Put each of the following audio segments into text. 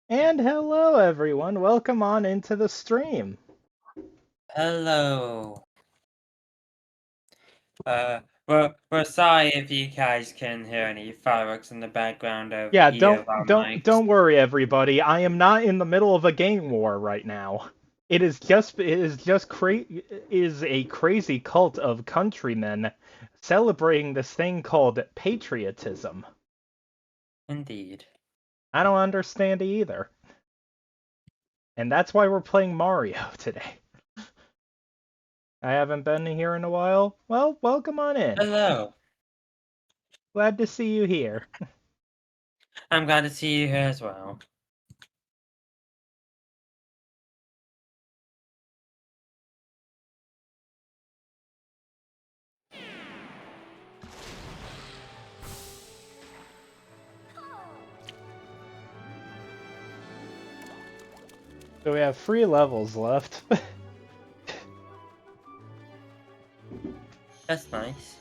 And hello everyone, welcome on into the stream. Hello. We're sorry if you guys can hear any fireworks in the background of Yeah, either don't of our don't mics. don't worry everybody. I am not in the middle of a game war right now. It is a crazy cult of countrymen celebrating this thing called patriotism. Indeed. I don't understand either. And that's why we're playing Mario today. I haven't been here in a while. Well, welcome on in. Hello. Glad to see you here. I'm glad to see you here as well. So we have 3 levels left. That's nice.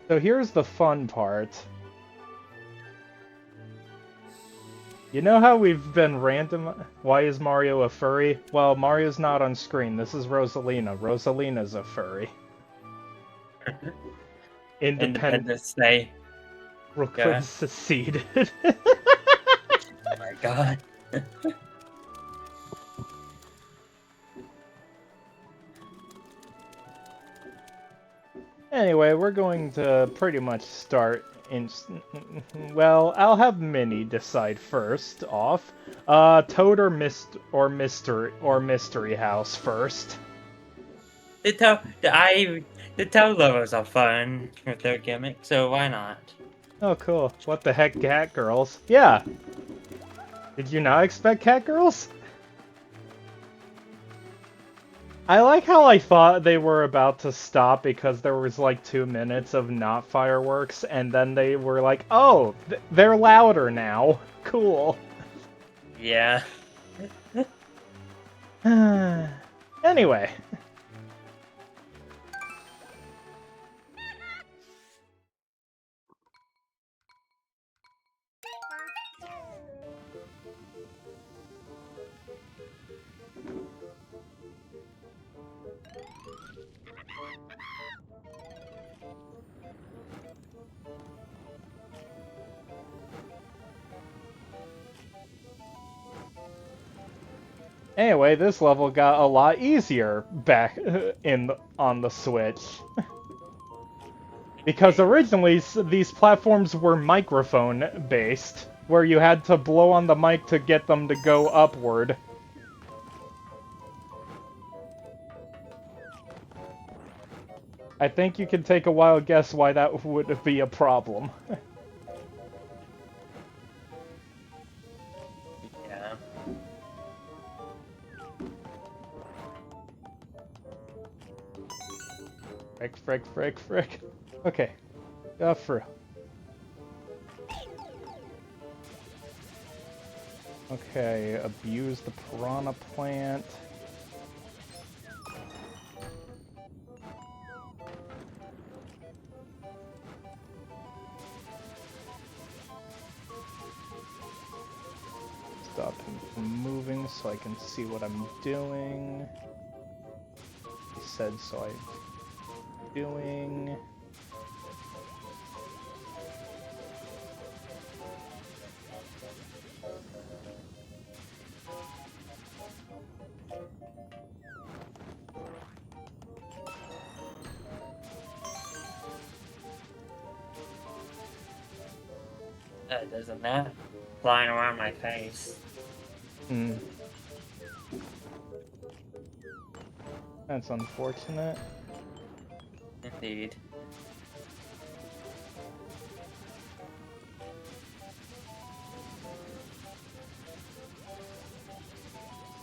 So here's the fun part. You know how we've been random? Why is Mario a furry? Well, Mario's not on screen. This is Rosalina. Rosalina's a furry. Independent. Independence Day. Brooklyn Yeah. seceded. Oh my god. Anyway, we're going to pretty much start in... Well, I'll have Minnie decide first off. Toad or Mystery House first. The Toad lovers are fun with their gimmick, so why not? Oh, cool. What the heck, cat girls? Yeah. Did you not expect cat girls? I like how I thought they were about to stop because there was like 2 minutes of not fireworks, and then they were like, oh, they're louder now. Cool. Yeah. Anyway. Anyway, this level got a lot easier back on the Switch. Because originally these platforms were microphone based, where you had to blow on the mic to get them to go upward. I think you can take a wild guess why that would be a problem. Yeah. Frick. Okay, through. Okay, abuse the piranha plant. Stop him from moving so I can see what I'm doing. He said so I'm doing. Doesn't that flying around my face? Hmm. That's unfortunate. Indeed.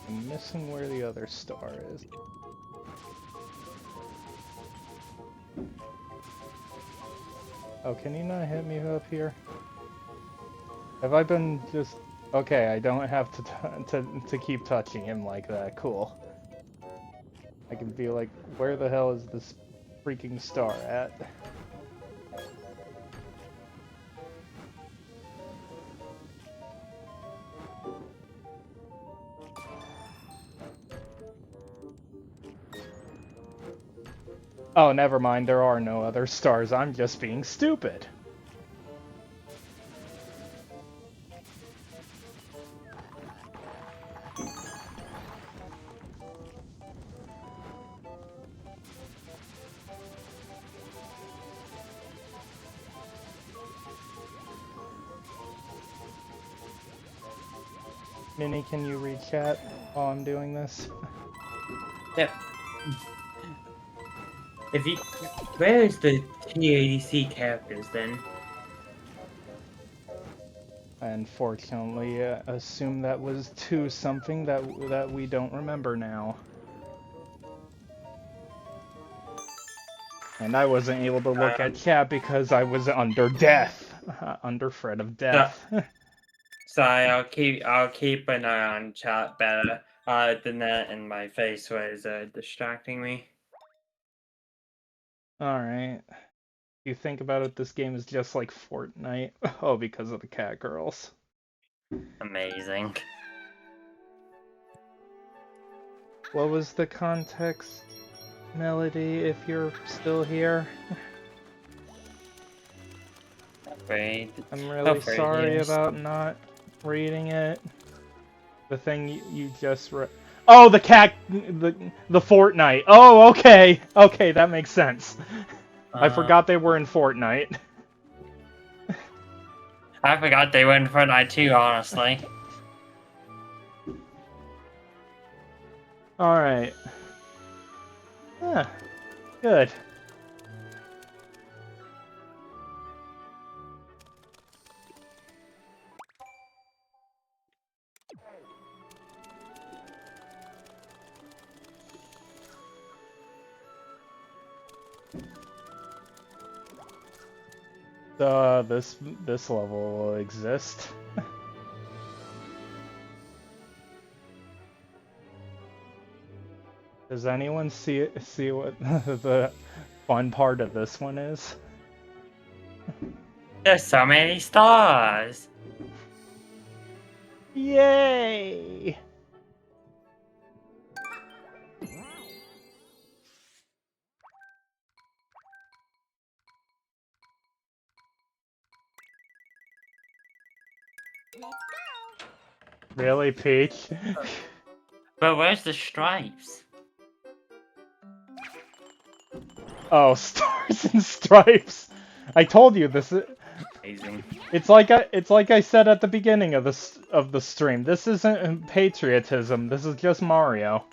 I'm missing where the other star is. Oh, can you not hit me up here? Have I been just... Okay, I don't have to keep touching him like that. Cool. I can be like, where the hell is this freaking star at? Oh, never mind. There are no other stars. I'm just being stupid. Minnie, can you read chat while I'm doing this? Yep. If you, where is the TADC characters then? I unfortunately assume that was to something that we don't remember now. And I wasn't able to look at chat because I was under death, under threat of death. So I'll keep an eye on chat better. The net and my face was distracting me. Alright. You think about it, this game is just like Fortnite. Oh, because of the cat girls. Amazing. What was the context, Melody, if you're still here? Afraid. I'm really Afraid, sorry yes. about not reading it. The thing you just read. Oh, the cat, the Fortnite. Oh, okay, okay, that makes sense. I forgot they were in Fortnite. I forgot they were in Fortnite too, honestly. Alright. Huh. Good. This level will exist. Does anyone see what the fun part of this one is? There's so many stars. Yay! Really, Peach? But where's the stripes? Oh, stars and stripes. I told you this is. Amazing. It's like I said at the beginning of the stream. This isn't patriotism. This is just Mario.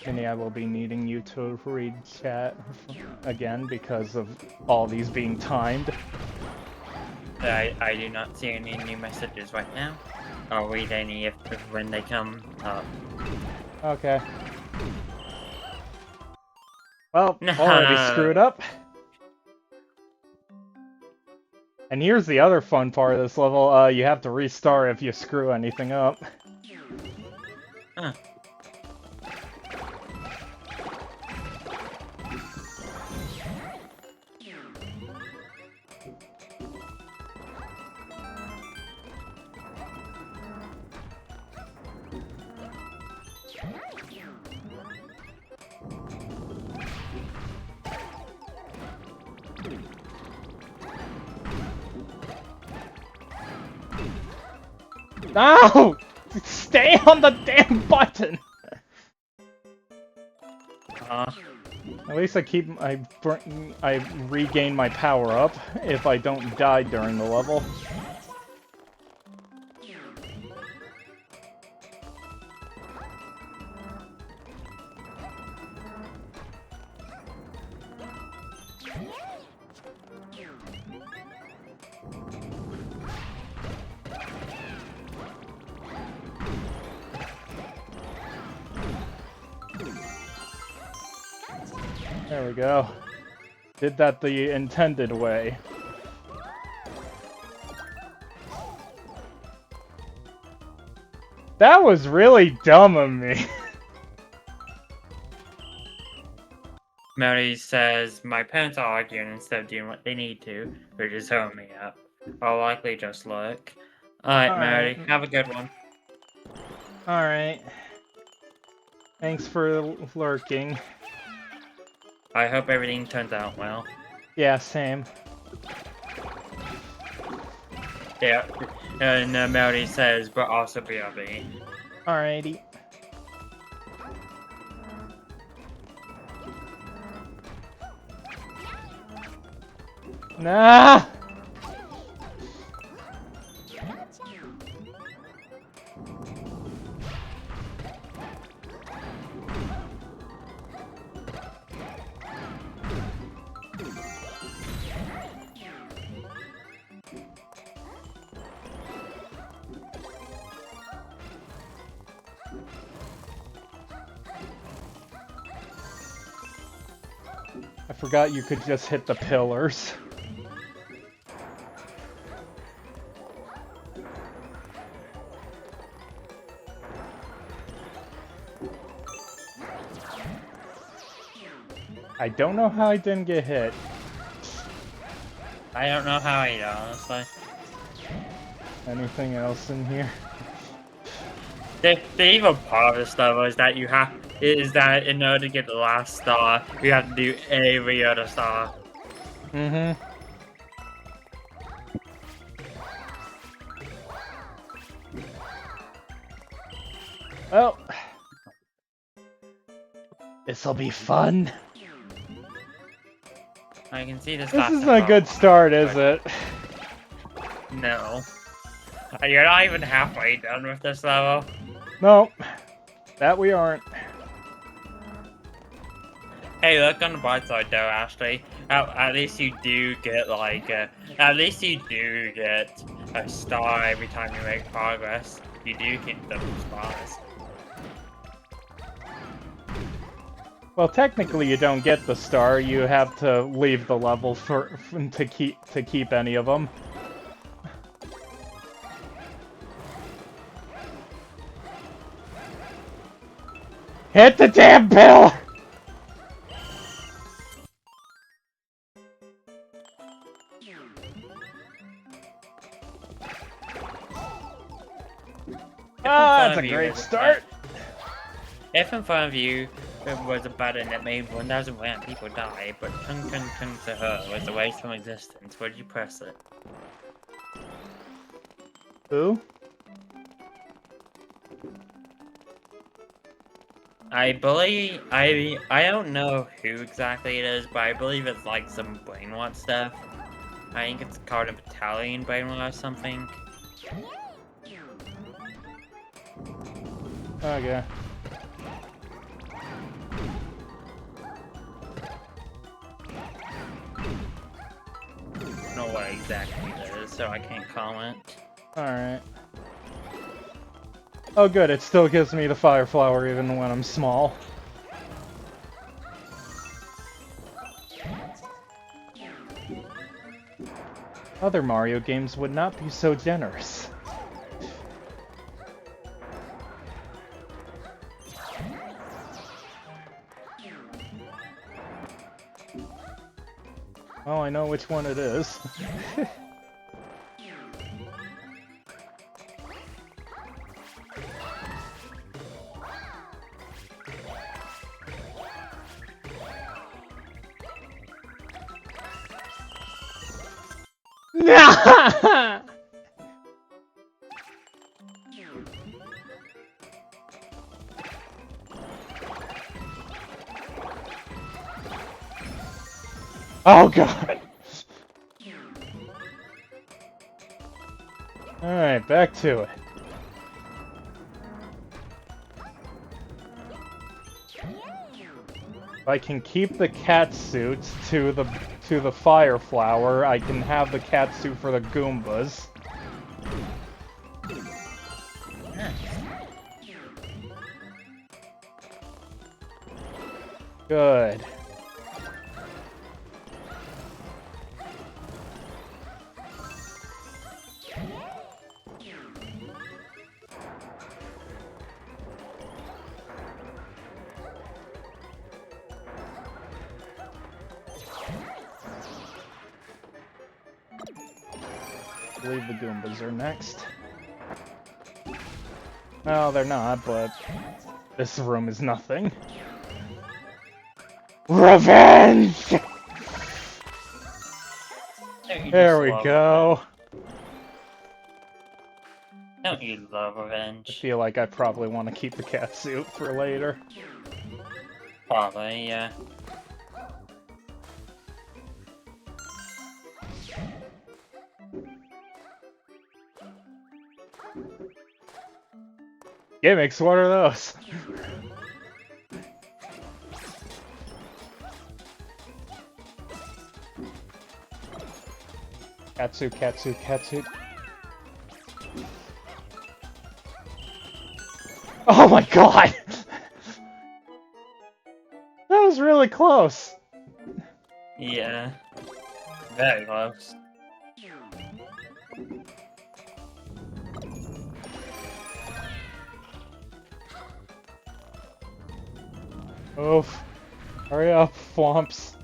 Minnie, I will be needing you to read chat again because of all these being timed. I do not see any new messages right now. I'll read any if when they come up. Okay. Well, already screwed up. And here's the other fun part of this level. You have to restart if you screw anything up. Huh. No! Stay on the damn button! At least I regain my power up if I don't die during the level. There we go. Did that the intended way. That was really dumb of me. Mary says, my parents are arguing instead of doing what they need to. They're just holding me up. I'll likely just look. Alright, Mary, Alright. have a good one. Alright. Thanks for lurking. I hope everything turns out well. Yeah, same. Yeah, and Mary says, but also BRB. Alrighty. Nah! I forgot you could just hit the pillars. I don't know how I didn't get hit. I don't know how either, honestly. Anything else in here? The evil part of this level is that that in order to get the last star, you have to do every other star. Mm-hmm. Well, this'll be fun. I can see this. This isn't a good start, is it? No. You're not even halfway done with this level. Nope. That we aren't. Hey, look on the bright side though, Ashley. At least you do get like at least you do get a star every time you make progress. You do keep the stars. Well, technically, you don't get the star. You have to leave the level to keep any of them. Hit the damn pill! Ah, that's a great start. If in front of you there was a button that made 1,000 random people die, but Kung Kung Kung to her was a waste from existence, would you press it? Who? I believe I don't know who exactly it is, but I believe it's like some brainwash stuff. I think it's called a battalion brainwash or something. Okay. I don't know what exactly it is, so I can't comment. Alright. Oh good, it still gives me the fire flower even when I'm small. Other Mario games would not be so generous. Oh, I know which one it is. Oh god! Alright, back to it. If I can keep the cat suit to the fire flower, I can have the cat suit for the Goombas. Good. I believe the Goombas are next. No, they're not, but this room is nothing. Revenge! Don't you There just we love go. revenge? Don't you love I revenge? feel like I probably want to keep the cat suit for later. Probably, yeah. Gimmicks, what are those? Katsu, Katsu, Katsu. Oh my god! That was really close. Yeah. Very close. Oof. Hurry up, Flumps.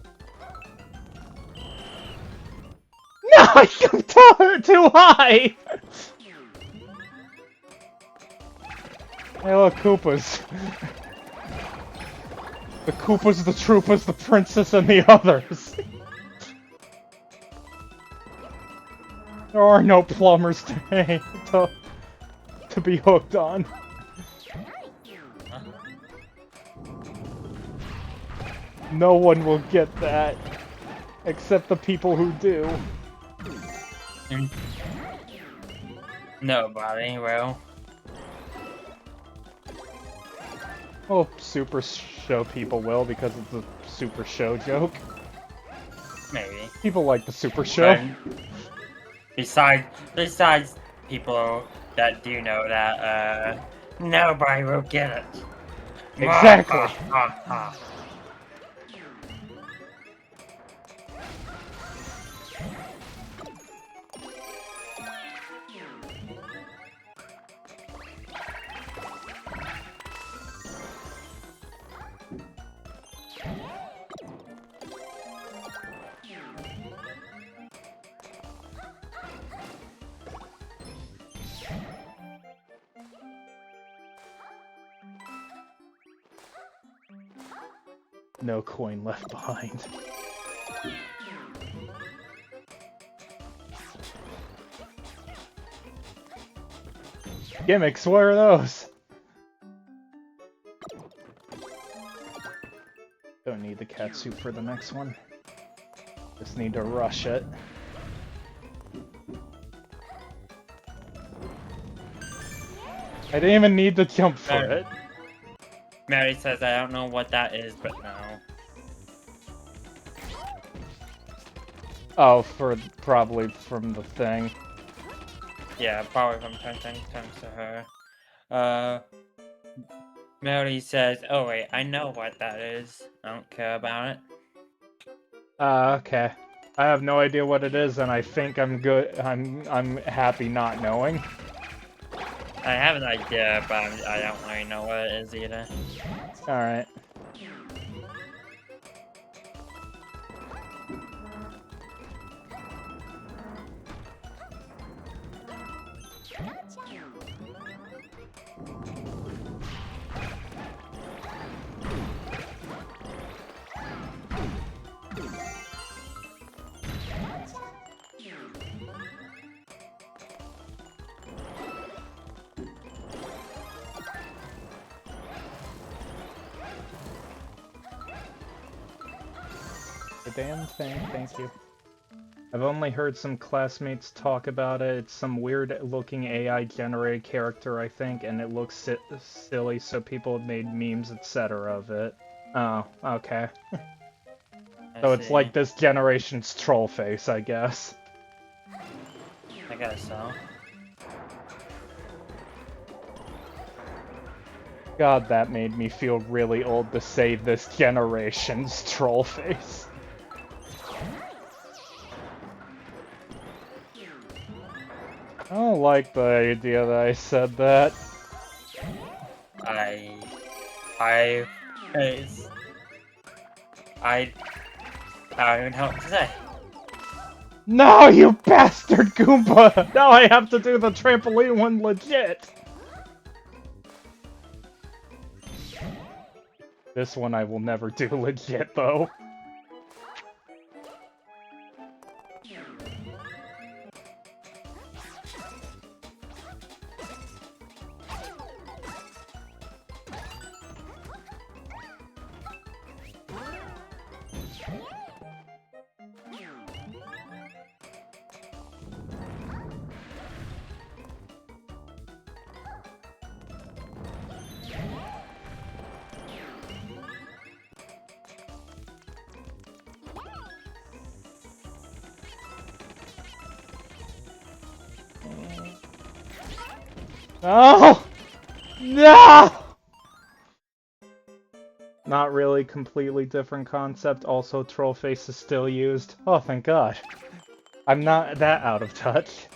No, I'm too high! Hey look, Koopas. The Koopas, the Troopas, the Princess, and the others. There are no plumbers to be hooked on. No one will get that, except the people who do. Nobody will. Well, Super Show people will because it's a Super Show joke. Maybe. People like the Super Show. Besides people that do know that, nobody will get it. Exactly. Ha, ha. No coin left behind. Gimmicks, what are those? Don't need the cat suit for the next one. Just need to rush it. I didn't even need to jump for it. Mary says, I don't know what that is, but no. Oh, probably from the thing. Yeah, probably from 10 comes to her. Mary says, oh wait, I know what that is. I don't care about it. Okay. I have no idea what it is, and I think I'm good. I'm happy not knowing. I have an idea, but I don't really know what it is either. Alright. The damn thing, thank you. I've only heard some classmates talk about it. It's some weird looking AI generated character, I think, and it looks silly, so people have made memes, etc. of it. Oh, okay. So it's like this generation's troll face, I guess. I guess so. God, that made me feel really old to say this generation's troll face. I don't like the idea that I said that. I don't even know what to say. No, you bastard Goomba! Now I have to do the trampoline one legit! This one I will never do legit, though. No! No! Not really, completely different concept. Also, Trollface is still used. Oh, thank God. I'm not that out of touch.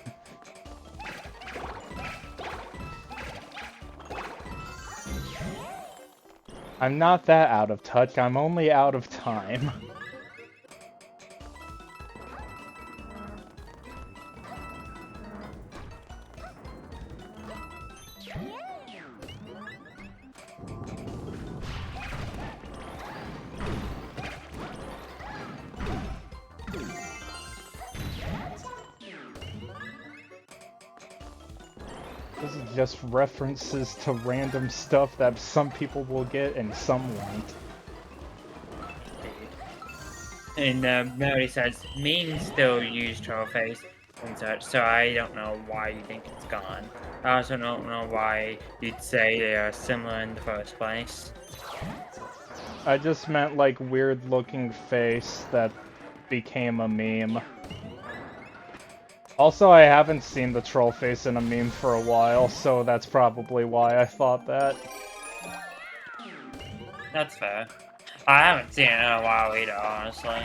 I'm not that out of touch, I'm only out of time. This is just references to random stuff that some people will get and some won't. And Mary says, memes still use Trollface and such, so I don't know why you think it's gone. I also don't know why you'd say they are similar in the first place. I just meant like weird looking face that became a meme. Also, I haven't seen the troll face in a meme for a while, so that's probably why I thought that. That's fair. I haven't seen it in a while either, honestly.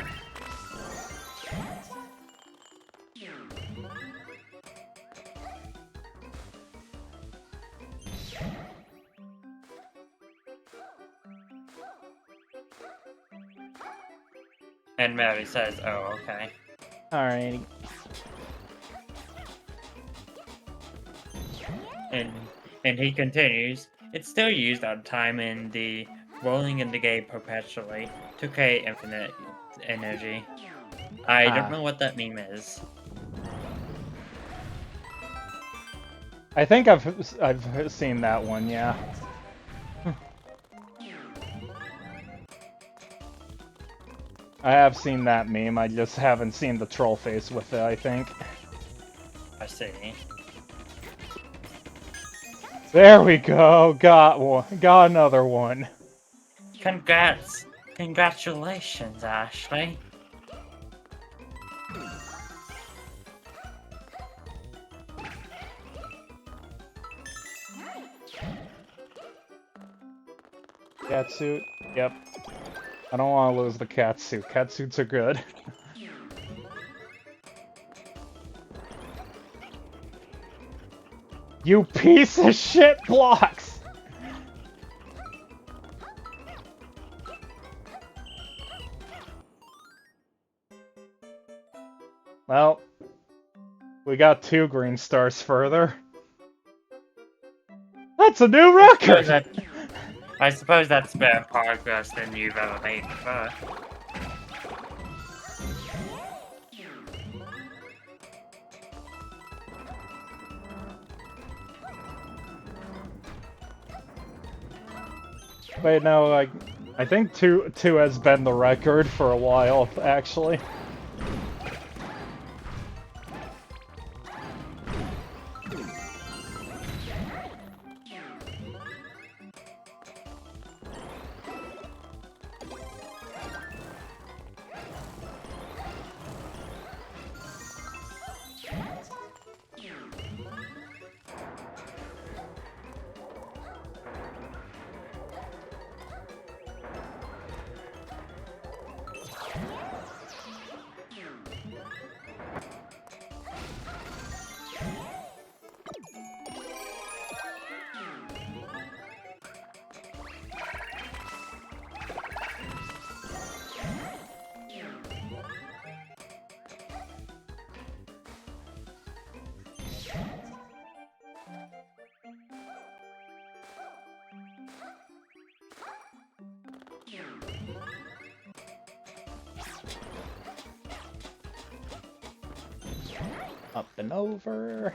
And Mary says, oh, okay. Alrighty. And he continues, it's still used all the time in the rolling in the game perpetually to create infinite energy. I don't know what that meme is. I think I've seen that one, yeah. I have seen that meme, I just haven't seen the troll face with it, I think. I see. There we go, got one, got another one. Congrats! Congratulations, Ashley. Catsuit, yep. I don't want to lose the catsuit. Catsuits are good. You piece of shit blocks! Well, we got 2 green stars further. That's a new record! I suppose that's better progress than you've ever made before. Wait, no, like, I think 2 has been the record for a while, actually. Up and over.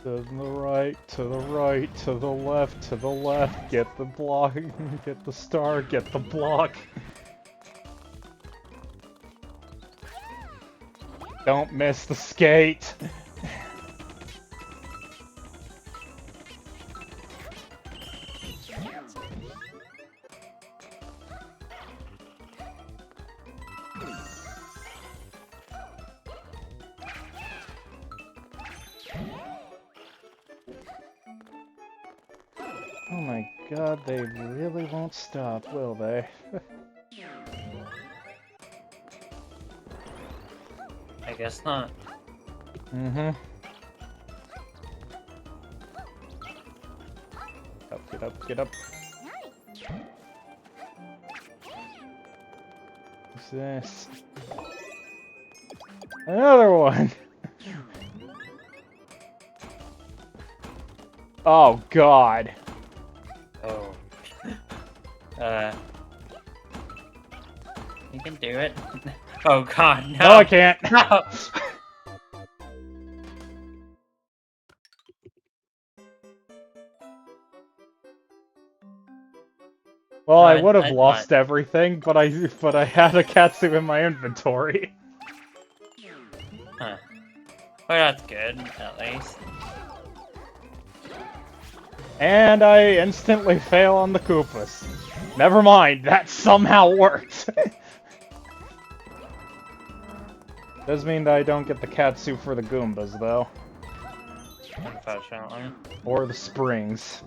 To the right, to the right, to the left, to the left. Get the block, get the star, get the block. Don't miss the skate. Oh my god, they really won't stop, will they? I guess not. Mm-hmm. Up, get up, get up. What's this? Another one! Oh god. Oh. You can do it. Oh god, no! No, I can't! No! Well, I I- would have I lost thought- everything, but I had a Katsu in my inventory. Huh. Well, that's good, at least. And I instantly fail on the Koopas. Never mind, that somehow worked. Does mean that I don't get the Katsu for the Goombas, though. Unfortunately. Or the springs.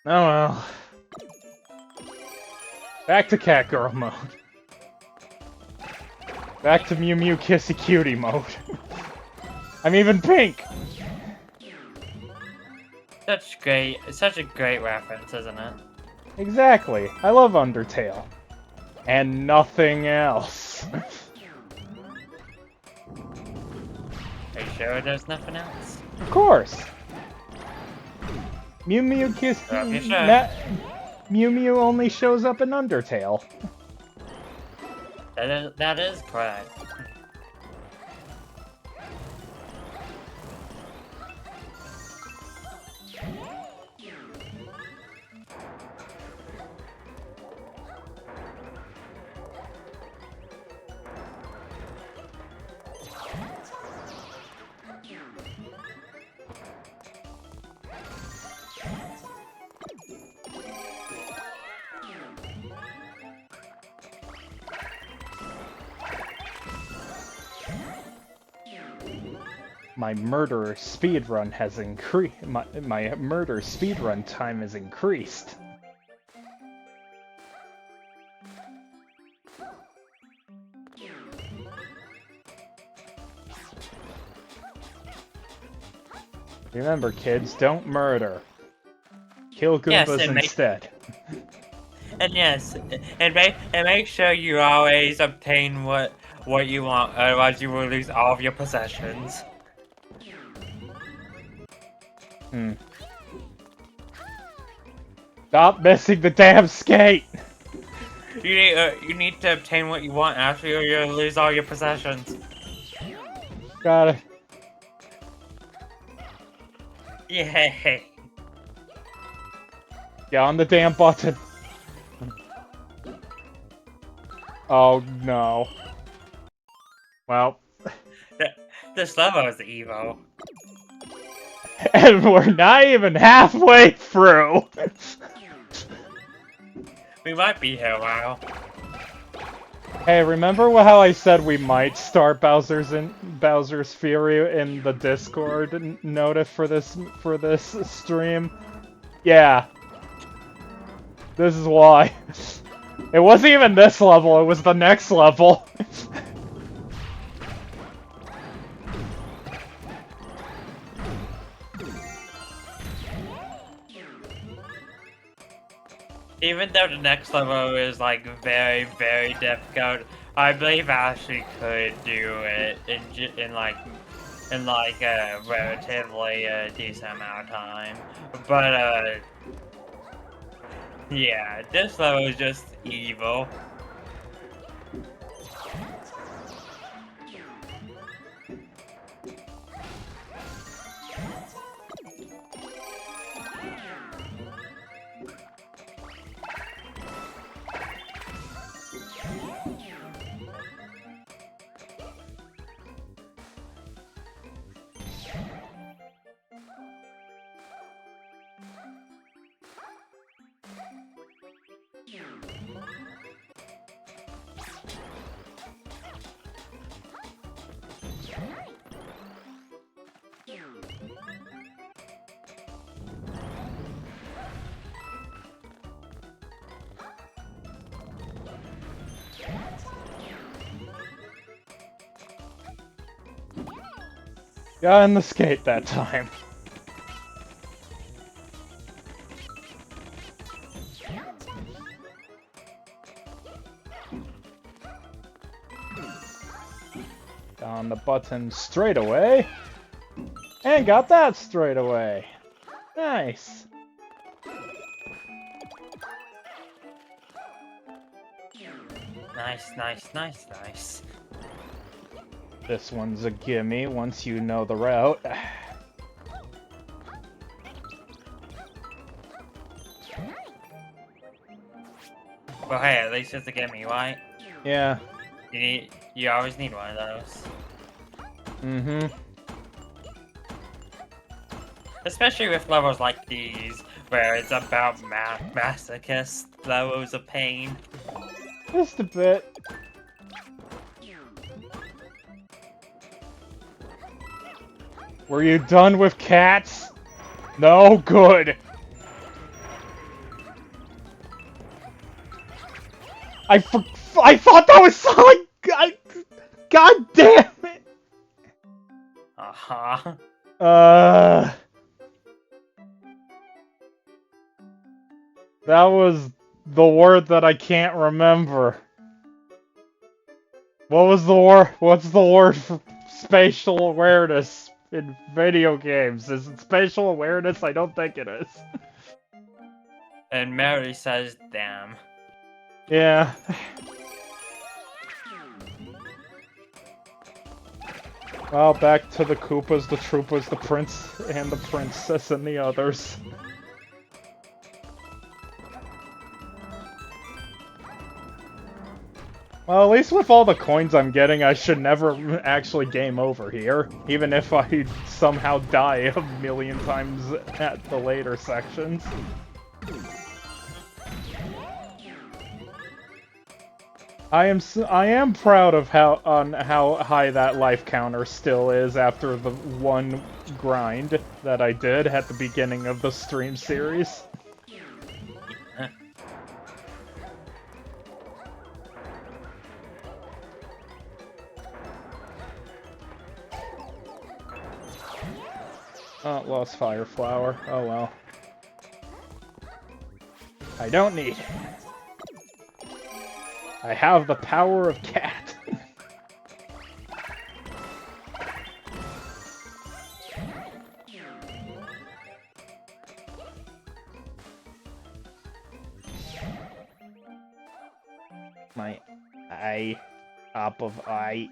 Oh well. Back to Cat Girl mode. Back to Mew Mew Kissy Cutie mode. I'm even pink! Such a great reference, isn't it? Exactly. I love Undertale. And nothing else. Are you sure there's nothing else? Of course. Mew Mew Kiss. You sure? Mew Mew only shows up in Undertale. That is correct. My murder speedrun has increased. My murder speedrun time has increased. Remember, kids, don't murder. Kill Yes, Goombas and make- instead. And yes, and make sure you always obtain what you want, otherwise you will lose all of your possessions. Stop missing the damn skate! You need to obtain what you want, after you'll lose all your possessions. Got it. Yay! Get on the damn button. Oh no. Well, This level is evil. and we're not even halfway through. We might be here a while. Hey, remember how I said we might start Bowser's Fury in the Discord notice for this stream? Yeah. This is why. It wasn't even this level, it was the next level. even though the next level is like very, very difficult, I believe Ashley could do it in like a relatively decent amount of time. But yeah, this level is just evil. Got in the skate that time. On the button straight away. And got that straight away. Nice. Nice, nice, nice, nice. This one's a gimme once you know the route. Well, hey, at least it's a gimme, right? Yeah. You always need one of those. Mm-hmm. Especially with levels like these, where it's about masochist levels of pain. Just a bit. Were you done with cats? No? Good. I thought that was Sonic! God damn it! Uh-huh. That was the word that I can't remember. What's the word for spatial awareness in video games? Is it spatial awareness? I don't think it is. And Mary says, damn. Yeah. Well, back to the Koopas, the Troopas, the Prince, and the Princess, and the others. Well, at least with all the coins I'm getting, I should never actually game over here, even if I somehow die a million times at the later sections. I am proud of how high that life counter still is after the one grind that I did at the beginning of the stream series. Oh, lost Fire Flower. Oh well. I don't need it. I have the power of cat. My eye, up of eye,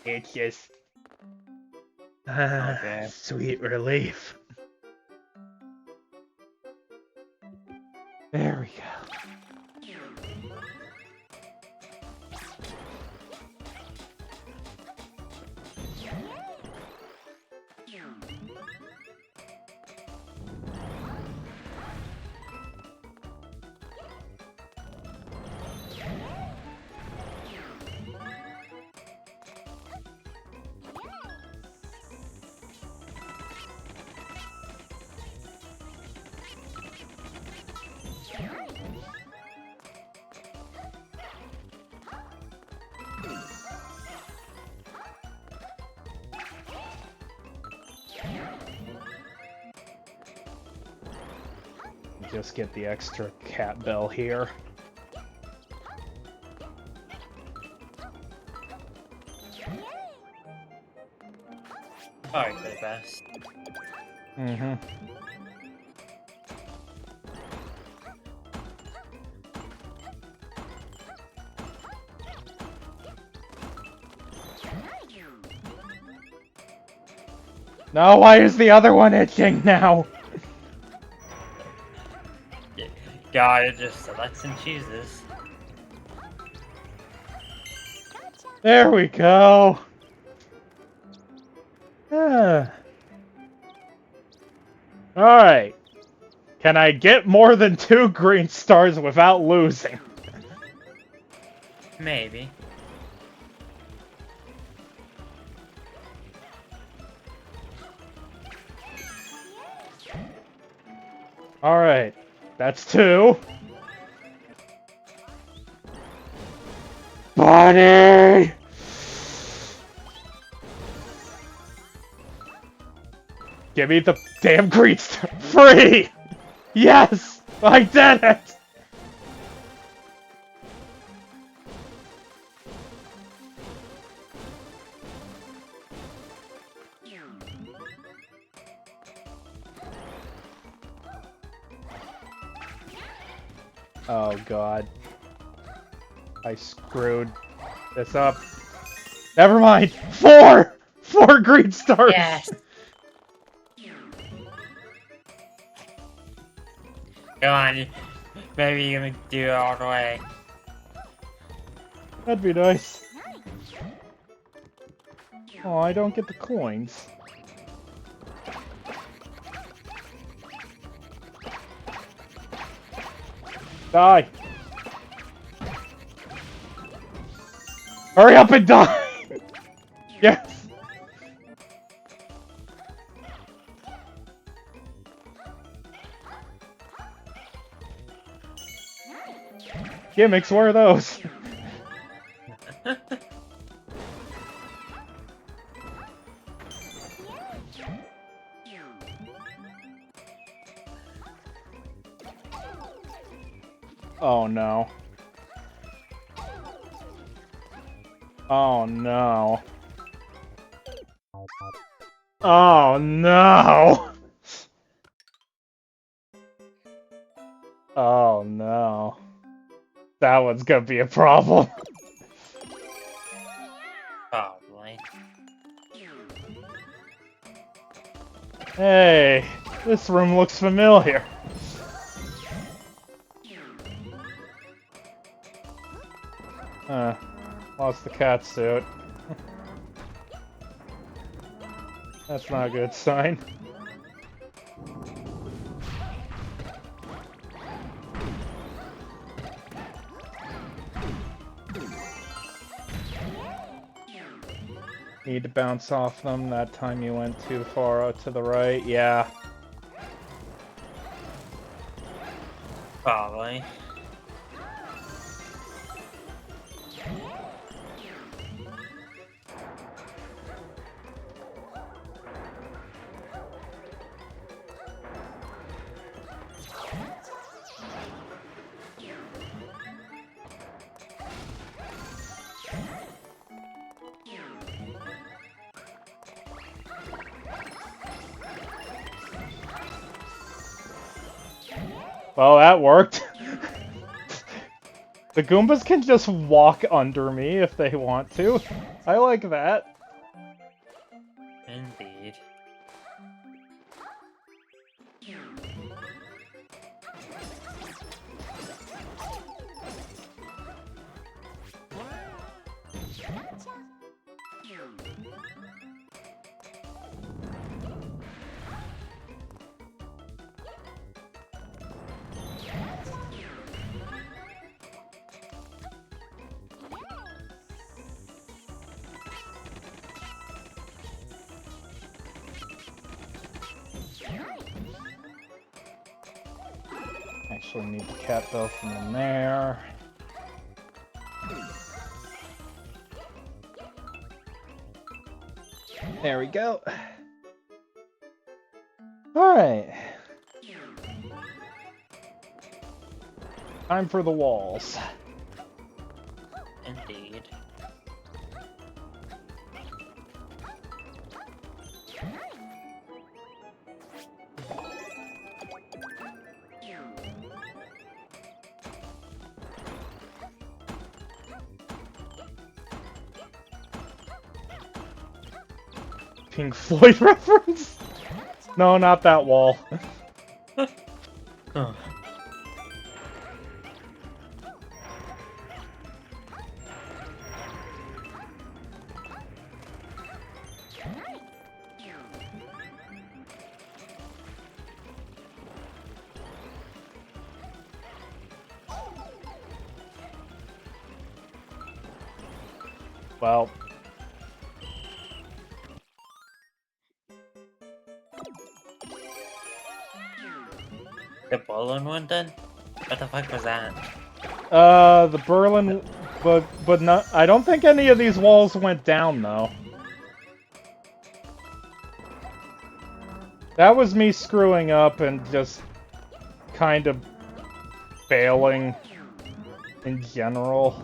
it's just Okay. sweet relief. There we go. just get the extra cat bell here. Probably for the best. Mm-hmm. No, why is the other one itching now? God, it just selects and chooses. There we go. Ah. Alright. Can I get more than 2 green stars without losing? Maybe. Alright. That's 2. Buddy! Give me the damn green star. Free! Yes! I did it! Oh god. I screwed this up. Never mind! 4! 4 green stars! Yes! Come on, maybe you're gonna do it all the way. That'd be nice. Oh, I don't get the coins. Die! Hurry up and die! Yes! Gimmicks, where are those? Oh no. Oh no. Oh no! Oh no. That one's gonna be a problem. Probably. Hey, this room looks familiar. Lost the cat suit. That's not a good sign. Need to bounce off them. That time you went too far out to the right. Yeah. Probably. Well, that worked. The Goombas can just walk under me if they want to. I like that. Indeed. Actually need the cat bell from in there. There we go. Alright. Time for the walls. Indeed. Pink Floyd reference? No, not that wall. Huh. Well, The Berlin one then? What the fuck was that? the Berlin, but not. I don't think any of these walls went down though. That was me screwing up and just kind of failing in general.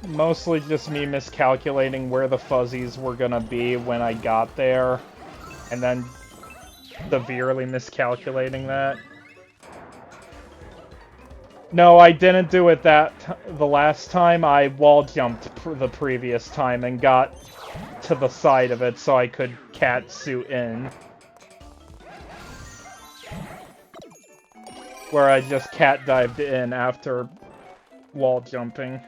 Mostly just me miscalculating where the fuzzies were gonna be when I got there, and then severely miscalculating that. No, I didn't do it the last time. I wall jumped the previous time and got to the side of it so I could cat suit in. Where I just cat dived in after wall jumping.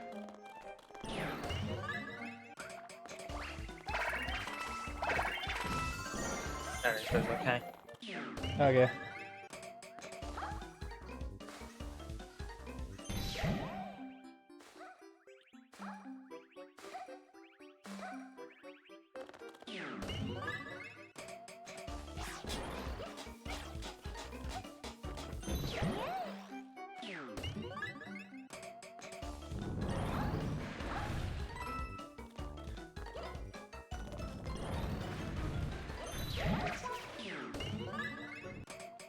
Alright, okay. Okay.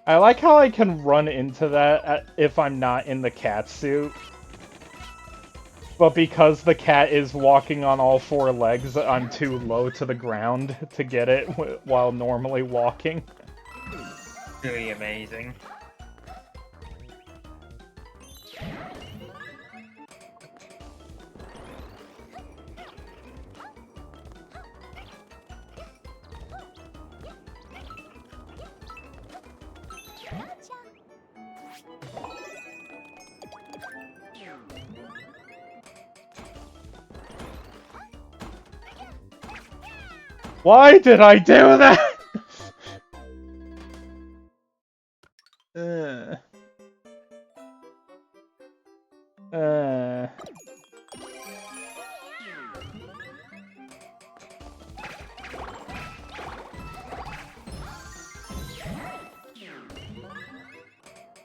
I like how I can run into that if I'm not in the cat suit. But because the cat is walking on all four legs, I'm too low to the ground to get it while normally walking. Really amazing. Why did I do that?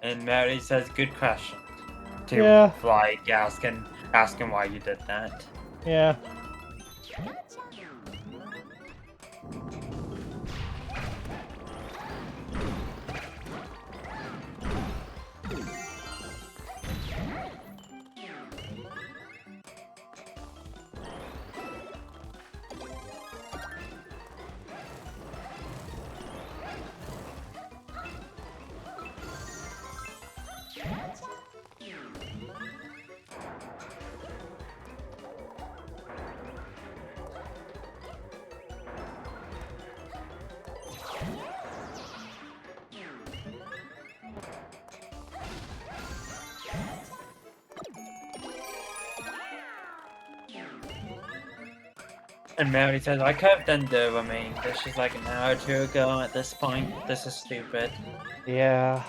And Mary says, good question. To Yeah. like asking why you did that. Yeah. And Mary says, I could have done the remaining dishes like an hour or two ago at this point. This is stupid. Yeah.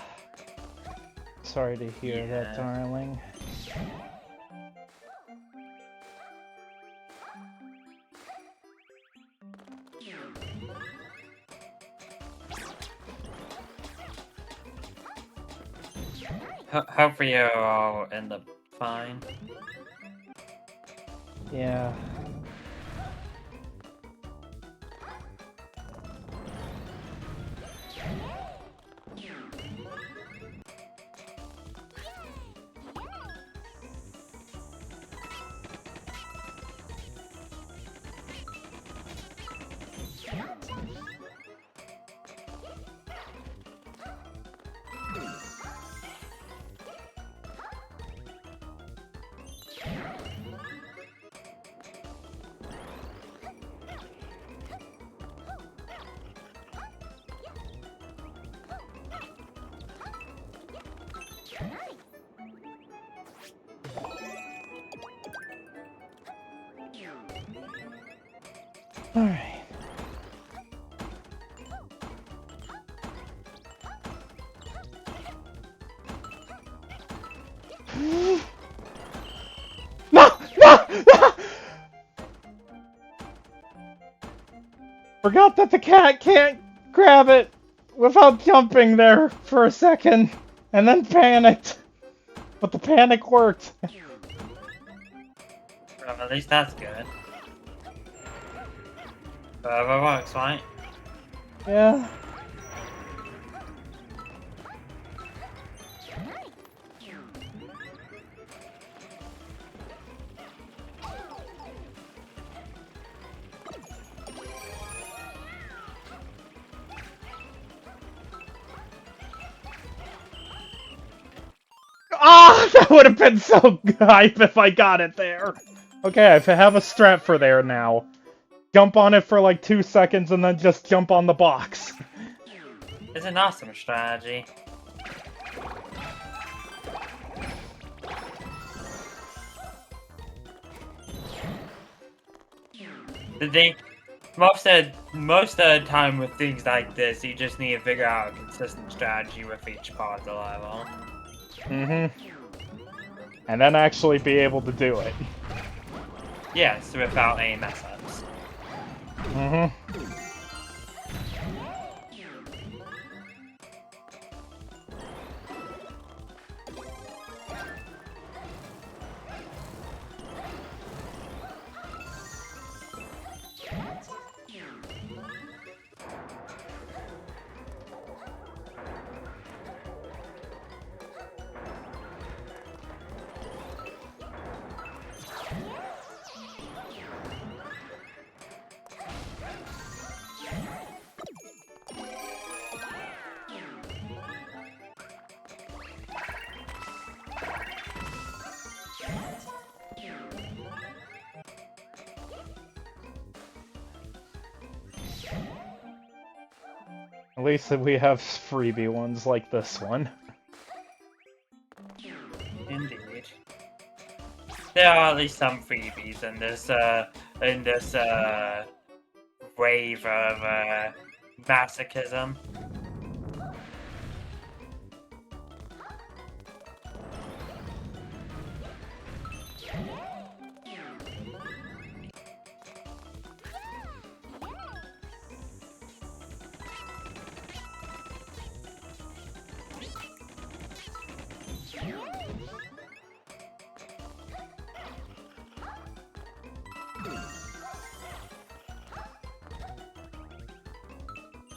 Sorry to hear Yeah. that, darling. Hopefully you'll all end up fine. Yeah. Alright. No! No! No! Forgot that the cat can't grab it without jumping there for a second, and then panicked. But the panic worked. Well, at least that's good. Whatever works, right? Yeah. Ah, that would have been so hype if I got it there. Okay, I have a strat for there now. Jump on it for like 2 seconds and then just jump on the box. It's an awesome strategy. The thing, most of the time with things like this, you just need to figure out a consistent strategy with each part of the level. And then actually be able to do it. Yes, without any mess-ups. At least we have freebie ones like this one. Indeed. There are at least some freebies in this wave of masochism.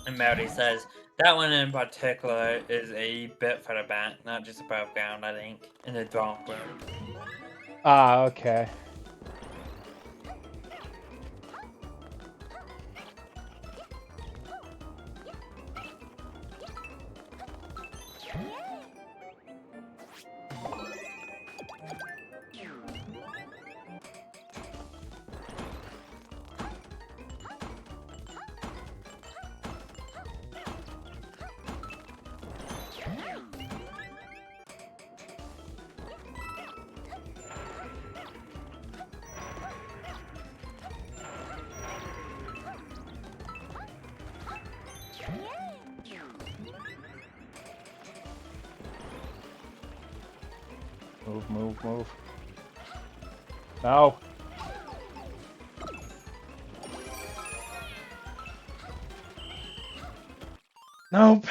And Melody says, that one in particular is a bit for the back, not just above ground, I think, in the drop room. Ah, okay. Move, move, move. No. Nope.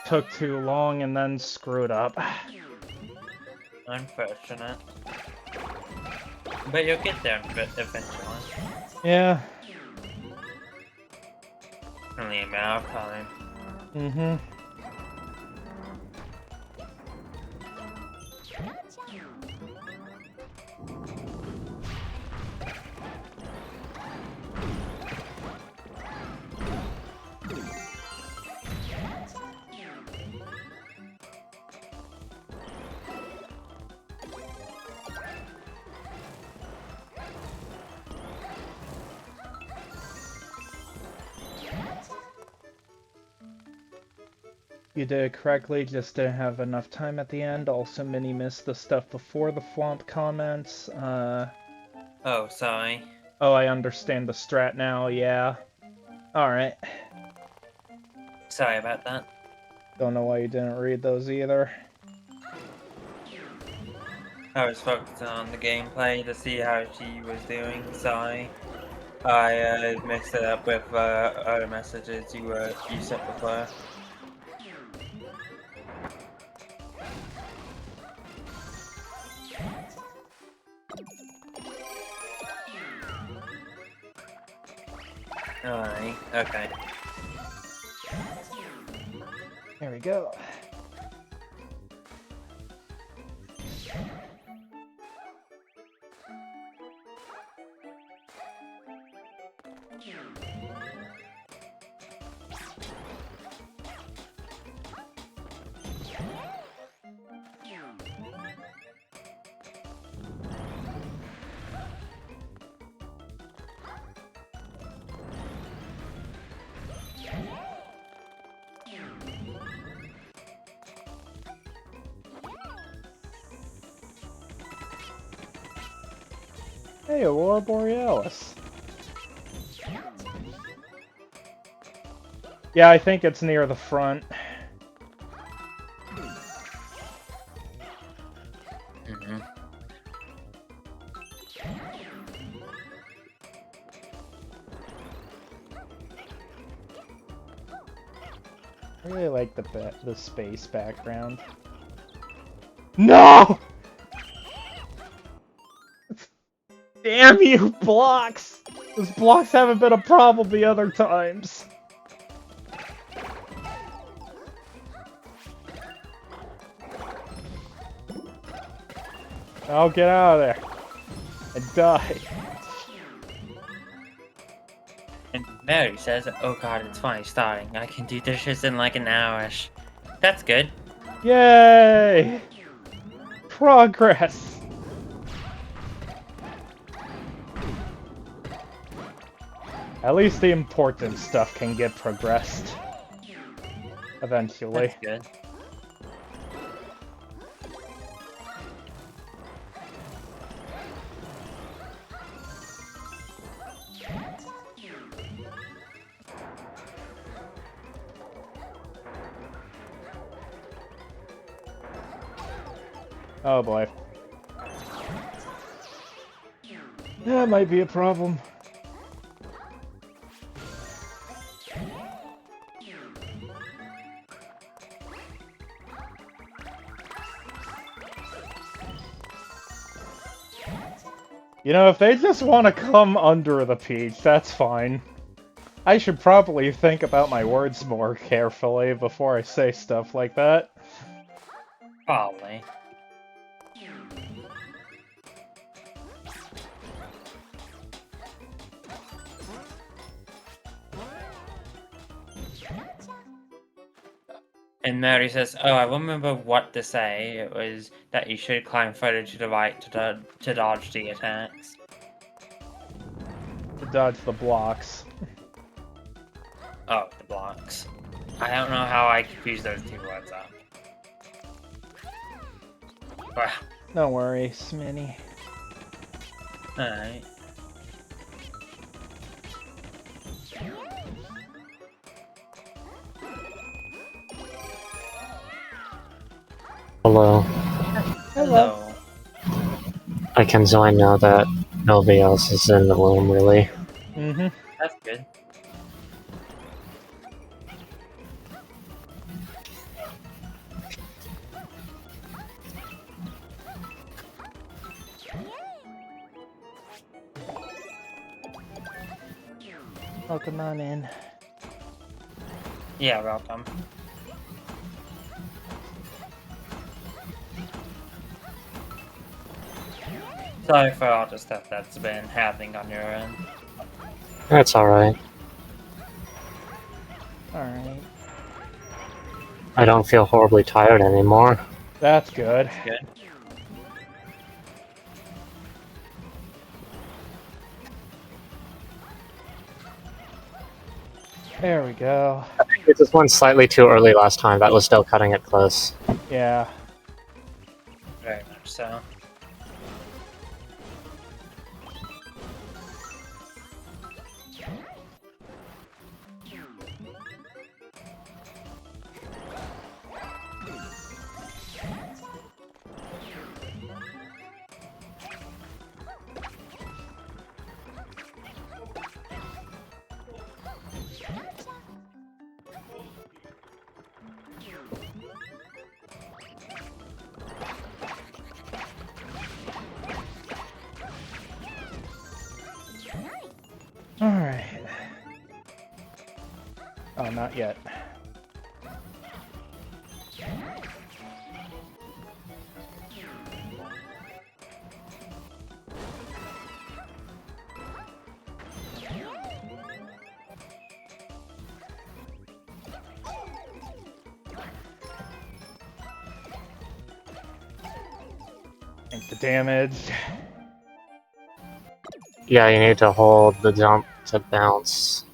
Took too long and then screwed up. Unfortunate. but you'll get there eventually. Yeah. Only a matter of time. Mm-hmm. You did it correctly, just didn't have enough time at the end. Also, Minnie missed the stuff before the Flomp comments. Oh, sorry. Oh, I understand the strat now, yeah. Alright. Sorry about that. Don't know why you didn't read those either. I was focusing on the gameplay to see how she was doing. Sorry. I mixed it up with other messages you sent before. Alright, okay. There we go. Hey, Aurora Borealis. Yeah, I think it's near the front. Mm-hmm. I really like the space background. No! Damn you, blocks! Those blocks haven't been a problem the other times. I'll get out of there. And die. And Mary says, oh god, it's finally starting. I can do dishes in like an hour. That's good. Yay! Progress! At least the important stuff can get progressed. Eventually. That's good. Oh boy. That might be a problem. You know, if they just want to come under the peach, that's fine. I should probably think about my words more carefully before I say stuff like that. Probably. And Mary says, oh, I remember what to say. It was that you should climb further to the right to dodge the attacks. To dodge the blocks. Oh, the blocks. I don't know how I confused those two words up. Wow. Don't worry, Sminny. Alright. Hello. Hello. I can join now that nobody else is in the room, really. Mm-hmm. That's good. Welcome on in. Yeah, welcome. Sorry for all the stuff that's been happening on your end. That's alright. Alright. I don't feel horribly tired anymore. That's good. Good. There we go. It just went slightly too early last time. That was still cutting it close. Yeah. Very much so. Alright. Oh, not yet. Take the damage. Yeah, you need to hold the jump to bounce.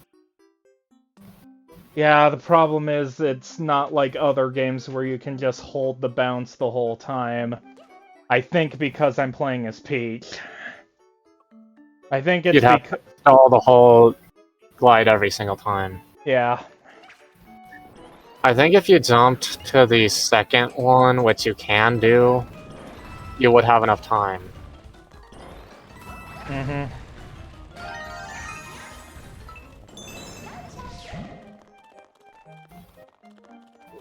Yeah, the problem is it's not like other games where you can just hold the bounce the whole time. I think because I'm playing as Peach. I think it's You'd have because... to install the whole glide every single time. Yeah. I think if you jumped to the second one, which you can do, you would have enough time. Mm-hmm.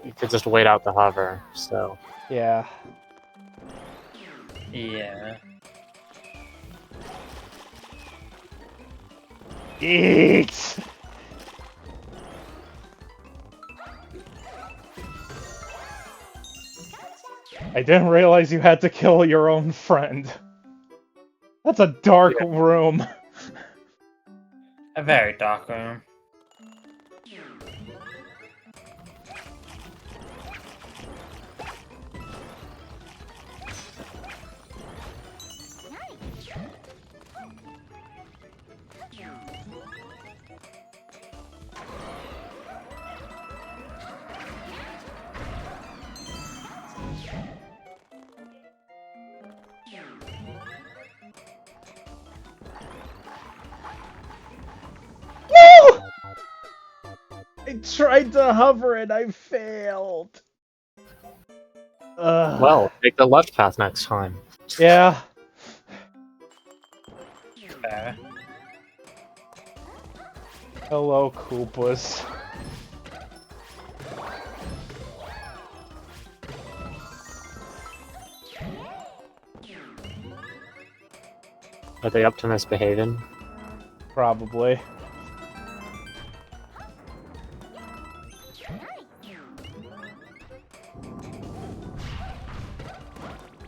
You could just wait out the hover, so... Yeah. Yeah. Eat! I didn't realize you had to kill your own friend. That's a dark room. A very dark room. No! I tried to hover and I failed. Well, take the left path next time. Yeah. Fair. Hello, Koopas. Are they up to misbehaving? Probably.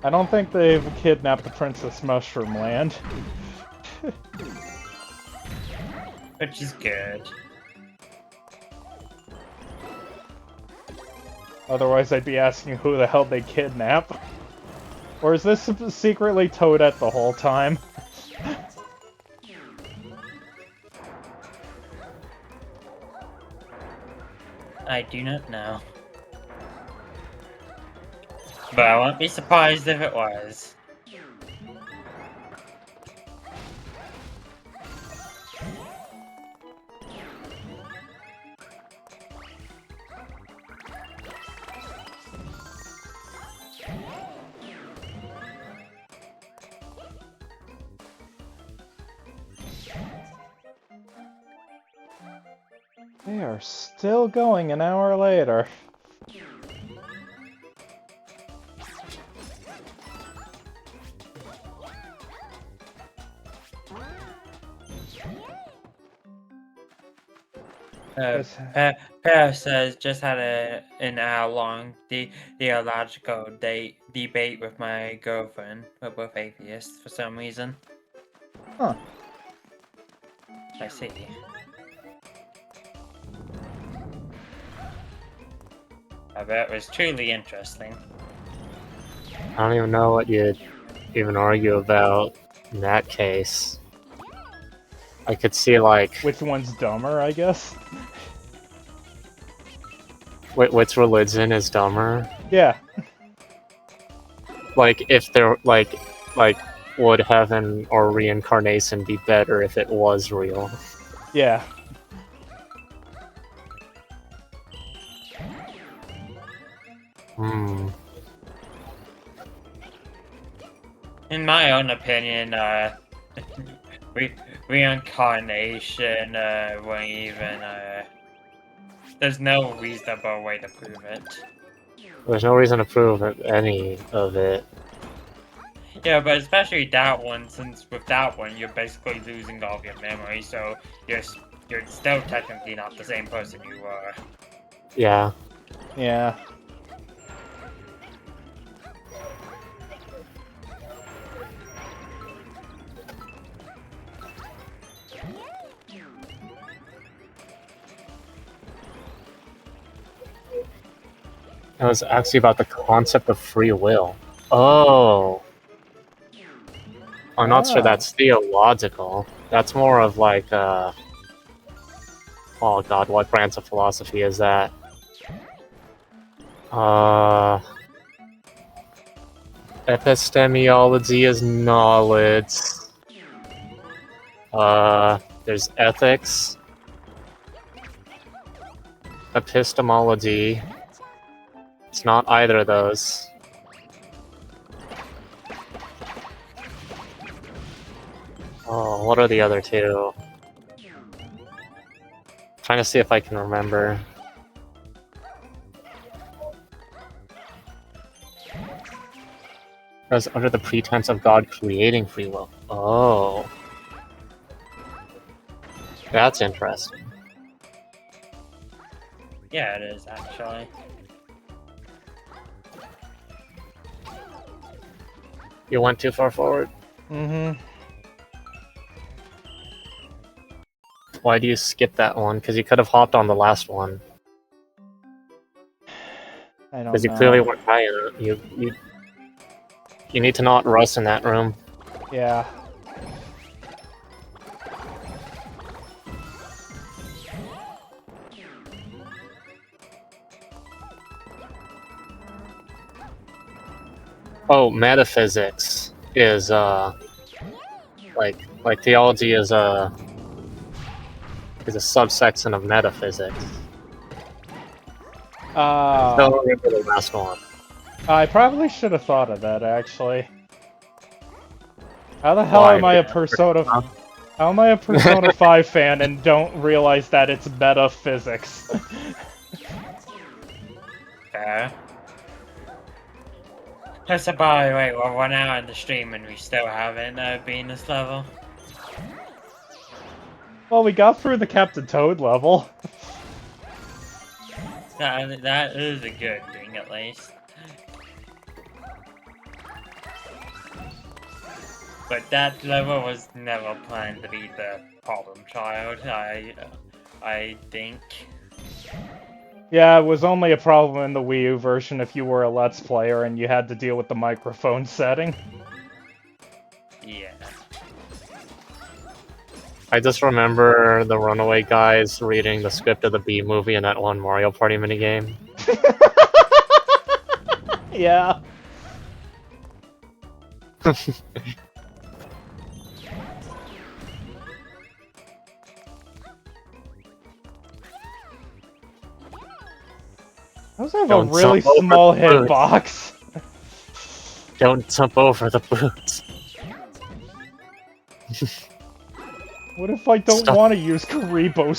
I don't think they've kidnapped the Princess Mushroom Land. Which is good. Otherwise, I'd be asking who the hell they kidnap. Or is this secretly Toadette the whole time? I do not know. But I won't be surprised if it was. They are still going an hour later. Yes. Paris has just had an hour-long theological debate with my girlfriend. We're both atheists for some reason. Huh. I see. I bet it was truly interesting. I don't even know what you'd even argue about in that case. I could see, like, Which one's dumber, I guess? which religion is dumber. Yeah. Like, if they're, like, would heaven or reincarnation be better if it was real? Yeah. Hmm. In my own opinion, reincarnation won't even. There's no reasonable way to prove it. There's no reason to prove any of it. Yeah, but especially that one, since with that one you're basically losing all of your memory, so you're still technically not the same person you were. Yeah. Yeah. It was actually about the concept of free will. Oh. I'm not sure Ah. that's theological. That's more of like, oh god, what branch of philosophy is that? Epistemology is knowledge. There's ethics. Epistemology. It's not either of those. Oh, what are the other two? Trying to see if I can remember. Because under the pretense of God creating free will. Oh. That's interesting. Yeah, it is actually. You went too far forward? Mm-hmm. Why do you skip that one? Because you could have hopped on the last one. I don't know. Because you clearly weren't high enough. You need to not rust in that room. Yeah. Oh, metaphysics is like theology is a subsection of metaphysics. Don't remember the last one. I probably should have thought of that, actually. How the hell Why? am I a Persona... How am I a Persona 5 fan and don't realize that it's metaphysics? Fair. That's about the way we're 1 hour in the stream and we still haven't been this level. Well, we got through the Captain Toad level. That is a good thing, at least. But that level was never planned to be the problem child, I think. Yeah, it was only a problem in the Wii U version if you were a Let's Player and you had to deal with the microphone setting. Yeah. I just remember the Runaway guys reading the script of the B movie in that one Mario Party minigame. Yeah. Those have Don't a really jump over small the boots. hitbox. Don't jump over the boots. What if I don't Stop. want to use Karibo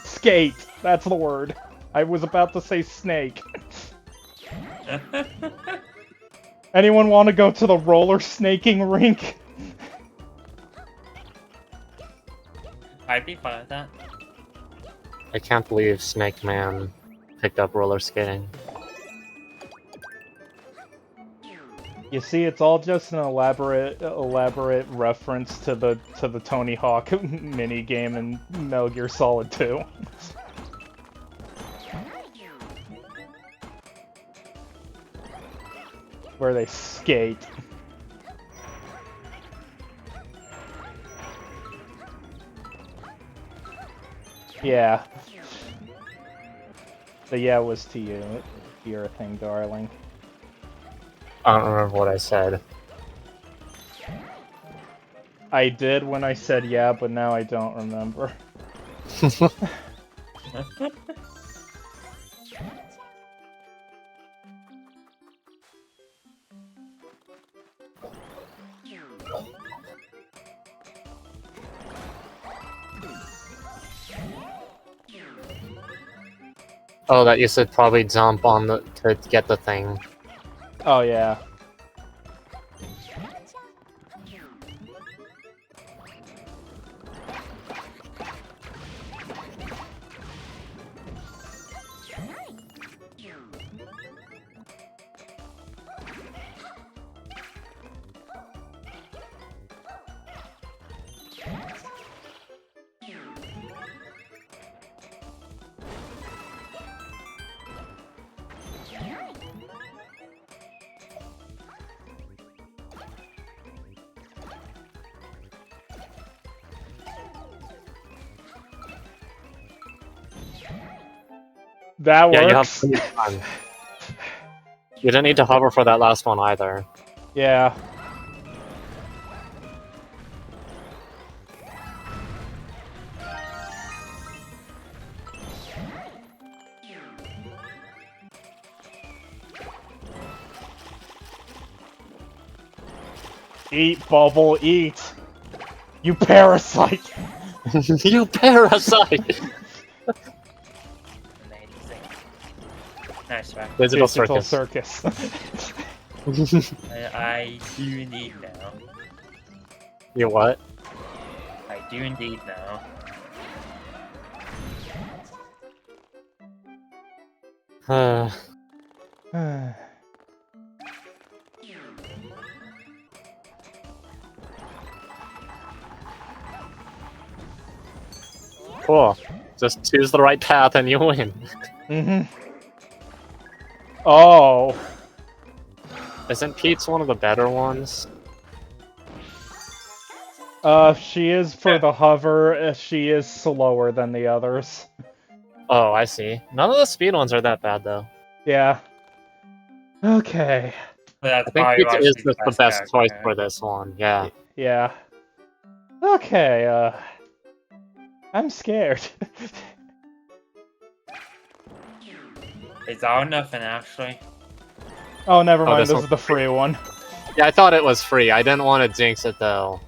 skate? That's the word. I was about to say snake. Anyone want to go to the roller snaking rink? I'd be fine with that. I can't believe Snake Man picked up roller skating. You see, it's all just an elaborate reference to the Tony Hawk mini game in Metal Gear Solid 2. Where they skate. Yeah. The yeah was to you. Your thing, darling. I don't remember what I said. I did when I said yeah, but now I don't remember. Oh, that you should probably jump on the to get the thing. Oh yeah. That Yeah, works. you have plenty of time. You didn't need to hover for that last one either. Yeah. Eat, Bubble, eat! You parasite! You parasite! Amazing. Nice one. Digital Circus. I do indeed now. You what? I do indeed now. Cool. Just choose the right path and you win. Mm-hmm. Oh. Isn't Pete's one of the better ones? She is for the hover, she is slower than the others. Oh, I see. None of the speed ones are that bad, though. Yeah. Okay. But that's I think probably Pete why is she's just the best character. choice for this one, yeah. Yeah. Okay, I'm scared. It's all nothing, actually. Oh, never Oh, mind, this this one's is the free one. Yeah, I thought it was free. I didn't want to jinx it, though.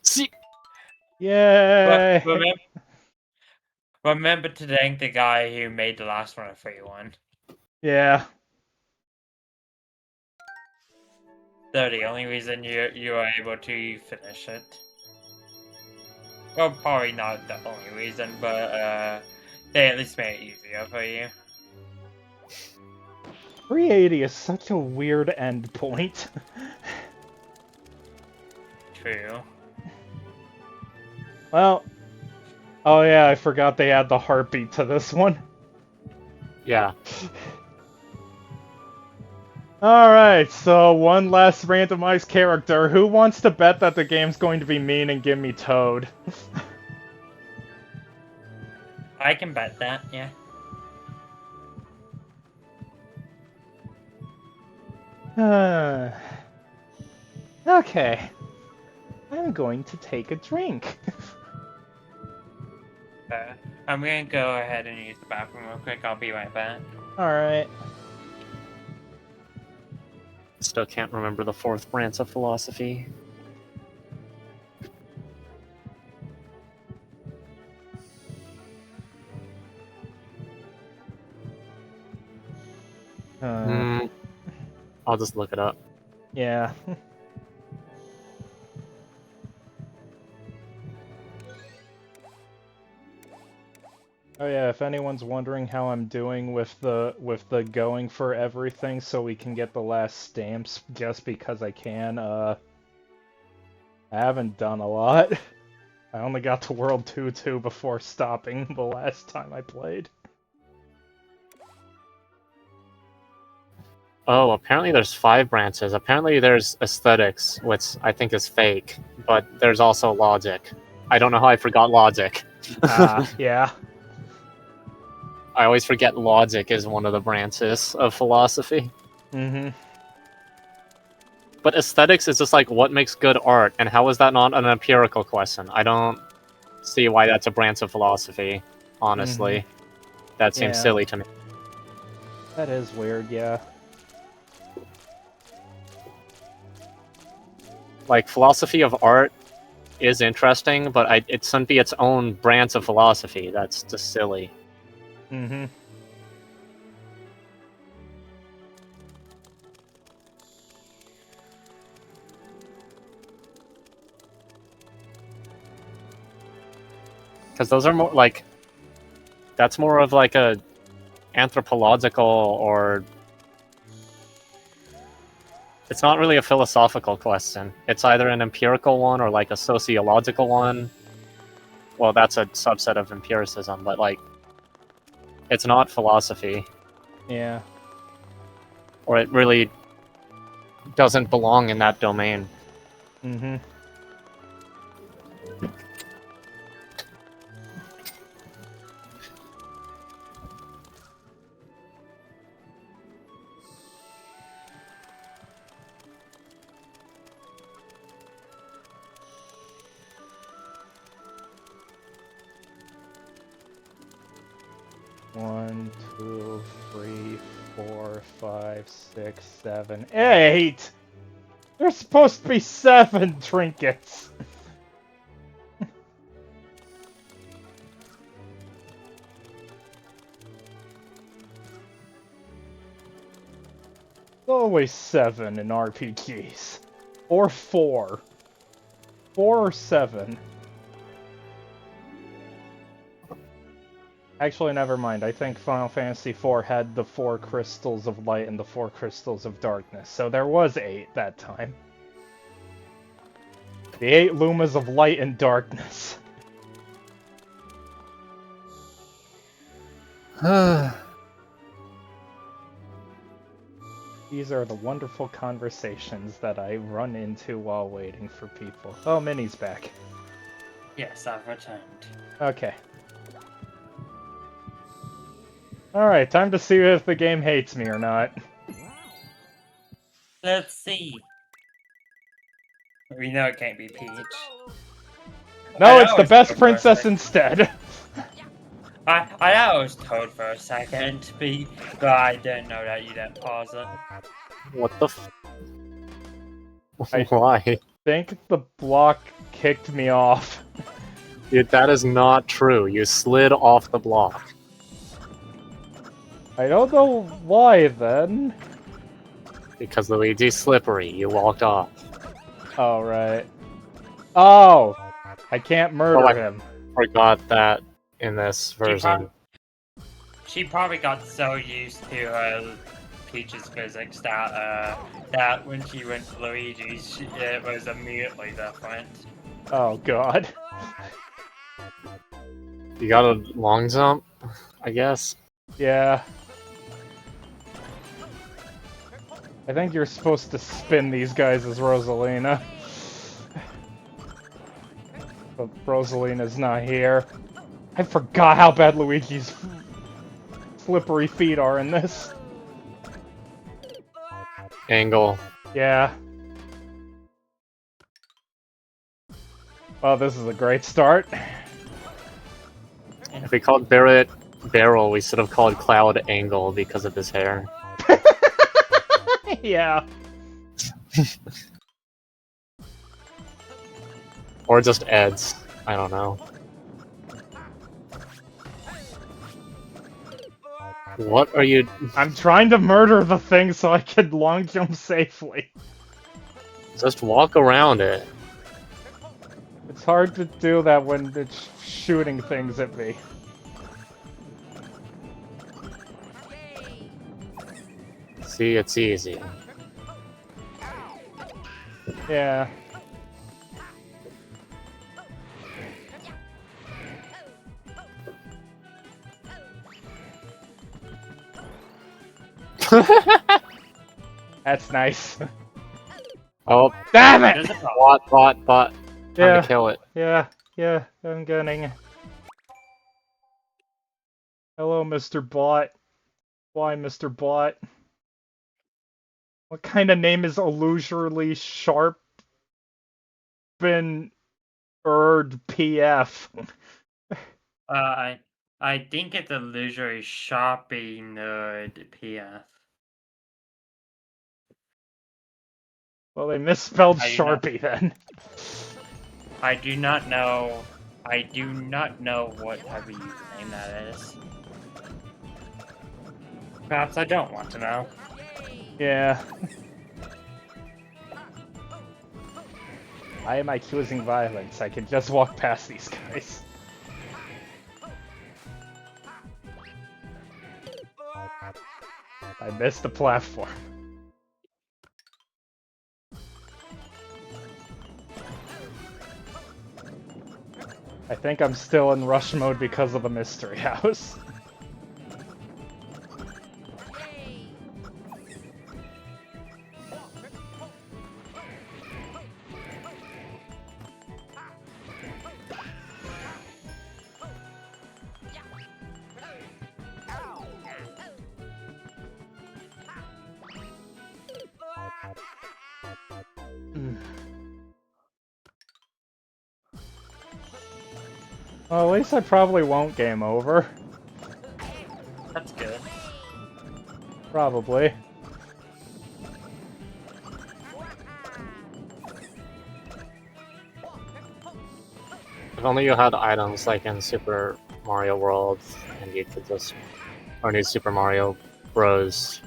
See? Yay! But remember to thank the guy who made the last one a free one. Yeah. They're the only reason you were able to finish it. Well, probably not the only reason, but they at least made it easier for you. 380 is such a weird end point. True. Well, oh yeah, I forgot they add the heartbeat to this one. Yeah. Alright, so one last randomized character. Who wants to bet that the game's going to be mean and give me Toad? I can bet that, yeah. Okay. I'm going to take a drink. I'm gonna go ahead and use the bathroom real quick. I'll be right back. Alright. Still can't remember the fourth branch of philosophy. Uh, I'll just look it up. Yeah. Oh yeah, if anyone's wondering how I'm doing with the going for everything so we can get the last stamps just because I can, I haven't done a lot. I only got to World 2-2 before stopping the last time I played. Oh, apparently there's 5 branches. Apparently there's aesthetics, which I think is fake, but there's also logic. I don't know how I forgot logic. Yeah. I always forget logic is one of the branches of philosophy. Mm-hmm. But aesthetics is just like what makes good art, and how is that not an empirical question? I don't see why that's a branch of philosophy, honestly. That seems Yeah. silly to me. That is weird, yeah. Like, philosophy of art is interesting, but it shouldn't be its own branch of philosophy. That's just silly. Mm-hmm. Because those are more like... That's more of like a anthropological or... It's not really a philosophical question. It's either an empirical one or like a sociological one. Well, that's a subset of empiricism, but like... It's not philosophy. Yeah. Or it really doesn't belong in that domain. Mm-hmm. One, 2, 3, 4, 5, 6, 7, 8! There's supposed to be 7 trinkets! Always 7 in RPGs. Or 4. 4 or 7. Actually, never mind. I think Final Fantasy IV had the 4 crystals of light and the 4 crystals of darkness, so there was 8 that time. The 8 lumas of light and darkness. These are the wonderful conversations that I run into while waiting for people. Oh, Minnie's back. Yes, I've returned. Okay. Alright, time to see if the game hates me or not. Let's see. We know it can't be Peach. No, I it's know the it's best Toad princess for a instead. I know it was Toad for a second, but I didn't know that you didn't pause it. What the f... I- Why? think the block kicked me off. Dude, that is not true. You slid off the block. I don't know why then. Because Luigi's slippery. You walked off. Oh, right. Oh! I can't murder Oh, I- him. Forgot that in this version. She probably got so used to Peach's physics that when she went to Luigi's, it was immediately different. Oh, God. You got a long jump, I guess. Yeah. I think you're supposed to spin these guys as Rosalina. But Rosalina's not here. I forgot how bad Luigi's slippery feet are in this. Angle. Yeah. Well, this is a great start. If we called Barrett Barrel, we should have called Cloud Angle because of his hair. Yeah. Or just Ed's. I don't know. What are you... I'm trying to murder the thing so I can long jump safely. Just walk around it. It's hard to do that when it's shooting things at me. See, it's easy. Yeah. That's nice. Oh, Damn it! There's a problem. bot. Time Yeah, to kill it. yeah, I'm getting. Hello, Mr. Bot. Why, Mr. Bot? What kind of name is illusorily sharp and PF? I think it's a illusory shopping nerd PF. Well, they misspelled I do not- Sharpie then. I do not know. I do not know what type of username that is. Perhaps I don't want to know. Yeah. Why am I choosing violence? I can just walk past these guys. I missed the platform. I think I'm still in rush mode because of the mystery house. Well, at least I probably won't game over. That's good. Probably. If only you had items like in Super Mario World, and you could just, or New Super Mario Bros.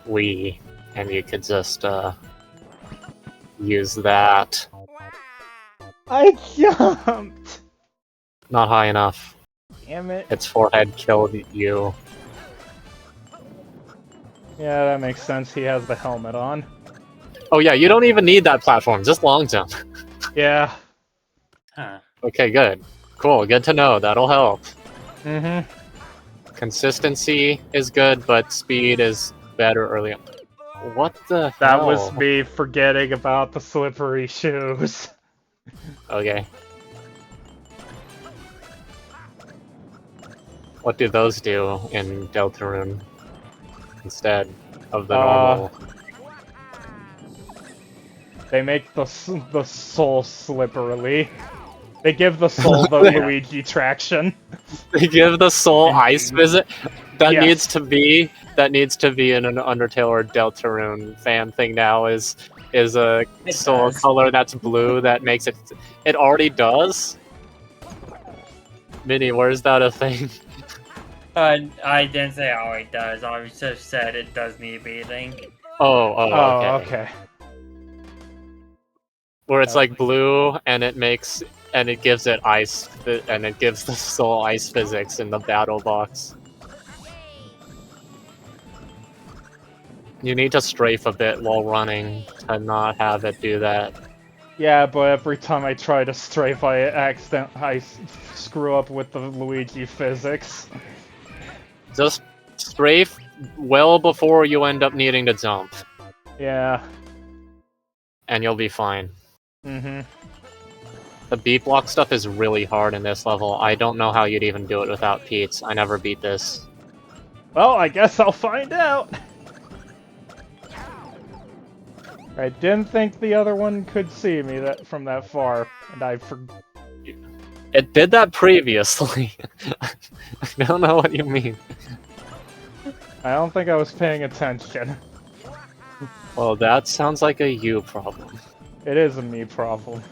Wii, and you could just use that. I jumped! Not high enough. Damn it. Its forehead killed you. Yeah, that makes sense. He has the helmet on. Oh yeah, you don't even need that platform. Just long jump. Yeah. Huh. Okay, good. Cool. Good to know. That'll help. Mm-hmm. Consistency is good, but speed is better early on. What the hell? That was me forgetting about the slippery shoes. Okay. What do those do in Deltarune instead of the normal? They make the soul slipperily. They give the soul the Yeah. Luigi traction. They give the soul ice visit. That Yes. needs to be in an Undertale or Deltarune fan thing now. Is a It soul does. color that's blue that makes it. It already does. Minnie, where's that a thing? I didn't say how it does. I just said it does need beating. Oh, Oh, okay. okay. Where it's like blue and it gives it ice and it gives the soul ice physics in the battle box. You need to strafe a bit while running to not have it do that. Yeah, but every time I try to strafe, I screw up with the Luigi physics. Just strafe well before you end up needing to jump, Yeah. and you'll be fine. Mm-hmm. The beat block stuff is really hard in this level. I don't know how you'd even do it without Pete's. I never beat this. Well, I guess I'll find out. I didn't think the other one could see me from that far, and I It did that previously. I don't know what you mean. I don't think I was paying attention. Well, that sounds like a you problem. It is a me problem.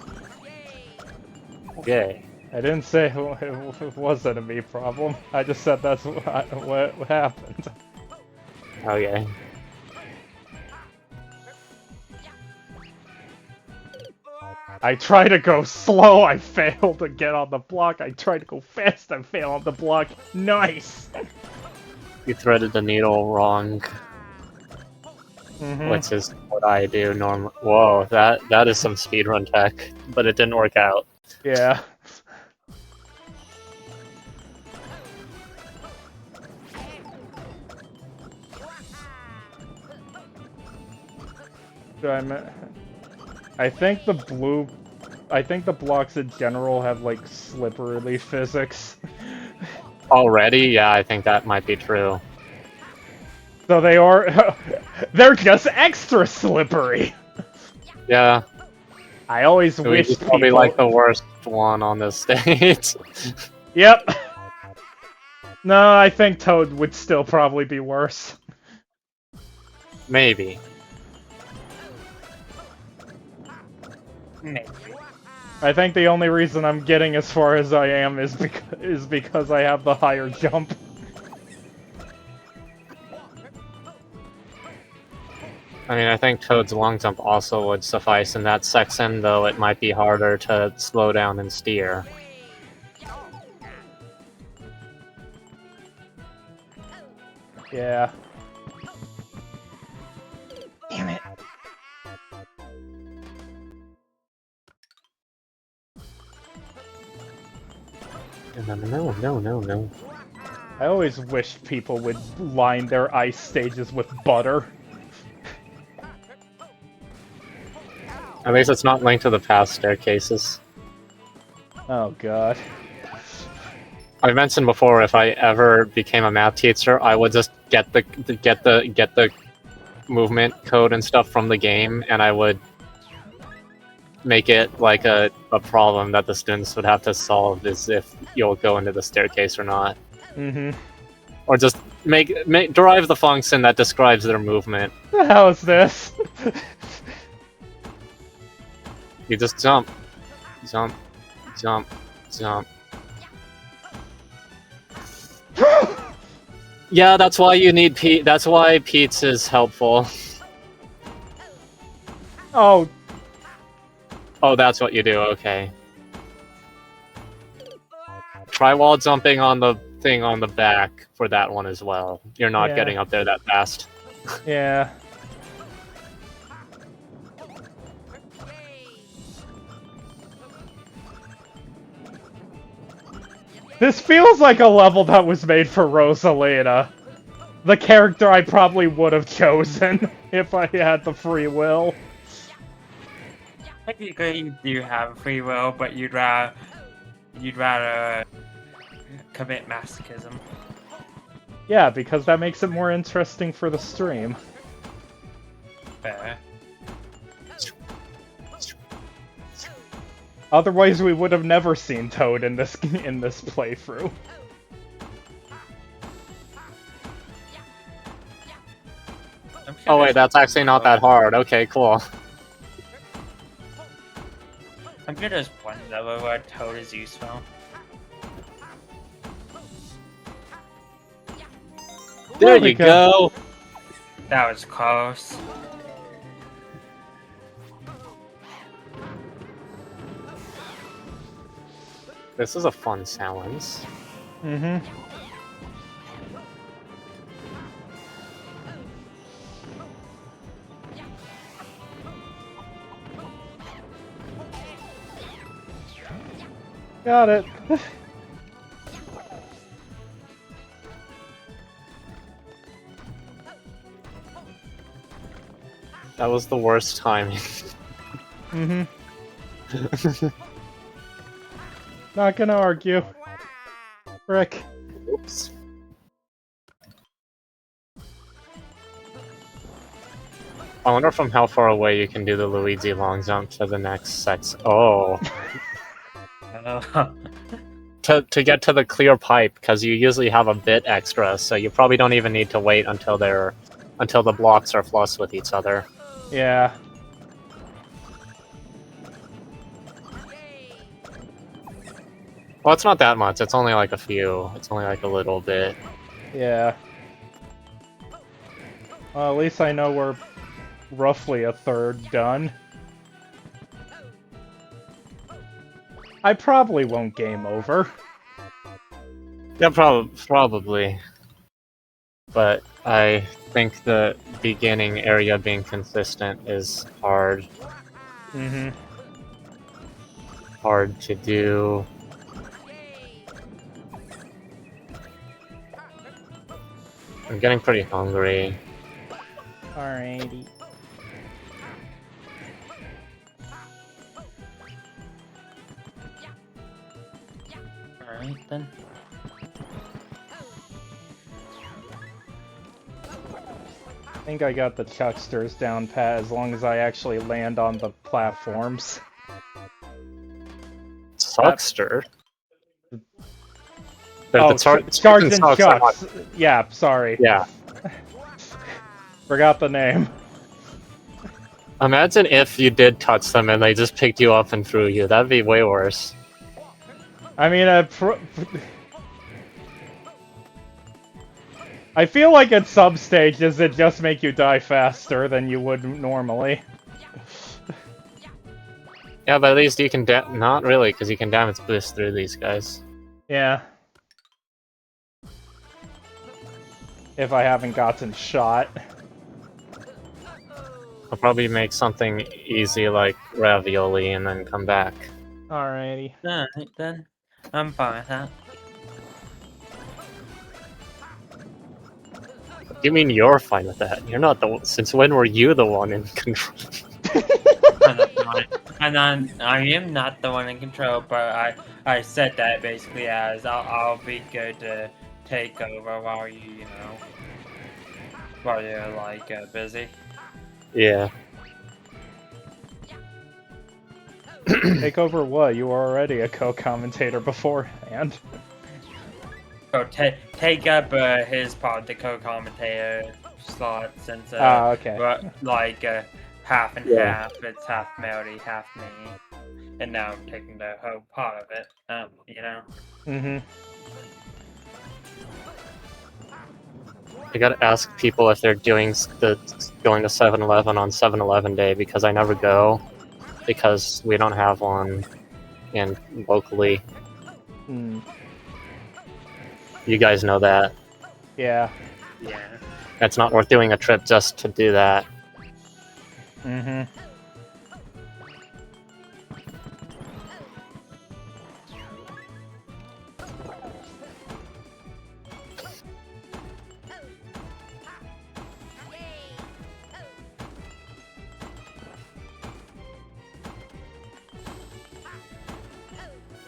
Okay. I didn't say it wasn't a me problem. I just said that's what happened. Okay. I try to go slow, I fail to get on the block. I try to go fast, I fail on the block. Nice! You threaded the needle wrong, Mhm. which is what I do normally. Whoa, that is some speedrun tech, but it didn't work out. Yeah. I think the blocks in general have like slippery physics. Already? Yeah, I think that might be true. So they are they're just extra slippery. Yeah, I always wish Luigi's probably people like the worst one on this stage. Yep. No, I think Toad would still probably be worse. Maybe. Maybe. I think the only reason I'm getting as far as I am is because I have the higher jump. I mean, I think Toad's long jump also would suffice in that section, though it might be harder to slow down and steer. Yeah. Damn it. No. I always wish people would line their ice stages with butter. At least it's not linked to the past staircases. Oh god. I mentioned before, if I ever became a math teacher, I would just get the movement code and stuff from the game, and I would make it like a problem that the students would have to solve, is if you'll go into the staircase or not. Mm-hmm. Or just derive the function that describes their movement. The hell is this? You just jump, jump, jump, jump. Yeah, that's why you need Pete. That's why Pete's is helpful. Oh. Oh, that's what you do. Okay. Try wall jumping on the thing on the back for that one as well. You're not Yeah. getting up there that fast. Yeah. This feels like a level that was made for Rosalina. The character I probably would have chosen if I had the free will. Technically, you do have free will, but you'd rather commit masochism. Yeah, because that makes it more interesting for the stream. Fair. Otherwise, we would have never seen Toad in this playthrough. Oh wait, that's actually not that hard. Okay, cool. I'm good as one level where Toad is useful. There we you go. That was close. This is a fun challenge. Mm-hmm. Got it. That was the worst timing. Mm-hmm. Not gonna argue. Frick. Oops. I wonder from how far away you can do the Luigi long jump to the next section. Oh. To get to the clear pipe, because you usually have a bit extra, so you probably don't even need to wait until the blocks are flush with each other. Yeah. Well, it's not that much. It's only like a few. It's only like a little bit. Yeah. Well, at least I know we're roughly a third done. I probably won't game over. Yeah, probably. but I think the beginning area being consistent is hard to do. I'm getting pretty hungry. Alrighty. Alright then. I think I got the chucksters down pat as long as I actually land on the platforms. Suckster? Oh, Charged and Chucks. Yeah, sorry. Yeah. Forgot the name. Imagine if you did touch them and they just picked you up and threw you. That'd be way worse. I mean, I feel like at some stages it just make you die faster than you would normally. Yeah, but at least you can not really, because you can damage boost through these guys. Yeah. If I haven't gotten shot. I'll probably make something easy like ravioli and then come back. Alrighty. Alright then. I'm fine with that. What do you mean you're fine with that? You're not the one. Since when were you the one in control? I am not the one in control, but I said that basically as I'll be good to take over while while you're like busy. Yeah. Take over what? You were already a co-commentator beforehand. So take up his part of the co-commentator slot since okay. like half and half. It's half Melody, half me, and now I'm taking the whole part of it. I gotta ask people if they're going to 7-Eleven on 7-Eleven day, because I never go, because we don't have one locally. You guys know that. Yeah. Yeah. It's not worth doing a trip just to do that.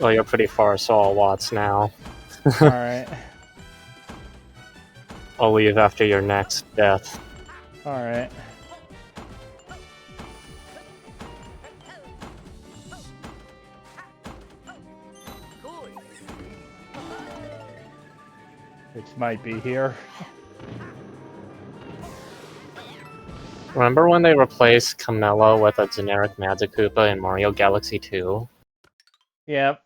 Well, you're pretty far, so I'll Watts now. Alright. I'll leave after your next death. Alright. Which might be here. Remember when they replaced Camilla with a generic Magic Koopa in Mario Galaxy 2? Yep.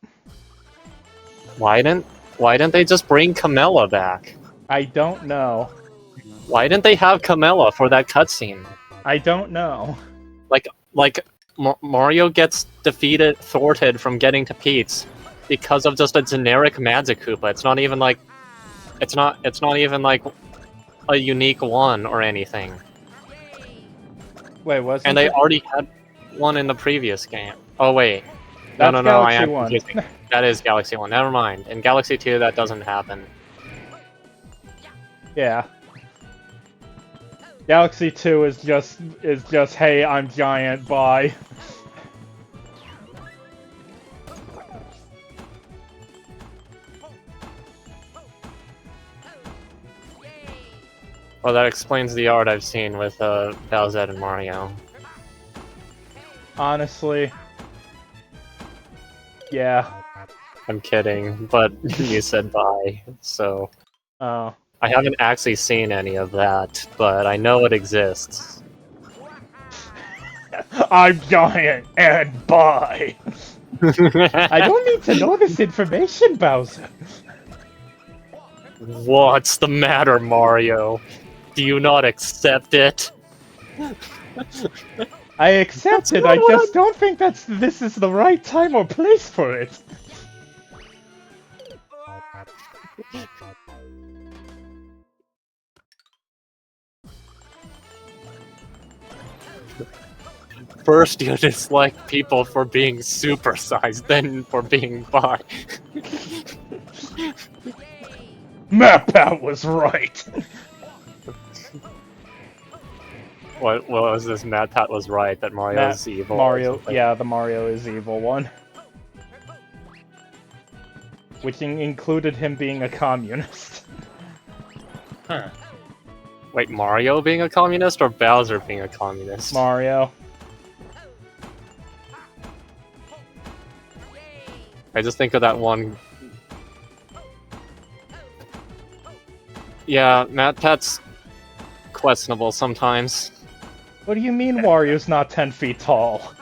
Why didn't they just bring Camilla back? I don't know. Why didn't they have Camilla for that cutscene? I don't know. Mario gets thwarted from getting to Pete's because of just a generic Magic Koopa. It's not even like a unique one or anything. Wait, wasn't And they it? already had one in the previous game. Oh wait. That's No, I Galaxy am 1. confusing. That is Galaxy 1. Never mind. In Galaxy 2 that doesn't happen. Yeah. Galaxy 2 is just hey, I'm giant, bye. Well, that explains the art I've seen with Bowser and Mario. Honestly. Yeah. I'm kidding, but you said bye, so... Oh. I haven't actually seen any of that, but I know it exists. I'm giant and bye. I don't need to know this information, Bowser. What's the matter, Mario? Do you not accept it? I accept it. I just don't think this is the right time or place for it. First you dislike people for being supersized, then for being bi. MatPat was right. What was this? MatPat was right that Mario's evil. or Mario, something. yeah, the Mario is evil one. Which included him being a communist. Huh. Wait, Mario being a communist or Bowser being a communist? Mario. I just think of that one. Yeah, MatPat's questionable sometimes. What do you mean Wario's not 10 feet tall?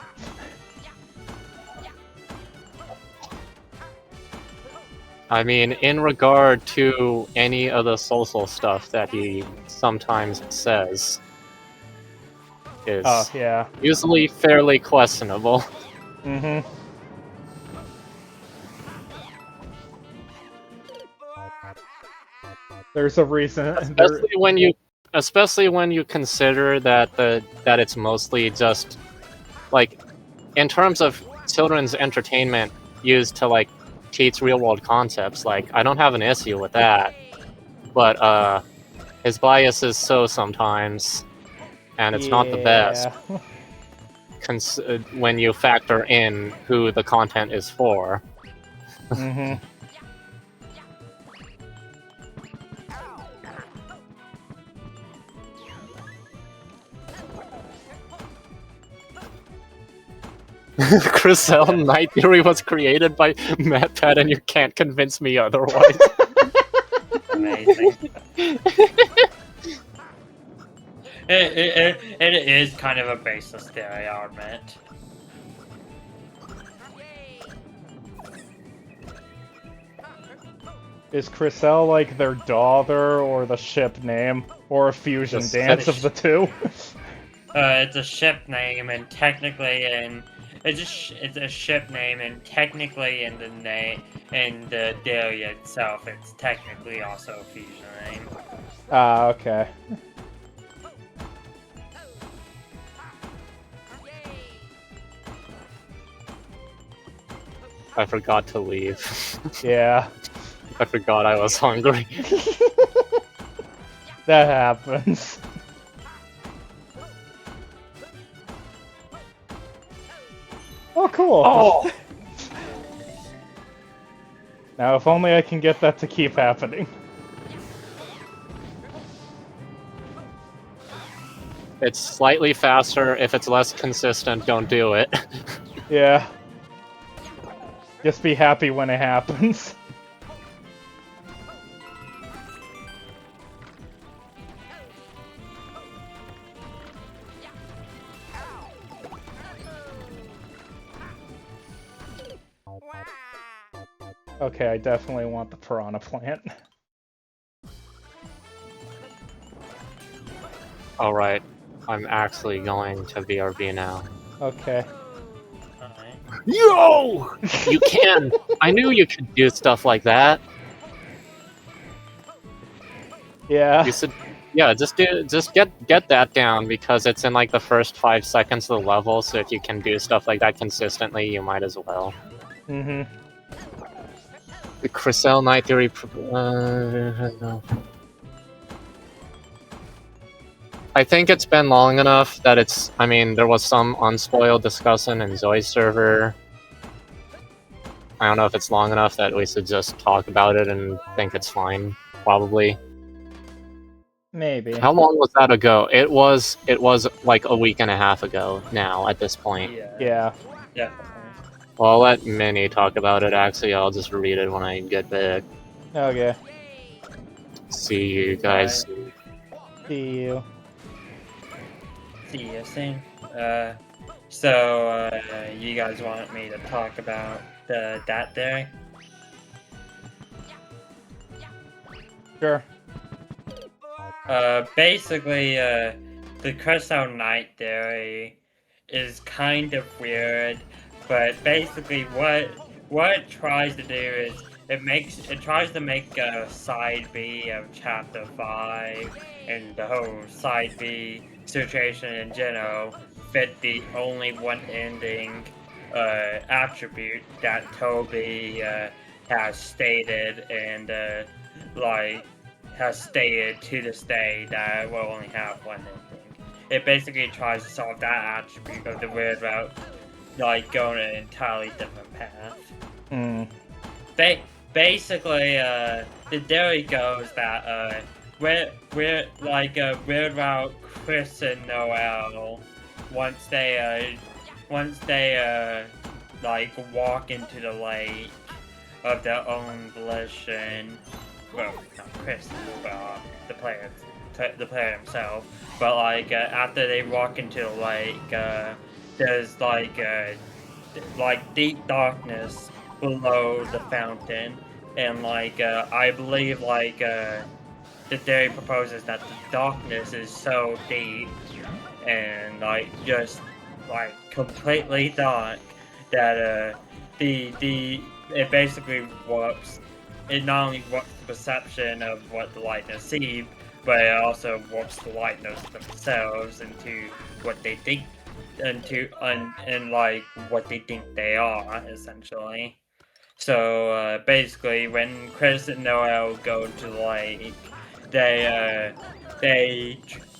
I mean, in regard to any of the social stuff that he sometimes says, is Oh, yeah. usually fairly questionable. Mm-hmm. There's a reason. Especially when you consider that that it's mostly just like in terms of children's entertainment used to like teach real world concepts, like I don't have an issue with that. But his bias is so sometimes, and it's not the best when you factor in who the content is for. Mm-hmm. Crystal Night Theory was created by MatPat, and you can't convince me otherwise. Amazing. It is kind of a baseless theory, I'll admit. Is Crystal like their daughter or the ship name? Or a fusion Just dance of the two? It's a ship name, and technically it's a ship name, and technically in the name, in the theory itself, it's technically also a fusion name. Ah, okay. I forgot to leave. Yeah. I forgot I was hungry. That happens. Oh, cool. Oh! Now, if only I can get that to keep happening. It's slightly faster. If it's less consistent, don't do it. Yeah. Just be happy when it happens. Okay, I definitely want the piranha plant. Alright, I'm actually going to BRB now. Okay. Alright. Yo! You can! I knew you could do stuff like that. Yeah. You should, yeah, just get that down because it's in like the first 5 seconds of the level. So if you can do stuff like that consistently, you might as well. Mm-hmm. The Crystal Night Theory. No. I think it's been long enough that it's. I mean, there was some unspoiled discussion in Zoe's server. I don't know if it's long enough that we should just talk about it and think it's fine. Probably. Maybe. How long was that ago? It was like a week and a half ago now at this point. Yeah. Definitely. Well, I'll let Minnie talk about it. Actually, I'll just read it when I get back. Okay. See you guys. See you. See you soon. So you guys want me to talk about that theory? Sure. Basically, the Crystal Night theory is kind of weird, but basically what it tries to do is it tries to make a side B of chapter 5, and the whole side B situation in general fit the only one ending attribute that Toby has stated and has stated to this day that it will only have one ending. It basically tries to solve that attribute of the weird route, like going an entirely different path. Basically, the theory goes that weird route Chris and Noel, once they like walk into the lake of their own volition. Well, not Chris, but the player himself. But like after they walk into the lake, there's like deep darkness below the fountain, and like I believe like the theory proposes that the darkness is so deep and like just like completely dark that it basically warps. It not only warps the perception of what the lightness sees, but it also warps the lightness themselves into what they think, and like what they think they are, essentially. So basically, when Chris and Noel go to the lake, they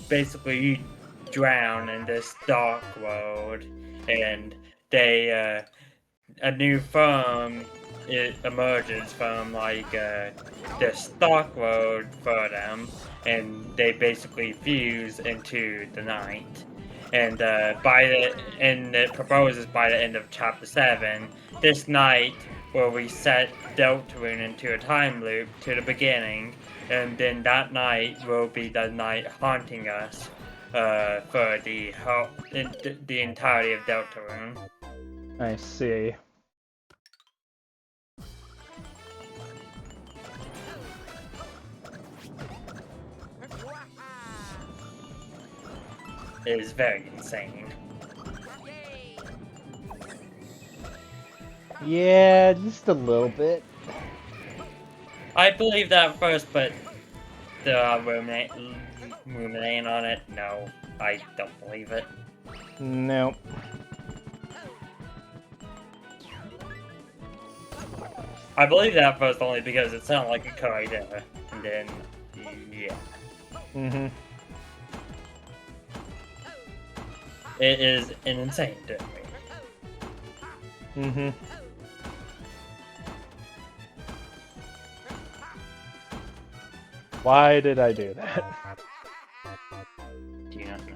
basically drown in this dark world, and they a new firm it emerges from like this dark world for them, and they basically fuse into the night. And it proposes by the end of chapter 7, this night will reset Deltarune into a time loop to the beginning, and then that night will be the night haunting us for the entirety of Deltarune. I see. It is very insane. Yeah, just a little bit. I believe that at first, but ruminating on it, no, I don't believe it. Nope. I believe that at first only because it sounded like a good idea, and then, yeah. Mm-hmm. It is an insane theory. Mm-hmm. Why did I do that? Do you not know?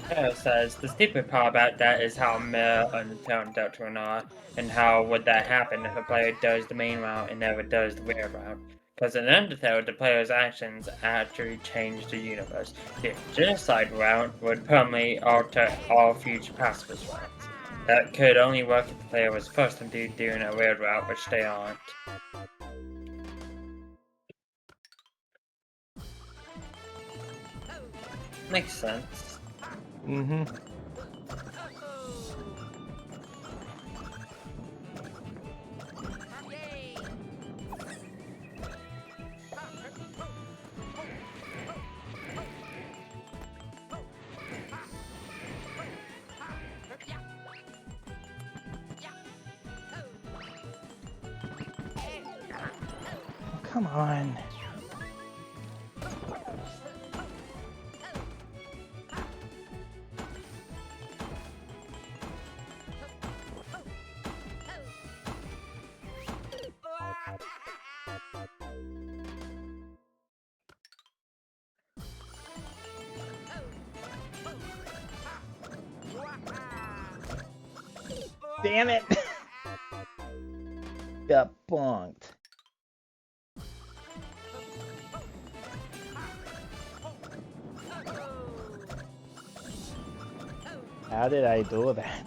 Taylor says, the stupid part about that is how Mirror Undertale Deltarune are, and how would that happen if a player does the main route and never does the weird route. Because in Undertale, the player's actions actually change the universe. The genocide route would permanently alter all future pacifist routes. That could only work if the player was forced into doing a weird route, which they aren't. Makes sense. Mm-hmm. Come on. Damn it! Got bonked. How did I do that?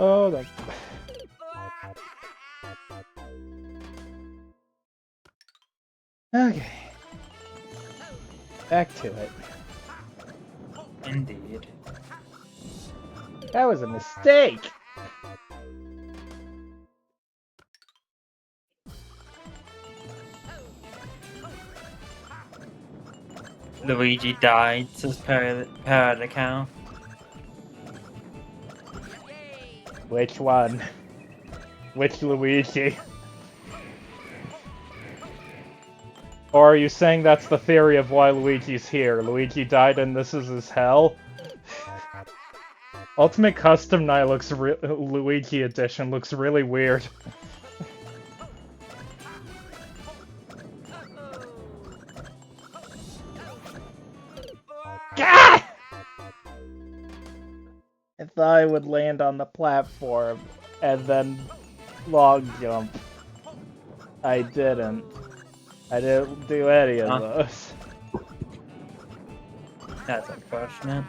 Oh, that. Okay. Back to it. Indeed. That was a mistake! Luigi died as per the account. Which one? Which Luigi? Or are you saying that's the theory of why Luigi's here? Luigi died and this is his hell? Ultimate Custom Night looks Luigi Edition looks really weird. Gah! I thought I would land on the platform and then log jump. I didn't. I didn't do any of those. That's unfortunate.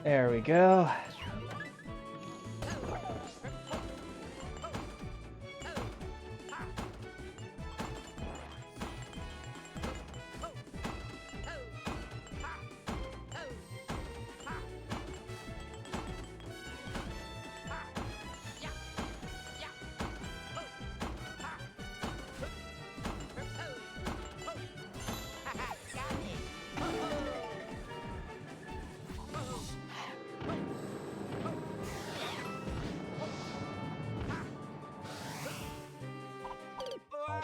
There we go.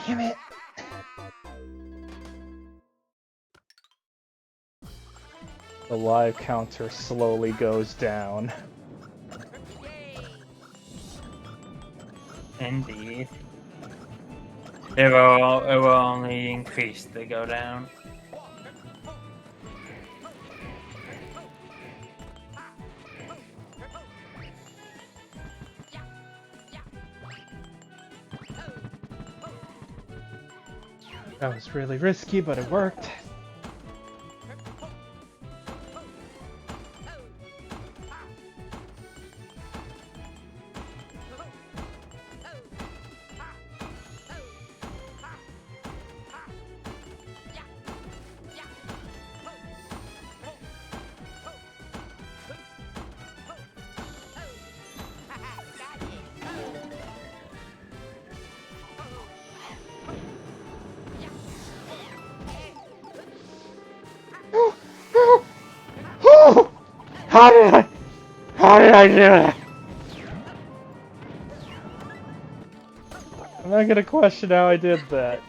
Damn it! The live counter slowly goes down. Indeed. It will only increase to go down. That was really risky, but it worked. How did I do that? I'm not gonna question how I did that.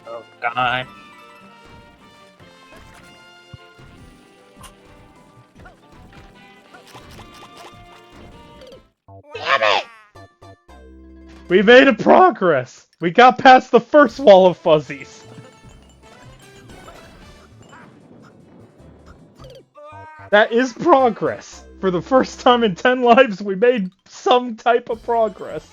Oh god. Damn it! We made a progress! We got past the first wall of fuzzies! That is progress! For the first time in 10 lives, we made some type of progress.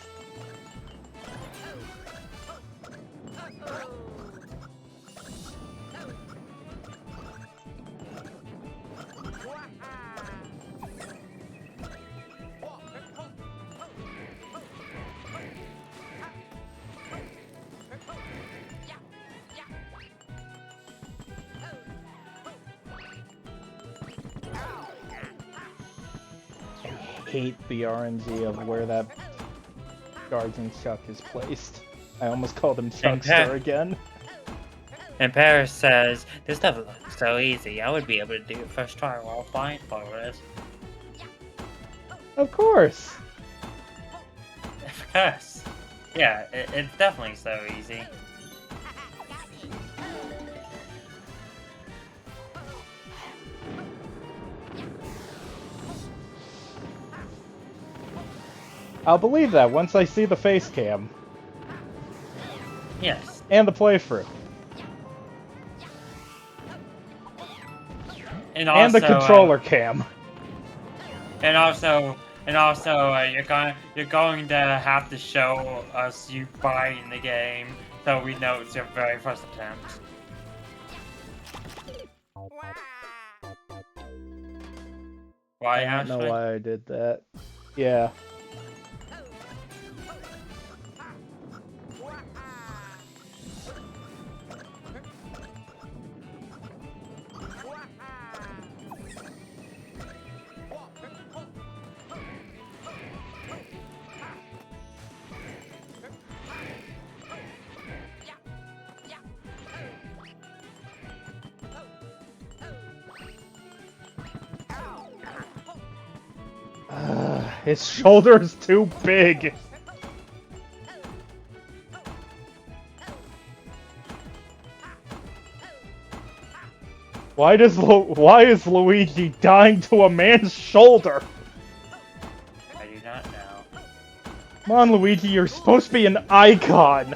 I hate the RNG of where that Guardian Chuck is placed. I almost called him Chuckster again. And Paris says, this stuff looks so easy. I would be able to do it first try while blindfolded. Of course. Of course. Yeah, it's definitely so easy. I'll believe that once I see the face cam. Yes. And the playthrough. And also, And the controller cam. And also, you're going to have to show us you buying the game, so we know it's your very first attempt. Why, I don't Ashley? know why I did that. Yeah. His shoulder is too big. Why is Luigi dying to a man's shoulder? I do not know. Come on, Luigi, you're supposed to be an icon.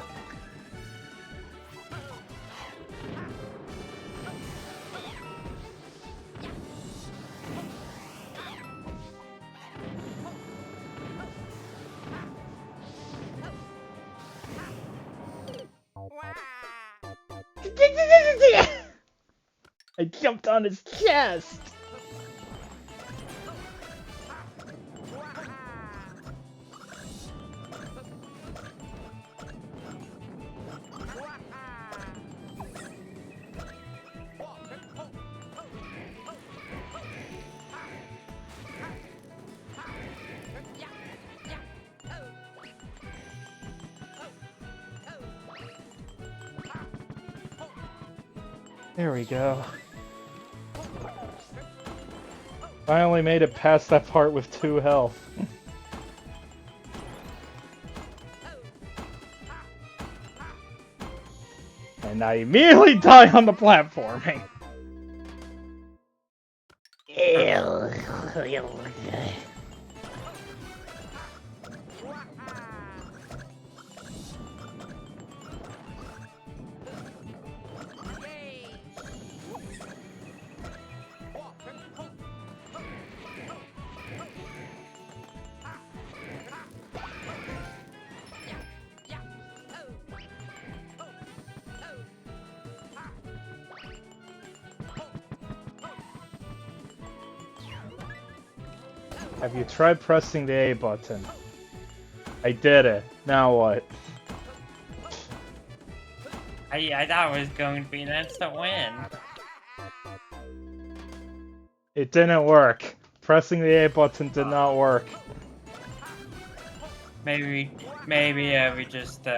I jumped on his chest! There we go. Finally made it past that part with 2 health. And I immediately die on the platforming. Have you tried pressing the A button? I did it. Now what? I thought it was going to be an instant win. It didn't work. Pressing the A button did not work. Maybe we just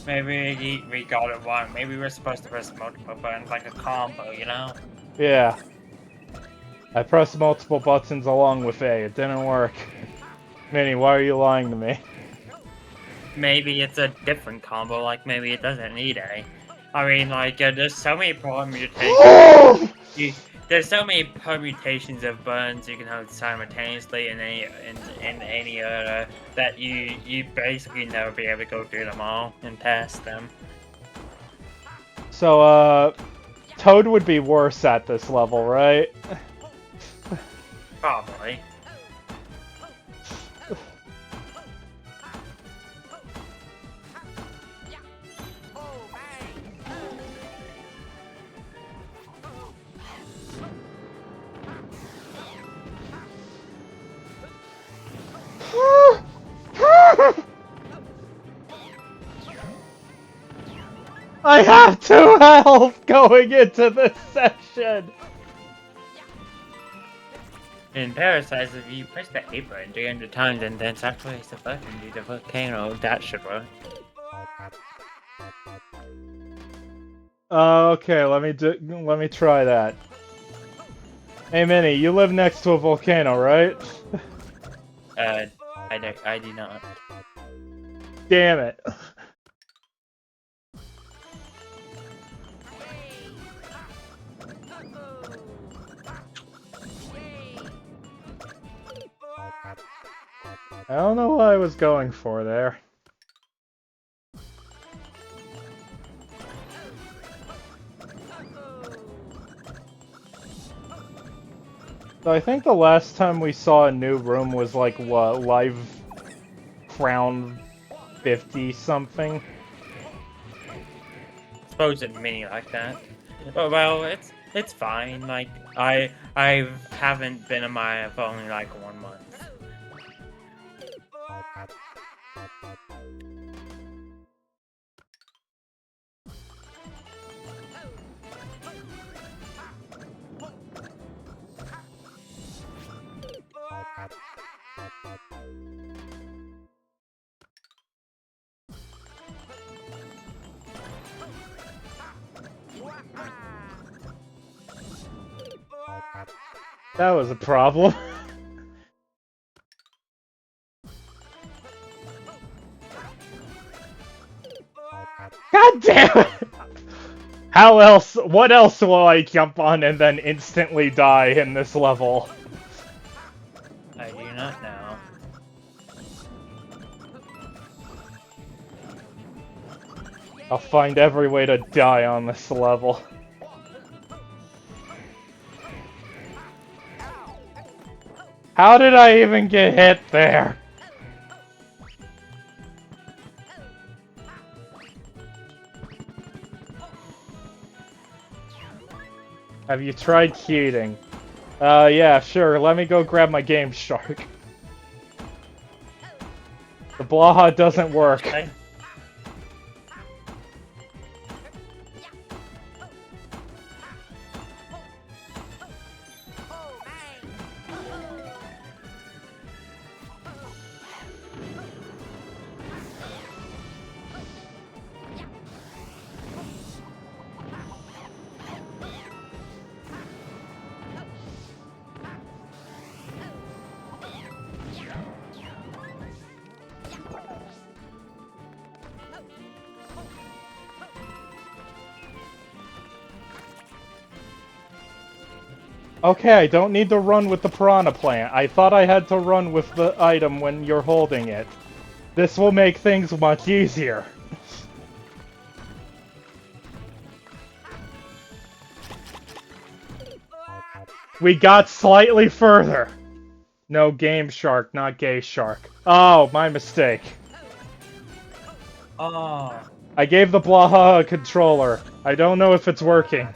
maybe we got it wrong. Maybe we're supposed to press multiple buttons like a combo, you know? Yeah. I pressed multiple buttons along with A. It didn't work. Minnie, why are you lying to me? Maybe it's a different combo, like maybe it doesn't need A. I mean, like, there's so many permutations. There's so many permutations of buttons you can hold simultaneously in any order that you basically never be able to go through them all and test them. So, Toad would be worse at this level, right? Probably. I have 2 health going into this session! In Parasite, if you press the A button 300 times and then sacrifice the button to the volcano, that should work. Okay, let me try that. Hey Minnie, you live next to a volcano, right? I do not. Damn it. I don't know what I was going for there. So I think the last time we saw a new room was like, what, Live Crown 50 something? Suppose it's mini like that. Oh, well, it's fine. Like I haven't been in my for only like 1 month. That was a problem. God damn it! How else, what else will I jump on and then instantly die in this level? I do not know. I'll find every way to die on this level. How did I even get hit there? Have you tried cheating? Yeah, sure. Let me go grab my Game Shark. The Blaha doesn't work. Okay, I don't need to run with the Piranha Plant. I thought I had to run with the item when you're holding it. This will make things much easier. We got slightly further. No, Game Shark, not Gay Shark. Oh, my mistake. Oh. I gave the Blaha a controller. I don't know if it's working.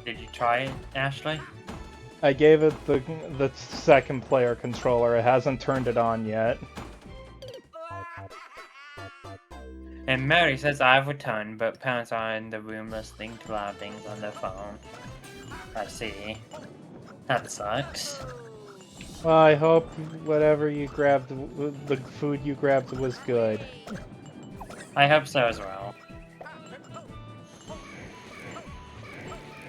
Did you try it, Ashley? I gave it the second player controller. It hasn't turned it on yet. And Mary says I have a ton, but parents are in the room listening to loud things on their phone. I see. That sucks. Well, I hope whatever you grabbed, the food you grabbed was good. I hope so as well.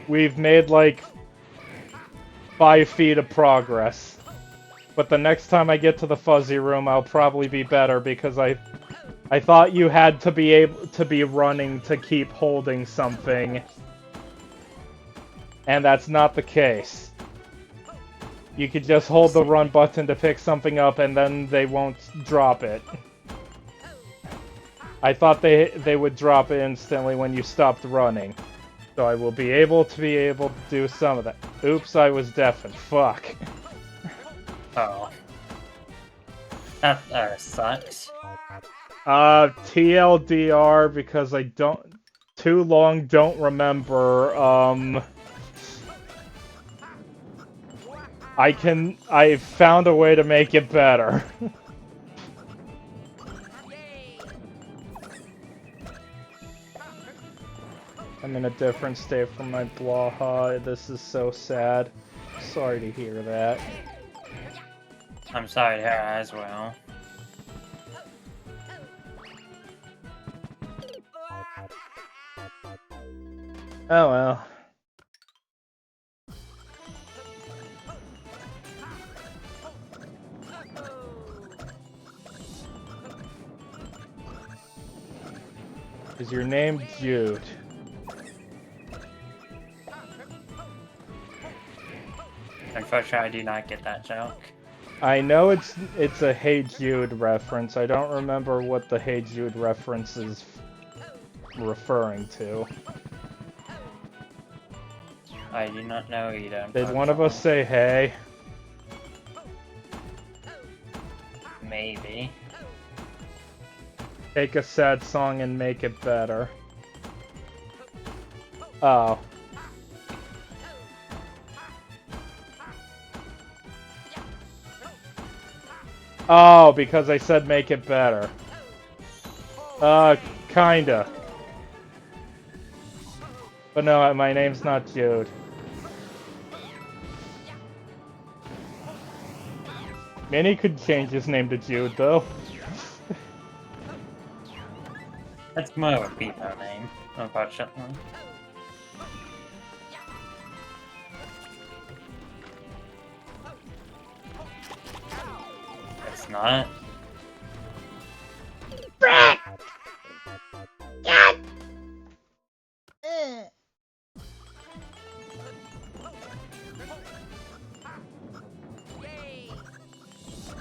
We've made like 5 feet of progress. But the next time I get to the fuzzy room, I'll probably be better because I thought you had to be able to be running to keep holding something. And that's not the case. You could just hold the run button to pick something up and then they won't drop it. I thought they would drop it instantly when you stopped running. So I will be able to do some of that. Oops, I was deafened. Fuck. Oh. That sucks. TLDR, because I don't remember, I found a way to make it better. I'm in a different state from my Blaha. This is so sad. Sorry to hear that. I'm sorry to hear as well. Oh well. Is your name Jude? Unfortunately, I do not get that joke. I know it's a Hey Jude reference. I don't remember what the Hey Jude reference is referring to. I do not know either. Did one of us say hey? Maybe. Take a sad song and make it better. Oh. Oh, because I said make it better. Kinda. But no, my name's not Jude. Manny could change his name to Jude, though. That's more of a female name, unfortunately. It's not.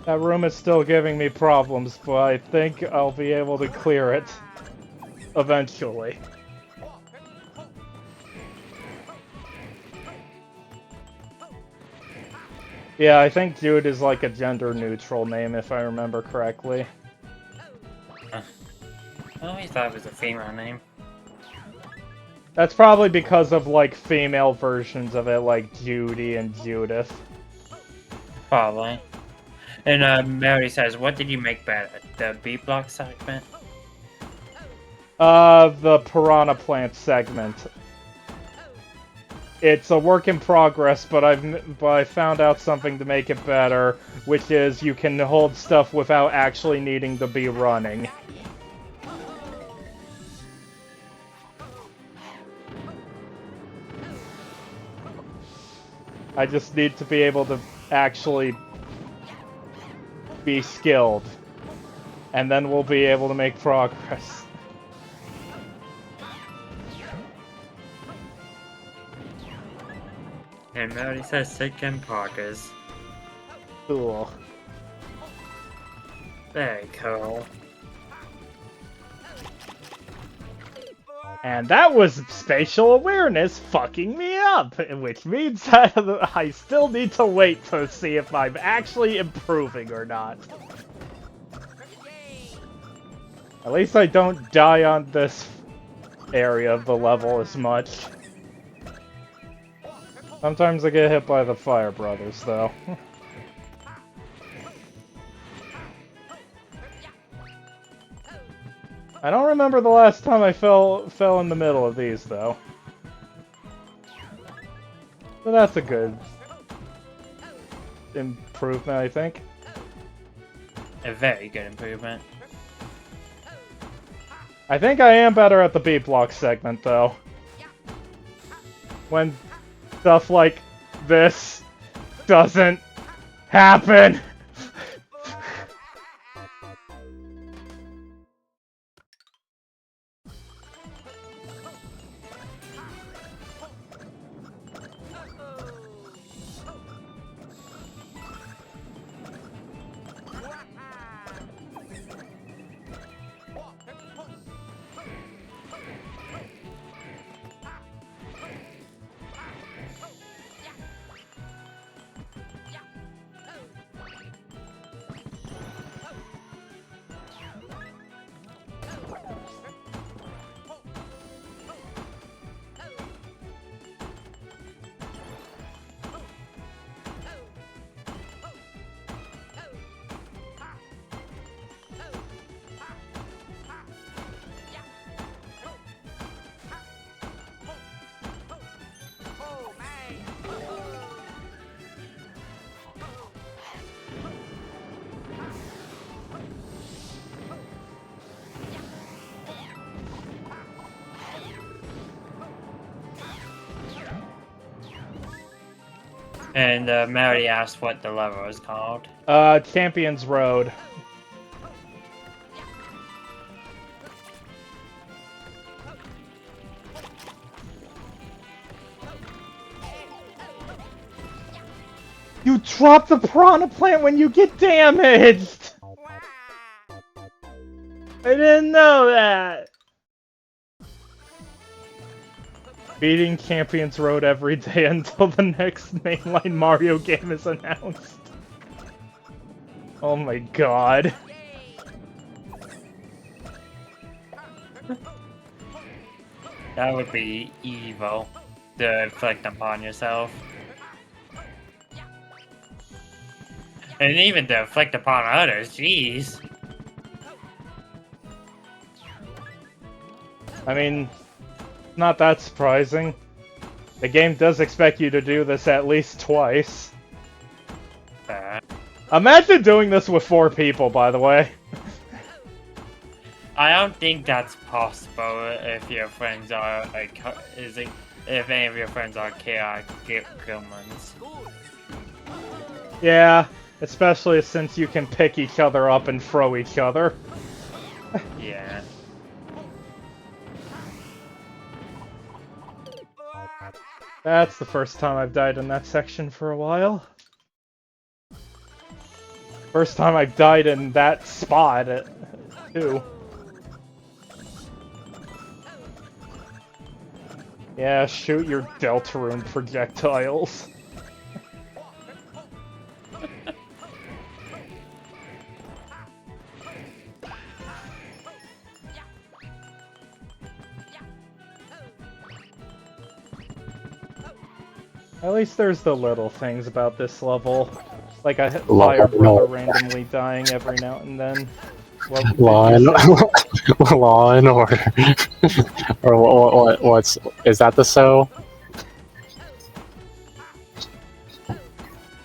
That room is still giving me problems, but I think I'll be able to clear it eventually. Yeah, I think Jude is like a gender-neutral name, if I remember correctly. I always thought it was a female name. That's probably because of, like, female versions of it, like Judy and Judith. Probably. And Mary says, what did you make better? The B-block segment? The Piranha Plant segment. It's a work in progress, but I found out something to make it better, which is you can hold stuff without actually needing to be running. I just need to be able to actually be skilled, and then we'll be able to make progress. And Mary says sick and poggers. Cool. Very cool. And that was spatial awareness fucking me up, which means that I still need to wait to see if I'm actually improving or not. At least I don't die on this area of the level as much. Sometimes I get hit by the Fire Brothers, though. I don't remember the last time I fell in the middle of these, though. So that's a good improvement, I think. A very good improvement. I think I am better at the B-block segment, though. When stuff like this doesn't happen. And Mary asked what the level is called. Champions Road. You drop the piranha plant when you get damaged! I didn't know that! Beating Champions Road every day until the next mainline Mario game is announced. Oh my god. That would be evil to inflict upon yourself. And even to inflict upon others, jeez. I mean, not that surprising. The game does expect you to do this at least twice. Imagine doing this with 4 people, by the way. I don't think that's possible if your friends are like, if any of your friends are chaotic gremlins. Yeah, especially since you can pick each other up and throw each other. Yeah. That's the first time I've died in that section for a while. First time I've died in that spot, too. Yeah, shoot your Deltarune projectiles. At least there's the little things about this level. Like a fire brother randomly dying every now and then. Law and order. Or what's... Is that the so?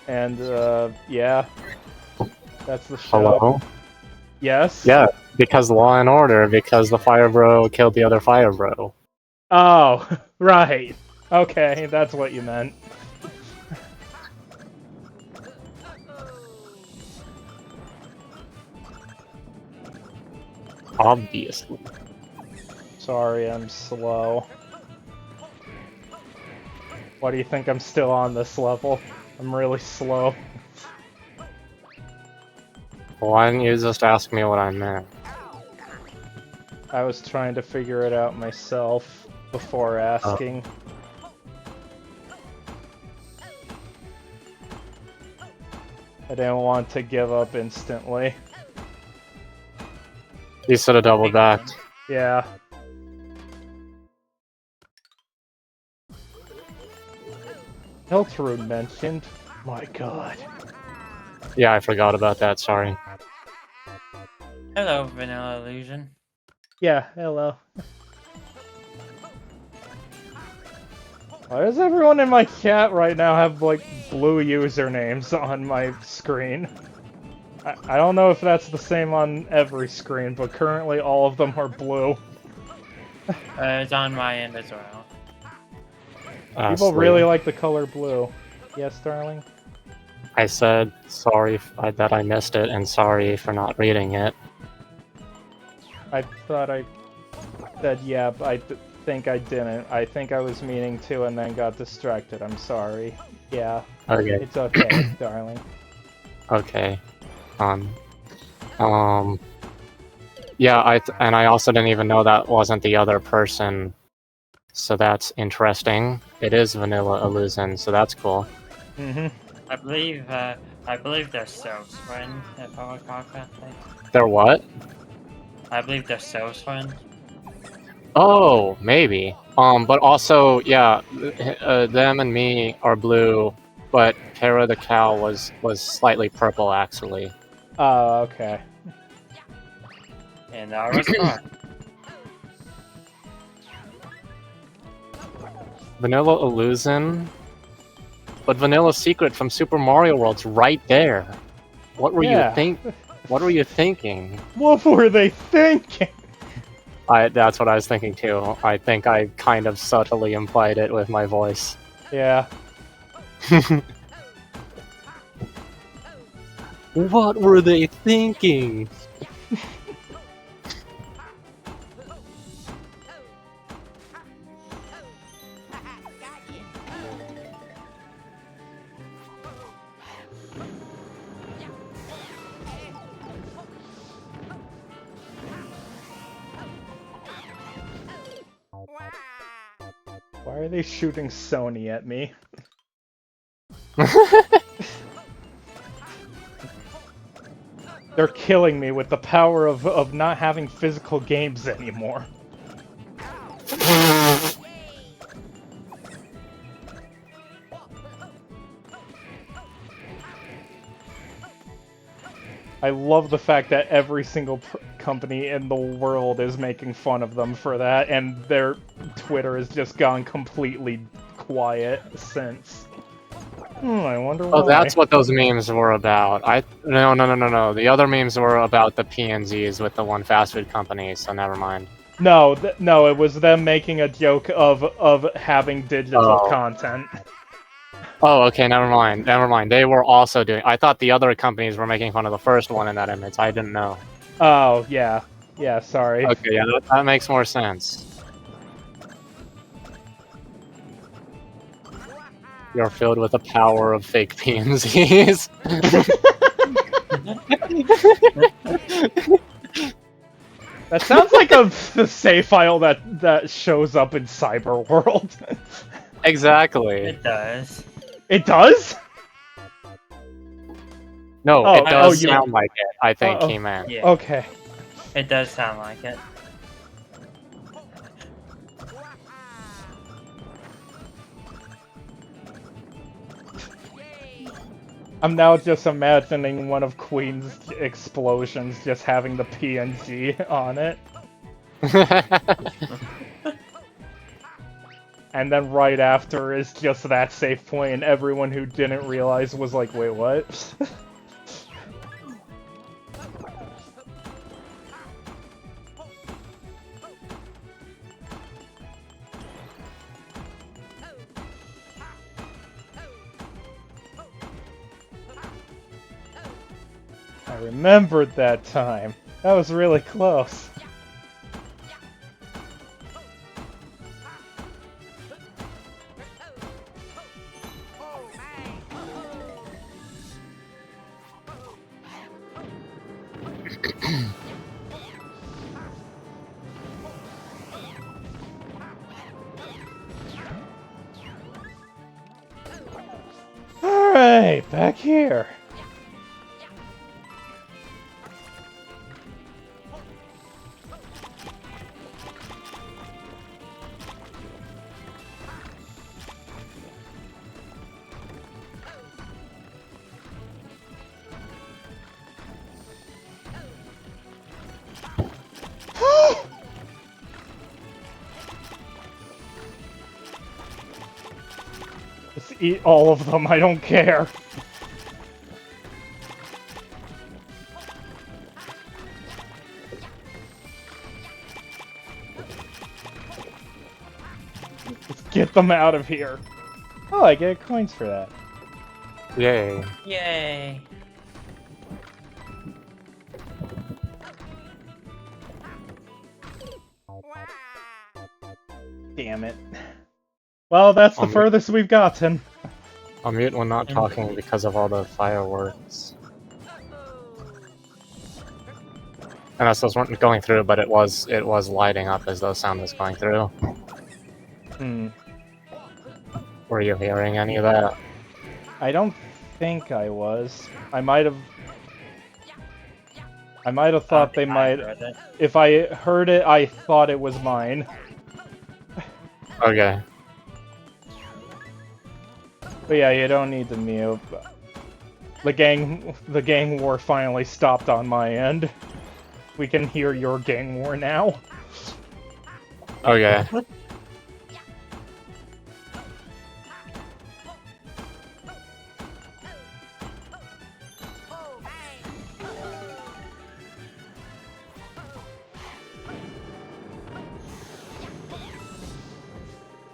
And, yeah. That's the show. Hello? Yes? Yeah, because Law and Order, because the Fire Bro killed the other Fire Bro. Oh, right. Okay, that's what you meant. Obviously. Sorry, I'm slow. Why do you think I'm still on this level? I'm really slow. Why didn't you just ask me what I meant? I was trying to figure it out myself before asking. I didn't want to give up instantly. You should have double backed. Yeah. Deltarune mentioned. My god. Yeah, I forgot about that, sorry. Hello, Vanilla Illusion. Yeah, hello. Why does everyone in my chat right now have, like, blue usernames on my screen? I don't know if that's the same on every screen, but currently all of them are blue. It's on my end as well. People really like the color blue. Yes, darling? I said sorry that I missed it, and sorry for not reading it. I thought I said yeah, but I think I didn't. I think I was meaning to and then got distracted. I'm sorry. Yeah. Okay. It's okay, darling. Okay. Yeah, and I also didn't even know that wasn't the other person. So that's interesting. It is Vanilla Illusion, so that's cool. Mm-hmm. I believe they're So's friend at Bawakaka, I think. They're what? I believe they're So's friend. Oh, maybe. But also, yeah, them and me are blue, but Kara the cow was slightly purple, actually. Oh, okay. And I was fine. Vanilla Illusion? But Vanilla Secret from Super Mario World's right there. What were you thinking? What were they thinking? That's what I was thinking too. I think I kind of subtly implied it with my voice. Yeah. What were they thinking? Why are they shooting Sony at me? They're killing me with the power of not having physical games anymore. I love the fact that every single company in the world is making fun of them for that, and their Twitter has just gone completely quiet since. I wonder why. Oh, that's what those memes were about. No. The other memes were about the PNZs with the one fast food company, so never mind. No, no, it was them making a joke of having digital Oh. content. Oh, okay, never mind. They were also doing... I thought the other companies were making fun of the first one in that image. I didn't know. Oh, yeah. Yeah, sorry. Okay, yeah, that makes more sense. You're filled with the power of fake PNZs. That sounds like the save file that shows up in Cyberworld. Exactly. It does. It does? No, Oh, it does oh, you- sound like it, I think Uh-oh. he meant. Yeah, Okay. it does sound like it. I'm now just imagining one of Queen's explosions just having the PNG on it. And then right after is just that save point, and everyone who didn't realize was like, wait, what? I remembered that time. That was really close. Alright, back here. Just eat all of them, I don't care. Just get them out of here. Oh, I get coins for that. Yay. Yay! Damn it. Well, that's the Um, furthest we've gotten. I'll mute when not talking because of all the fireworks. And that's those weren't going through, but it was lighting up as though sound was going through. Hmm. Were you hearing any of that? I don't think I was. I might have thought they might. If I heard it, I thought it was mine. Okay. But yeah, you don't need to mute. The gang war finally stopped on my end. We can hear your gang war now. Okay.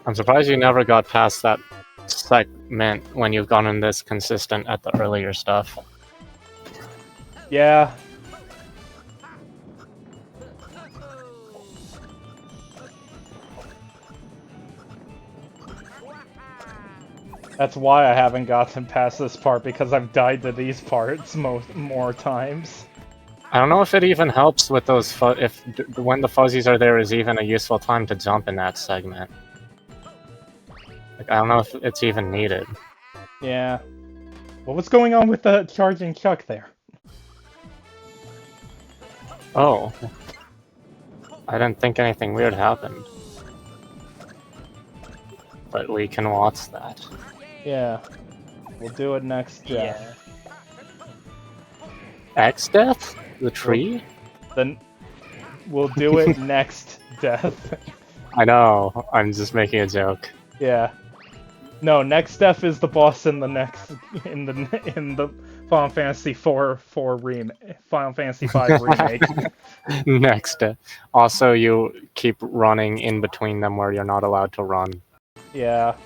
I'm surprised you never got past that segment when you've gotten this consistent at the earlier stuff. Yeah. That's why I haven't gotten past this part, because I've died to these parts more times. I don't know if it even helps with those when the fuzzies are there is even a useful time to jump in that segment. Like, I don't know if it's even needed. Yeah. Well, what's going on with the charging Chuck there? Oh. I didn't think anything weird happened. But we can watch that. Yeah. We'll do it next death. X-Death? The tree? Then we'll do it next death. I know, I'm just making a joke. Yeah. No, next death is the boss in the Final Fantasy Final Fantasy V remake. Next. Also, you keep running in between them where you're not allowed to run. Yeah.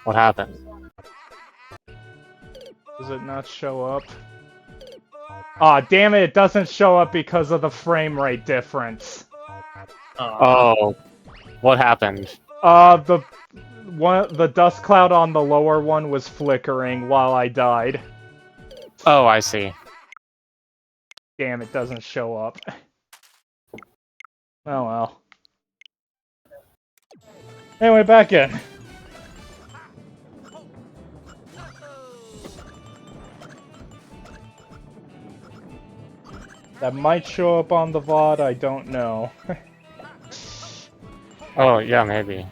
What happened? Does it not show up? Aw, damn it, it doesn't show up because of the frame rate difference. Oh, what happened? The dust cloud on the lower one was flickering while I died. Oh, I see. Damn, it doesn't show up. Oh well. Anyway, back in. That might show up on the VOD, I don't know. Oh, yeah, maybe.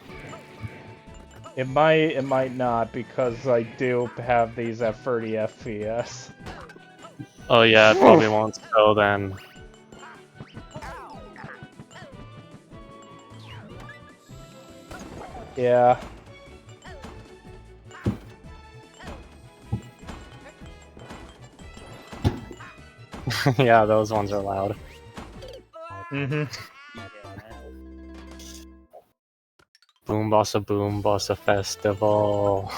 It might not, because I do have these at 30 FPS. Oh yeah, it probably won't show then. Yeah. Yeah, those ones are loud. Mm-hmm. Boom Bossa Festival.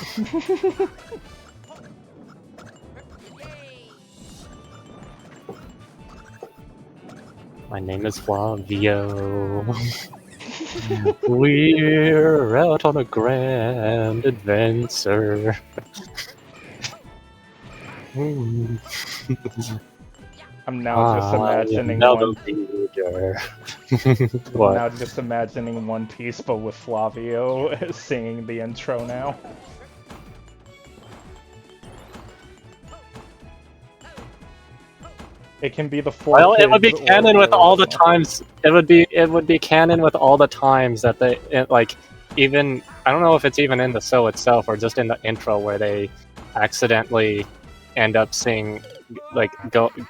My name is Flavio. We're out on a grand adventure. I'm now just imagining What? now just imagining One Piece, but with Flavio singing the intro now. It can be the four. Well, it would be kids canon or with all the original. times. It would be canon with all the times that even I don't know if it's even in the show itself or just in the intro where they accidentally end up seeing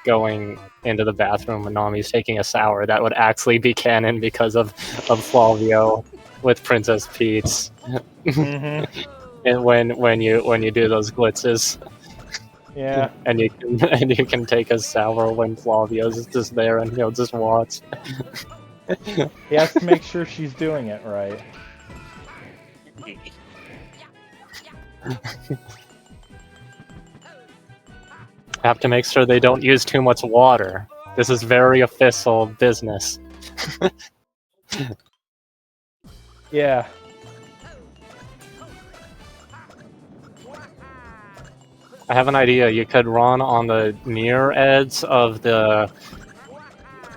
going into the bathroom when Nami's taking a shower. That would actually be canon because of Flavio with Princess Peach. Mm-hmm. And when you do those glitzes. Yeah. And you can take a shower when Flavio's just there and he'll just watch. He has to make sure she's doing it right. Have to make sure they don't use too much water. This is very official business. Yeah. I have an idea. You could run on the near edge of the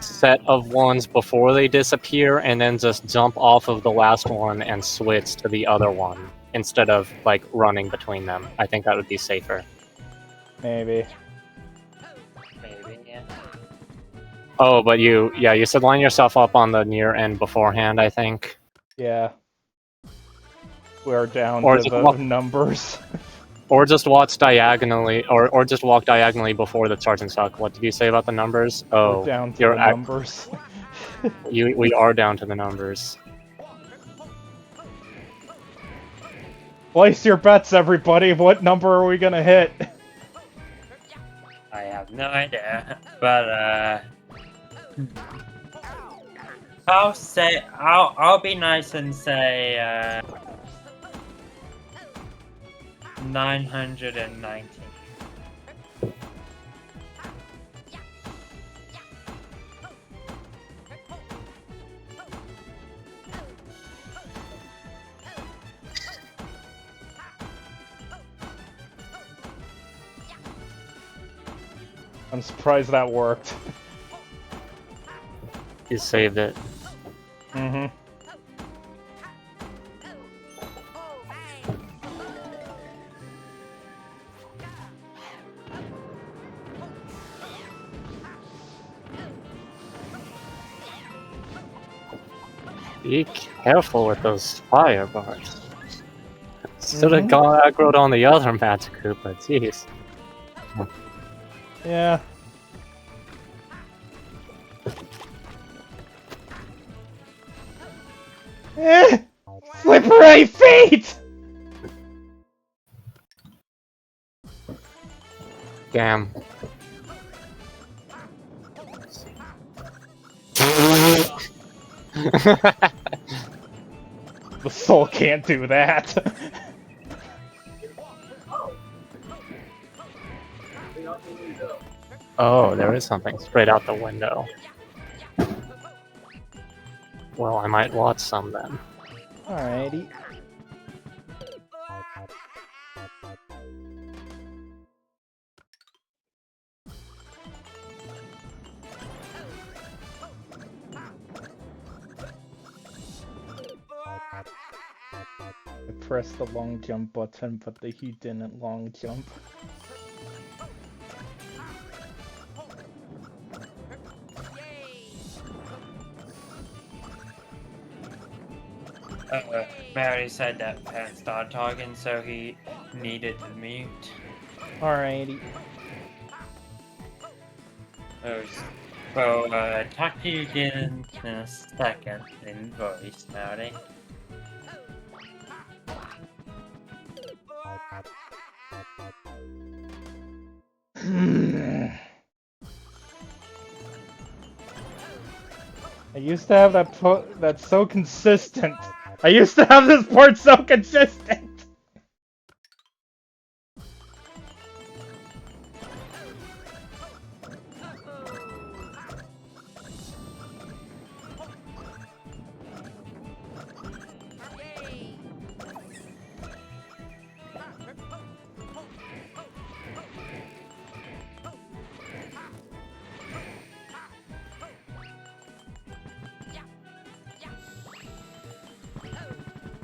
set of ones before they disappear, and then just jump off of the last one and switch to the other one instead of like running between them. I think that would be safer. Maybe. Maybe, yeah. Oh, but you said line yourself up on the near end beforehand, I think. Yeah. We're down Or to just the walk- numbers. Or just watch diagonally, or just walk diagonally before the charging sock. What did you say about the numbers? Oh, We're down to you're the numbers. we are down to the numbers. Place your bets, everybody. What number are we gonna hit? I have no idea, but I'll be nice and say 919. I'm surprised that worked. You saved it. Mm-hmm. Be careful with those firebars. Should have Mhm. gone aggroed on the other Magic Koopa, jeez. Yeah. Slippery feet! Damn. The soul can't do that. Oh, there is something straight out the window. Well, I might watch some then. Alrighty. I pressed the long jump button, but he didn't long jump. Mary said that Pat started talking, so he needed to mute. Alrighty. Well, talk to you again in a second in voice, Mary. I used to have that that's so consistent. I used to have this part so consistent.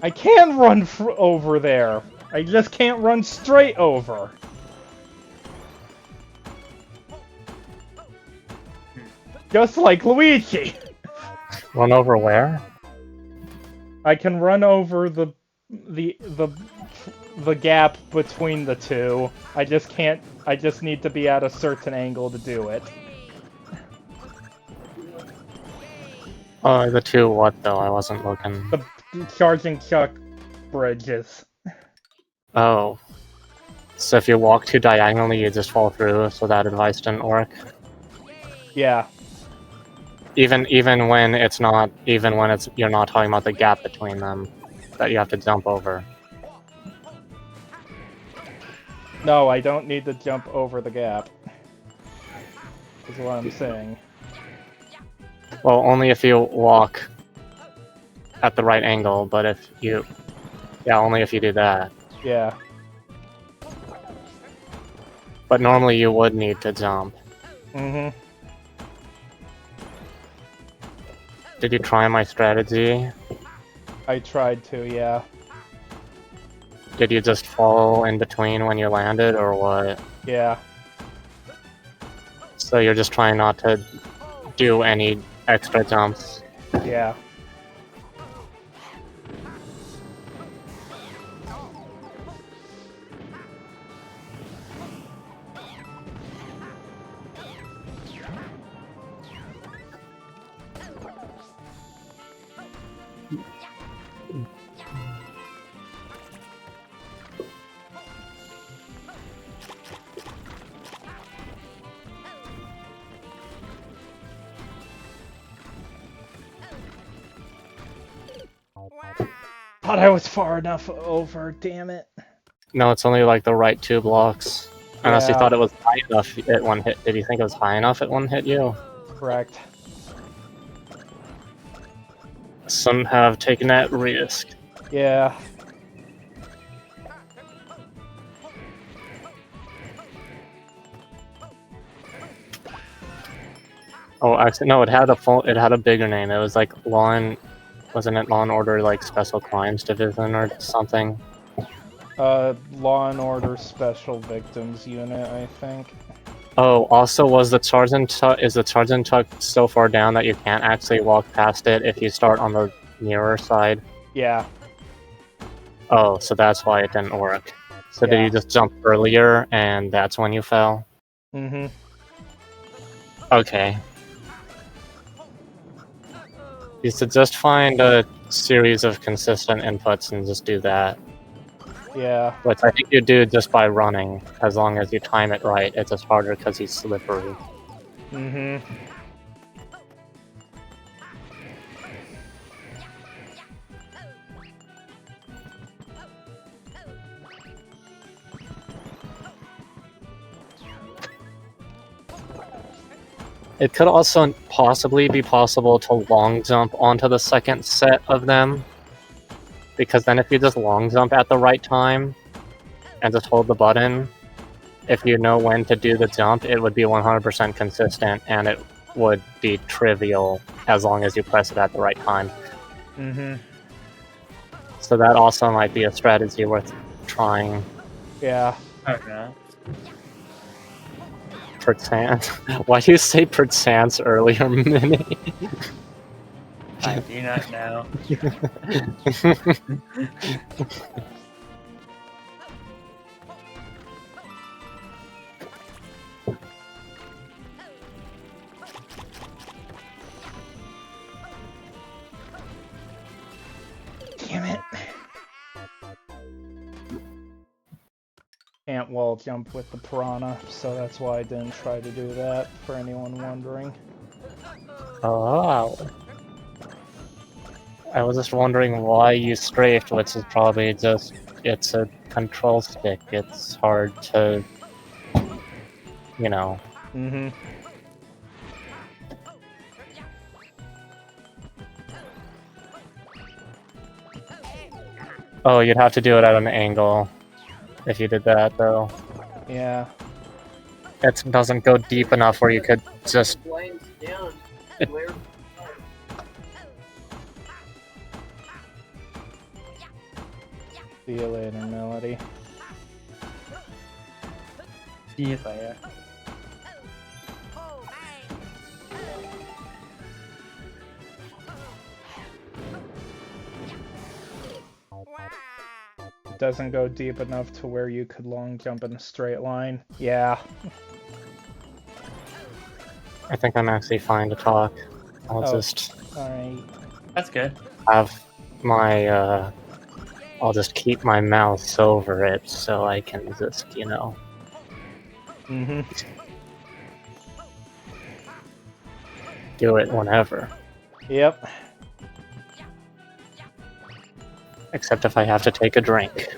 I can run over there. I just can't run straight over. Just like Luigi. Run over where? I can run over the gap between the two. I just can't. I just need to be at a certain angle to do it. Oh, the two what though? I wasn't looking. The charging chuck bridges. Oh. So if you walk too diagonally, you just fall through, so that advice didn't work? Yeah. Even when you're not talking about the gap between them that you have to jump over. No, I don't need to jump over the gap. Is what I'm saying. Well, only if you walk at the right angle, but if you... Yeah, only if you do that. Yeah. But normally you would need to jump. Mm-hmm. Did you try my strategy? I tried to, yeah. Did you just fall in between when you landed, or what? Yeah. So you're just trying not to do any extra jumps? Yeah. Thought I was far enough over, damn it. No, it's only like the right 2 blocks. Unless you Yeah. thought it was high enough at one hit. Did you think it was high enough it wouldn't hit you? Correct. Some have taken that risk. Yeah. Oh, actually, no. It had a bigger name. It was like wasn't it Law and Order like Special Crimes Division or something? Law and Order Special Victims Unit, I think. Oh, also, is the Tarzan Tuck so far down that you can't actually walk past it if you start on the nearer side? Yeah. Oh, so that's why it didn't work. So did Yeah. you just jump earlier and that's when you fell? Mm-hmm. Okay. You should just find a series of consistent inputs and just do that. Yeah. Which I think you do just by running, as long as you time it right. It's just harder because he's slippery. Mm-hmm. It could also possibly be possible to long jump onto the second set of them. Because then if you just long jump at the right time, and just hold the button, if you know when to do the jump, it would be 100% consistent, and it would be trivial as long as you press it at the right time. Mm-hmm. So that also might be a strategy worth trying. Yeah. Okay. Perchance. Why do you say perchance earlier, Minnie? I do not know. Damn it. Can't wall jump with the piranha, so that's why I didn't try to do that, for anyone wondering. Oh. I was just wondering why you strafed, which is probably just, it's a control stick. It's hard to, you know. Mm-hmm. Oh, you'd have to do it at an angle if you did that, though. Yeah. It doesn't go deep enough where you could just... See you later, Melody. See you later. It doesn't go deep enough to where you could long jump in a straight line. Yeah. I think I'm actually fine to talk. I'll Oh. just Alright. That's good. have my, I'll just keep my mouse over it so I can just, you know... Mm-hmm. do it whenever. Yep. Except if I have to take a drink.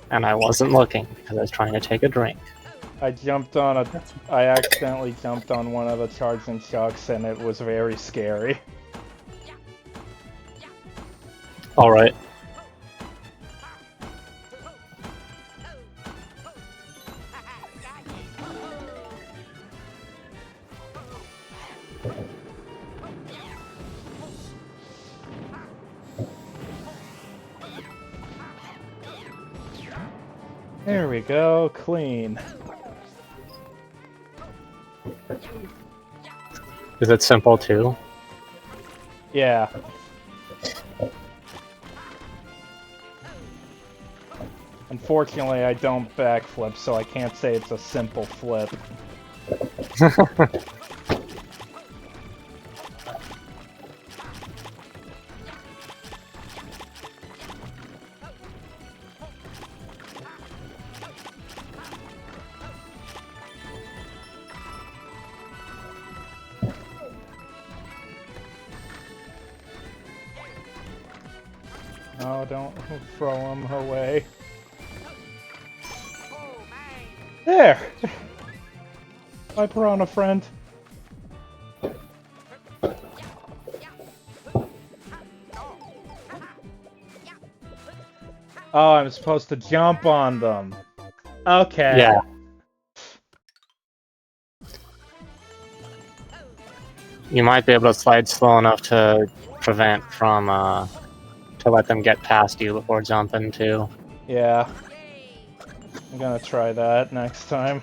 And I wasn't looking because I was trying to take a drink. I accidentally jumped on one of the charging chucks and it was very scary. Alright. There we go, clean. Is it simple too? Yeah. Unfortunately, I don't backflip, so I can't say it's a simple flip. Oh, don't throw him away. There! My piranha friend. Oh, I'm supposed to jump on them. Okay. Yeah. You might be able to slide slow enough to prevent from, to let them get past you before jumping, too. Yeah. I'm gonna try that next time.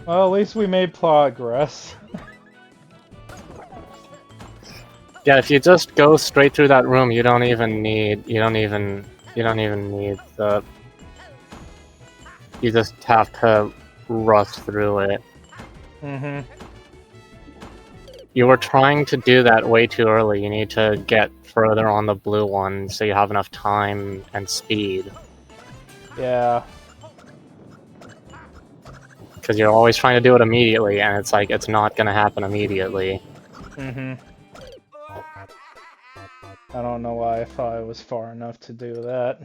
Well, at least we made progress. Yeah, if you just go straight through that room, you don't even need the... You just have to rush through it. Mm-hmm. You were trying to do that way too early. You need to get further on the blue one so you have enough time and speed. Yeah. Because you're always trying to do it immediately, and it's like, it's not gonna happen immediately. Mm-hmm. I don't know why I thought I was far enough to do that.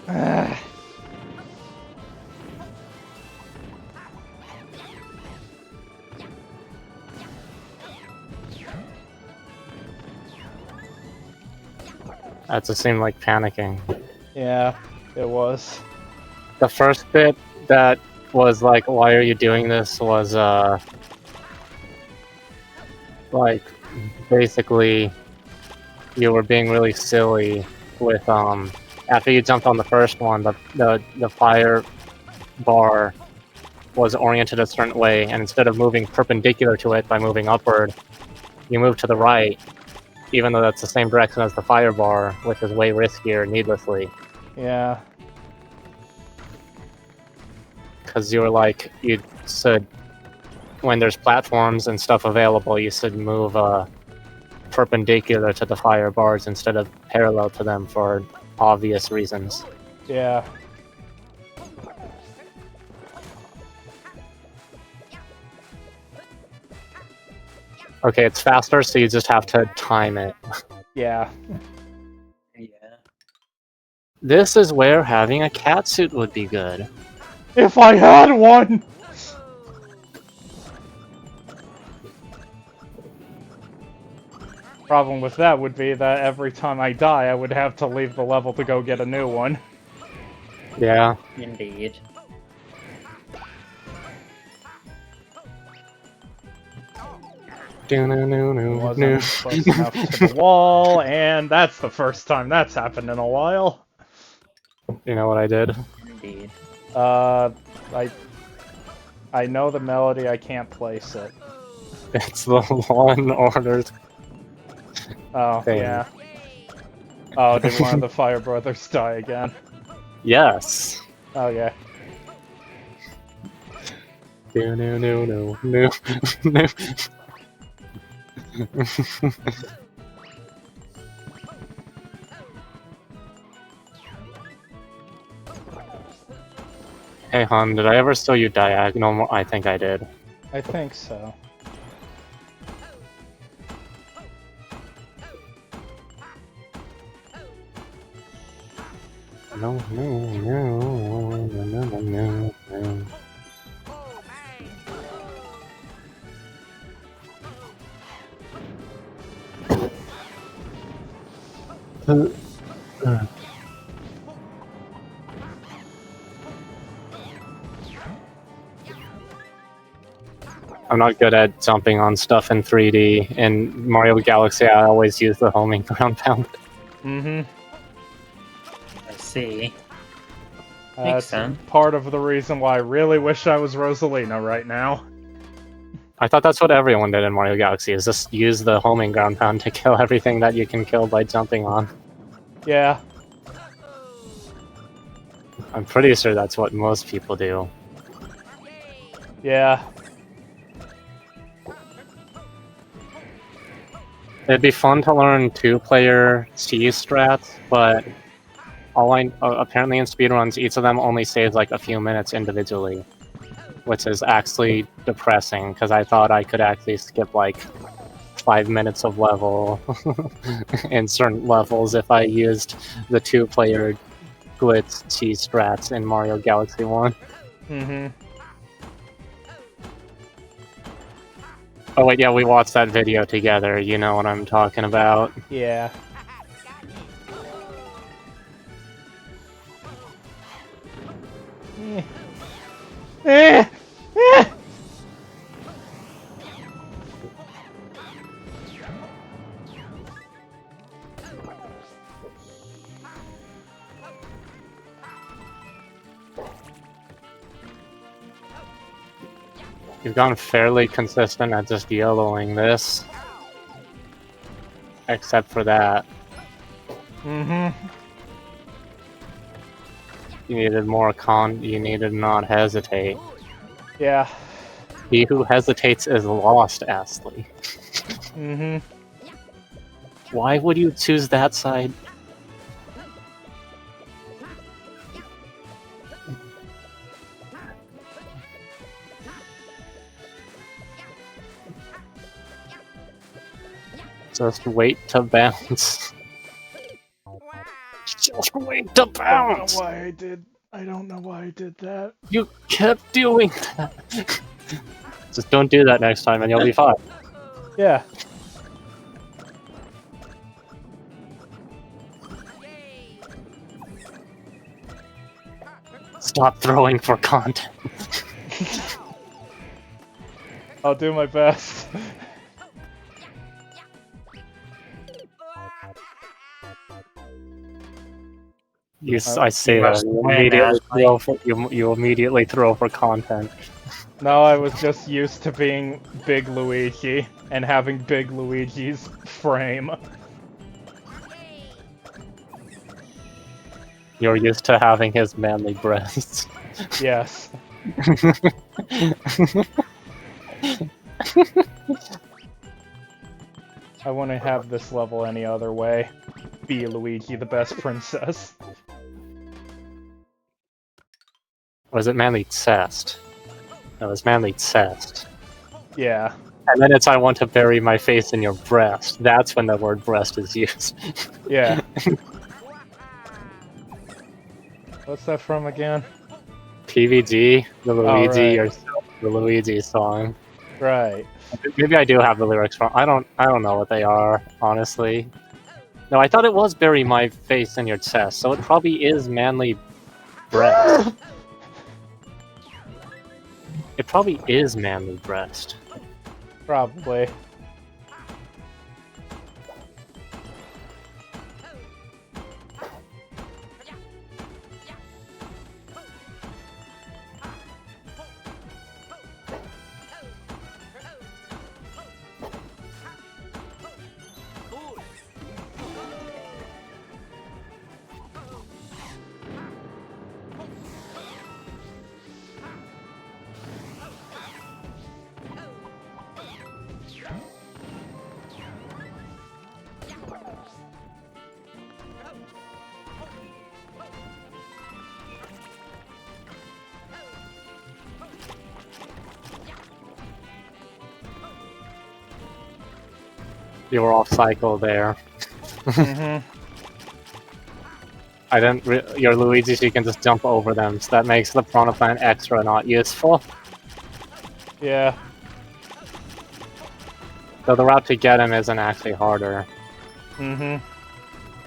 Ah. That just seemed like panicking. Yeah, it was. The first bit that was like, why are you doing this, was like, basically you were being really silly with after you jumped on the first one, the fire bar was oriented a certain way, and instead of moving perpendicular to it by moving upward, you move to the right, even though that's the same direction as the fire bar, which is way riskier needlessly. Yeah. Because you were like, you said when there's platforms and stuff available, you should move perpendicular to the fire bars instead of parallel to them for obvious reasons. Yeah. Okay, it's faster, so you just have to time it. Yeah. Yeah. This is where having a catsuit would be good. If I had one! Problem with that would be that every time I die, I would have to leave the level to go get a new one. Yeah. Indeed. Wasn't close enough to the wall, and that's the first time that's happened in a while. You know what I did? Indeed. I know the melody, I can't place it. It's the one order. Oh, Thing. yeah. Oh, did one of the Fire Brothers die again? Yes. Okay. No. Hey Han, did I ever steal you diagonal? I think I did. I think so. No, no, no, no, no, no, no. I'm not good at jumping on stuff in 3D. In Mario Galaxy, I always use the homing ground pound. Mm-hmm. I see. That's sense. part of the reason why I really wish I was Rosalina right now. I thought that's what everyone did in Mario Galaxy, is just use the homing ground pound to kill everything that you can kill by jumping on. Yeah. I'm pretty sure that's what most people do. Yeah. It'd be fun to learn two-player C strats, but apparently in speedruns, each of them only saves like a few minutes individually, which is actually depressing because I thought I could actually skip like 5 minutes of level in certain levels if I used the two-player glitch C strats in Mario Galaxy 1. Mm-hmm. Oh wait, yeah, we watched that video together. You know what I'm talking about. Yeah. Eh. Eh. You've gone fairly consistent at just yellowing this. Except for that. Mm-hmm. You needed more you needed not hesitate. Yeah. He who hesitates is lost, Astley. Mm-hmm. Why would you choose that side? Just wait to bounce. Just wait to bounce! I don't know why I did that. You kept doing that! Just don't do that next time and you'll be fine. Yeah. Stop throwing for content. I'll do my best. I say that you immediately throw for content. No, I was just used to being Big Luigi and having Big Luigi's frame. You're used to having his manly breasts. Yes. I wouldn't have this level any other way. Be Luigi the best princess. Was it manly chest? No, it was manly chest. Yeah. And then it's I want to bury my face in your breast. That's when the word breast is used. Yeah. What's that from again? PVG, the Luigi right. yourself, the Luigi song. Right. Maybe I do have the lyrics wrong. I don't know what they are, honestly. No, I thought it was bury my face in your chest, so it probably is manly breast. It probably is manly breast. Probably. You were off cycle there. Hmm. I didn't. Your Luigi's, you can just jump over them, so that makes the Piranha Plant extra not useful. Yeah. So the route to get him isn't actually harder. Hmm.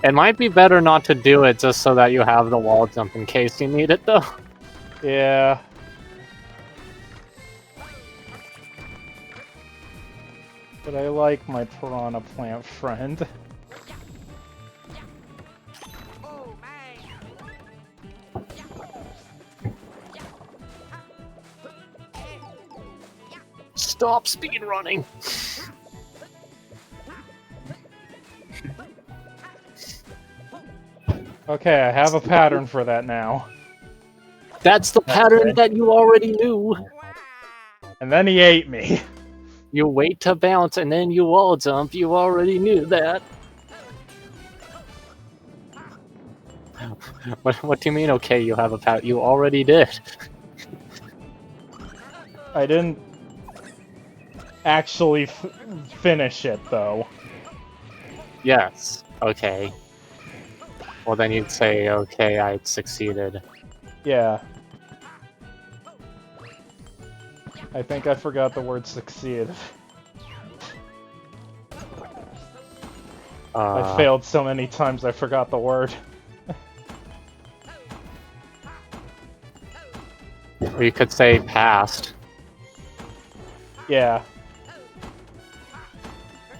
It might be better not to do it just so that you have the wall jump in case you need it, though. Yeah. But I like my Piranha Plant friend. Stop speed running. Okay, I have a pattern for that now. That's the pattern that you already knew. And then he ate me. You wait to bounce and then you wall jump. You already knew that. What do you mean? Okay, you have a pattern. You already did. I didn't actually finish it, though. Yes. Okay. Well, then you'd say, okay, I succeeded. Yeah. I think I forgot the word succeed. I failed so many times I forgot the word. Or you could say passed. Yeah.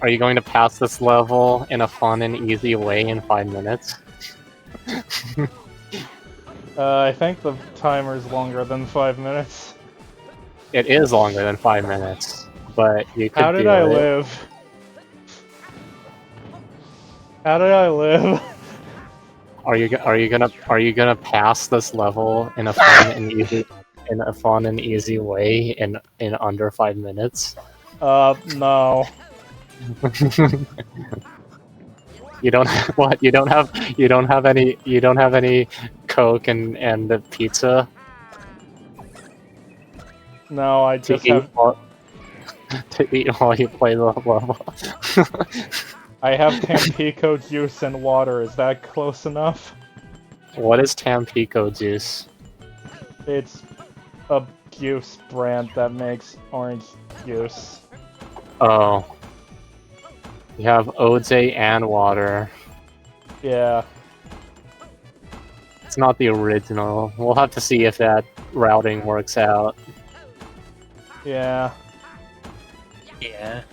Are you going to pass this level in a fun and easy way in 5 minutes? I think the timer's longer than 5 minutes. It is longer than 5 minutes, but you could How did do I it. live? How did I live? Are you gonna pass this level in a fun and easy way in under 5 minutes? No. You don't have what? You don't have any Coke and the pizza No, I to just eat have... to eat while you play the level. I have Tampico juice and water. Is that close enough? What is Tampico juice? It's a juice brand that makes orange juice. Oh. You have OJ and water. Yeah. It's not the original. We'll have to see if that routing works out. Yeah. Yeah.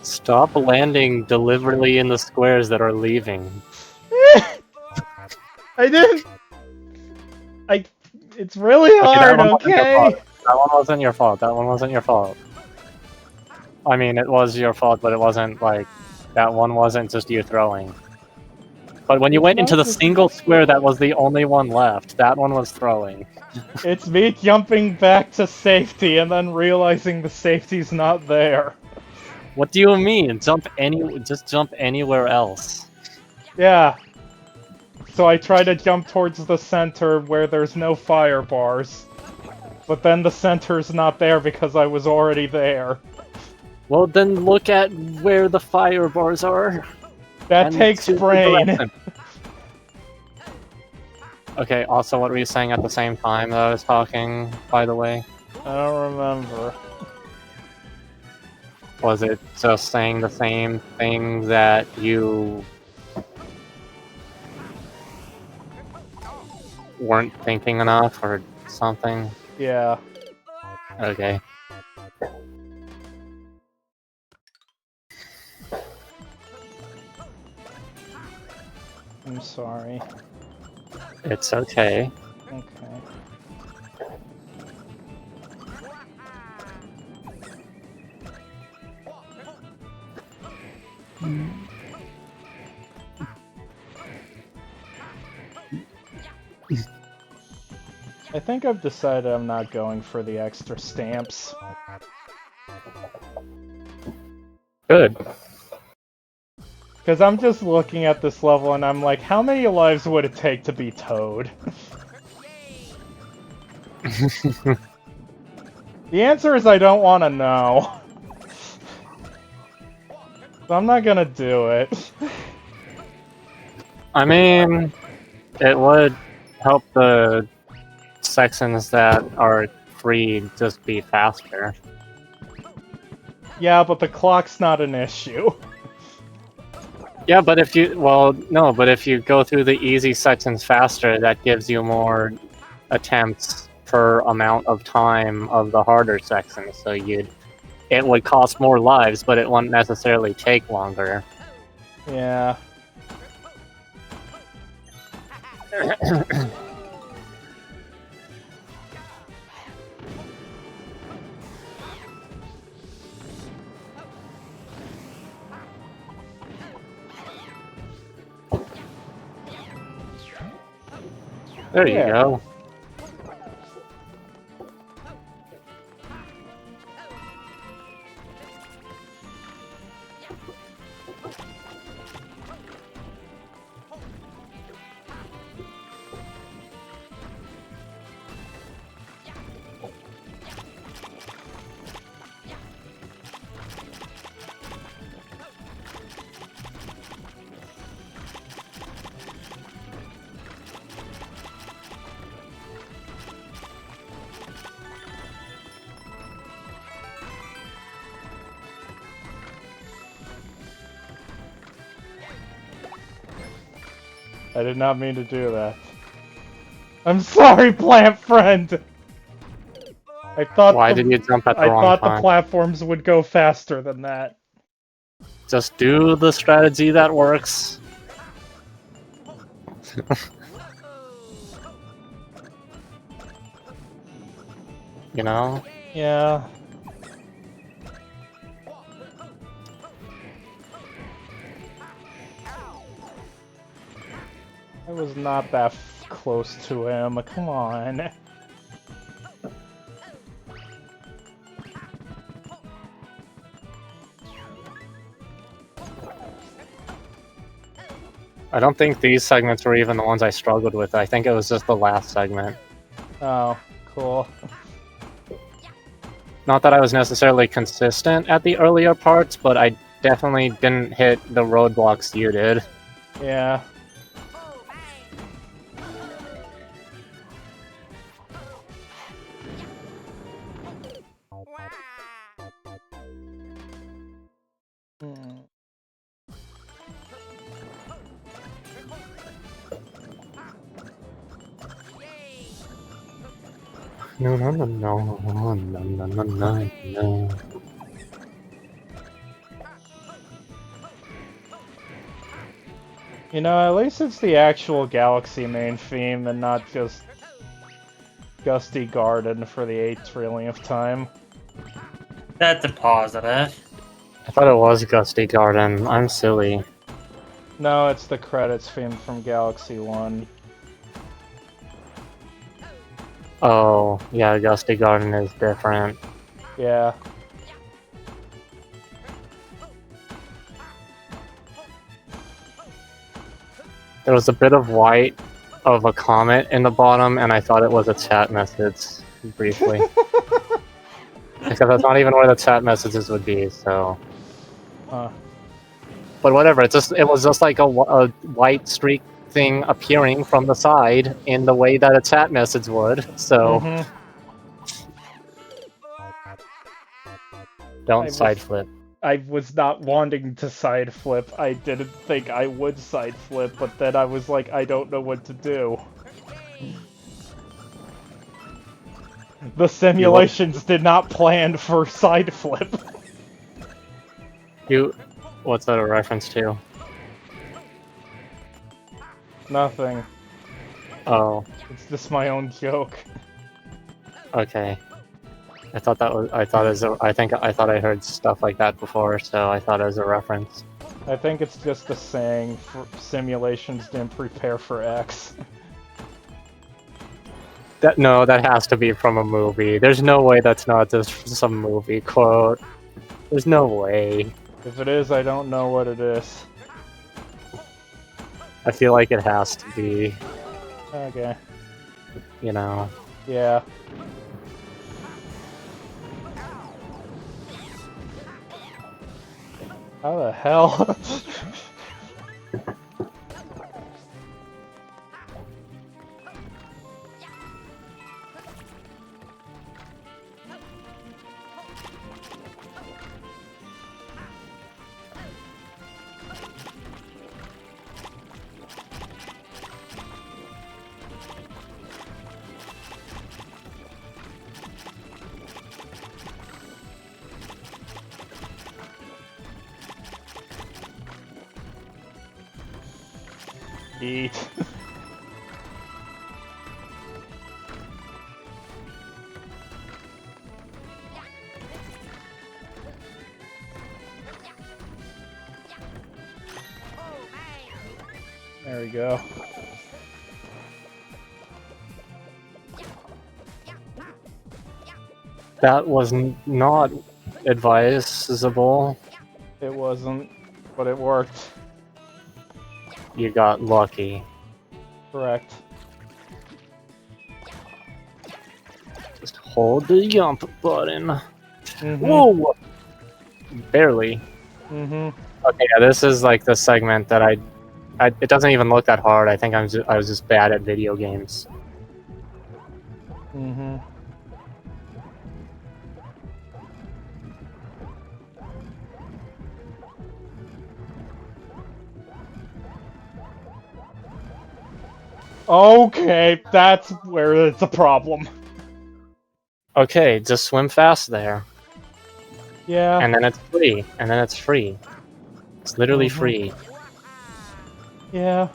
Stop landing deliberately in the squares that are leaving. I didn't... It's really hard, that one wasn't your okay? fault. That one wasn't your fault. That one wasn't your fault. I mean, it was your fault, but it wasn't like... That one wasn't just you throwing. But when you went into the single square that was the only one left, that one was throwing. It's me jumping back to safety and then realizing the safety's not there. What do you mean? Just jump anywhere else. Yeah. So I try to jump towards the center where there's no fire bars. But then the center's not there because I was already there. Well, then look at where the fire bars are. That and takes choose the brain. direction. Okay, also, what were you saying at the same time that I was talking, by the way? I don't remember. Was it just saying the same thing that you weren't thinking enough or something? Yeah. Okay. I'm sorry. It's okay. Okay. I think I've decided I'm not going for the extra stamps. Good. Because I'm just looking at this level and I'm like, how many lives would it take to be Toad? The answer is I don't want to know. So I'm not gonna do it. I mean, it would help the sections that are free just be faster. Yeah, but the clock's not an issue. Yeah, but if you, well, no, but if you go through the easy sections faster, that gives you more attempts per amount of time of the harder sections. So it would cost more lives, but it wouldn't necessarily take longer. Yeah. There you Yeah. go. I did not mean to do that. I'm sorry, plant friend! I thought Why the, did you jump at the I wrong thought the time? platforms would go faster than that. Just do the strategy that works. You know? Yeah. I was not that close to him. Come on. I don't think these segments were even the ones I struggled with. I think it was just the last segment. Oh, cool. Not that I was necessarily consistent at the earlier parts, but I definitely didn't hit the roadblocks you did. Yeah. Hmm. No, no, no, no, no, no, no, no, no. You know, at least it's the actual Galaxy main theme and not just Gusty Garden for the 8th trillionth time. That's a positive. I thought it was Gusty Garden. I'm silly. No, it's the credits theme from Galaxy 1. Oh, yeah, Gusty Garden is different. Yeah. There was a bit of white of a comet in the bottom, and I thought it was a chat message, briefly. Except that's not even where the chat messages would be, so... Huh. But whatever, it was just like a white streak thing appearing from the side in the way that a chat message would, so... Mhm. Don't I was- side flip. I was not wanting to side flip. I didn't think I would side flip, but then I was like, I don't know what to do. The simulations did not plan for side flip. What's that a reference to? Nothing. Oh, It's just my own joke. okay. I thought I heard stuff like that before, so I thought it was a reference. I think it's just a saying for simulations didn't prepare for X. No, that has to be from a movie. There's no way that's not just some movie quote. There's no way. If it is, I don't know what it is. I feel like it has to be, Okay. you know. Yeah. How the hell? Eat. There we go. That was not advisable. It wasn't, but it worked. You got lucky. Correct. Just hold the jump button. Mm-hmm. Whoa! Barely. Mm-hmm. Okay, yeah, this is like the segment that it doesn't even look that hard. I think I was just bad at video games. Mm-hmm. Okay, that's where it's a problem. Okay, just swim fast there. Yeah. And then it's free. And then it's free. It's literally Mhm. free. Yeah.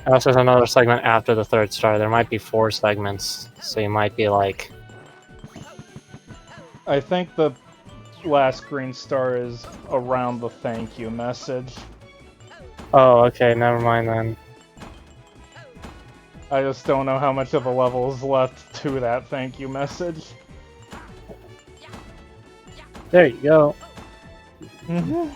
Unless there's another segment after the third star. There might be 4 segments. So you might be like... I think the last green star is around the thank you message. Oh, okay, never mind then. I just don't know how much of the level is left to that thank you message. There you go. Mm-hmm.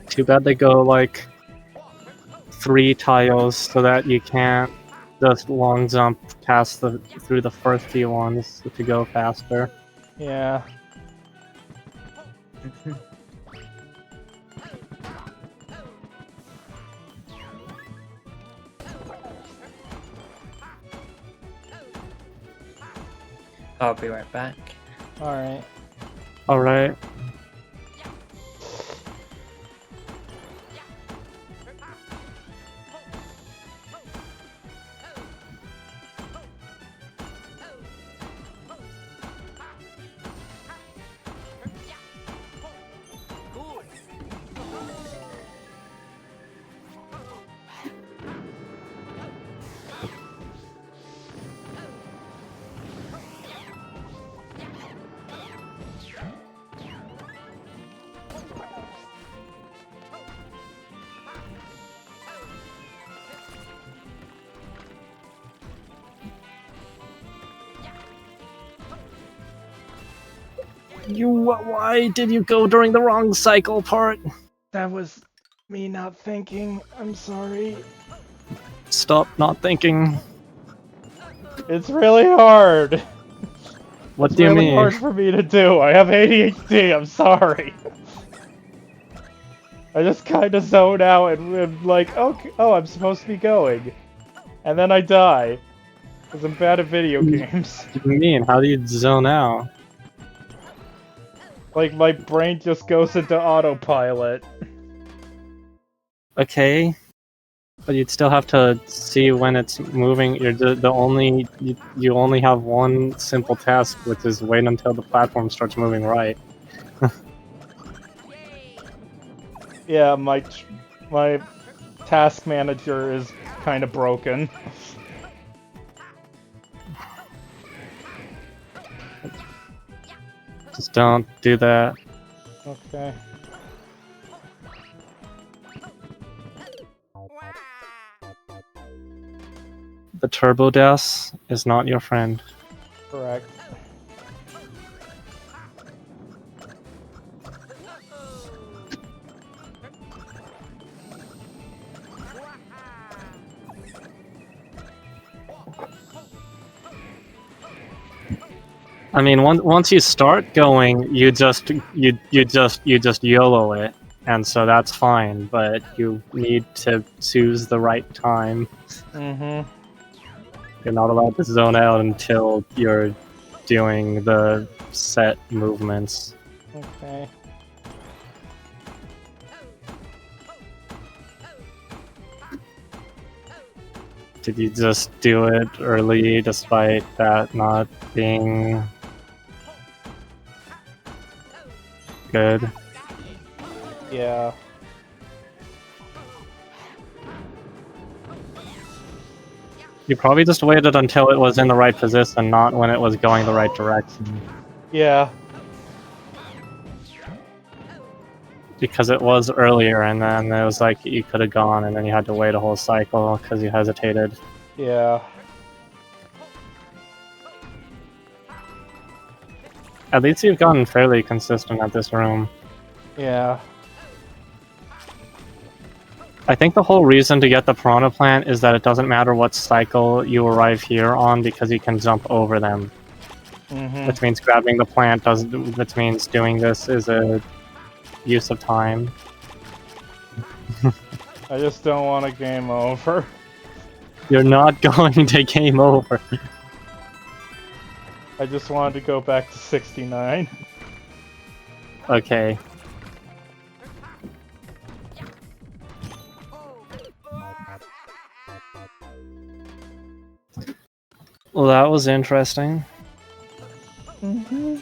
Too bad they go like 3 tiles so that you can't just long jump past through the first few ones to go faster. Yeah. I'll be right back. Alright. Alright. Why did you go during the wrong cycle part? That was me not thinking. I'm sorry. Stop not thinking. It's really hard. What It's do you really mean? hard for me to do. I have ADHD. I'm sorry. I just kind of zone out and I'm like, okay, oh, I'm supposed to be going. And then I die. Because I'm bad at video games. What do you mean? How do you zone out? Like, my brain just goes into autopilot. Okay. But you'd still have to see when it's moving. You're the only you only have one simple task, which is wait until the platform starts moving right. Yeah, my task manager is kind of broken. Just don't do that. Okay. The Turbo Death is not your friend. Correct. I mean, once you start going, you just YOLO it, and so that's fine. But you need to choose the right time. Mm-hmm. You're not allowed to zone out until you're doing the set movements. Okay. Did you just do it early despite that not being good? Yeah. You probably just waited until it was in the right position, not when it was going the right direction. Yeah. Because it was earlier, and then it was like you could have gone, and then you had to wait a whole cycle because you hesitated. Yeah. At least you've gotten fairly consistent at this room. Yeah. I think the whole reason to get the Piranha Plant is that it doesn't matter what cycle you arrive here on because you can jump over them. Mm-hmm. Which means grabbing the plant doesn't. Which means doing this is a use of time. I just don't want a game over. You're not going to game over. I just wanted to go back to 69. Okay. Well, that was interesting. Mm-hmm.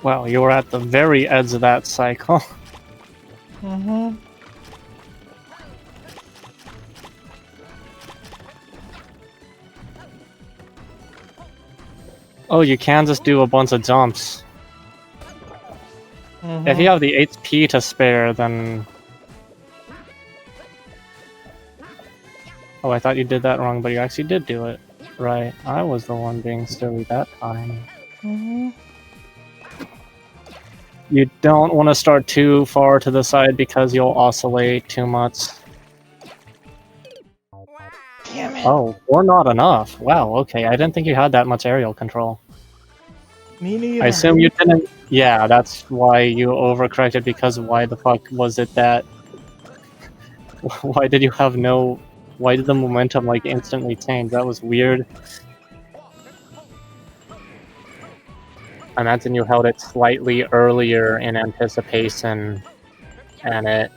Wow, you were at the very edge of that cycle. Mm-hmm. Oh, you can just do a bunch of jumps. Mm-hmm. If you have the HP to spare, then... Oh, I thought you did that wrong, but you actually did do it. Right, I was the one being silly that time. Mm-hmm. You don't want to start too far to the side because you'll oscillate too much. Damn it. Oh, or not enough. Wow, okay, I didn't think you had that much aerial control. Me neither. I assume you didn't... Yeah, that's why you overcorrected, because why the fuck was it that... Why did you have no... Why did the momentum, like, instantly change? That was weird. I imagine you held it slightly earlier in anticipation, and it...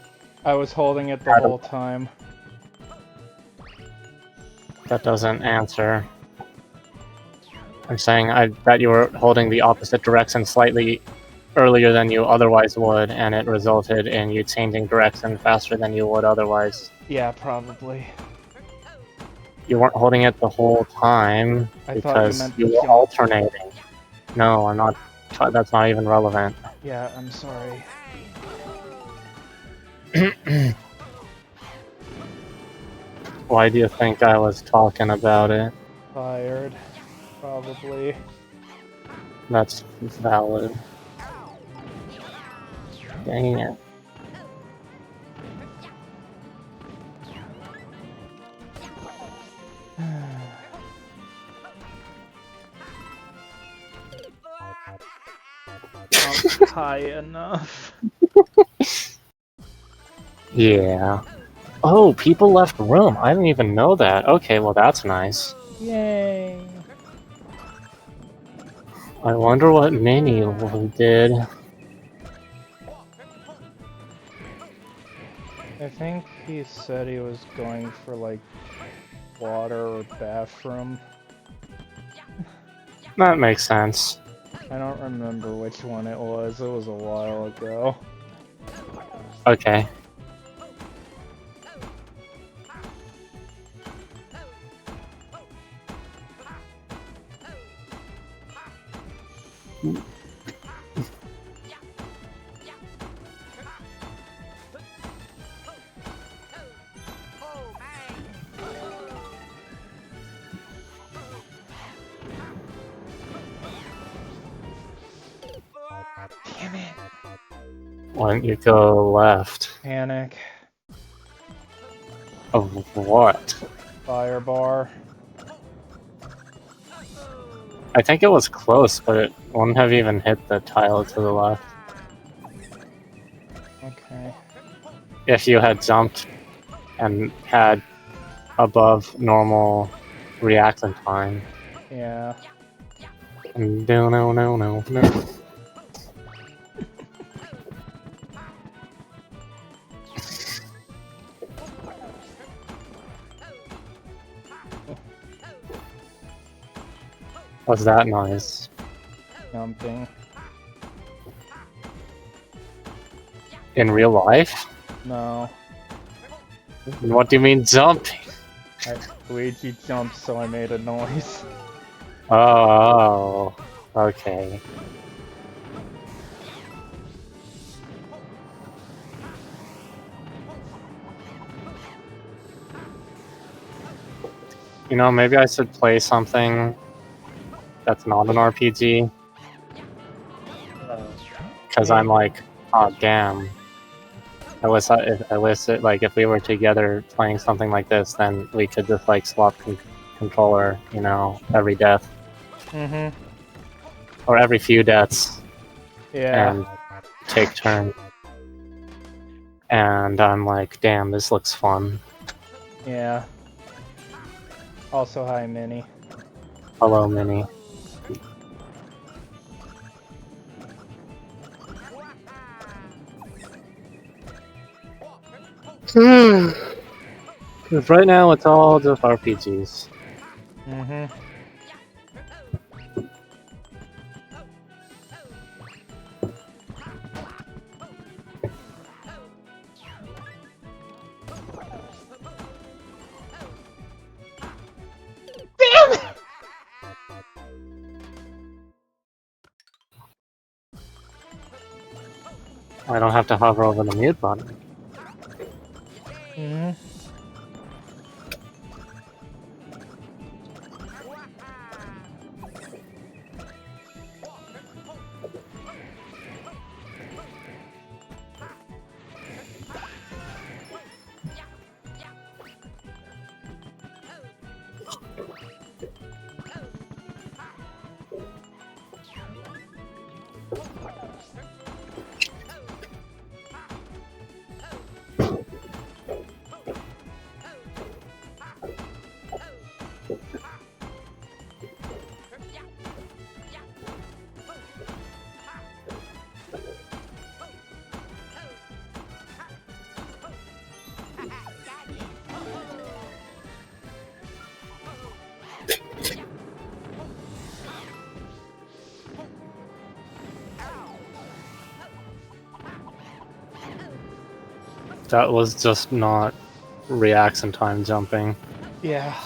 I was holding it the whole time. That doesn't answer. I'm saying I bet you were holding the opposite direction slightly earlier than you otherwise would, and it resulted in you changing direction faster than you would otherwise. Yeah, probably. You weren't holding it the whole time I thought you because meant you the were jump. alternating. No, I'm not. That's not even relevant. Yeah, I'm sorry. Why do you think I was talking about it? Fired. Probably. That's valid. Dang it. Not high enough. Yeah. Oh, people left room. I didn't even know that. Okay, well that's nice. Yay. I wonder what Mini did. I think he said he was going for like water or bathroom. That makes sense. I don't remember which one it was. It was a while ago. Okay. Damn it. Why don't you go left? Panic. Of what? Fire bar. I think it was close, but it wouldn't have even hit the tile to the left. Okay. If you had jumped and had above normal reaction time. Yeah. No. What's that noise? Jumping. In real life? No. What do you mean jumping? Luigi jumped, so I made a noise. Oh, okay. You know, maybe I should play something that's not an RPG. Because I'm like, oh damn. I wish, like, if we were together playing something like this, then we could just, like, swap controller, you know, every death. Mm-hmm. Or every few deaths. Yeah. And take turns. And I'm like, damn, this looks fun. Yeah. Also, hi, Minnie. Hello, Minnie. Because right now it's all just RPGs. Mm-hmm. I don't have to hover over the mute button. Mm-hmm. That was just not reaction time jumping. Yeah.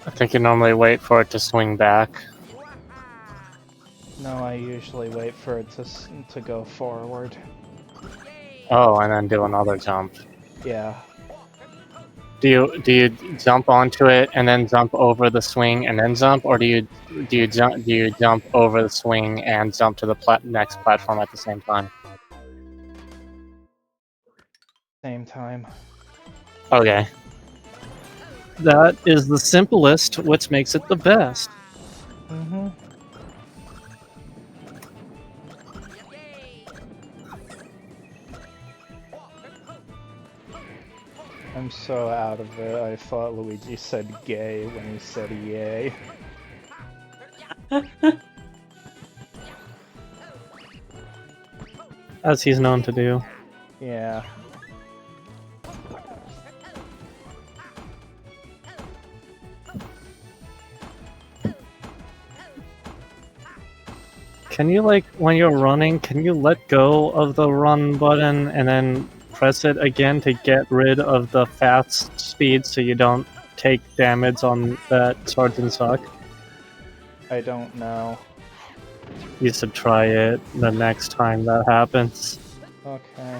I think you normally wait for it to swing back. No, I usually wait for it to go forward. Oh, and then do another jump. Yeah. Do you jump onto it and then jump over the swing and then jump, or do you jump over the swing and jump to the next platform at the same time? Same time. Okay. That is the simplest, which makes it the best. Mm-hmm. I'm so out of it. I thought Luigi said gay when he said yay. As he's known to do. Yeah. Can you, like, when you're running, can you let go of the run button and then press it again to get rid of the fast speed so you don't take damage on that charge and suck? I don't know. You should try it the next time that happens. Okay.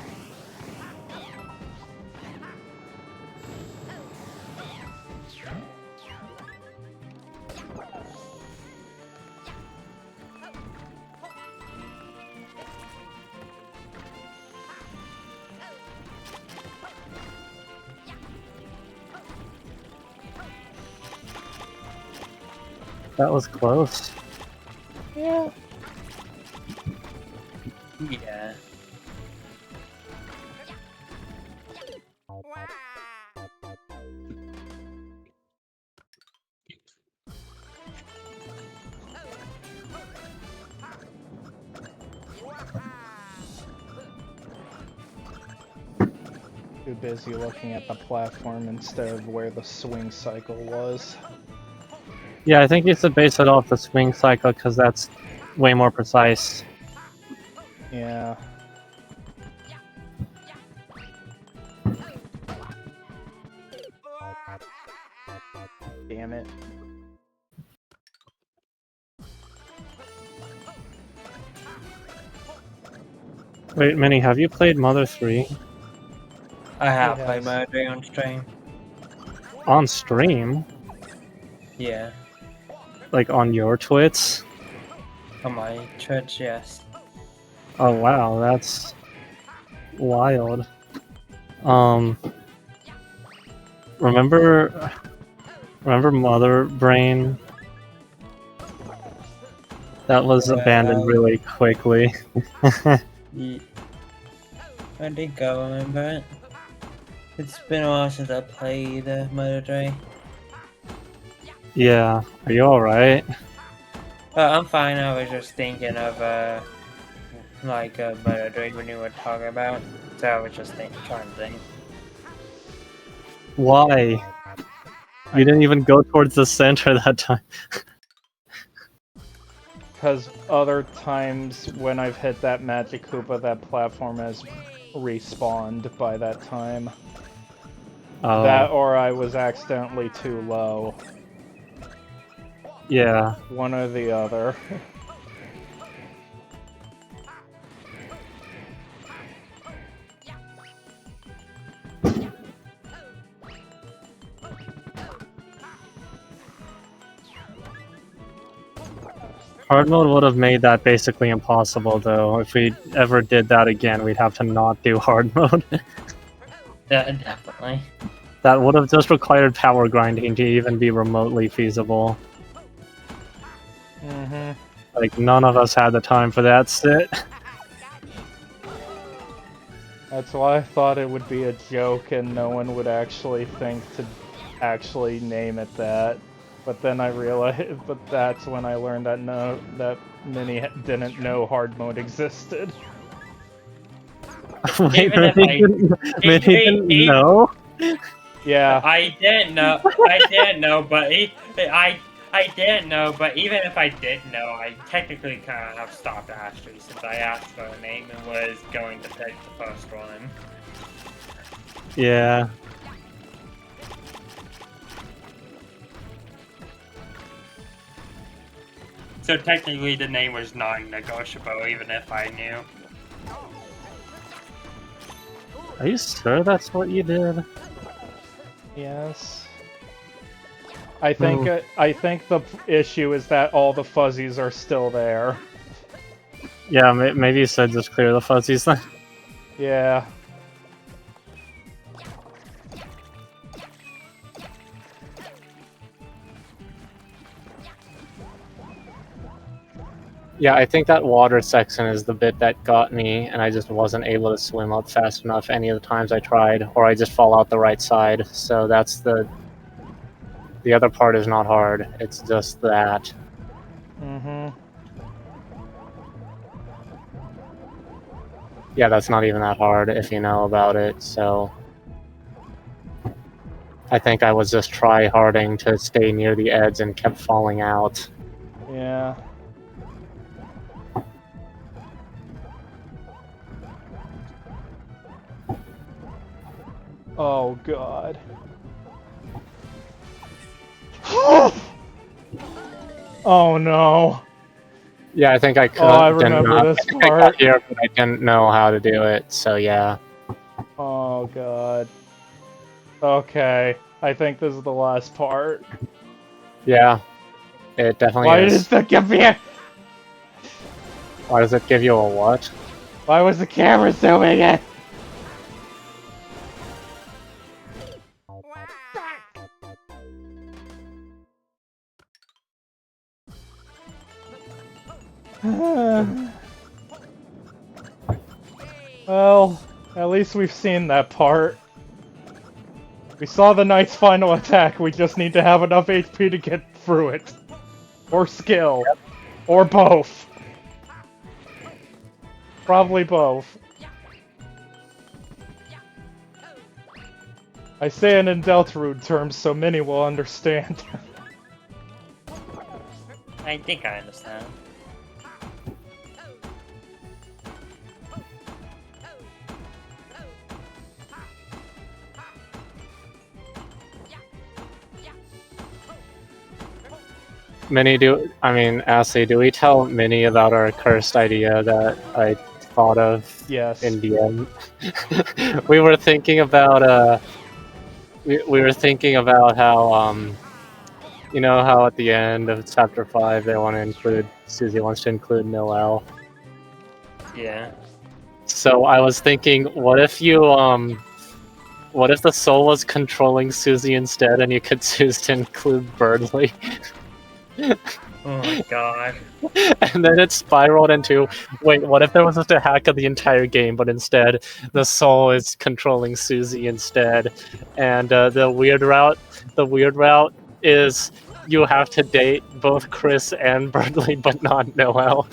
That was close. Yeah. Yeah. Too busy looking at the platform instead of where the swing cycle was. Yeah, I think you should base it off the swing cycle because that's way more precise. Yeah. Damn it. Wait, Minnie, have you played Mother 3 I have It played has. Murder on stream. on stream? Yeah. Like on your Twitch? On my church, yes. Oh wow, that's wild. Remember Mother Brain? That was abandoned really quickly. Yeah. I think I remember it. It's been a while since I played Murder Day. Yeah, are you alright? I'm fine. I was just thinking of Murder Day when you were talking about. So I was just trying to think. Why? You didn't even go towards the center that time. Because other times when I've hit that Magic Koopa, that platform has respawned by that time. Oh, That or I was accidentally too low. yeah. One or the other. Hard mode would have made that basically impossible, though. If we ever did that again, we'd have to not do hard mode. Yeah, definitely. That would have just required power grinding to even be remotely feasible. Mm-hmm. Like, none of us had the time for that shit. That's why I thought it would be a joke and no one would actually think to actually name it that. But then I realized, but that's when I learned that that Minnie didn't know hard mode existed. Wait, Even if Minnie didn't know? Yeah. I didn't know. I didn't know, but I didn't know. But even if I did know, I technically kind of have stopped Ashley since I asked for a name and was going to pick the first one. Yeah. So technically, the name was non-negotiable, even if I knew. Are you sure that's what you did? Yes. I think the issue is that all the fuzzies are still there. Yeah, maybe you said just clear the fuzzies then. Yeah. Yeah, I think that water section is the bit that got me, and I just wasn't able to swim up fast enough any of the times I tried, or I just fall out the right side. So that's the other part is not hard. It's just that. Mm-hmm. Yeah, that's not even that hard if you know about it. So I think I was just try-harding to stay near the edge and kept falling out. Yeah. Oh god. Oh no. Yeah, I think I could. I remember this I part. got here, but I didn't know how to do it. So yeah. Oh god. Okay. I think this is the last part. Yeah, it definitely Why is. does the give me a... Why does it give you a what? Why was the camera zooming in? Well, at least we've seen that part. We saw the knight's final attack, we just need to have enough HP to get through it. Or skill. Or both. Probably both. I say it in Deltarune terms so many will understand. I think I understand. Ashley, do we tell Minnie about our cursed idea that I thought of Yes. in the end? We were thinking about we were thinking about how you know how at the end of chapter 5 they want to include Susie wants to include Noelle. Yeah. So I was thinking, what if what if the soul was controlling Susie instead, and you could choose to include Birdly? Oh my god. And then it spiraled into, wait, what if there was just a hack of the entire game, but instead the soul is controlling Susie instead, and the weird route is you have to date both Chris and Birdly, but not Noelle.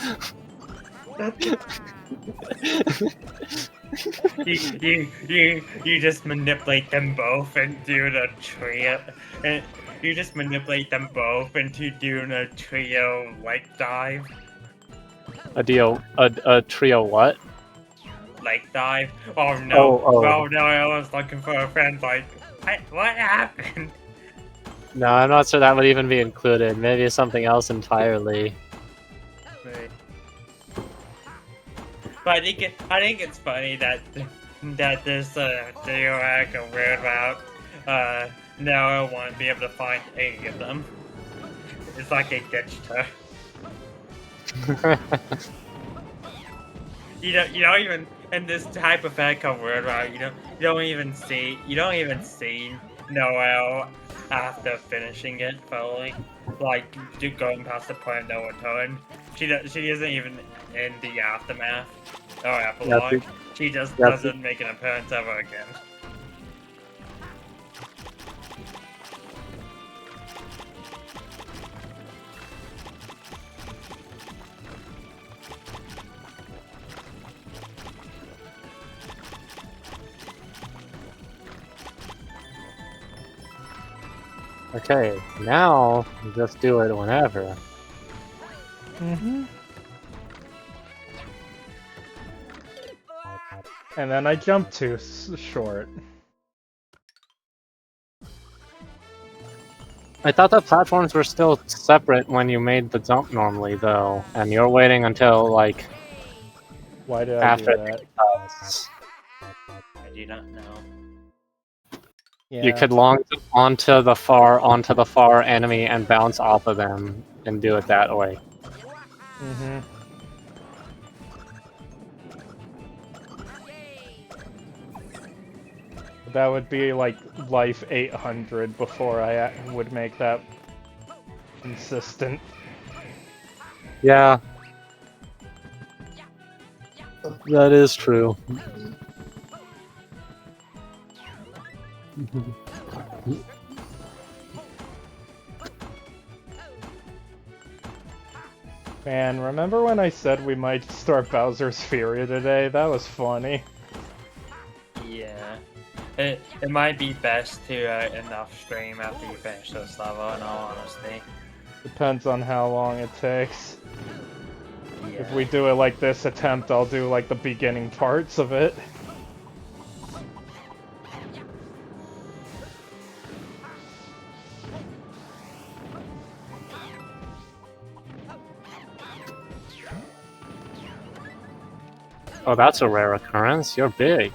You just manipulate them both and do the trio, and you just manipulate them both into doing a trio like dive. A trio what? Like dive. Oh no! Oh. Oh no! I was looking for a friend. Like, what happened? No, I'm not sure that would even be included. Maybe something else entirely. But I think it's funny that this trio hack a weird route. Now I won't be able to find any of them. It's like they ditched her. You don't even in this hypothetical world route. You don't even see Noelle after finishing it fully, like going past the point of no return. She isn't even in the aftermath or epilogue. She just doesn't make an appearance ever again. Okay, now just do it whenever. Mm-hmm. And then I jumped too short. I thought the platforms were still separate when you made the jump normally, though, and you're waiting until, like, Why did I after do that? I do not know. Yeah. You could long jump onto the far enemy and bounce off of them and do it that way. Mm-hmm. That would be like life 800 before I would make that consistent. Yeah. That is true. Man, remember when I said we might start Bowser's Fury today? That was funny. Yeah. It might be best to enough stream after you finish this level, in all honesty. Depends on how long it takes. Yeah. If we do it like this attempt, I'll do like the beginning parts of it. Oh, that's a rare occurrence. You're big.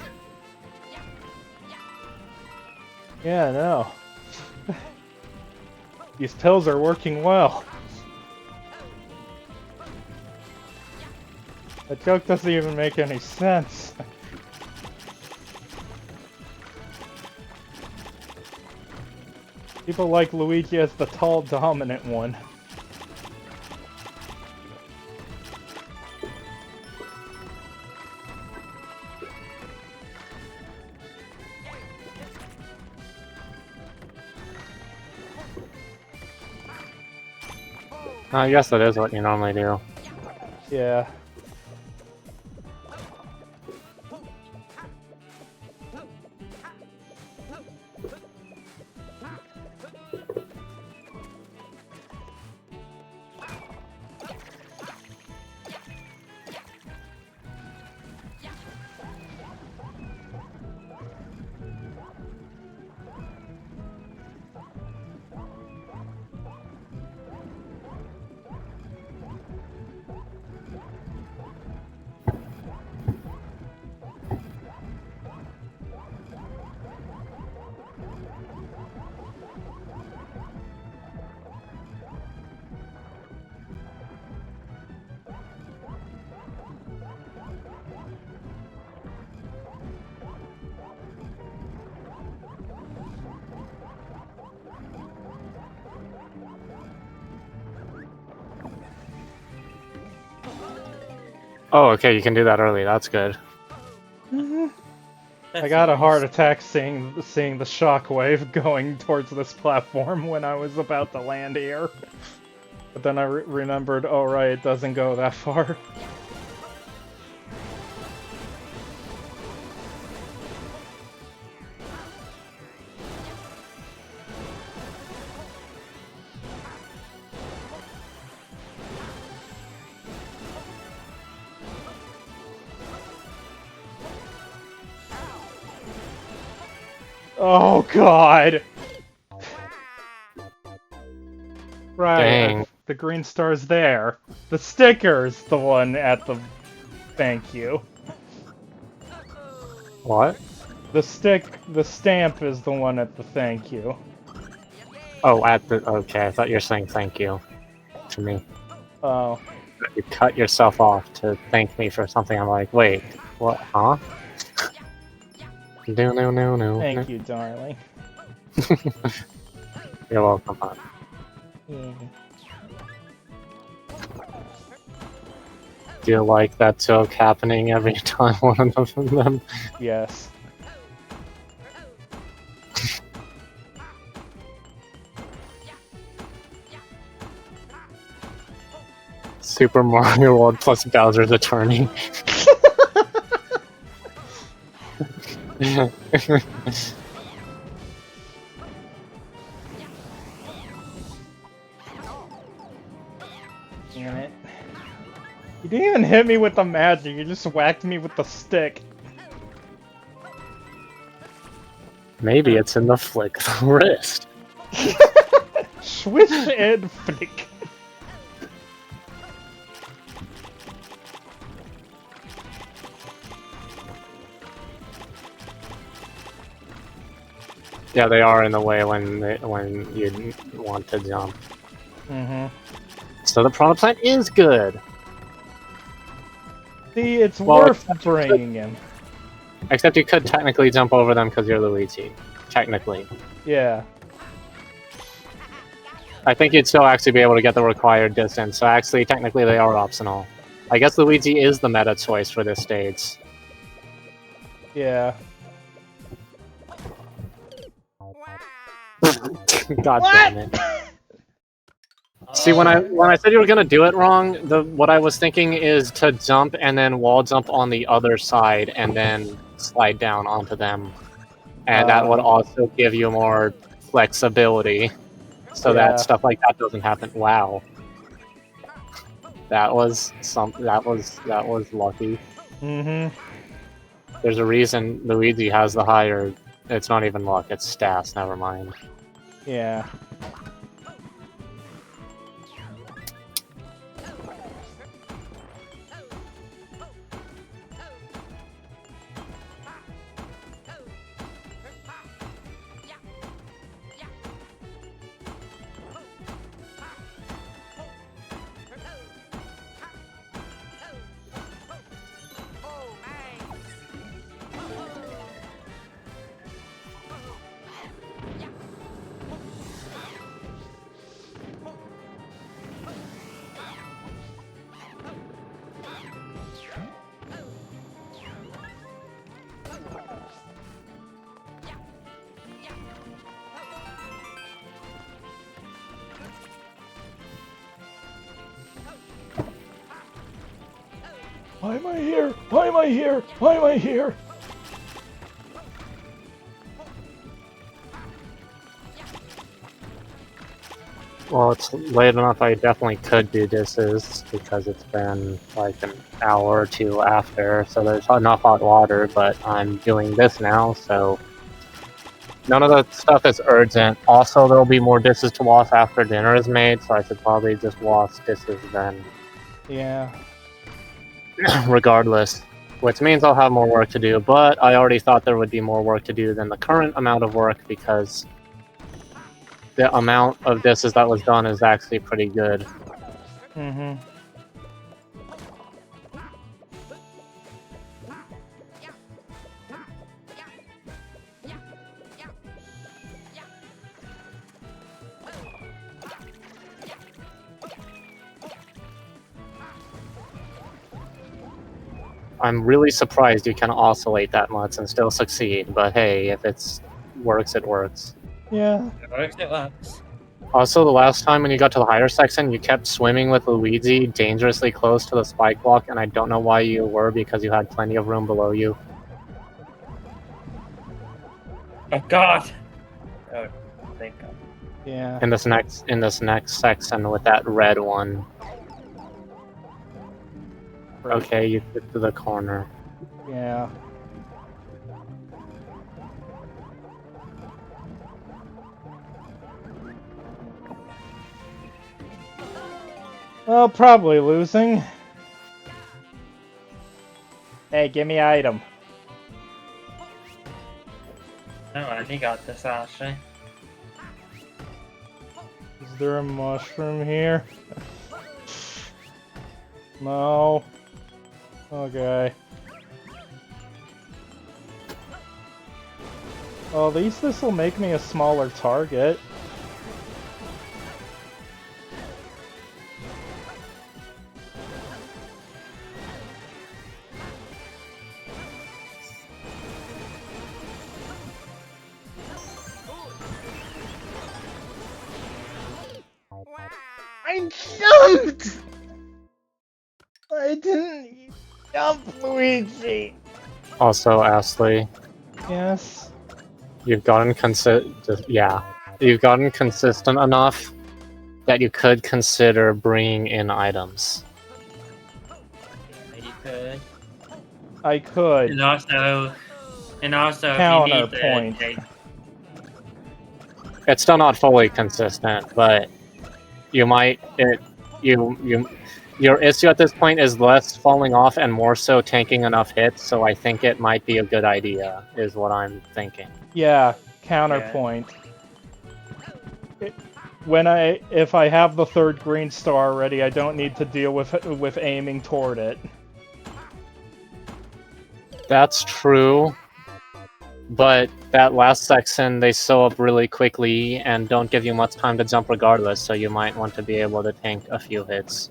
Yeah, I know. These pills are working well. That joke doesn't even make any sense. People like Luigi as the tall, dominant one. I guess that is what you normally do. Yeah. Oh, okay, you can do that early. That's good. I got a heart attack seeing the shockwave going towards this platform when I was about to land here. But then I remembered, oh right, it doesn't go that far. Oh god! Right, Dang. the green star's there. The sticker's the one at the thank you. What? The stamp is the one at the thank you. Oh, okay, I thought you were saying thank you to me. Oh. You cut yourself off to thank me for something. I'm like, wait, what, huh? No. Thank you, darling. You're welcome, hon. Yeah. Do you like that joke happening every time one of them? Yes. Super Mario World plus Bowser's Attorney. Damn it. You didn't even hit me with the magic, you just whacked me with the stick. Maybe it's in the flick of the wrist. Swish and flick. Yeah, they are in the way when you want to jump. Mm-hmm. So the Piranha Plant is good. See, it's Well, worth bringing him. Except you could technically jump over them because you're Luigi. Technically. Yeah. I think you'd still actually be able to get the required distance, so actually, technically, they are optional. I guess Luigi is the meta choice for this stage. Yeah. God What? damn it. See, when I said you were gonna do it wrong, what I was thinking is to jump and then wall jump on the other side and then slide down onto them. And that would also give you more flexibility. So Yeah. that stuff like that doesn't happen. Wow. That was lucky. Mm-hmm. There's a reason Luigi has the higher. It's not even luck, it's stats, never mind. Yeah. Why am I here? Why am I here? Why am I here? Well, it's late enough I definitely could do disses because it's been like an hour or two after, so there's enough hot water, but I'm doing this now, so none of the stuff is urgent. Also, there'll be more dishes to wash after dinner is made, so I should probably just wash dishes then. Yeah. Regardless. Which means I'll have more work to do, but I already thought there would be more work to do than the current amount of work because the amount of dishes that was done is actually pretty good. Mm-hmm. I'm really surprised you can oscillate that much and still succeed, but hey, if it works, it works. Yeah. It works, it works. Also, the last time when you got to the higher section, you kept swimming with Luigi dangerously close to the spike block, and I don't know why you were, because you had plenty of room below you. Oh god! Oh, thank god. Yeah. In this next section with that red one. Okay, you get to the corner. Yeah. Well, probably losing. Hey, give me item. No, I think got this actually. Is there a mushroom here? No. Okay. Well, at least this will make me a smaller target. I jumped! I didn't jump, Luigi! Also, Astley, Yes? you've gotten you've gotten consistent enough that you could consider bringing in items. Yeah, you could. I could. And also, if you need to Counterpoint. take, It's still not fully consistent, but you might your issue at this point is less falling off and more so tanking enough hits, so I think it might be a good idea, is what I'm thinking. Yeah, counterpoint. If I have the third green star already, I don't need to deal with aiming toward it. That's true, but that last section they sew up really quickly and don't give you much time to jump regardless, so you might want to be able to tank a few hits.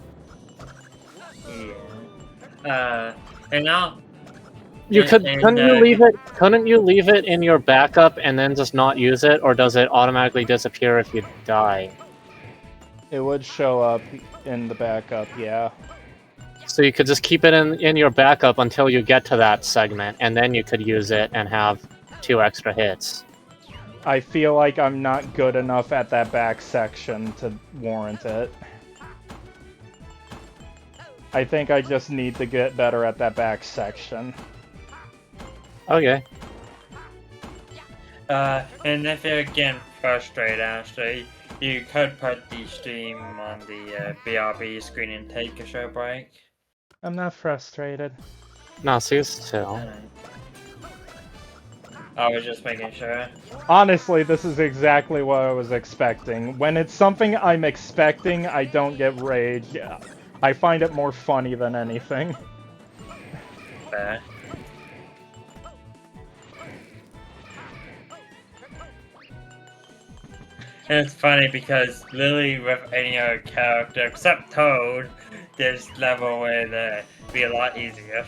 yeah. And now, Couldn't you leave it in your backup and then just not use it, or does it automatically disappear if you die? It would show up in the backup, yeah. So you could just keep it in your backup until you get to that segment, and then you could use it and have 2 extra hits. I feel like I'm not good enough at that back section to warrant it. I think I just need to get better at that back section. Okay. and if you're getting frustrated, actually, you could put the stream on the BRB screen and take a short break. I'm not frustrated. No, cease to. Alright. I was just making sure. Honestly, this is exactly what I was expecting. When it's something I'm expecting, I don't get rage. I find it more funny than anything. Fair. And it's funny because literally with any other character except Toad, this level would be a lot easier.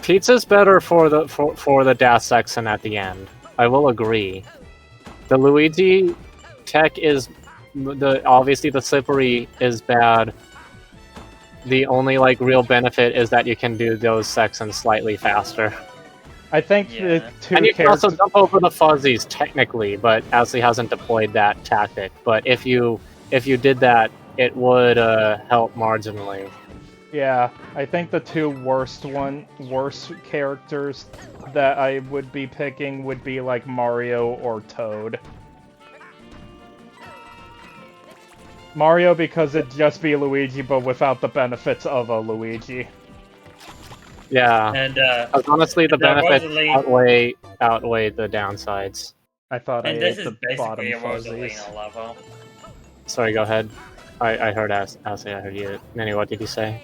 Pizza's better for the dash section at the end. I will agree. The Luigi tech is obviously the slippery is bad. The only like real benefit is that you can do those sections slightly faster. I think the Yeah. two And you can also characters... jump over the fuzzies technically, but Ashley hasn't deployed that tactic. But if you did that, it would help marginally. Yeah, I think the two worst characters that I would be picking would be like Mario or Toad. Mario because it'd just be Luigi, but without the benefits of a Luigi. Yeah. And Honestly, the there benefits Rosalina- outweigh the downsides. I thought I and this ate is the bottom basically a fuzzies. Rosalina level. Sorry, go ahead. I heard Ashley, I heard you. Nanny, what did you say?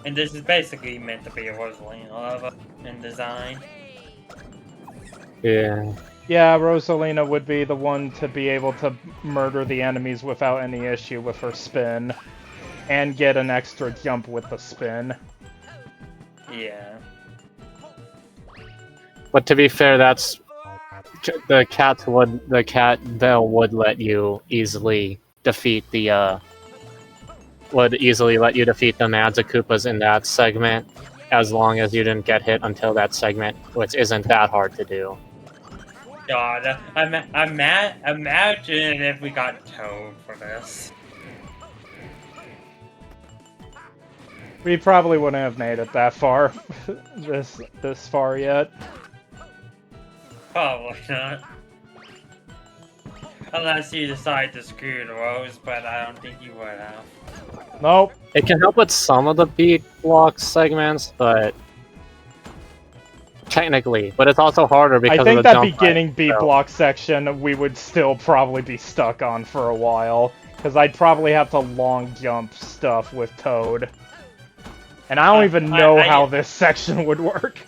And this is basically meant to be a Rosalina level in design. Yeah. Yeah, Rosalina would be the one to be able to murder the enemies without any issue with her spin. And get an extra jump with the spin. Yeah. But to be fair, that's the cat Bell would let you easily defeat the Magic Koopas in that segment, as long as you didn't get hit until that segment, which isn't that hard to do. God, imagine if we got Toad for this. We probably wouldn't have made it that far, this far yet. Probably not. Unless you decide to screw the Rose, but I don't think you would have. Nope. It can help with some of the beat block segments, but technically, but it's also harder because I think of the that jump beginning height, beat so. block section we would still probably be stuck on for a while. Because I'd probably have to long jump stuff with Toad. And I don't even know how this section would work.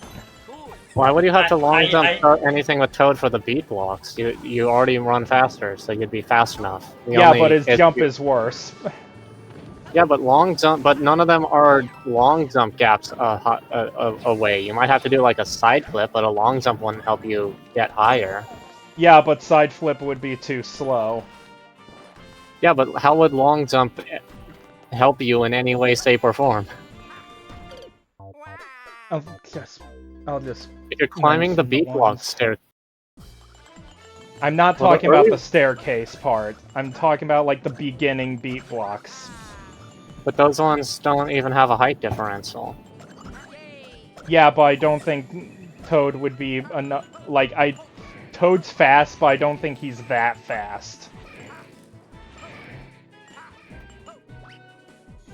Why would you have to long jump I- anything with Toad for the beat blocks? You already run faster, so you'd be fast enough. Yeah, but his jump is worse. Yeah, but long jump, but none of them are long jump gaps away. You might have to do like a side flip, but a long jump wouldn't help you get higher. Yeah, but side flip would be too slow. Yeah, but how would long jump help you in any way, shape, or form? I'll just. If you're climbing the from the beat block ones. stair, I'm not Well, the talking about early- the staircase part. I'm talking about like the beginning beat blocks. but those ones don't even have a height differential. Yeah, but I don't think Toad would be enough. Like Toad's fast, but I don't think he's that fast.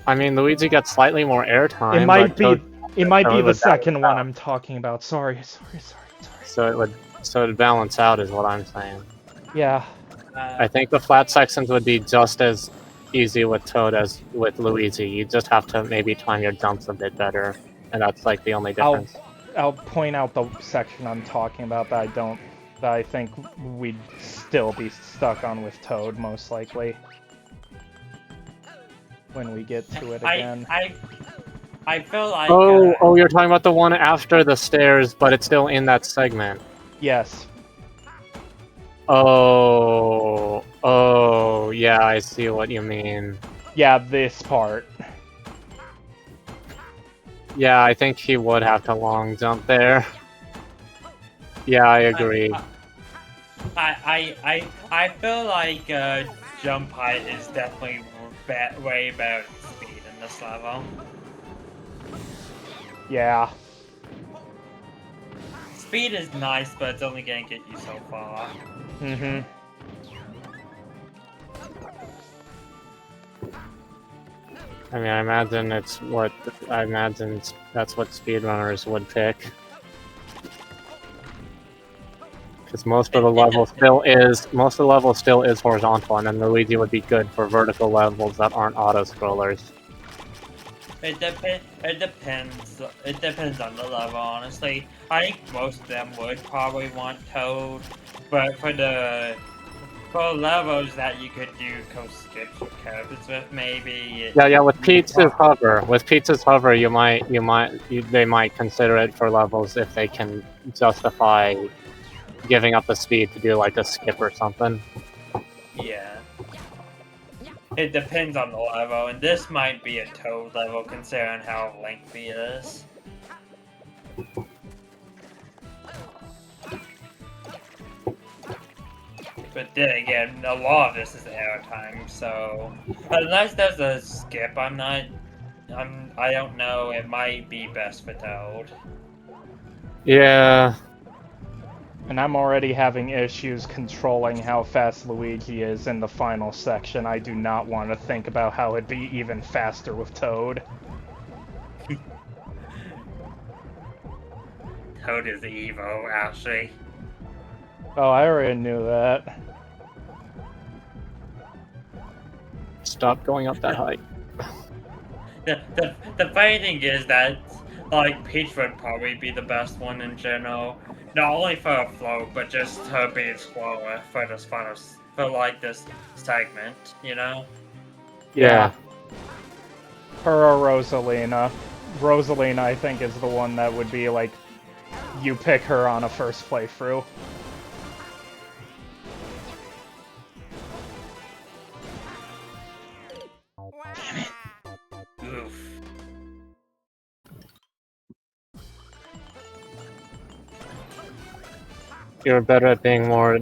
I mean, Luigi gets slightly more airtime. It might but be. Toad- It might be Toad the would second balance one out. I'm talking about. Sorry. so it'd balance out, is what I'm saying. Yeah. I think the flat sections would be just as easy with Toad as with Luigi. You just have to maybe time your jumps a bit better, and that's like the only difference. I'll point out the section I'm talking about that I think we'd still be stuck on with Toad, most likely. When we get to it again. I feel like. Oh, you're talking about the one after the stairs, but it's still in that segment. Yes. Oh, yeah, I see what you mean. Yeah, this part. Yeah, I think he would have to long jump there. Yeah, I agree. I feel like jump height is definitely way better than speed in this level. Yeah. Speed is nice, but it's only gonna get you so far. Mm-hmm. I mean, I imagine that's what speedrunners would pick. Because most of the level still is horizontal, and then Luigi would be good for vertical levels that aren't auto scrollers. It depends on the level, honestly. I think most of them would probably want Toad, but for levels that you could do skips or curves with, maybe. Yeah, with Pizza's Hover. With Pizza's Hover, they might consider it for levels if they can justify giving up the speed to do like a skip or something. Yeah. It depends on the level, and this might be a Toad level considering how lengthy it is. But then again, a lot of this is airtime, so unless there's a skip, I don't know. It might be best for Toad. Yeah. And I'm already having issues controlling how fast Luigi is in the final section. I do not want to think about how it'd be even faster with Toad. Toad is evil, actually. Oh, I already knew that. Stop going up that height. The funny thing is that, like, Peach would probably be the best one in general. Not only for a float, but just her being slower for this this segment, you know? Yeah. Her or Rosalina. Rosalina, I think, is the one that would be like, you pick her on a first playthrough. Oof. You were better at being more.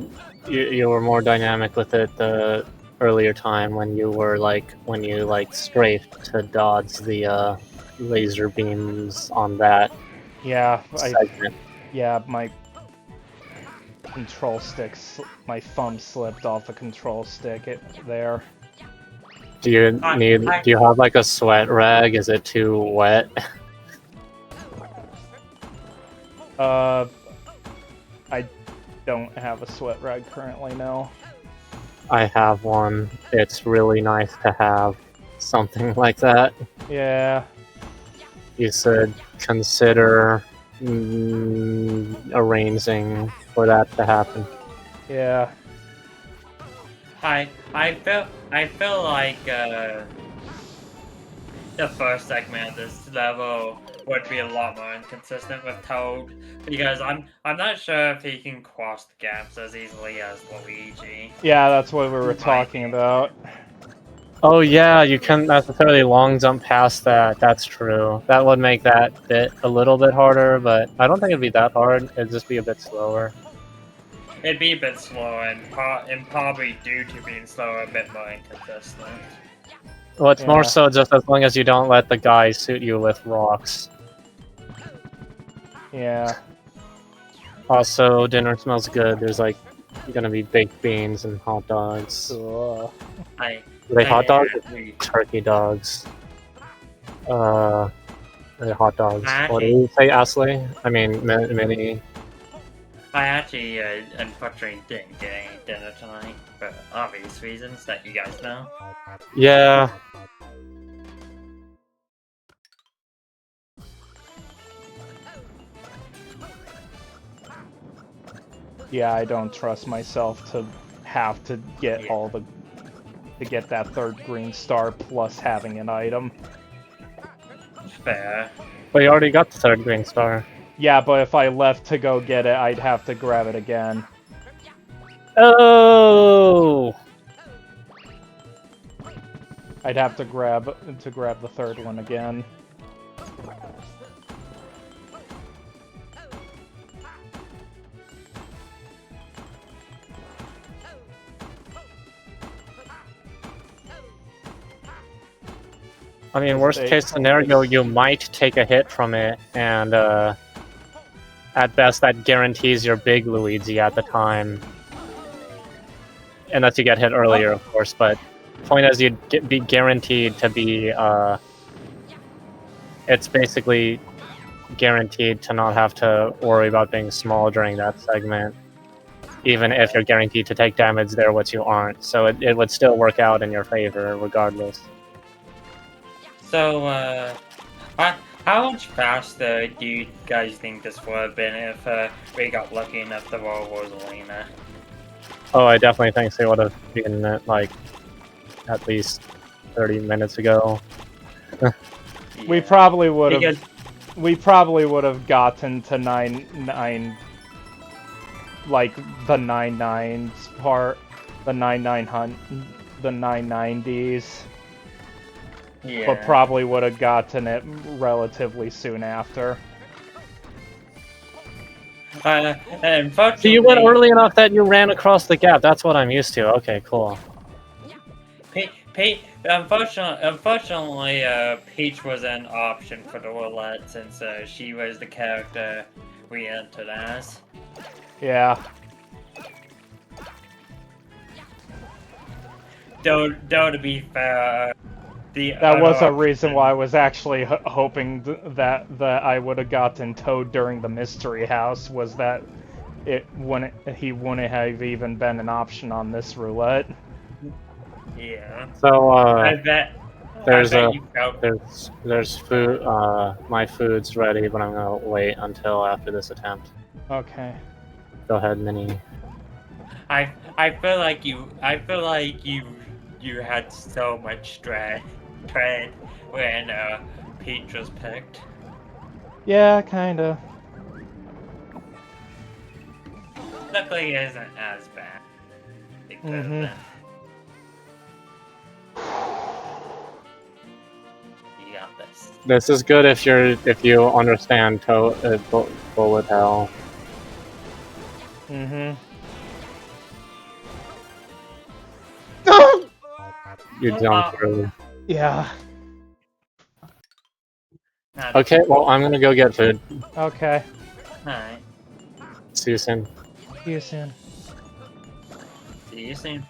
You were more dynamic with it the earlier time when you strafed to dodge the laser beams on that Yeah, segment. my control my thumb slipped off the control stick there. Do you have like a sweat rag? Is it too wet? I don't have a sweat rag currently, no. I have one. It's really nice to have something like that. Yeah. You should consider arranging for that to happen. Yeah. I feel like the first segment of this level would be a lot more inconsistent with Toad because I'm not sure if he can cross the gaps as easily as Luigi. Yeah, that's what we were Might talking be. about. Oh yeah, you can't necessarily long jump past that. That's true. That would make that bit a little bit harder, but I don't think it'd be that hard. It'd just be a bit slower. It'd be a bit slower and probably due to being slower, a bit more inconsistent. Well, it's more Yeah. so just as long as you don't let the guy shoot you with rocks. Yeah. Also, dinner smells good. There's like gonna be baked beans and hot dogs. Cool. I Are they hot dogs? Or actually- turkey dogs. They're hot dogs. What did Actually- you say, Ashley? I mean, Mini. I actually unfortunately didn't get any dinner tonight for obvious reasons that you guys know. Yeah. Yeah, I don't trust myself to have to get Yeah. all the to get that third green star plus having an item. Fair. But you already got the third green star. Yeah, but if I left to go get it, I'd have to grab it again. Oh! I'd have to grab the third one again. I mean, worst case scenario, you might take a hit from it, and at best, that guarantees your big Luigi at the time. Unless you get hit earlier, of course, but point is you'd be guaranteed to be, it's basically guaranteed to not have to worry about being small during that segment, even if you're guaranteed to take damage there, which you aren't. So it would still work out in your favor, regardless. So, how much faster do you guys think this would have been if we got lucky enough to roll Rosalina? Oh, I definitely think they would have been like at least 30 minutes ago. We Yeah. probably would have. Because We probably would have gotten to 9, like the 9-9s part, the 990s, yeah. but probably would have gotten it relatively soon after. Unfortunately, So you went early enough that you ran across the gap. That's what I'm used to. Okay, cool. Unfortunately, Peach was an option for the roulette since she was the character we entered as. Yeah. Though to be fair, That was a reason why I was actually hoping that I would have gotten Toad during the Mystery House, was that he wouldn't have even been an option on this roulette. Yeah. So I bet. there's I bet a- you felt- there's food. My food's ready, but I'm gonna wait until after this attempt. Okay. Go ahead, Mini. I feel like you had so much dread when Peach was picked. Yeah, kinda. Luckily, it isn't as bad. It could have Mhm. been. You got this. This is good if you understand bullet hell. Mm-hmm. You jumped early. Yeah. Okay, well I'm gonna go get food. Okay. Alright. See you soon. See you soon. See you soon.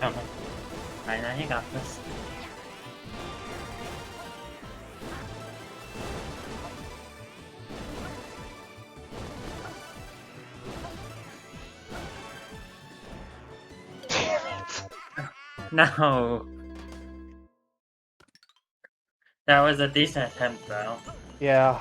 Come on. I know you got this. No. That was a decent attempt, though. Yeah.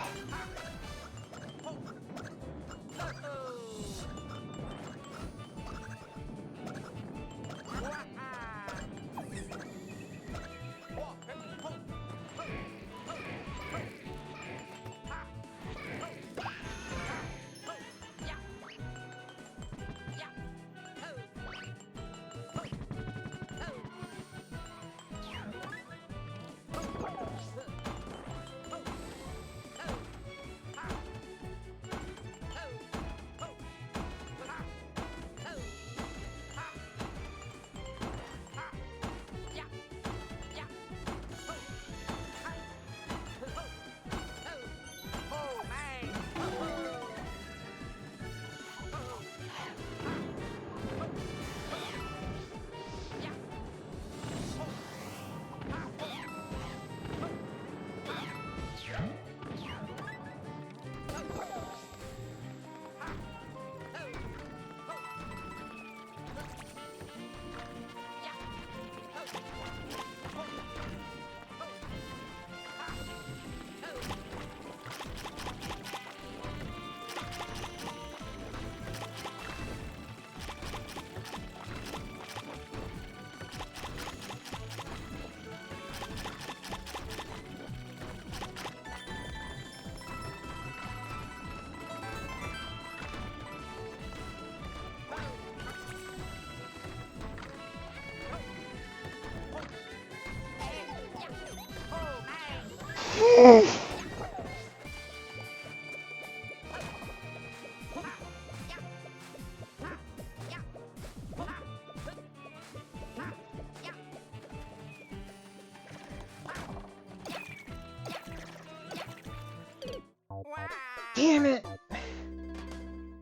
Damn it!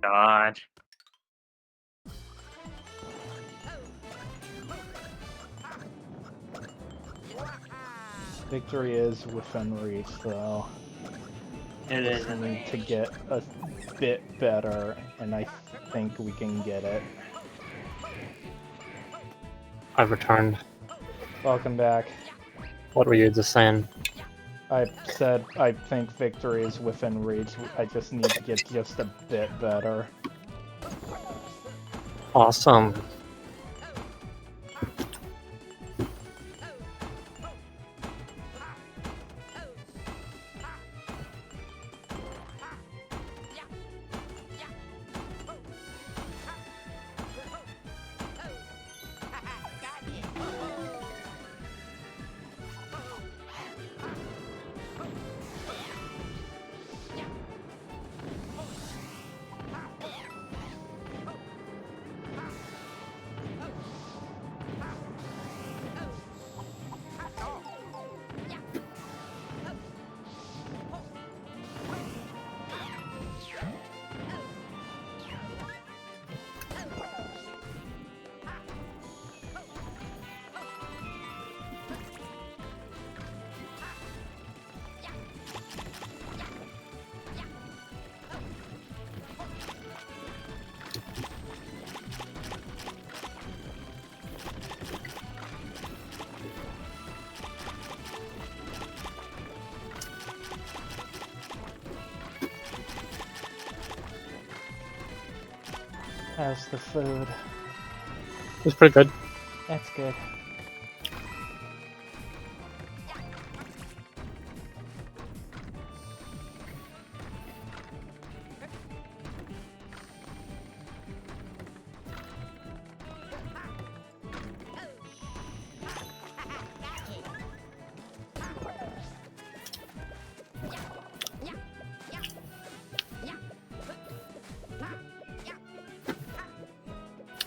God. Victory is within reach, though. It is Just in need to range. get a bit better, and I think we can get it. I've returned. Welcome back. What were you just saying? I said I think victory is within reach. I just need to get just a bit better. Awesome. How's the food? It was pretty good. That's good.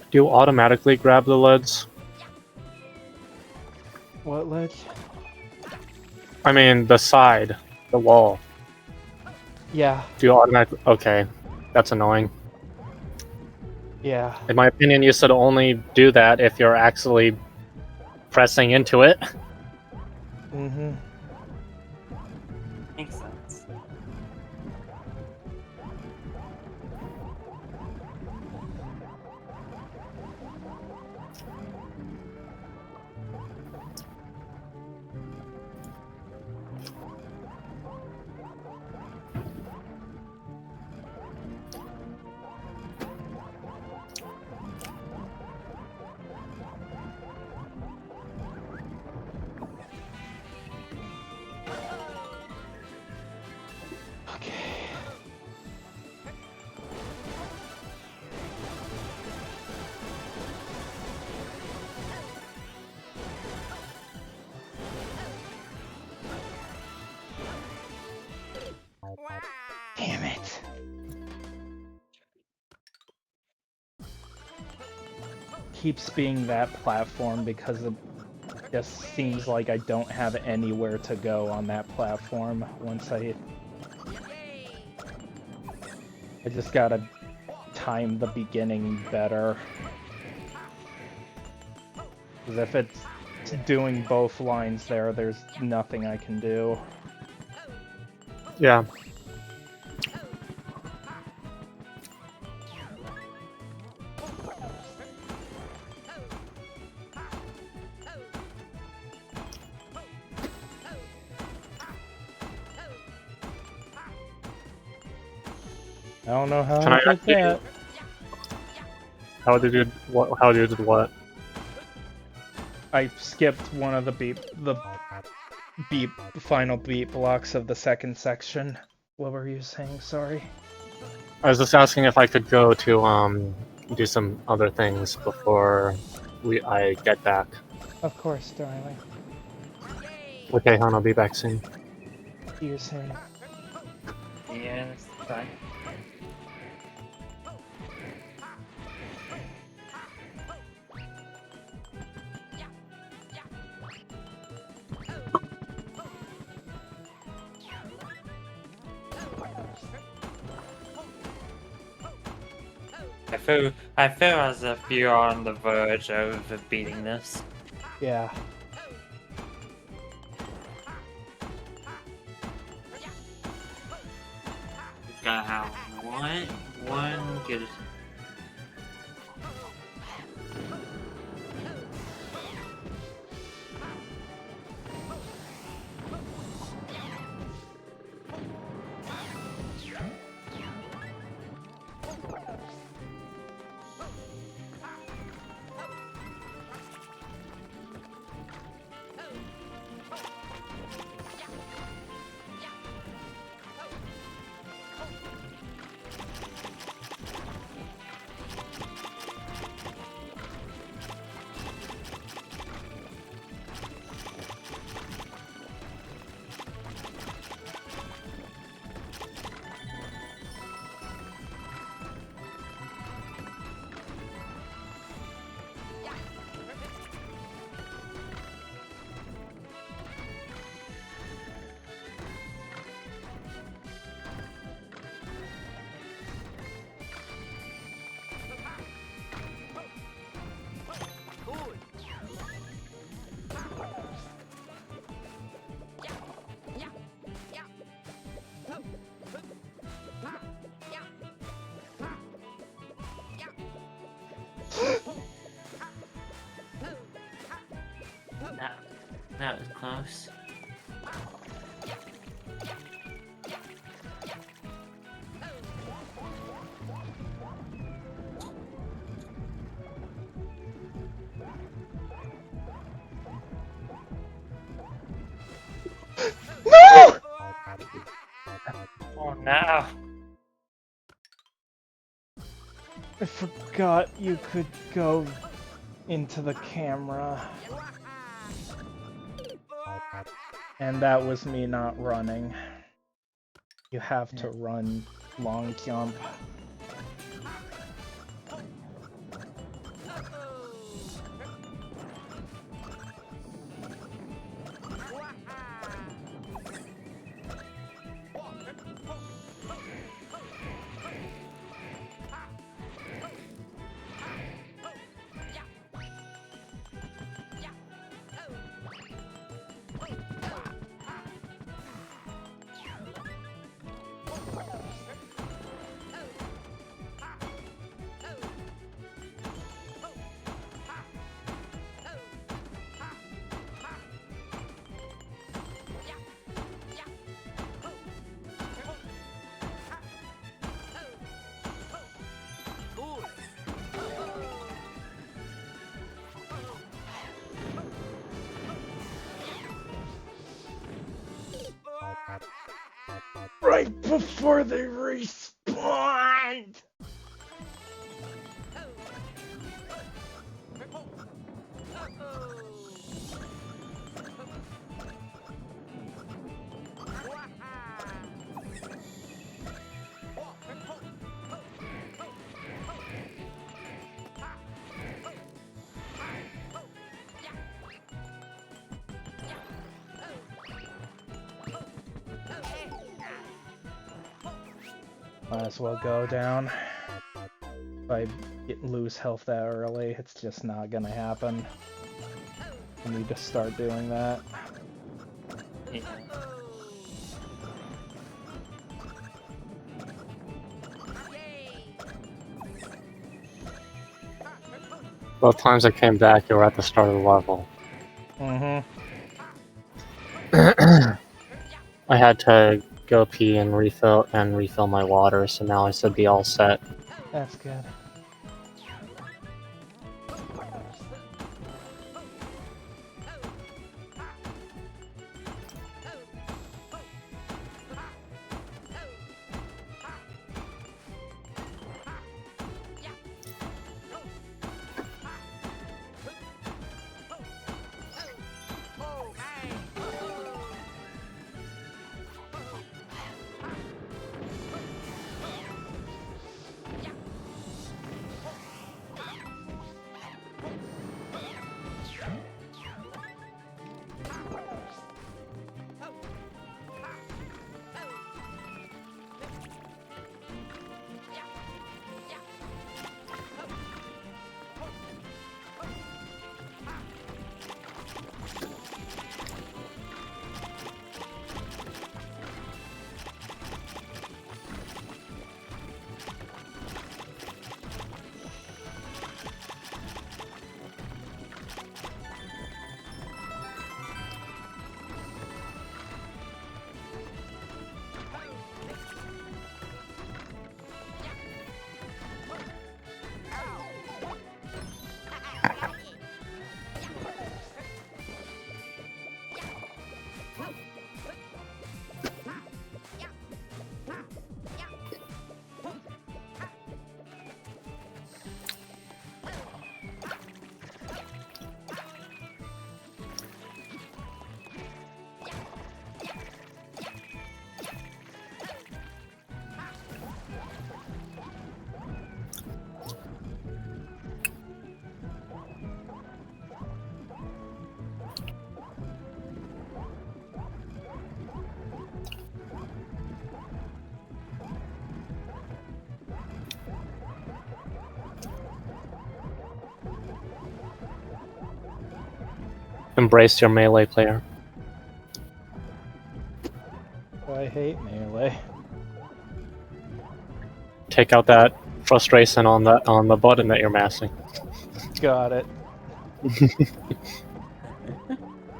Do you automatically grab the leads? What ledge? I mean, the side, the wall. Yeah. Do you automatically? Okay, that's annoying. Yeah. In my opinion, you should only do that if you're actually pressing into it. Mm-hmm. Makes sense. Okay. Damn it. Keeps being that platform because it just seems like I don't have anywhere to go on that platform once I just gotta time the beginning better. Because if it's doing both lines there, there's nothing I can do. Yeah. I don't know how Can I I did actually- that. How did you what? How did you did what? I skipped one of the final beat blocks of the second section. What were you saying? Sorry. I was just asking if I could go to do some other things before I get back. Of course, darling. Okay, hon, I'll be back soon. See you soon. Yes, fine. I feel as if you're on the verge of beating this. Yeah. Gotta have one good. That was close. No! Oh no! I forgot you could go into the camera. And that was me not running. You have to run long jump. right before they respawn! Might as well go down. If I lose health that early, it's just not gonna happen. I need to start doing that. Yeah. Both times I came back, you were at the start of the level. Mm-hmm. I had to go pee and refill my water, so now I should be all set. That's good. Embrace your melee player. I hate melee. Take out that frustration on the button that you're mashing. Got it.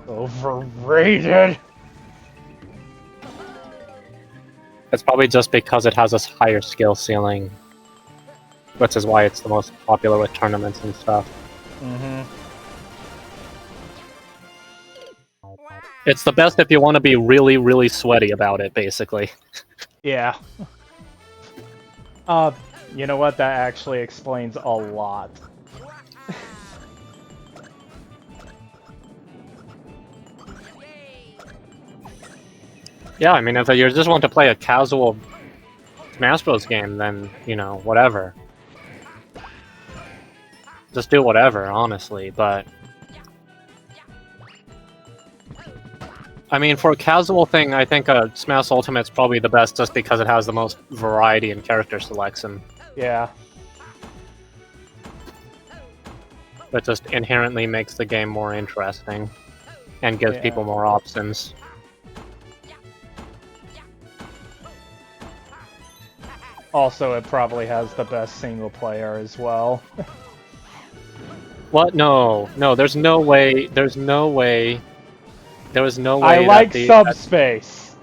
Overrated! It's probably just because it has a higher skill ceiling, which is why it's the most popular with tournaments and stuff. Mm-hmm. It's the best if you want to be really, really sweaty about it, basically. Yeah. You know what? That actually explains a lot. Yeah, I mean, if you just want to play a casual Smash Bros. Game, then, you know, whatever. Just do whatever, honestly, but... I mean, for a casual thing, I think Smash Ultimate's probably the best just because it has the most variety in character selection. Yeah. It just inherently makes the game more interesting and gives Yeah. people more options. Also, it probably has the best single player as well. What? No. No, there's no way. There's no way. There was no way I like that Subspace.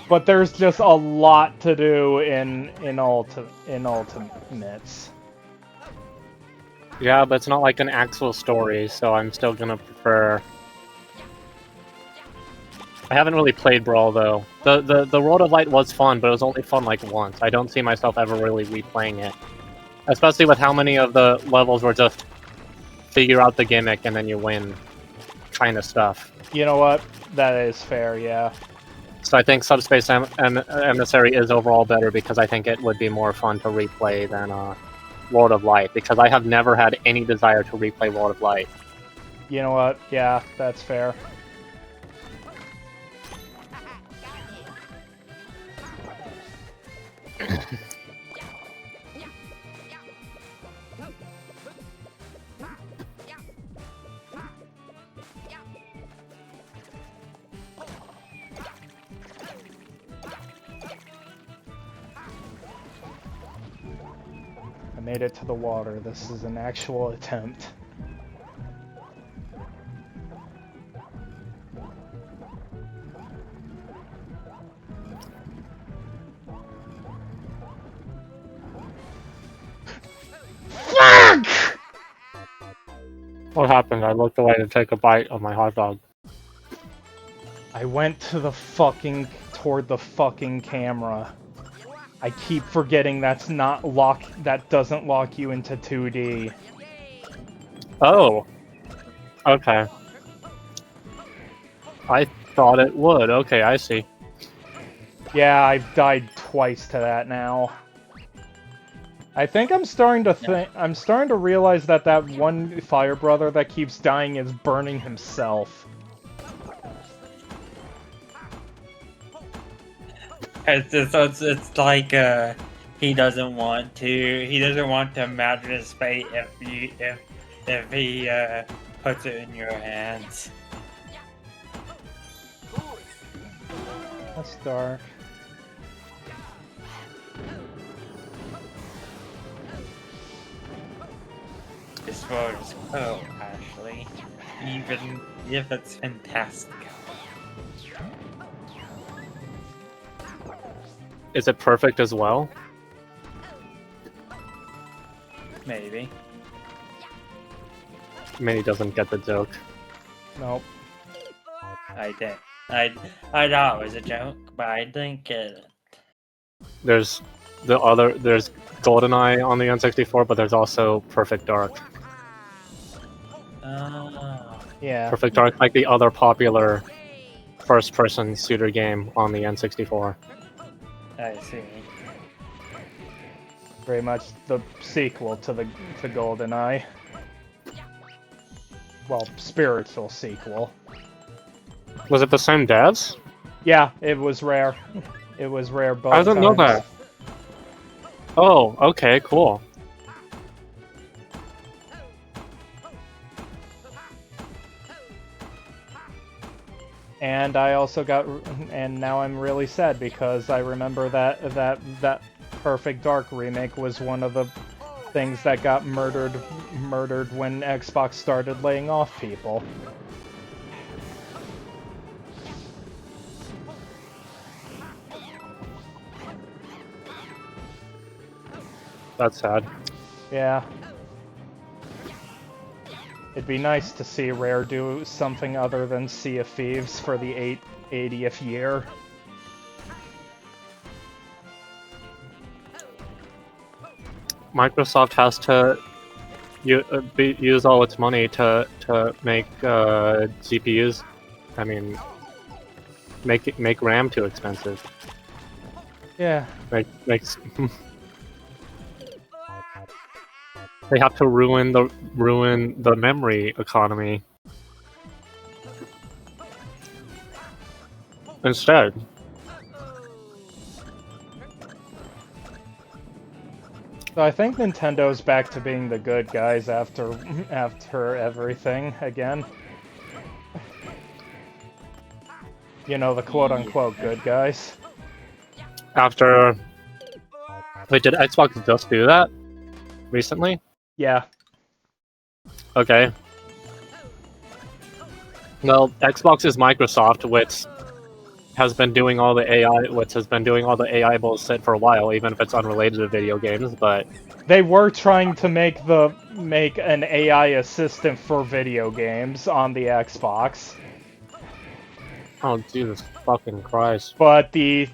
But there's just a lot to do in Ultimates. Yeah, but it's not like an actual story, so I'm still gonna prefer I haven't really played Brawl though. The World of Light was fun, but it was only fun like once. I don't see myself ever really replaying it. Especially with how many of the levels were just figure out the gimmick and then you win kind of stuff. You know what? That is fair, yeah. So I think Subspace Emissary is overall better because I think it would be more fun to replay than World of Light, because I have never had any desire to replay World of Light. You know what? Yeah, that's fair. I made it to the water. This is an actual attempt. Fuck! What happened? I looked away to take a bite of my hot dog. I went to the toward the fucking camera. I keep forgetting that doesn't lock you into 2D. Oh. Okay. I thought it would. Okay, I see. Yeah, I've died twice to that now. I think I'm starting to realize that that one fire brother that keeps dying is burning himself. It's like he doesn't want to imagine his fate if he puts it in your hands. That's dark. This world is cool, Ashley. Even if it's fantastic. Is it perfect as well? Maybe. Minnie doesn't get the joke. Nope. I did. I thought it was a joke, but I didn't get it. There's GoldenEye on the N64, but there's also Perfect Dark. Oh. Yeah. Perfect Dark, like the other popular first-person shooter game on the N64. I see. Very much the sequel to GoldenEye. Well, spiritual sequel. Was it the same devs? Yeah, it was Rare. It was Rare both I didn't know times. that. Oh, okay, cool. And I also got, and now I'm really sad because I remember that Perfect Dark remake was one of the things that got murdered when Xbox started laying off people. That's sad. Yeah. It'd be nice to see Rare do something other than Sea of Thieves for the 80th year. Microsoft has to use all its money to make GPUs. I mean, make RAM too expensive. Yeah. Makes they have to ruin the memory economy instead. So I think Nintendo's back to being the good guys after everything again. You know, the quote-unquote good guys. After, wait, did Xbox just do that recently? Yeah. Okay. Well, Xbox is Microsoft, which has been doing all the AI bullshit for a while, even if it's unrelated to video games. But They were trying to make an AI assistant for video games on the Xbox. Oh Jesus fucking Christ! But they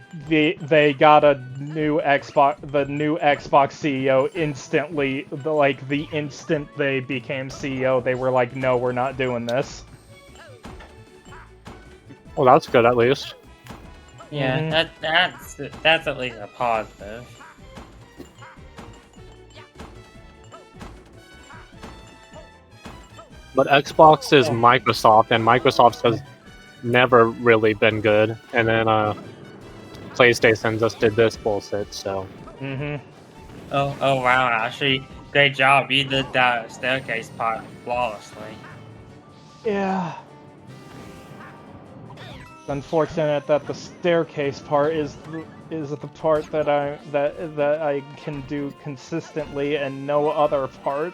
got a new Xbox. The new Xbox CEO instantly, the instant they became CEO, they were like, "No, we're not doing this." Well, that's good at least. Yeah, Mhm. that's at least a positive. But Xbox is Oh. Microsoft, and Microsoft has never really been good. And then PlayStation just did this bullshit. So Mhm. Oh wow, Ashley, great job. You did that staircase part flawlessly. Yeah. It's unfortunate that the staircase part is the part that I can do consistently and no other part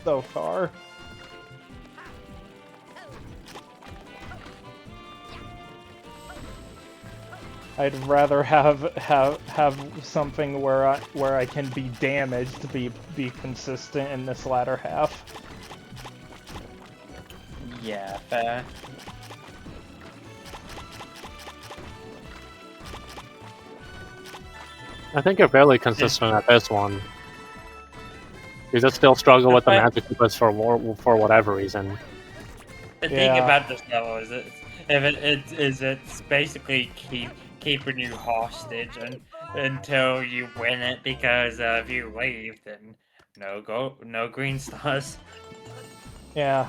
so far. I'd rather have something where I can be damaged be consistent in this latter half. Yeah, fair. I think you're fairly consistent at this one. You just still struggle with the But magic because for whatever reason. the thing Yeah. about this level is it's basically keeping you hostage until you win it, because if you leave, then no green stars. Yeah.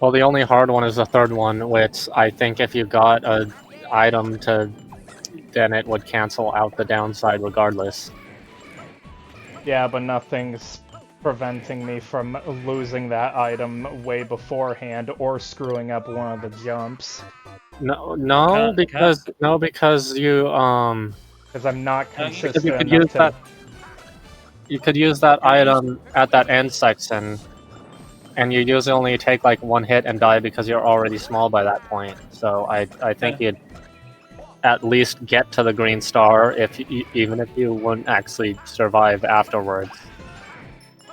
Well, the only hard one is the third one, which I think if you got a item to, then it would cancel out the downside regardless. Yeah, but nothing's preventing me from losing that item way beforehand or screwing up one of the jumps. No, because you Because I'm not Um, because you consistent could enough use to... that you use- item at that end section, and you usually only take like one hit and die because you're already small by that point. So I think you'd at least get to the green star even if you wouldn't actually survive afterwards.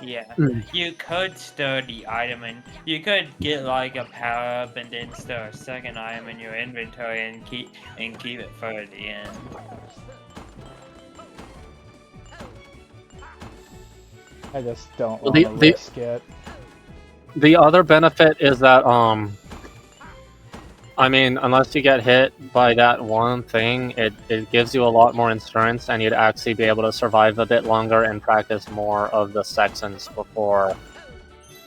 Yeah, Mm. you could store the item, and you could get like a power up and then store a second item in your inventory and keep it for the end. I just don't Well, want to risk it. The other benefit is that I mean, unless you get hit by that one thing, it gives you a lot more insurance, and you'd actually be able to survive a bit longer and practice more of the sections before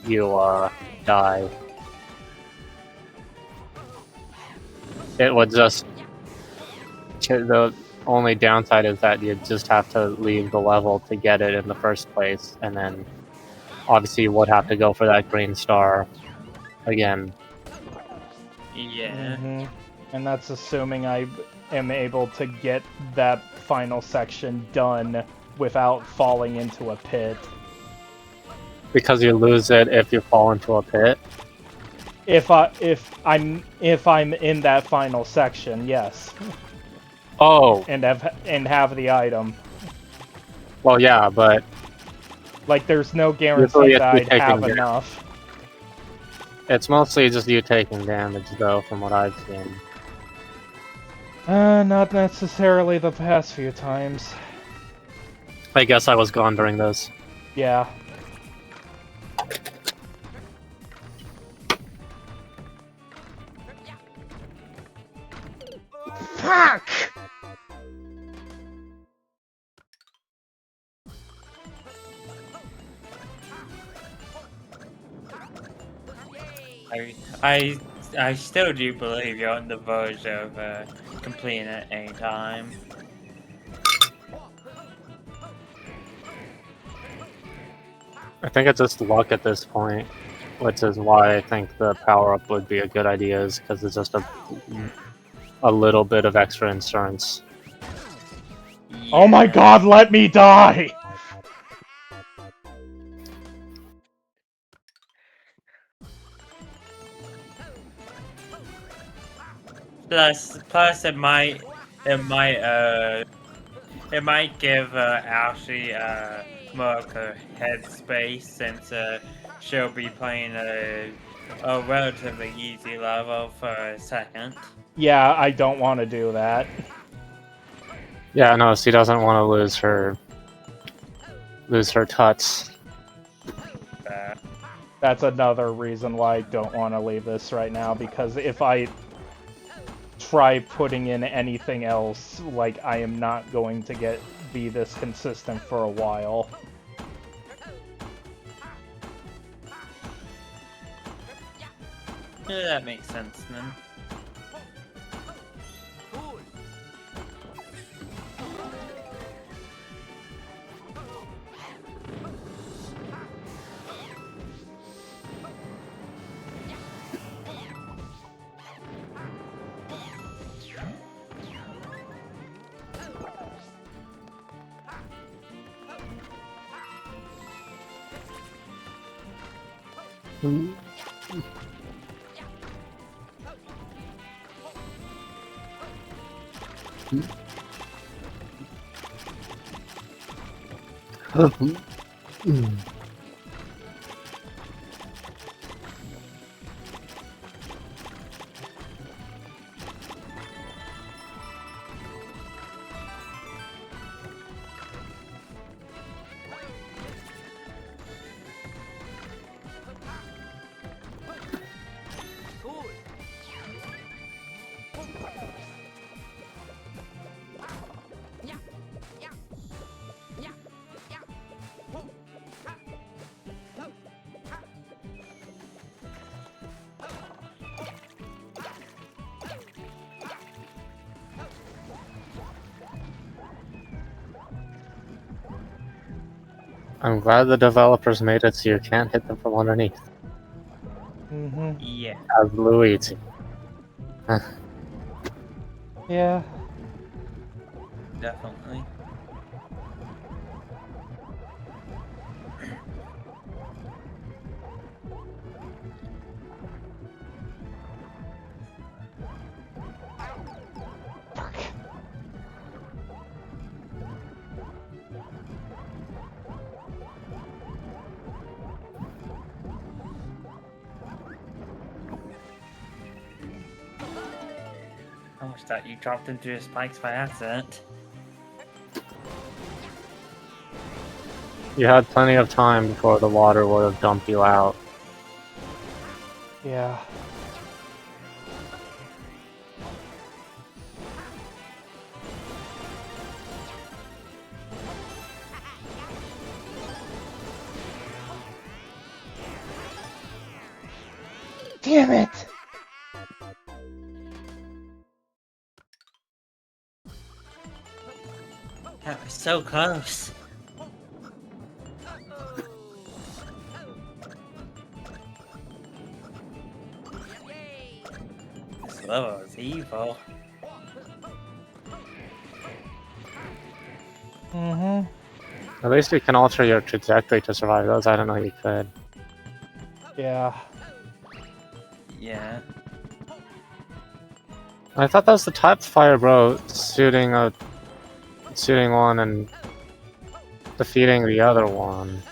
you die. It would just... the only downside is that you just have to leave the level to get it in the first place, and then obviously you would have to go for that green star again. Yeah. Mhm. And that's assuming I am able to get that final section done without falling into a pit. Because you lose it if you fall into a pit. If I'm in that final section, yes, Oh, and have the item. well, yeah, but Like, there's no Usually guarantee it's that you I'd taking have damage. enough. it's mostly just you taking damage, though, from what I've seen. Not necessarily the past few times. I guess I was gone during this. Yeah. Fuck! I still do believe you're on the verge of completing it any time. I think it's just luck at this point, which is why I think the power-up would be a good idea, is because it's just a little bit of extra insurance. Oh my Yeah. god, let me die! Plus it might give Ashley more of her headspace, since she'll be playing a relatively easy level for a second. Yeah, I don't want to do that. Yeah, no, she doesn't want to lose her tuts. That's another reason why I don't want to leave this right now, because if I try putting in anything else, like, I am not going to be this consistent for a while. Yeah, that makes sense then. I'm glad the developers made it so you can't hit them from underneath. Mm-hmm. Yeah. As Luigi. Yeah. Definitely. I almost thought you dropped into the spikes by accident. You had plenty of time before the water would have dumped you out. Yeah. Damn it! That was so close. This level is evil. Mm-hmm. At least you can alter your trajectory to survive those. I don't know you could. Yeah. Yeah. I thought that was the type fire bro shooting one and defeating the other one.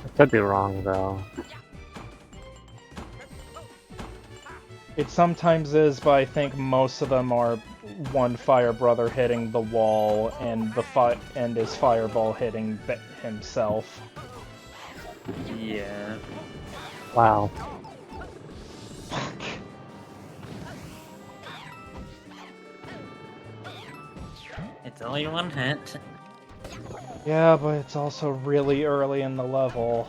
I could be wrong though. It sometimes is, but I think most of them are one fire brother hitting the wall and his fireball hitting himself. Yeah. Wow. It's only one hit. Yeah, but it's also really early in the level.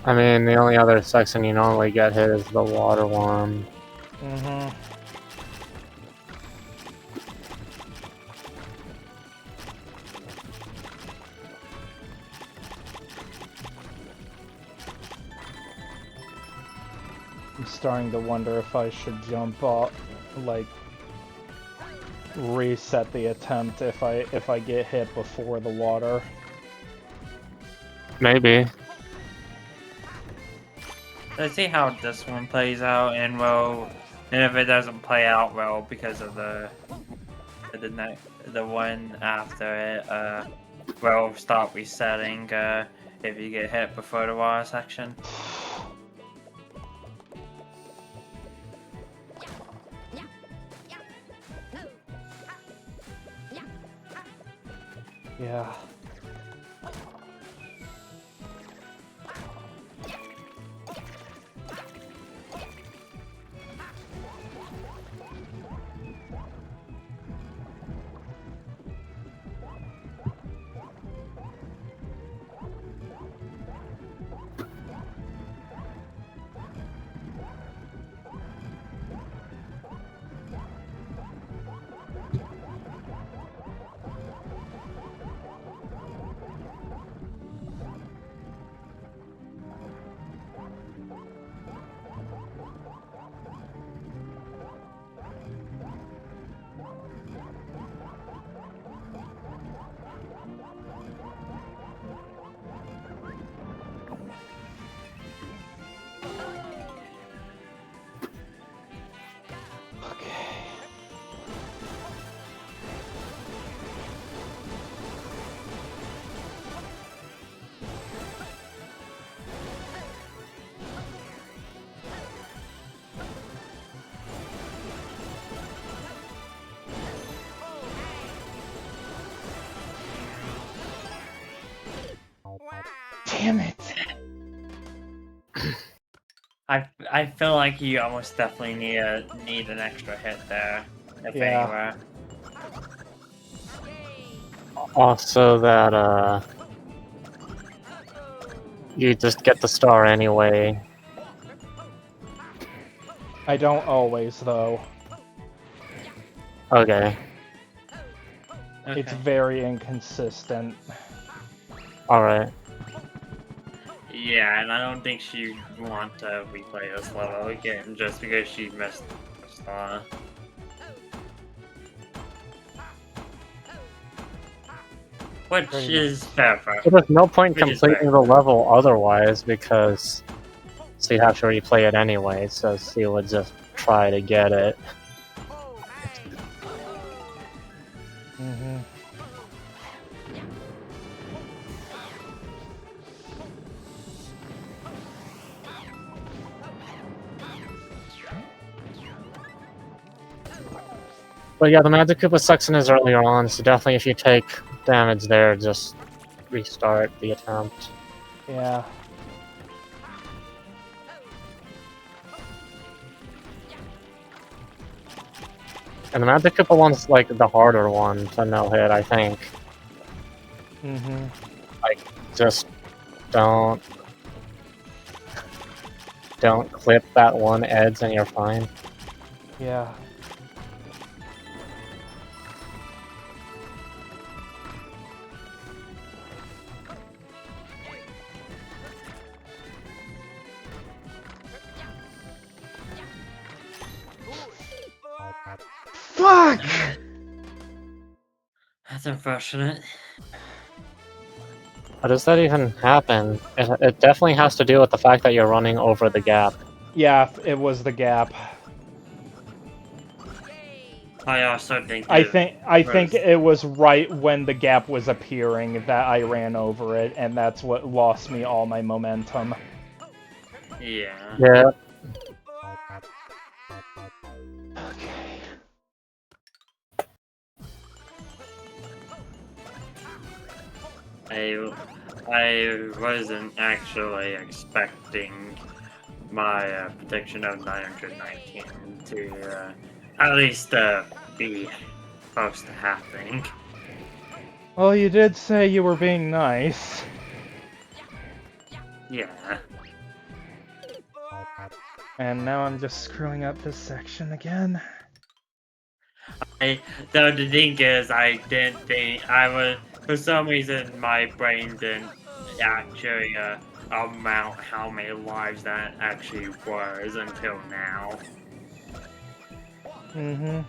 I mean, the only other section you normally get hit is the water one. Mm-hmm. I'm starting to wonder if I should jump off, like, reset the attempt if I get hit before the water. Maybe. Let's see how this one plays out, and if it doesn't play out well because of the the one after it will start resetting if you get hit before the water section. Yeah. Okay. Damn it. I feel like you almost definitely need an extra hit there, if Yeah. anywhere. Also, that you just get the star anyway. I don't always, though. Okay. It's Okay. very inconsistent. Alright. Yeah, and I don't think she'd want to replay this level again just because she missed the star. Which Very is fair for So there's no point Which is completing fair. the level otherwise because she'd have to replay it anyway, so she would just try to get it. Mm-hmm. But yeah, the Magic Koopa section is earlier on, so definitely if you take damage there, just restart the attempt. Yeah. And the Magic Koopa one's like the harder one to no hit, I think. Mm-hmm. Just don't clip that one edge and you're fine. Yeah. Fuck! That's unfortunate. How does that even happen? It definitely has to do with the fact that you're running over the gap. Yeah, it was the gap. I also think I it think was- it was right when the gap was appearing that I ran over it, and that's what lost me all my momentum. Yeah. Yeah. Okay. I wasn't actually expecting my prediction of 919 to at least be close to happening. Well, you did say you were being nice. Yeah. And now I'm just screwing up this section again. Though the thing is, I didn't think I was. For some reason, my brain didn't actually amount how many lives that actually was until now. Mm-hmm.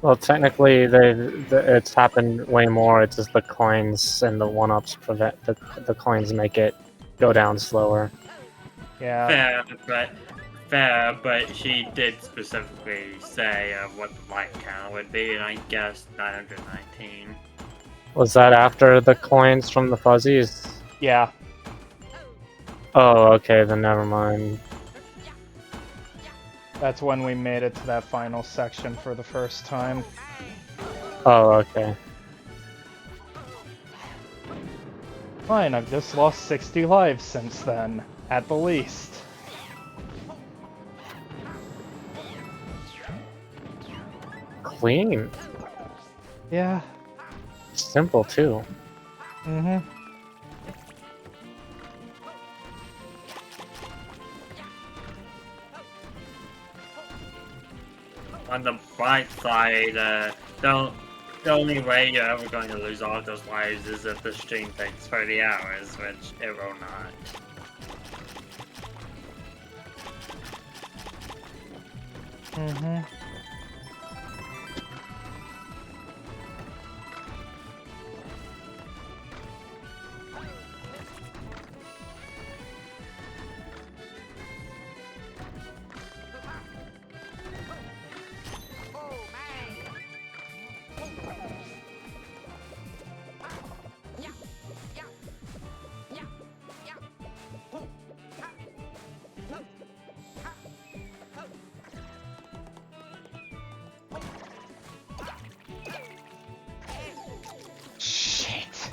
Well, technically, it's happened way more. It's just the coins and the one-ups prevent the coins make it go down slower. Yeah. Fair, but fair, but she did specifically say what the life count would be, and I guess 919. Was that after the coins from the fuzzies? Yeah. Oh, okay, then never mind. That's when we made it to that final section for the first time. Oh, okay. Fine, I've just lost 60 lives since then, at the least. Clean. Yeah. Simple, too. Mm-hmm. On the bright side, the only way you're ever going to lose all of those lives is if the stream takes 30 hours, which it will not. Mm-hmm. Shit.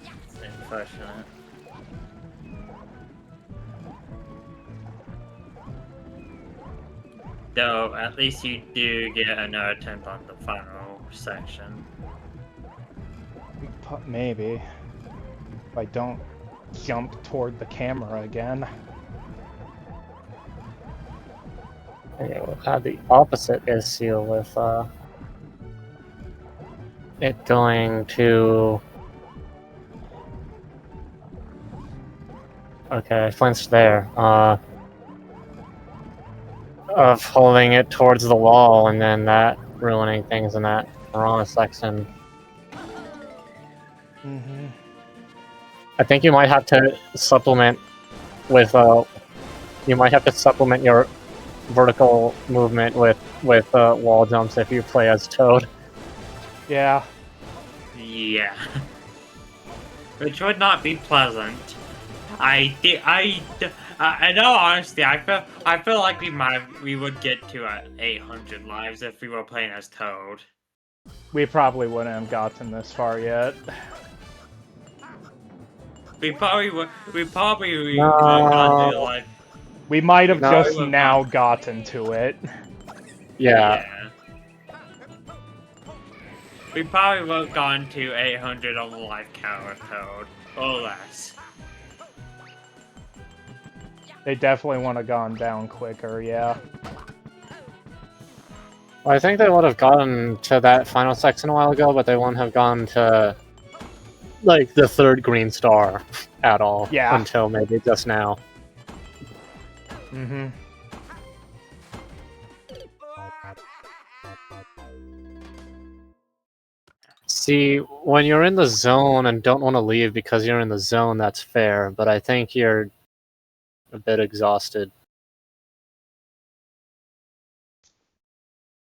It's unfortunate. Though, at least you do get another attempt on the final section. Maybe. If I don't jump toward the camera again. Yeah, we've had the opposite issue with it going to. Okay, I flinched there. Of holding it towards the wall and then that ruining things in that Piranha section. Mm-hmm. I think you might have to supplement with you might have to supplement your vertical movement with wall jumps if you play as Toad. Yeah. Yeah. Which would not be pleasant. In all honesty, I feel like we would get to 800 lives if we were playing as Toad. We probably wouldn't have gotten this far yet. We probably would. We probably No. got to like. We might have No, just we would've now gotten to it. Yeah. We probably would have gone to 800 on the life count with Toad, or less. They definitely would have gone down quicker, yeah. Well, I think they would have gotten to that final section a while ago, but they wouldn't have gone to like the third green star at all. Yeah. Until maybe just now. Mm-hmm. See, when you're in the zone and don't want to leave because you're in the zone, that's fair, but I think you're a bit exhausted.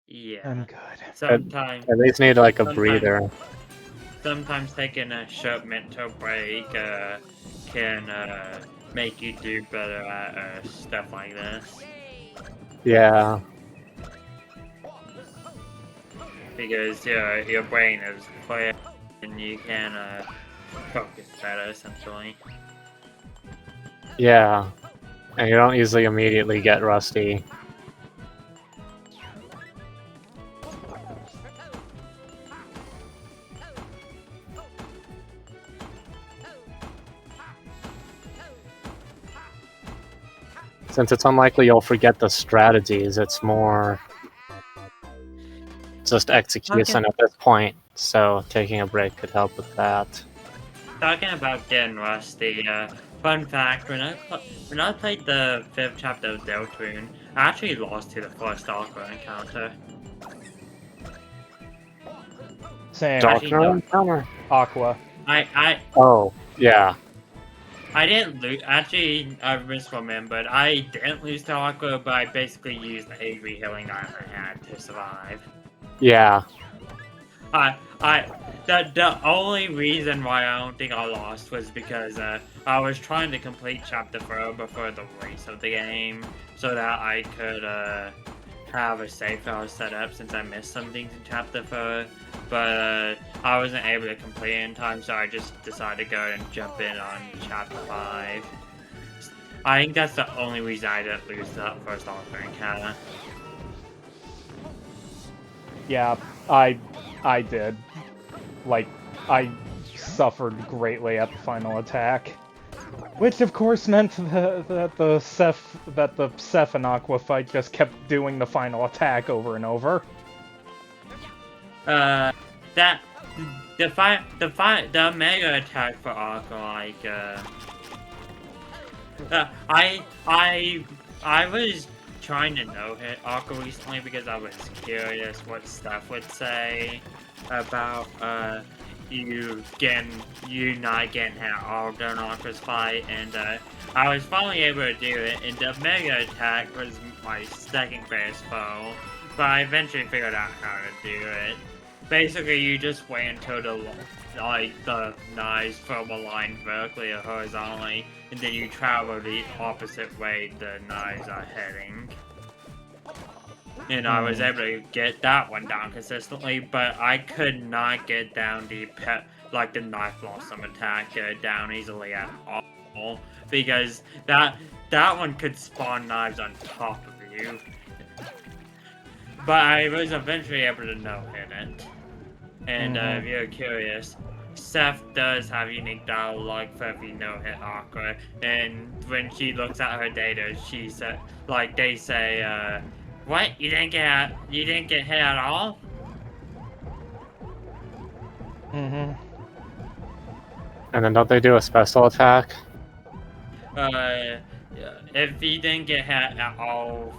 Yeah. I'm good. Sometimes. At least need like a Sometimes- breather. Sometimes taking a short mental break can make you do better at stuff like this. Yeah. Because your brain is clear and you can focus better, essentially. Yeah. And you don't usually immediately get rusty. Since it's unlikely you'll forget the strategies, it's more just execution at this point. So taking a break could help with that. Talking about getting rusty, fun fact, when I played the 5th chapter of Deltarune, I actually lost to the first Aqua encounter. Same. Actually, Doctor no. encounter. Aqua. I Oh, yeah. I didn't lose. Actually, I misremembered. I didn't lose to Aqua, but I basically used the Avery healing item I had to survive. Yeah. The only reason why I don't think I lost was because I was trying to complete Chapter 4 before the release of the game, so that I could have a save file set up since I missed some things in Chapter 4, but I wasn't able to complete it in time, so I just decided to go and jump in on Chapter 5. I think that's the only reason I didn't lose that first Arthur encounter. Yeah, I did. Like, I suffered greatly at the final attack. Which of course meant that the Seth and Aqua fight just kept doing the final attack over and over. The mega attack for Aqua, like, I was trying to no-hit Aqua recently because I was curious what Steph would say about you not getting hit all during Aqua's fight, and I was finally able to do it, and the mega attack was my second greatest foe, but I eventually figured out how to do it. Basically, you just wait until the knives form a line vertically or horizontally, and then you travel the opposite way the knives are heading. And I was able to get that one down consistently, but I could not get down the knife blossom attack down easily at all, because that one could spawn knives on top of you. But I was eventually able to no-hit it. And if you're curious, Seth does have unique dialogue for if you no-hit Aqua, and when she looks at her data, she said, like, they say, what? You didn't get hit at all? And then don't they do a special attack? If you didn't get hit at all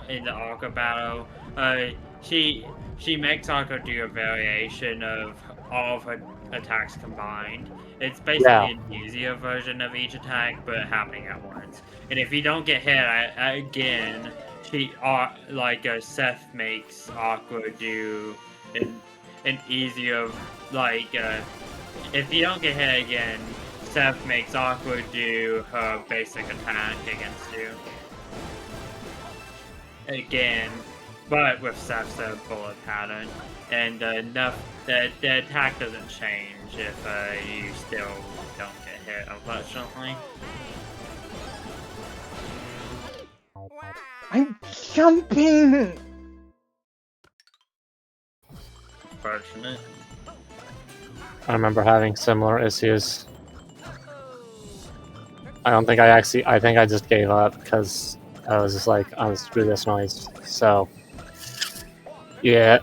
in the Aqua battle, she makes Aqua do a variation of all of her attacks combined. It's basically an easier version of each attack, but happening at once. And if you don't get hit again, Seth makes Aqua do an easier, if you don't get hit again, Seth makes Aqua do her basic attack against you. Again, but with Seth's bullet pattern. And the attack doesn't change if you still don't get hit, unfortunately. I'm jumping! Fortunate. I remember having similar issues. I think I just gave up because I was just like, oh, screw this noise. So, yeah.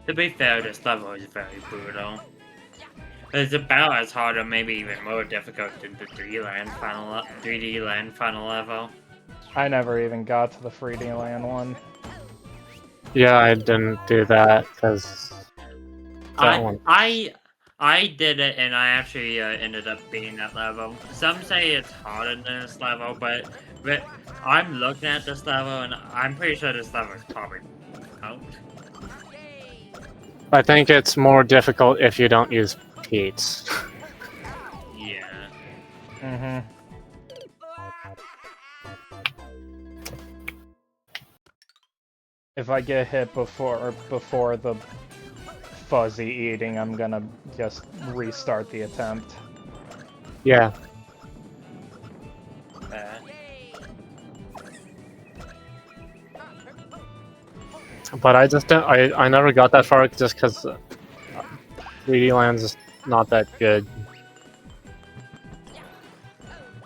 To be fair, this level is very brutal. It's about as hard or maybe even more difficult than the 3D land final level. I never even got to the 3D land one. Yeah, I didn't do that because I did it, and I actually ended up beating that level. Some say it's harder than this level, but I'm looking at this level, and I'm pretty sure this level is probably out. I think it's more difficult if you don't use Pete's. Yeah. If I get hit before the fuzzy eating, I'm gonna just restart the attempt. Yeah. But I just don't. I never got that far just because 3D Land's just not that good.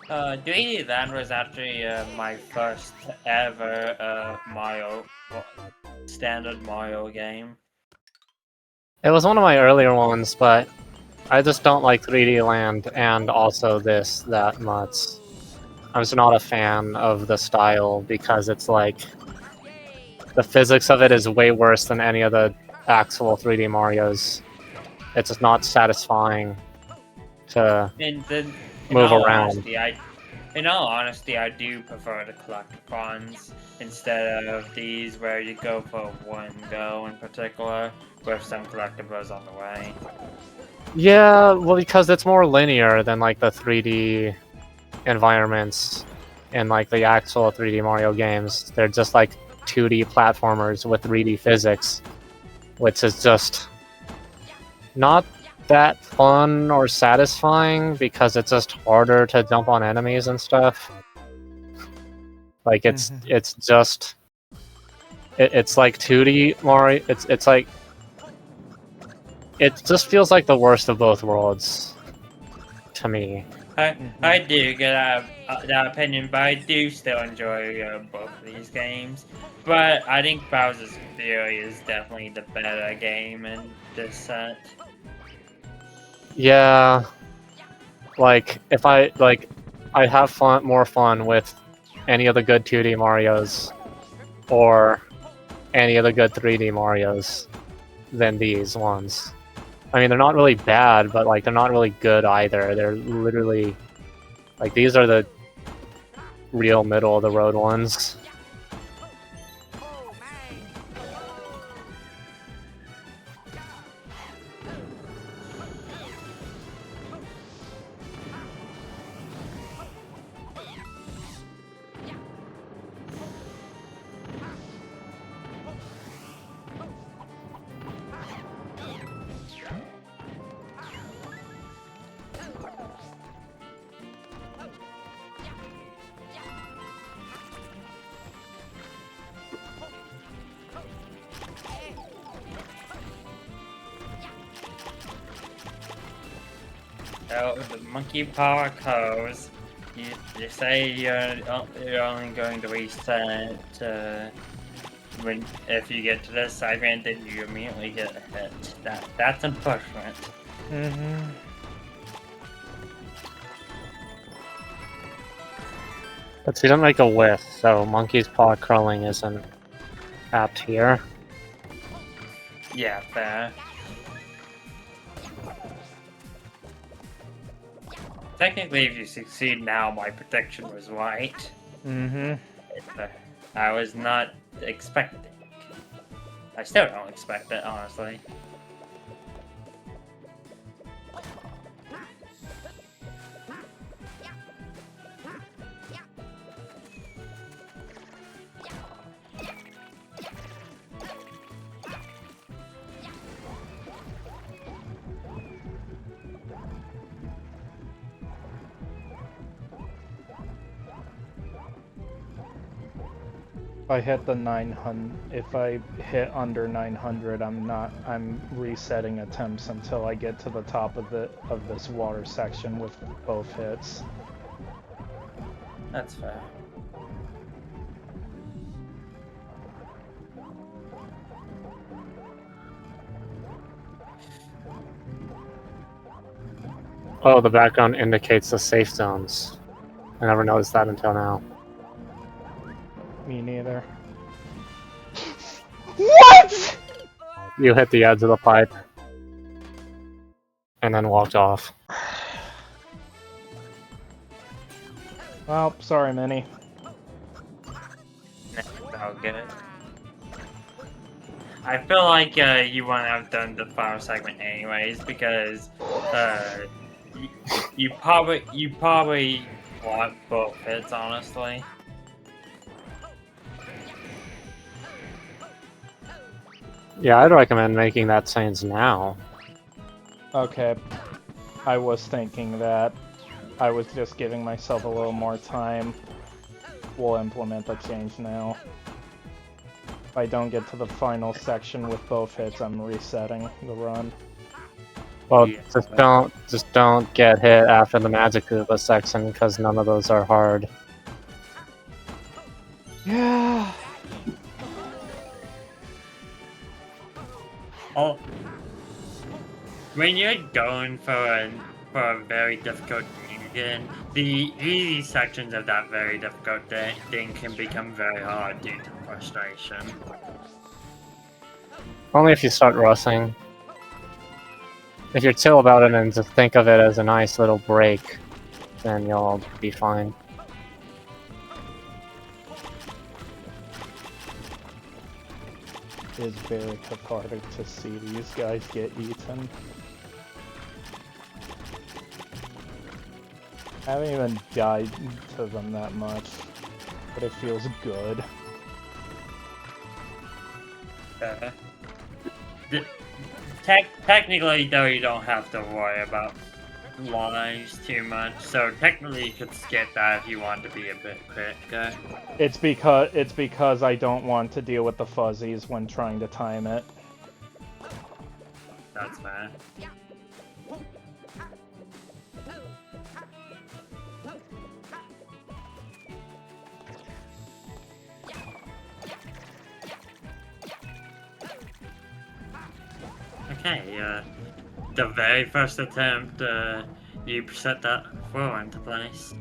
3D Land was actually my first ever standard Mario game. It was one of my earlier ones, but I just don't like 3D Land and also this that much. I'm just not a fan of the style because it's like the physics of it is way worse than any of the actual 3D Marios. It's just not satisfying. to And then, move around. In all honesty, I do prefer the collectathons instead of these where you go for one go in particular, with some collectibles on the way. Yeah, well, because it's more linear than like the 3D environments in like the actual 3D Mario games. They're just like 2D platformers with 3D physics, which is just not that fun or satisfying because it's just harder to jump on enemies and stuff. Like it's just it's like 2D Mario. It's like it just feels like the worst of both worlds to me. I do get that opinion, but I do still enjoy both of these games. But I think Bowser's Fury is definitely the better game in this set. Yeah, like if I have more fun with any of the good 2D Marios or any of the good 3D Marios than these ones. I mean, they're not really bad, but like they're not really good either. They're literally like these are the real middle of the road ones. So the monkey power goes. You say you're only going to reset if you get to this segment, then you immediately get hit. That's unfortunate. But she doesn't make a whiff, so monkey's paw curling isn't apt here. Yeah, fair. Technically, if you succeed now, my prediction was right. I was not expecting. I still don't expect it, honestly. If I hit the 900, if I hit under 900, I'm resetting attempts until I get to the top of this water section with both hits. That's fair. Oh, the background indicates the safe zones. I never noticed that until now. Me neither. What? You hit the edge of the pipe and then walked off. Well, sorry, Minnie. I'll get it. I feel like you want to have done the final segment anyways because you probably want both hits, honestly. Yeah, I'd recommend making that change now. Okay. I was thinking that. I was just giving myself a little more time. We'll implement the change now. If I don't get to the final section with both hits, I'm resetting the run. Well, Yeah. just don't get hit after the Magic Koopa section because none of those are hard. Yeah. Oh, when you're going for a very difficult dungeon, the easy sections of that very difficult thing can become very hard due to frustration. Only if you start rushing. If you're chill about it and just think of it as a nice little break, then you'll be fine. It's very cathartic to see these guys get eaten. I haven't even died to them that much, but it feels good. Technically, though, you don't have to worry about lives too much. So technically, you could skip that if you want to be a bit quicker. It's because I don't want to deal with the fuzzies when trying to time it. That's fair. Okay, the very first attempt, you set that throw into place.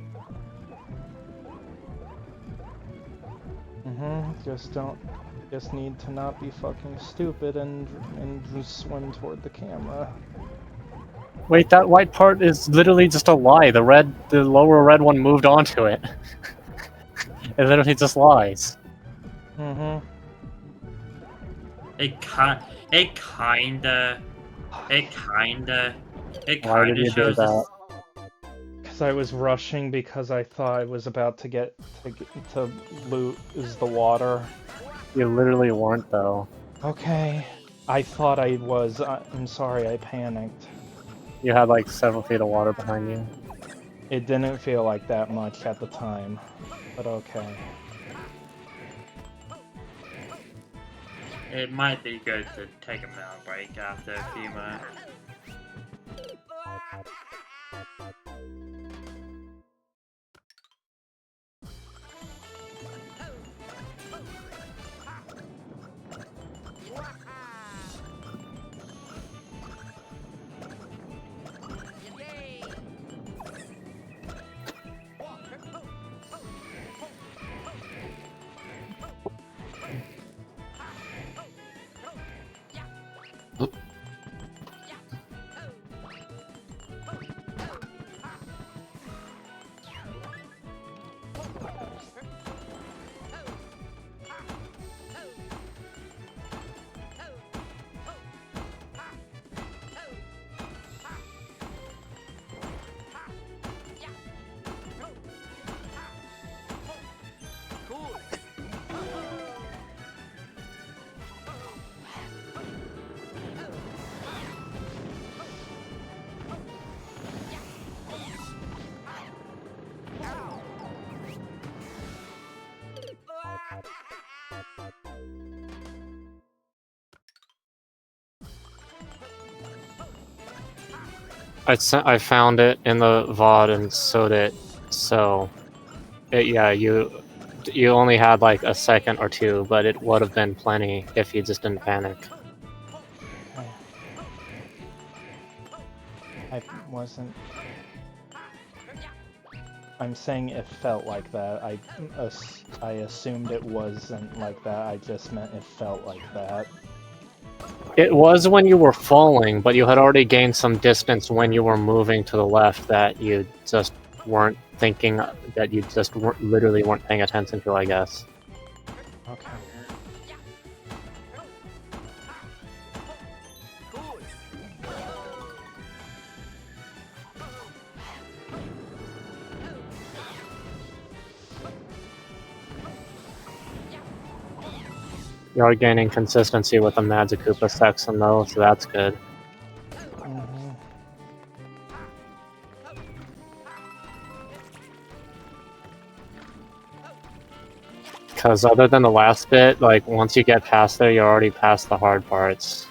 Just need to not be fucking stupid and just swim toward the camera. Wait, that white part is literally just a lie. The lower red one moved onto it. It literally just lies. It kinda Why did you do shows that? us. Because I was rushing because I thought I was about to get to lose the water. You literally weren't, though. Okay. I thought I was. I'm sorry, I panicked. You had like several feet of water behind you. It didn't feel like that much at the time, but okay. It might be good to take a minute break after a few minutes. I found it in the VOD and sewed it, so yeah, you only had like a second or two, but it would have been plenty if you just didn't panic. I wasn't. I'm saying it felt like that. I assumed it wasn't like that. I just meant it felt like that. It was when you were falling, but you had already gained some distance when you were moving to the left that you just weren't thinking, that you just literally weren't paying attention to, I guess. Okay. You are gaining consistency with the Madzakupa section though, so that's good. Because other than the last bit, like, once you get past there, you're already past the hard parts.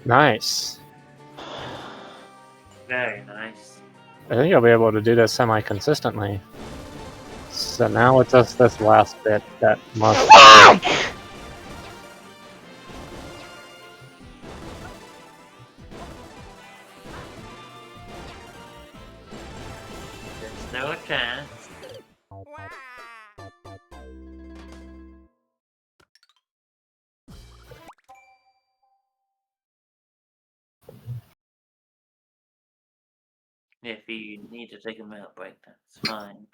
Nice. Very nice. I think I'll be able to do this semi-consistently. So now it's just this last bit that must... There's no chance. If you need to take a milk break, that's fine.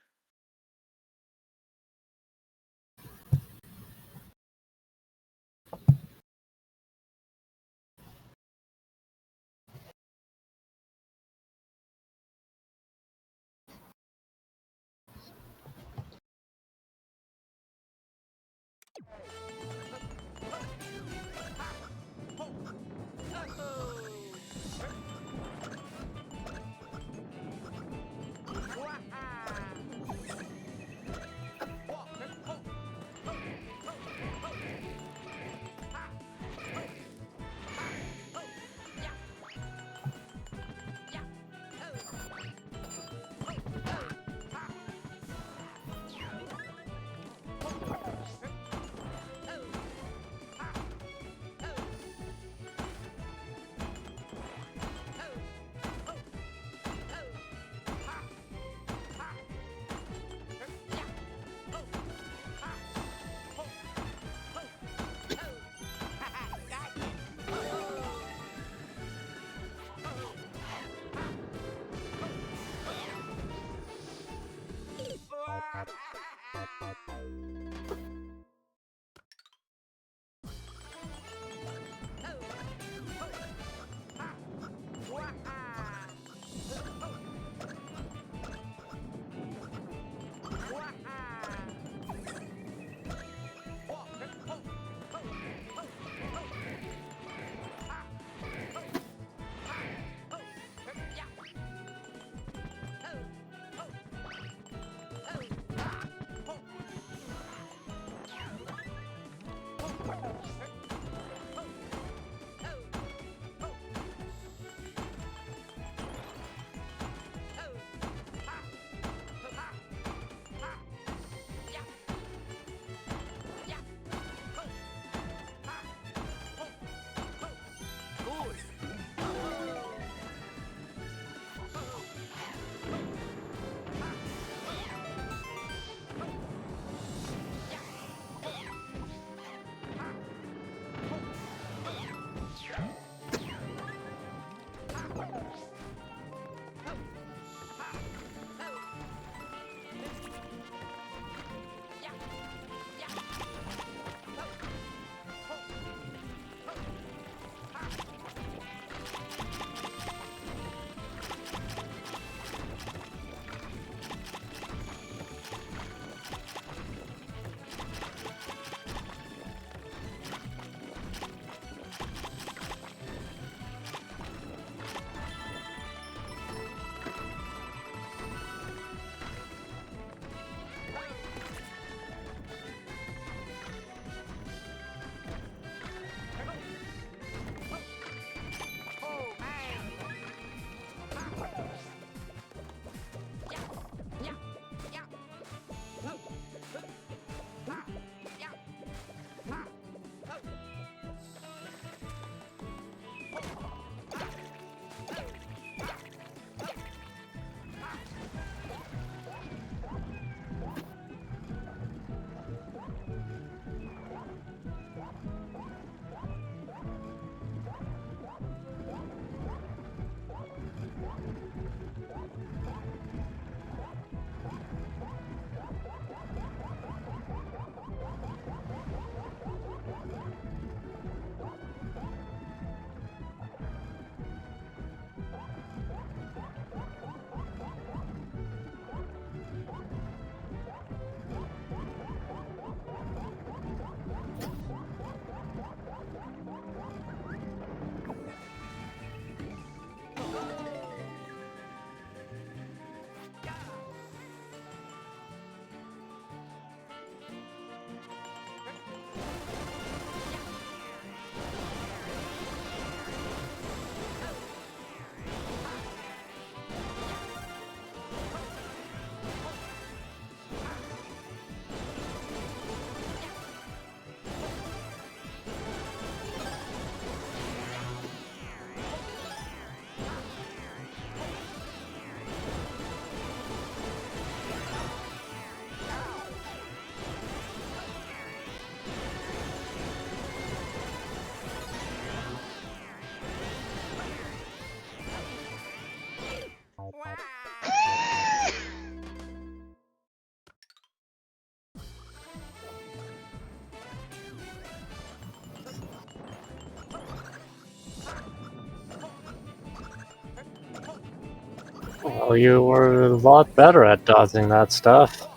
Well, you were a lot better at dodging that stuff.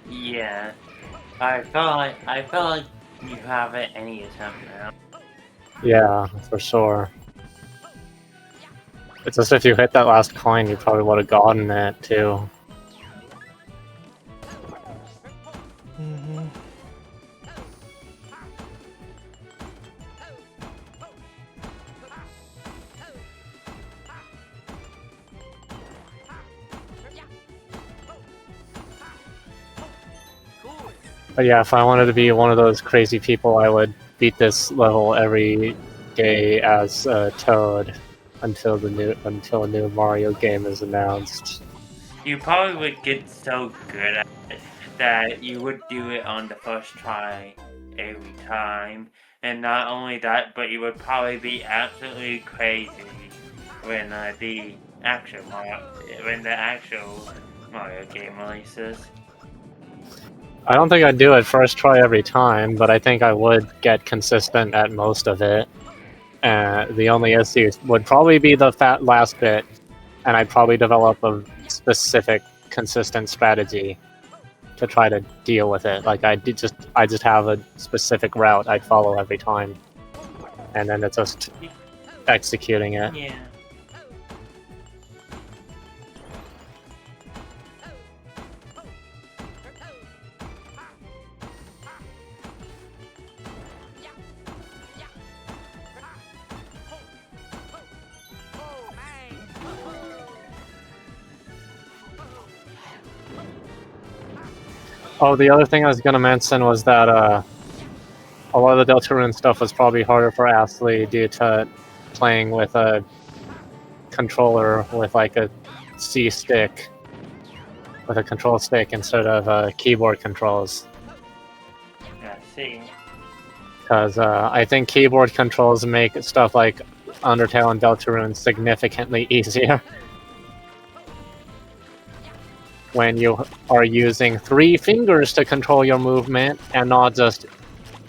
Yeah. I feel like you have it any attempt now. Yeah, for sure. It's just if you hit that last coin, you probably would have gotten it too. Mm-hmm. But yeah, if I wanted to be one of those crazy people, I would beat this level every day as Toad until a new Mario game is announced. You probably would get so good at it that you would do it on the first try every time. And not only that, but you would probably be absolutely crazy when the actual Mario game releases. I don't think I'd do it first try every time, but I think I would get consistent at most of it. The only issue would probably be the last bit, and I'd probably develop a specific, consistent strategy to try to deal with it. Like I just have a specific route I'd follow every time, and then it's just executing it. Yeah. Oh, the other thing I was gonna mention was that a lot of the Deltarune stuff was probably harder for Astley due to playing with a controller with like a C stick, with a control stick instead of keyboard controls. Yeah, see. Because I think keyboard controls make stuff like Undertale and Deltarune significantly easier. When you are using 3 fingers to control your movement and not just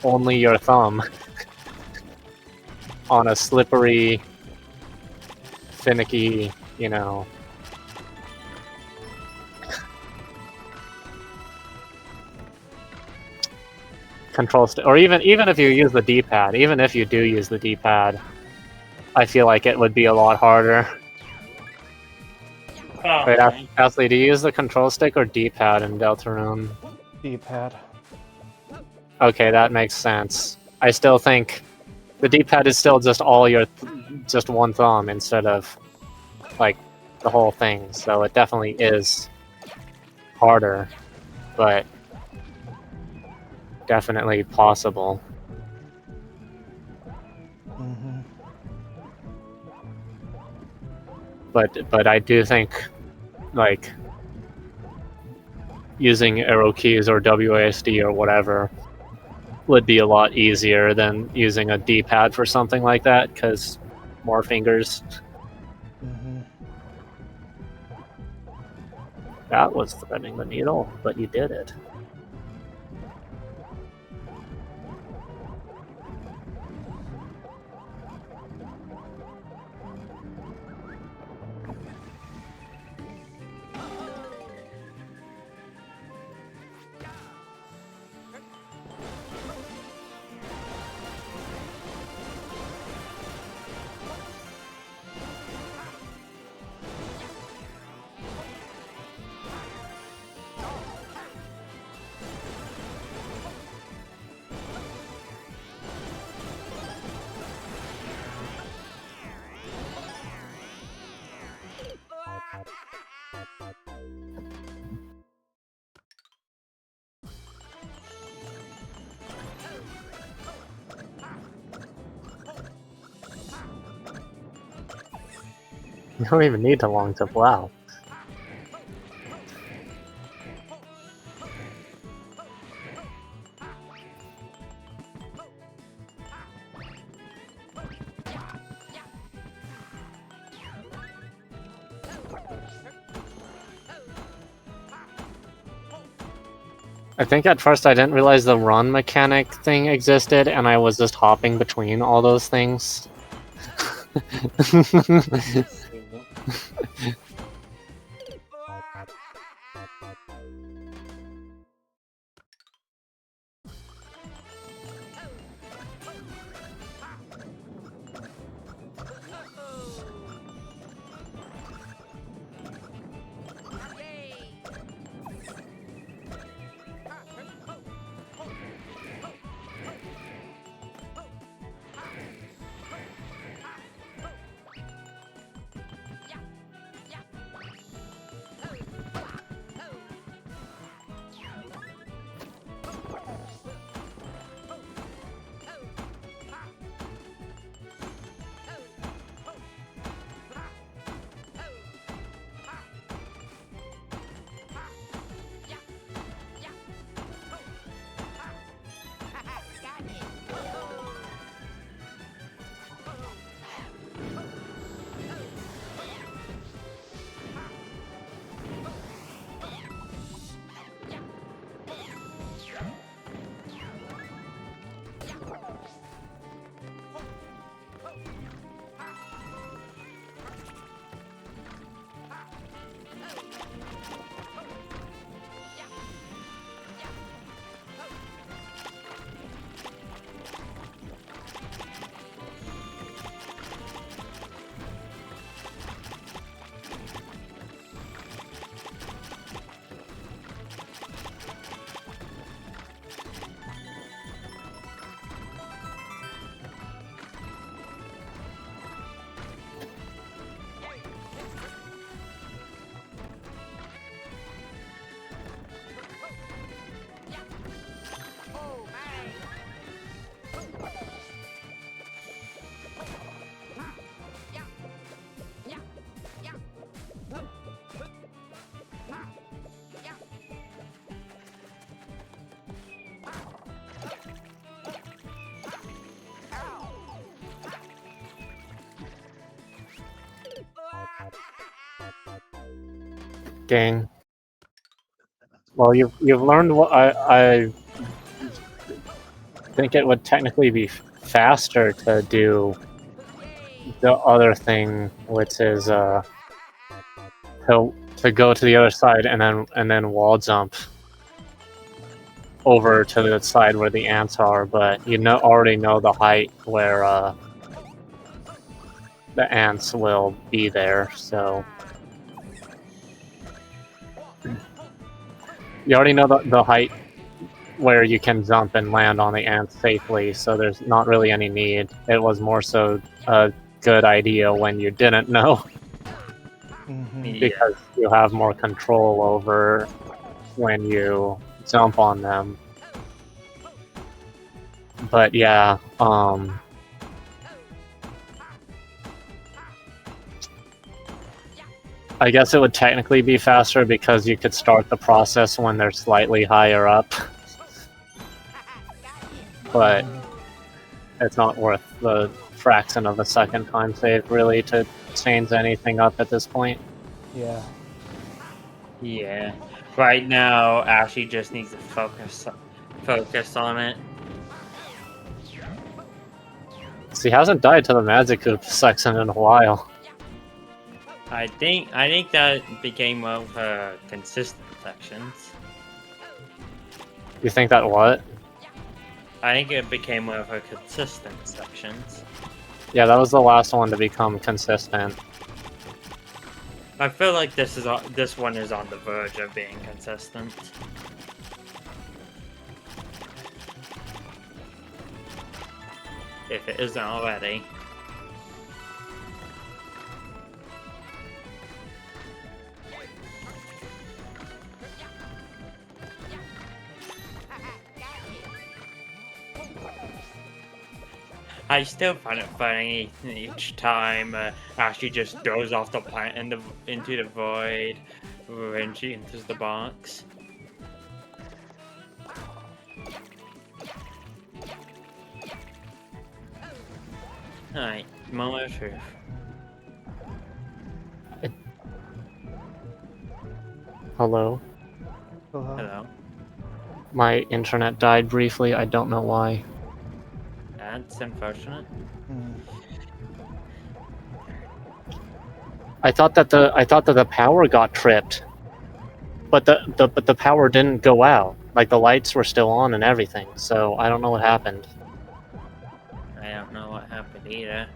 only your thumb on a slippery, finicky, you know. Control stick, or even if you use the D-pad, even if you do use the D-pad, I feel like it would be a lot harder. Oh, Wait, Astley, do you use the control stick or D-pad in Deltarune? D-pad. Okay, that makes sense. I still think the D-pad is still just just one thumb instead of like the whole thing, so it definitely is harder, but definitely possible. Mm-hmm. But I do think like using arrow keys or WASD or whatever would be a lot easier than using a D-pad for something like that, because more fingers. Mm-hmm. That was threading the needle, but you did it. You don't even need to long to plow. I think at first I didn't realize the run mechanic thing existed, and I was just hopping between all those things. thinking. Well, you've learned what I think it would technically be faster to do the other thing, which is to go to the other side and then wall jump over to the side where the ants are, but you already know the height where the ants will be there, so you already know the height where you can jump and land on the ants safely, so there's not really any need. It was more so a good idea when you didn't know, because you have more control over when you jump on them. But yeah, I guess it would technically be faster because you could start the process when they're slightly higher up. But it's not worth the fraction of a second time save, really, to change anything up at this point. Yeah. Yeah. Right now, Ashley just needs to focus on it. She hasn't died to the magic hoop section in a while. I think that became one of her consistent sections. You think that what? I think it became one of her consistent sections. Yeah, that was the last one to become consistent. I feel like this one is on the verge of being consistent. If it isn't already. I still find it funny each time Ashley just goes off the planet into the void when she enters the box. Alright, moment of truth. Hello? Hello. My internet died briefly, I don't know why. That's unfortunate. I thought that the power got tripped, but the power didn't go out. Like the lights were still on and everything. So I don't know what happened. I don't know what happened either.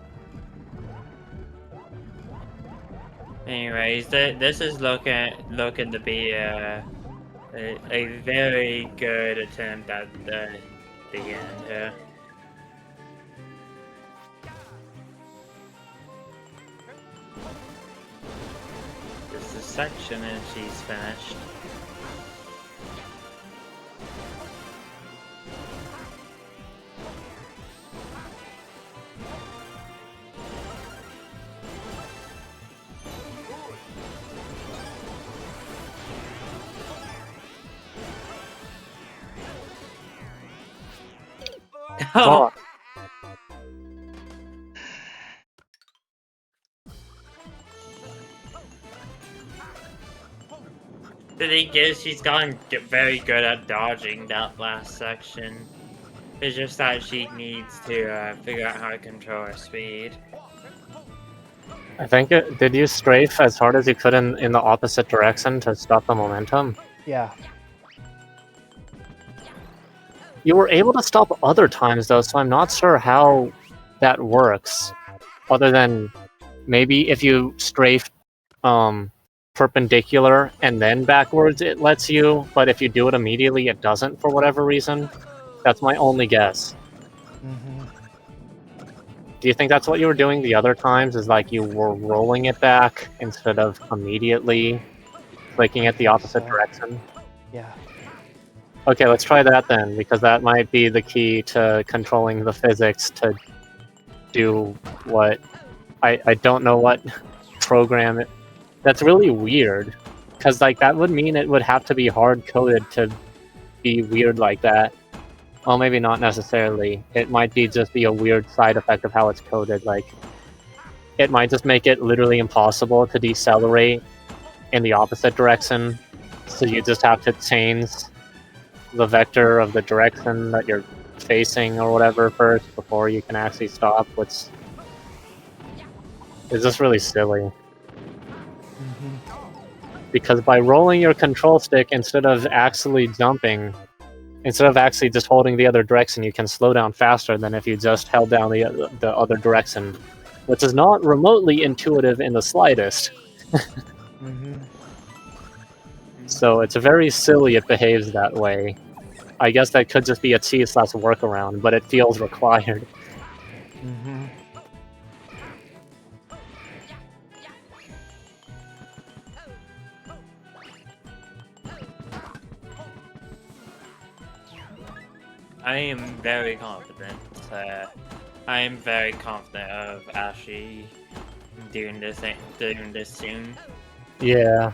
Anyways, this is looking to be a very good attempt at the end here. This is section and she's finished. Oh. The thing is, she's gotten very good at dodging that last section. It's just that she needs to figure out how to control her speed. I think did you strafe as hard as you could in the opposite direction to stop the momentum? Yeah. You were able to stop other times though, so I'm not sure how that works. Other than maybe if you strafe perpendicular and then backwards it lets you, but if you do it immediately it doesn't for whatever reason. That's my only guess. Do you think that's what you were doing the other times, is like you were rolling it back instead of immediately clicking it the opposite direction? Yeah. Okay, let's try that then, because that might be the key to controlling the physics to do what... I don't know what program it... That's really weird, because like that would mean it would have to be hard-coded to be weird like that. Well, maybe not necessarily. It might just be a weird side effect of how it's coded. Like, it might just make it literally impossible to decelerate in the opposite direction. So you just have to change the vector of the direction that you're facing or whatever first before you can actually stop, which is just really silly. Because by rolling your control stick instead of actually jumping, instead of actually just holding the other direction, you can slow down faster than if you just held down the other direction, which is not remotely intuitive in the slightest. So it's very silly it behaves that way. I guess that could just be a cheat/workaround, but it feels required. I am very confident. I am very confident of Ashley doing this soon. Yeah.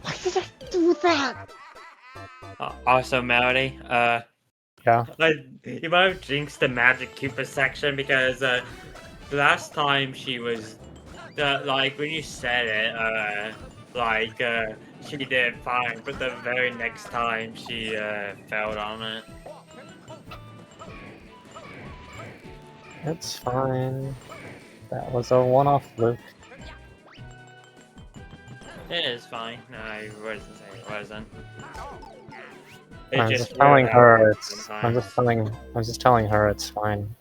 Why did I do that? Also, Melody, Yeah. you might have jinxed the Magic Cooper section because the last time she was, like when you said it, she did fine, but the very next time she failed on it. It's fine. That was a one-off fluke. It is fine. No, I wasn't saying it wasn't. I'm just telling her it's. I'm just telling her it's fine.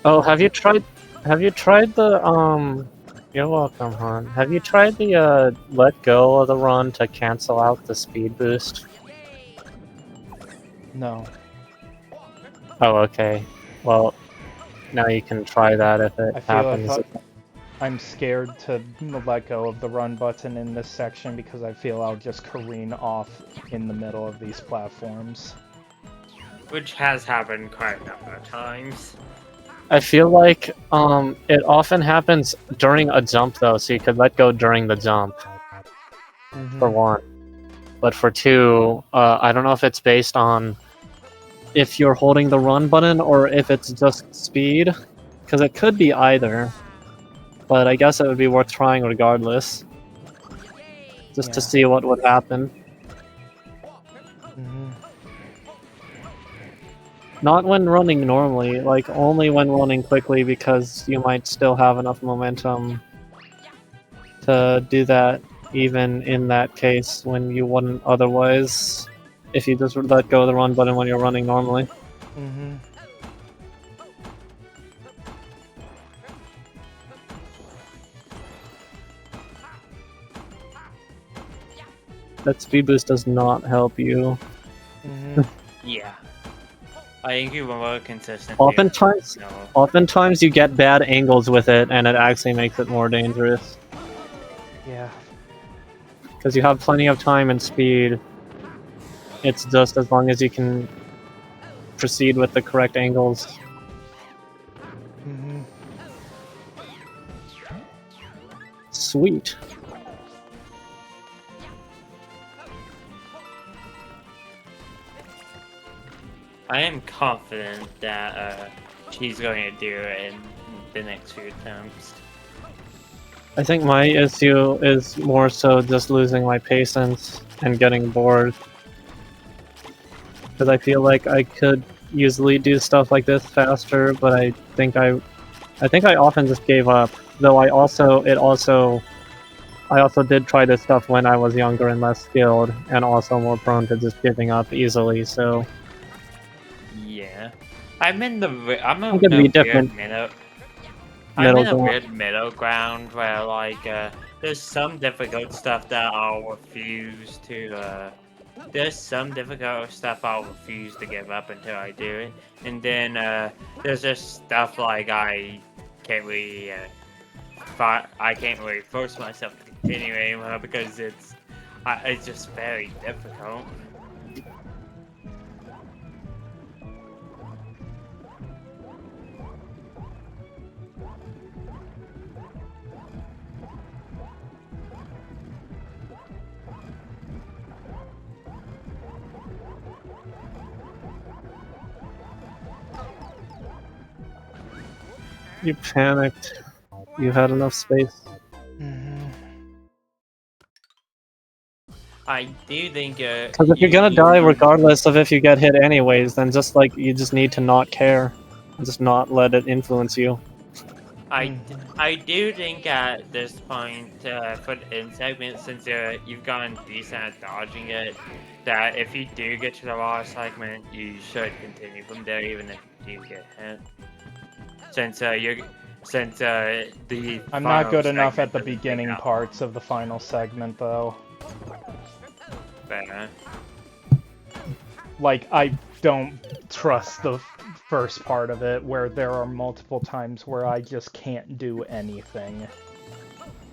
Oh, have you tried the You're welcome, hon. Have you tried the let go of the run to cancel out the speed boost? No. Oh, okay. Well, now you can try that if it happens. I'm scared to let go of the run button in this section because I feel I'll just careen off in the middle of these platforms. Which has happened quite a number of times. I feel like it often happens during a jump though, so you could let go during the jump. For one. But for two, I don't know if it's based on if you're holding the run button or if it's just speed, because it could be either. But I guess it would be worth trying regardless. Just to see what would happen. Not when running normally, like only when running quickly because you might still have enough momentum to do that even in that case when you wouldn't otherwise if you just let go of the run button when you're running normally. That speed boost does not help you. Yeah. I think you were more consistent. Oftentimes you get bad angles with it and it actually makes it more dangerous. Yeah. Because you have plenty of time and speed. It's just as long as you can proceed with the correct angles. Sweet. I am confident that she's going to do it in the next few attempts. I think my issue is more so just losing my patience and getting bored. Because I feel like I could easily do stuff like this faster, but I think I often just gave up. Though I also did try this stuff when I was younger and less skilled, and also more prone to just giving up easily. So yeah, I'm in the weird middle ground where like there's some difficult stuff that I'll refuse to give up until I do it, and then there's just stuff like I can't really force myself to continue anymore because it's just very difficult. You panicked. You had enough space. Mhm. I do think. Because if you're gonna die regardless of if you get hit anyways, then just like you just need to not care, and just not let it influence you. I do think at this point, for the end segment, since you've gotten decent at dodging it, that if you do get to the last segment, you should continue from there, even if you do get hit. Since the I'm not final good enough at segment the doesn't take beginning that parts of the final segment, though. long. Like, I don't trust the first part of it, where there are multiple times where I just can't do anything.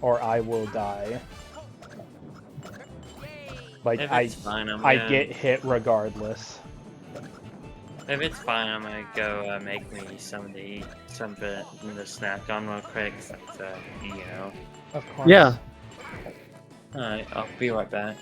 Or I will die. Like, If it's fine, I get hit regardless. If it's fine, I'm gonna go make me something to eat, something to snack on real quick. Since, you know. Of course. Yeah. Alright, I'll be right back.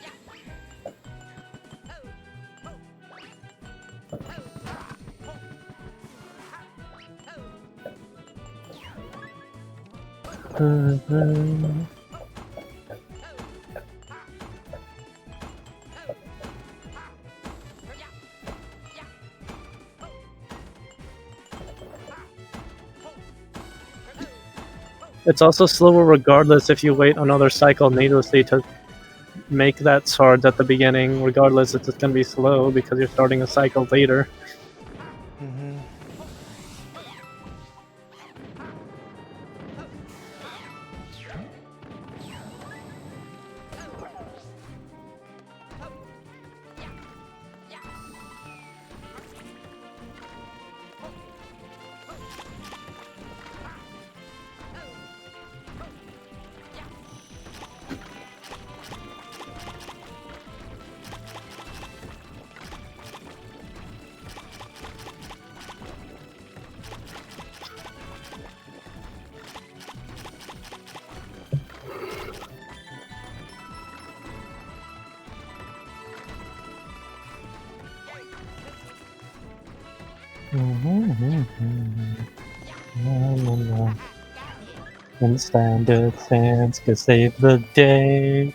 It's also slower regardless if you wait another cycle needlessly to make that sword at the beginning. Regardless, it's just gonna be slow because you're starting a cycle later. Mm-hmm. And standard fans could save the day.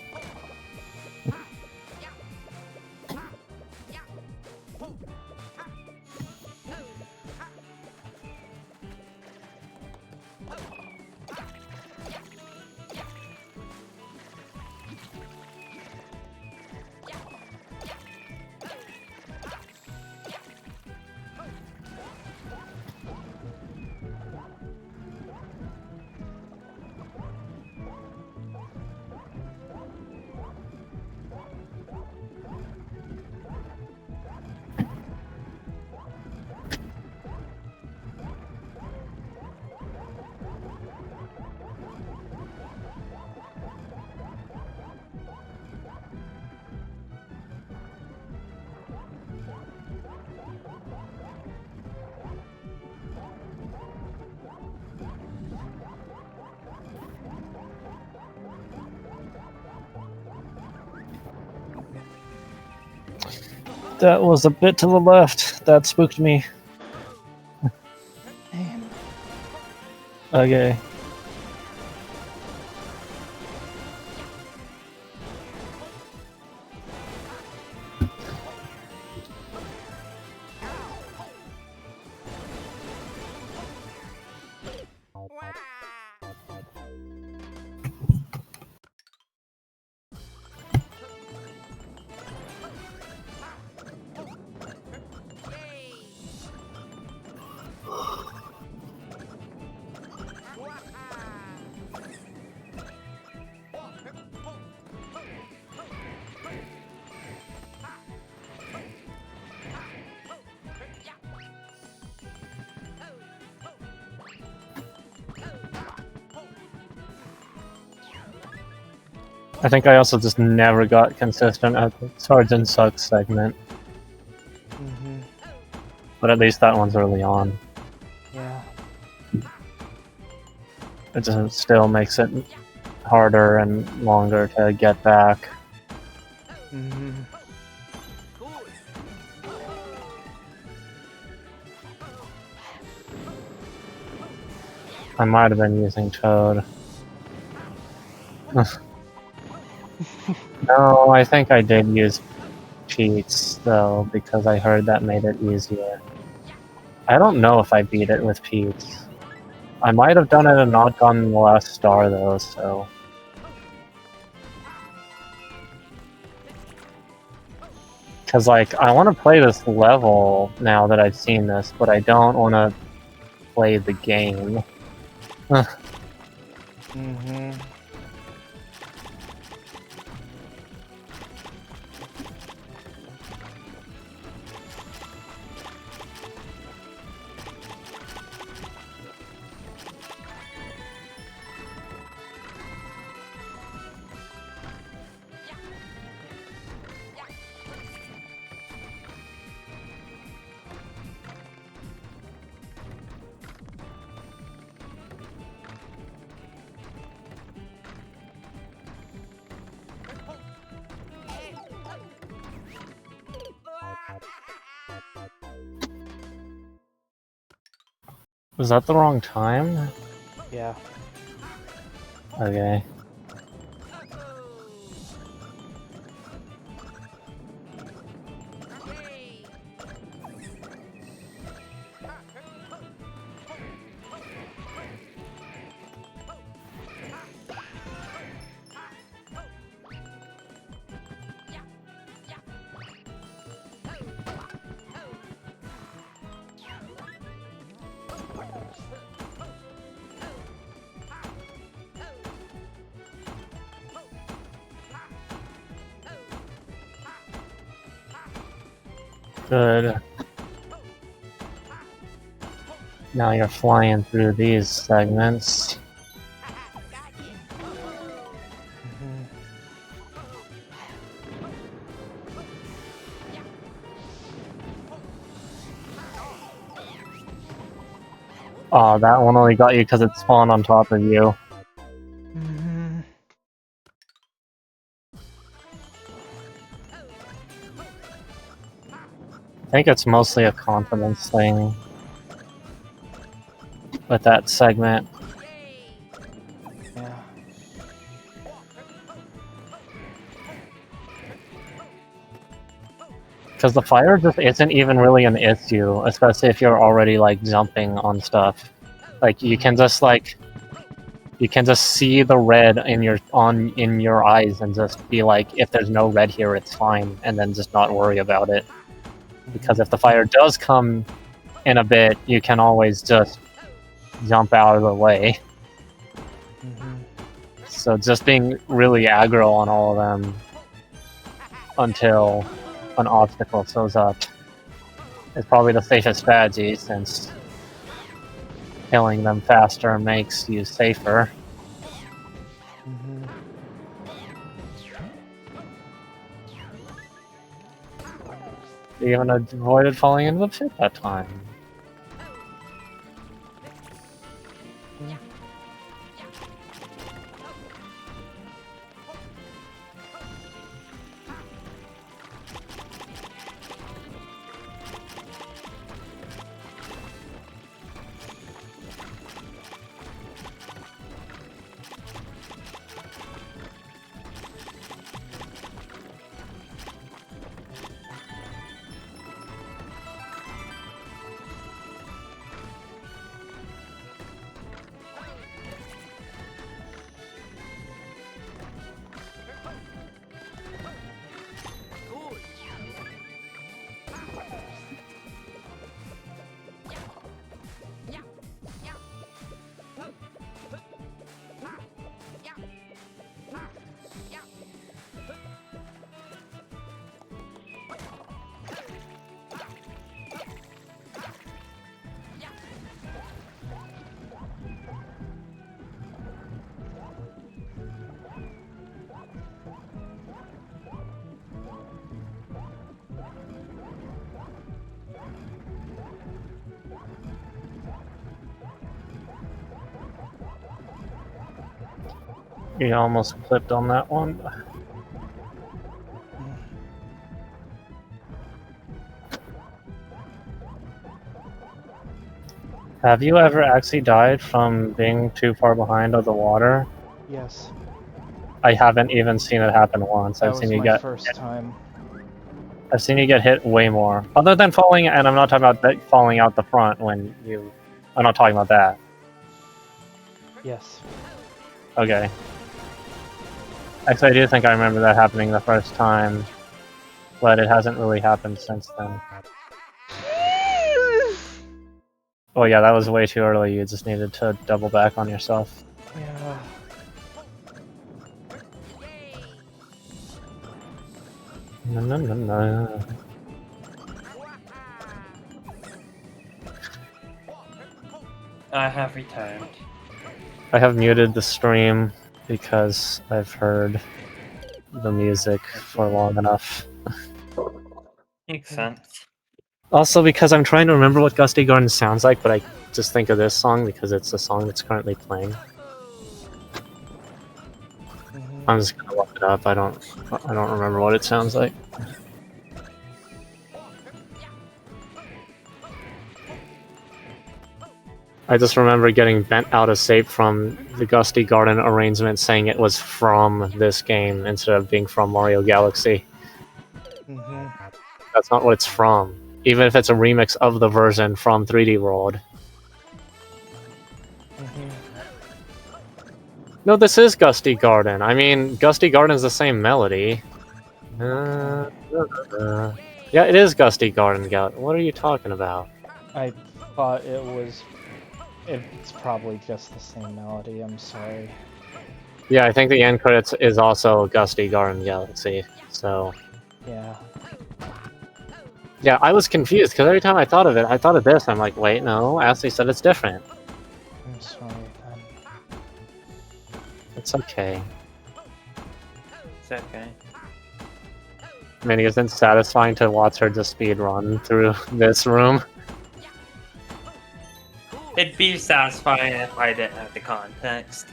That was a bit to the left. That spooked me. Okay. I think I also just never got consistent at the Sergeant Sucks segment. Mm-hmm. But at least that one's early on. Yeah. It just still makes it harder and longer to get back. Mm-hmm. I might have been using Toad. No, I think I did use Pete's, though, because I heard that made it easier. I don't know if I beat it with Pete's. I might have done it and not gotten the last star, though, so... Because, like, I want to play this level now that I've seen this, but I don't want to play the game. Mm-hmm. Was that the wrong time? Yeah. Okay. Good. Now you're flying through these segments. Mm-hmm. Oh, that one only got you because it spawned on top of you. Mm-hmm. I think it's mostly a confidence thing with that segment. Yeah. Because the fire just isn't even really an issue, especially if you're already like jumping on stuff. Like you can just see the red in your eyes and just be like, if there's no red here, it's fine, and then just not worry about it. Because if the fire does come in a bit, you can always just jump out of the way. Mm-hmm. So just being really aggro on all of them until an obstacle shows up is probably the safest strategy, since killing them faster makes you safer. Mm-hmm. You even avoided falling into the pit that time. You almost clipped on that one. Have you ever actually died from being too far behind of the water? Yes. I haven't even seen it happen once. That I've seen was you my get first time. I've seen you get hit way more. Other than falling, and I'm not talking about that falling out the front when you. I'm not talking about that. Yes. Okay. Actually, I do think I remember that happening the first time, but it hasn't really happened since then. Oh yeah, that was way too early. You just needed to double back on yourself. Yeah. No, no, no, no. I have returned. I have muted the stream because I've heard the music for long enough. Makes sense. Also because I'm trying to remember what Gusty Garden sounds like, but I just think of this song because it's the song that's currently playing. Mhm. I'm just gonna look it up. I don't remember what it sounds like. I just remember getting bent out of shape from the Gusty Garden arrangement saying it was from this game instead of being from Mario Galaxy. Mhm. That's not what it's from. Even if it's a remix of the version from 3D World. Mhm. No, this is Gusty Garden. I mean, Gusty Garden's the same melody. Yeah, it is Gusty Garden. What are you talking about? I thought it was. It's probably just the same melody. I'm sorry. Yeah, I think the end credits is also Gusty Garden Galaxy. So Yeah. yeah, I was confused because every time I thought of it, I thought of this. I'm like, wait, no. Ashley said it's different. I'm sorry then. It's okay. It's okay. I mean, isn't it satisfying to watch her just speed run through this room? It'd be satisfying if I didn't have the context.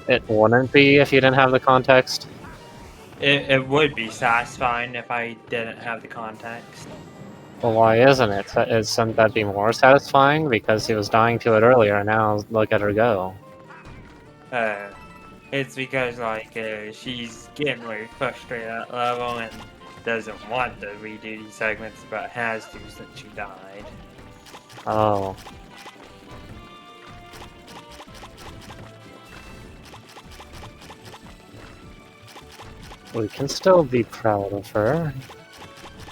It wouldn't be if you didn't have the context. It would be satisfying if I didn't have the context. Well, why isn't it? Shouldn't that be more satisfying? Because he was dying to it earlier, and now look at her go. It's because like she's getting very frustrated at that level and doesn't want to redo these segments, but has to since she died. Oh. We can still be proud of her.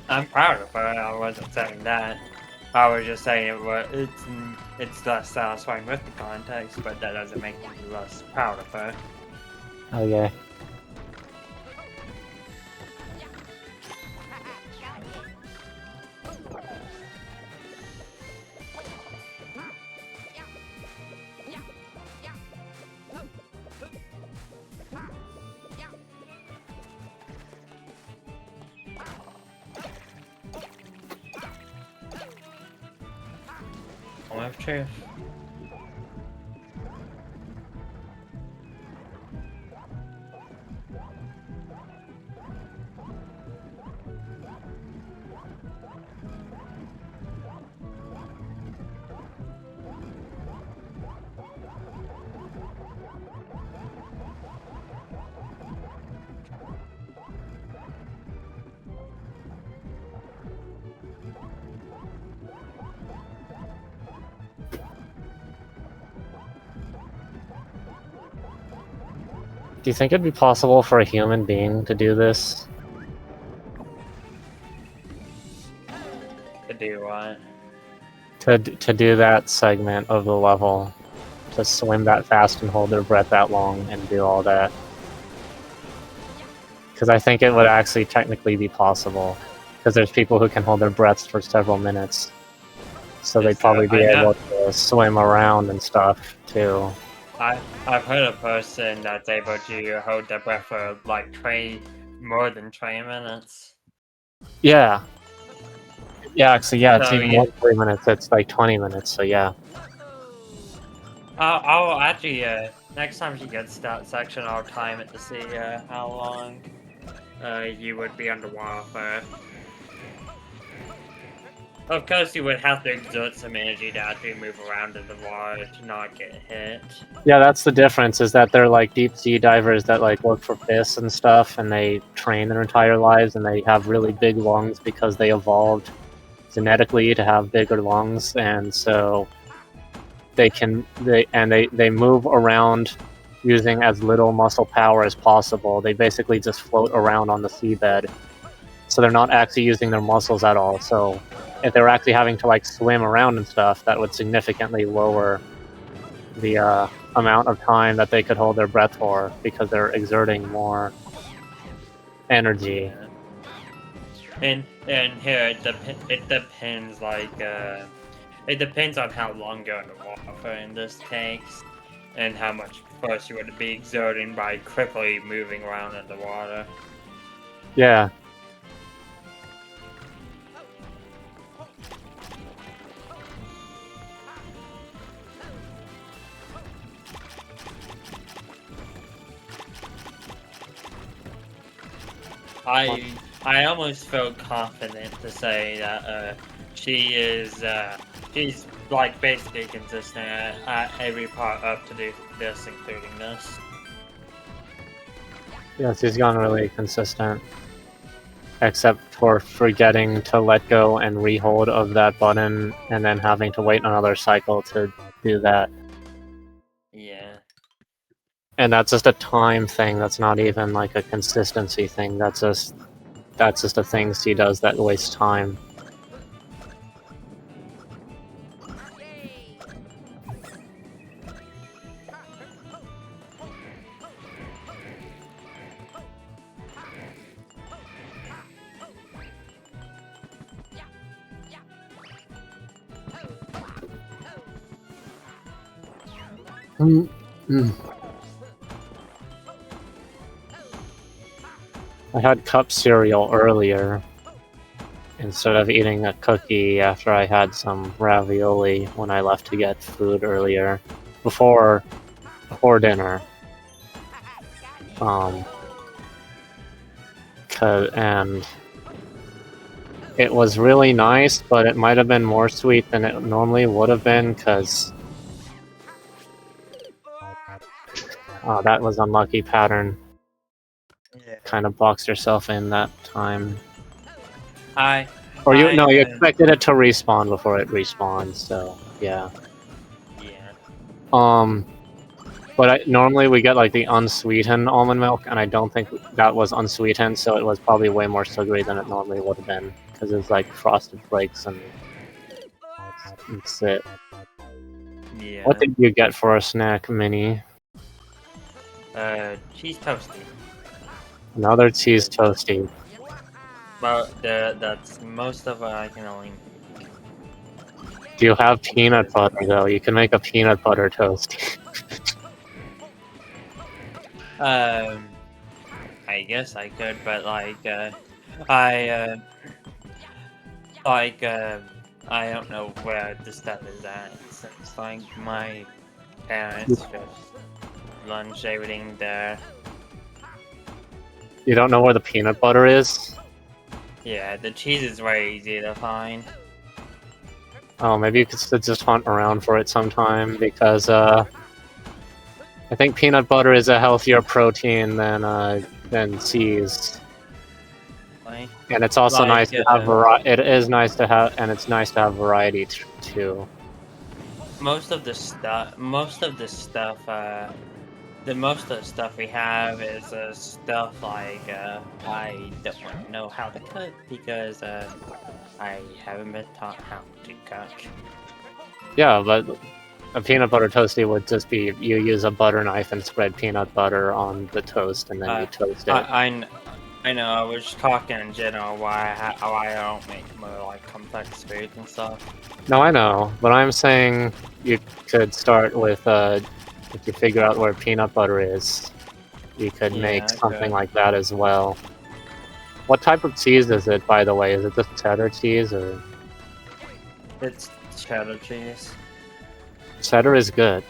I'm proud of her. I wasn't saying that. I was just saying it's less satisfying with the context, but that doesn't make me less proud of her. Oh yeah. Moment of truth. Do you think it'd be possible for a human being to do this? To do what? To do that segment of the level, to swim that fast and hold their breath that long and do all that. Because I think it would actually technically be possible. Because there's people who can hold their breaths for several minutes. So they'd Yes, probably be I know. able to swim around and stuff too. I've heard a person that's able to hold their breath for like more than 20 minutes. Yeah. Yeah, actually, yeah, it's So, even yeah. more than 3 minutes. It's like 20 minutes, so yeah. I'll actually next time she gets to that section, I'll time it to see how long you would be underwater for. Of course, you would have to exert some energy to actually move around in the water to not get hit. Yeah, that's the difference, is that they're like deep sea divers that like work for fish and stuff, and they train their entire lives, and they have really big lungs because they evolved genetically to have bigger lungs, and so they move around using as little muscle power as possible. They basically just float around on the seabed, so they're not actually using their muscles at all. So if they were actually having to like swim around and stuff, that would significantly lower the amount of time that they could hold their breath for, because they're exerting more energy. And here it depends it depends on how long you're underwater in this takes, and how much force you would be exerting by quickly moving around in the water. Yeah. I almost feel confident to say that she's like basically consistent at every part up to do this, including this. Yes, he's gone really consistent. Except for forgetting to let go and rehold of that button, and then having to wait another cycle to do that. Yeah. And that's just a time thing, that's not even like a consistency thing, that's just a thing she does that wastes time. I had cup cereal earlier instead of eating a cookie after I had some ravioli when I left to get food earlier before dinner. And it was really nice, but it might have been more sweet than it normally would have been, because that was unlucky pattern. Yeah. Kind of boxed yourself in that time. You You expected it to respawn before it respawns, so yeah. Yeah. But normally we get like the unsweetened almond milk, and I don't think that was unsweetened, so it was probably way more sugary than it normally would have been, because it's like frosted flakes and that's it. Yeah. What did you get for a snack, Minnie? Cheese toasty. Another cheese toasty. But that's most of what I can only make. Do you have peanut butter though? You can make a peanut butter toasty. I guess I could, but I don't know where the stuff is at. It's like my parents just lunch everything there. You don't know where the peanut butter is? Yeah, the cheese is very easy to find. Oh, maybe you could just hunt around for it sometime, because I think peanut butter is a healthier protein than cheese. Like, And it's also nice to have it is nice to have, and it's nice to have variety too. most of the stuff we have is stuff like I don't know how to cook because I haven't been taught how to cook. Yeah, but a peanut butter toasty would just be you use a butter knife and spread peanut butter on the toast, and then you toast it. I know. I was talking in general why I don't make more like complex foods and stuff. No, I know, but I'm saying you could start with if you figure out where peanut butter is, you could make something like that as well. What type of cheese is it, by the way? Is it just cheddar cheese or? It's cheddar cheese. Cheddar is good.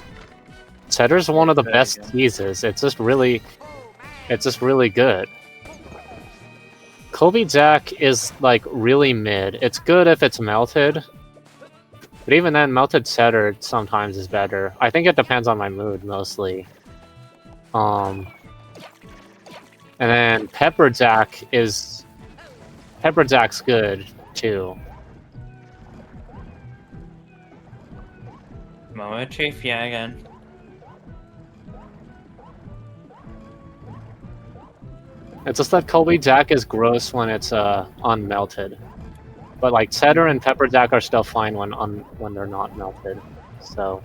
Cheddar is one of the Very best good. cheeses. It's just really good. Kobe Jack is like really mid. It's good if it's melted, but even then, melted setter sometimes is better. I think it depends on my mood mostly. And then Pepper Jack's good too. Moetry Fjagen. It's just that Colby Jack is gross when it's unmelted, but like Setter and Pepper Jack are still fine when they're not melted. So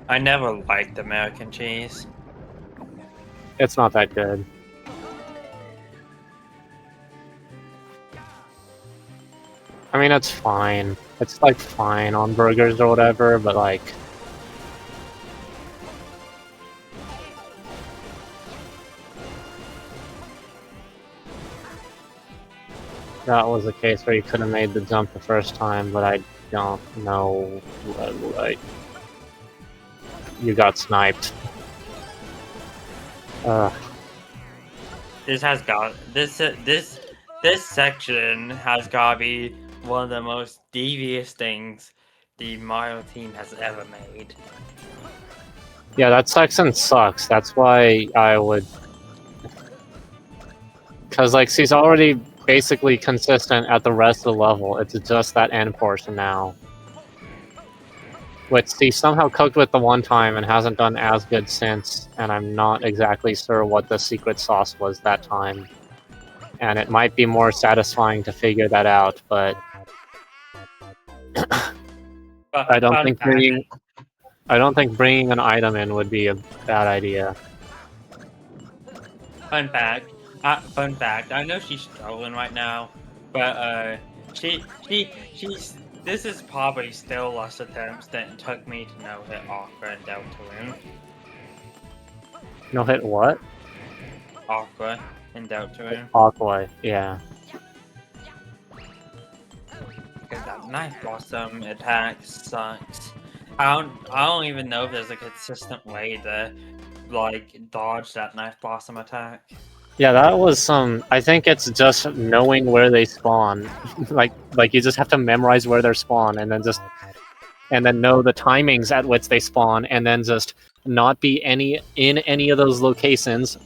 I never liked American cheese. it's not that good. I mean, it's fine. It's like fine on burgers or whatever, but like that was a case where you could have made the jump the first time, but I don't know. Like, you got sniped. This section has gotta be one of the most devious things the Mario team has ever made. Yeah, that section sucks. That's why I would... Because, like, she's already basically consistent at the rest of the level. It's just that end portion now. Which she somehow cooked with the one time and hasn't done as good since, and I'm not exactly sure what the secret sauce was that time. And it might be more satisfying to figure that out, but... I don't think bringing an item in would be a bad idea. Fun fact. I know she's struggling right now, but she's. This is probably still less attempts than it took me to no-hit Aqua and Deltarune. No-hit what? Aqua and Deltarune. Aqua, yeah. Because that Knife Blossom attack sucks. I don't even know if there's a consistent way to like dodge that Knife Blossom attack. Yeah, that was some... I think it's just knowing where they spawn. like you just have to memorize where they spawn, and then know the timings at which they spawn, and then just not be in any of those locations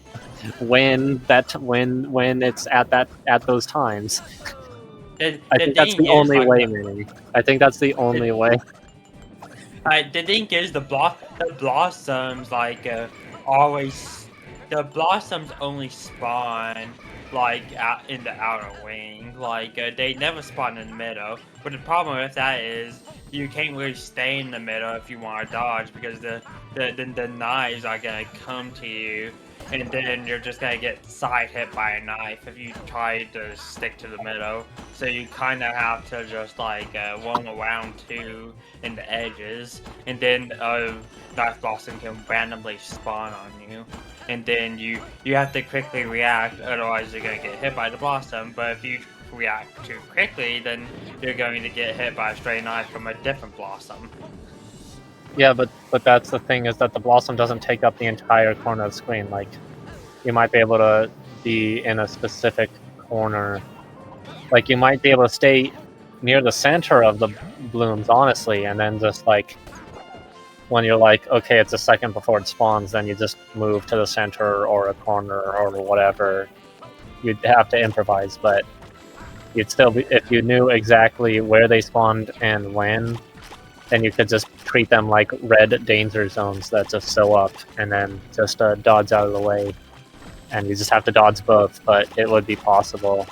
when it's at those times. I think that's the only way, Minnie. I think that's the only way. The thing is, the blossoms always. The blossoms only spawn out in the outer wing. They never spawn in the middle. But the problem with that is you can't really stay in the middle if you want to dodge, because the knives are gonna come to you, and then you're just gonna get side hit by a knife if you try to stick to the middle. So you kind of have to just roam around too in the edges, and then Knife Blossom can randomly spawn on you, and then you have to quickly react, otherwise you're gonna get hit by the blossom. But if you react too quickly, then you're going to get hit by a stray knife from a different blossom. Yeah, but that's the thing, is that the blossom doesn't take up the entire corner of the screen. Like, you might be able to be in a specific corner. Like, you might be able to stay near the center of the blooms, honestly, and then just when you're okay, it's a second before it spawns, then you just move to the center or a corner or whatever. You'd have to improvise, but you'd still be, if you knew exactly where they spawned and when, then you could just treat them like red danger zones that just show up, and then just dodge out of the way. And you just have to dodge both, but it would be possible.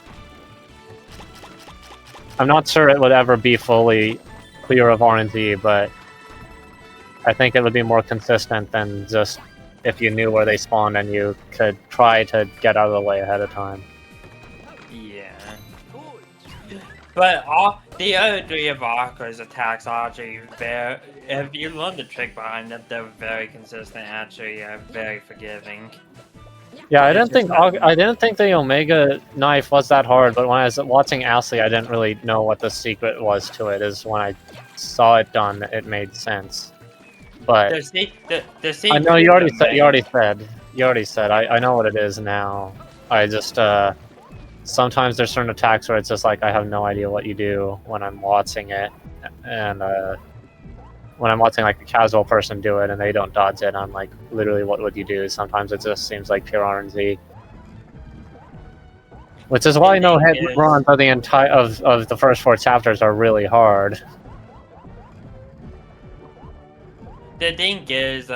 I'm not sure it would ever be fully clear of RNG, but I think it would be more consistent than just if you knew where they spawned and you could try to get out of the way ahead of time. Yeah. But the other three of Aqua's attacks are actually very... If you learn the trick behind them, they're very consistent, actually, very forgiving. Yeah, It's just I didn't think the Omega knife was that hard, but when I was watching Ashley, I didn't really know what the secret was to it. Is when I saw it done, it made sense. But the I know secret is the main. you already said. I know what it is now. I just sometimes there's certain attacks where it's just like I have no idea what you do when I'm watching it, and when I'm watching like a casual person do it and they don't dodge it, I'm like, literally, what would you do? Sometimes it just seems like pure RNG. Which is why no hit runs of the entire of the first 4 chapters are really hard. The thing is,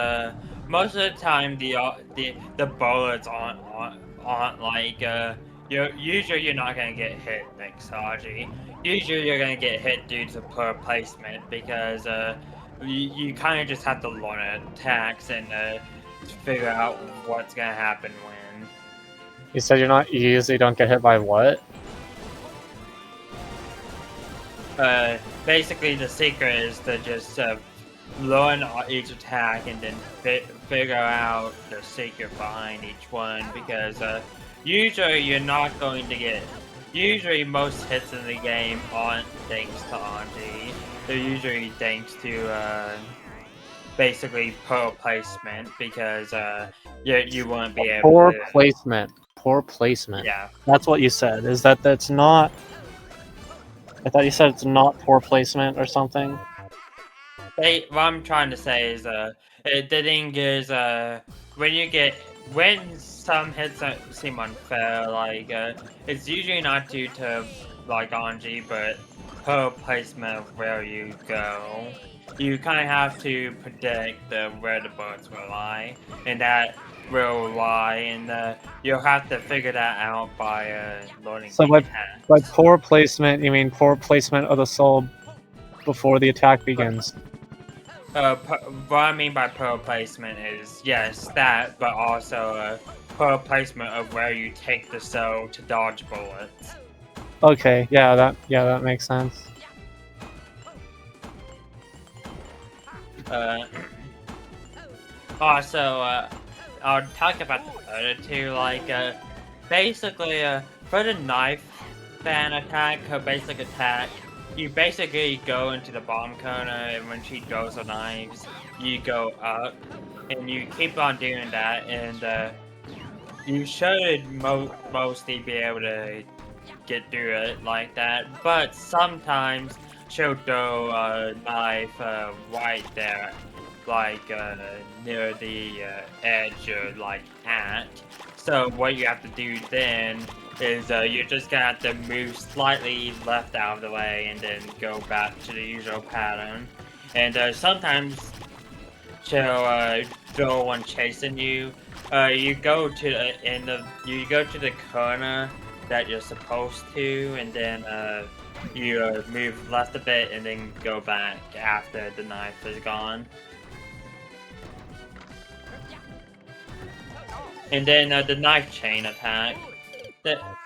most of the time the bullets aren't like usually you're not gonna get hit like Saji. Usually you're gonna get hit due to poor placement because you kind of just have to learn attacks and figure out what's gonna happen when. You said you usually don't get hit by what? Basically the secret is to just learn each attack and then figure out the secret behind each one because usually you're not going to get. Usually most hits in the game aren't thanks to RNG. They're usually thanks to basically poor placement because you won't be able Poor to. placement. Poor placement. Yeah. That's what you said. Is that's not? I thought you said it's not poor placement or something. What I'm trying to say is, the thing is, when some hits seem unfair, like, it's usually not due to, like, RNG, but per placement of where you go. You kind of have to predict where the bullets will lie, and that will lie, and you'll have to figure that out by learning So the attacks. by poor placement, you mean poor placement of the soul before the attack begins. What I mean by poor placement is, yes, that, but also poor placement of where you take the soul to dodge bullets. Okay, yeah, that makes sense. Also, I'll talk about the other two, like, basically, for the knife fan attack, her basic attack, you basically go into the bomb corner, and when she throws the knives, you go up, and you keep on doing that, and you should mostly be able to get through it like that, but sometimes she'll throw a knife right there, like near the edge or like at. So what you have to do then is you're just gonna have to move slightly left out of the way and then go back to the usual pattern. And sometimes she'll throw one chasing you. You go to the corner that you're supposed to, and then you move left a bit and then go back after the knife is gone. And then the knife chain attack.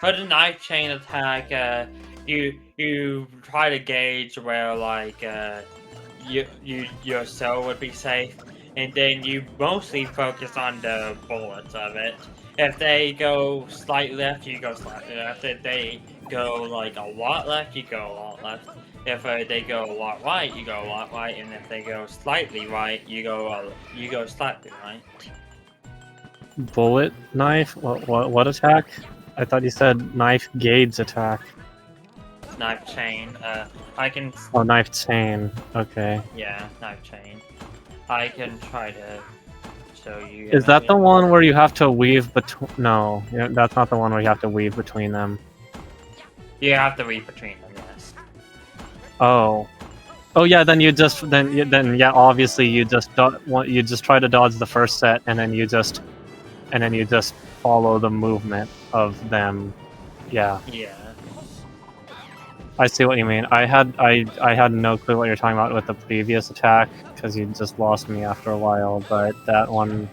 For the knife chain attack, you try to gauge where like your cell would be safe, and then you mostly focus on the bullets of it. If they go slightly left, you go slightly left. If they go like a lot left, you go a lot left. If they go a lot right, you go a lot right, and if they go slightly right, you go slightly right. Bullet knife? What attack? I thought you said knife gauge attack. Knife chain. I can. Oh, knife chain. Okay. Yeah, knife chain. I can try to show you. Is that the one where you have to weave between? No, that's not the one where you have to weave between them. You have to weave between them, yes. Oh. Oh yeah, then yeah, obviously you just try to dodge the first set, and then you just follow the movement of them. Yeah. Yeah. I see what you mean. I had no clue what you're talking about with the previous attack because you just lost me after a while. But that one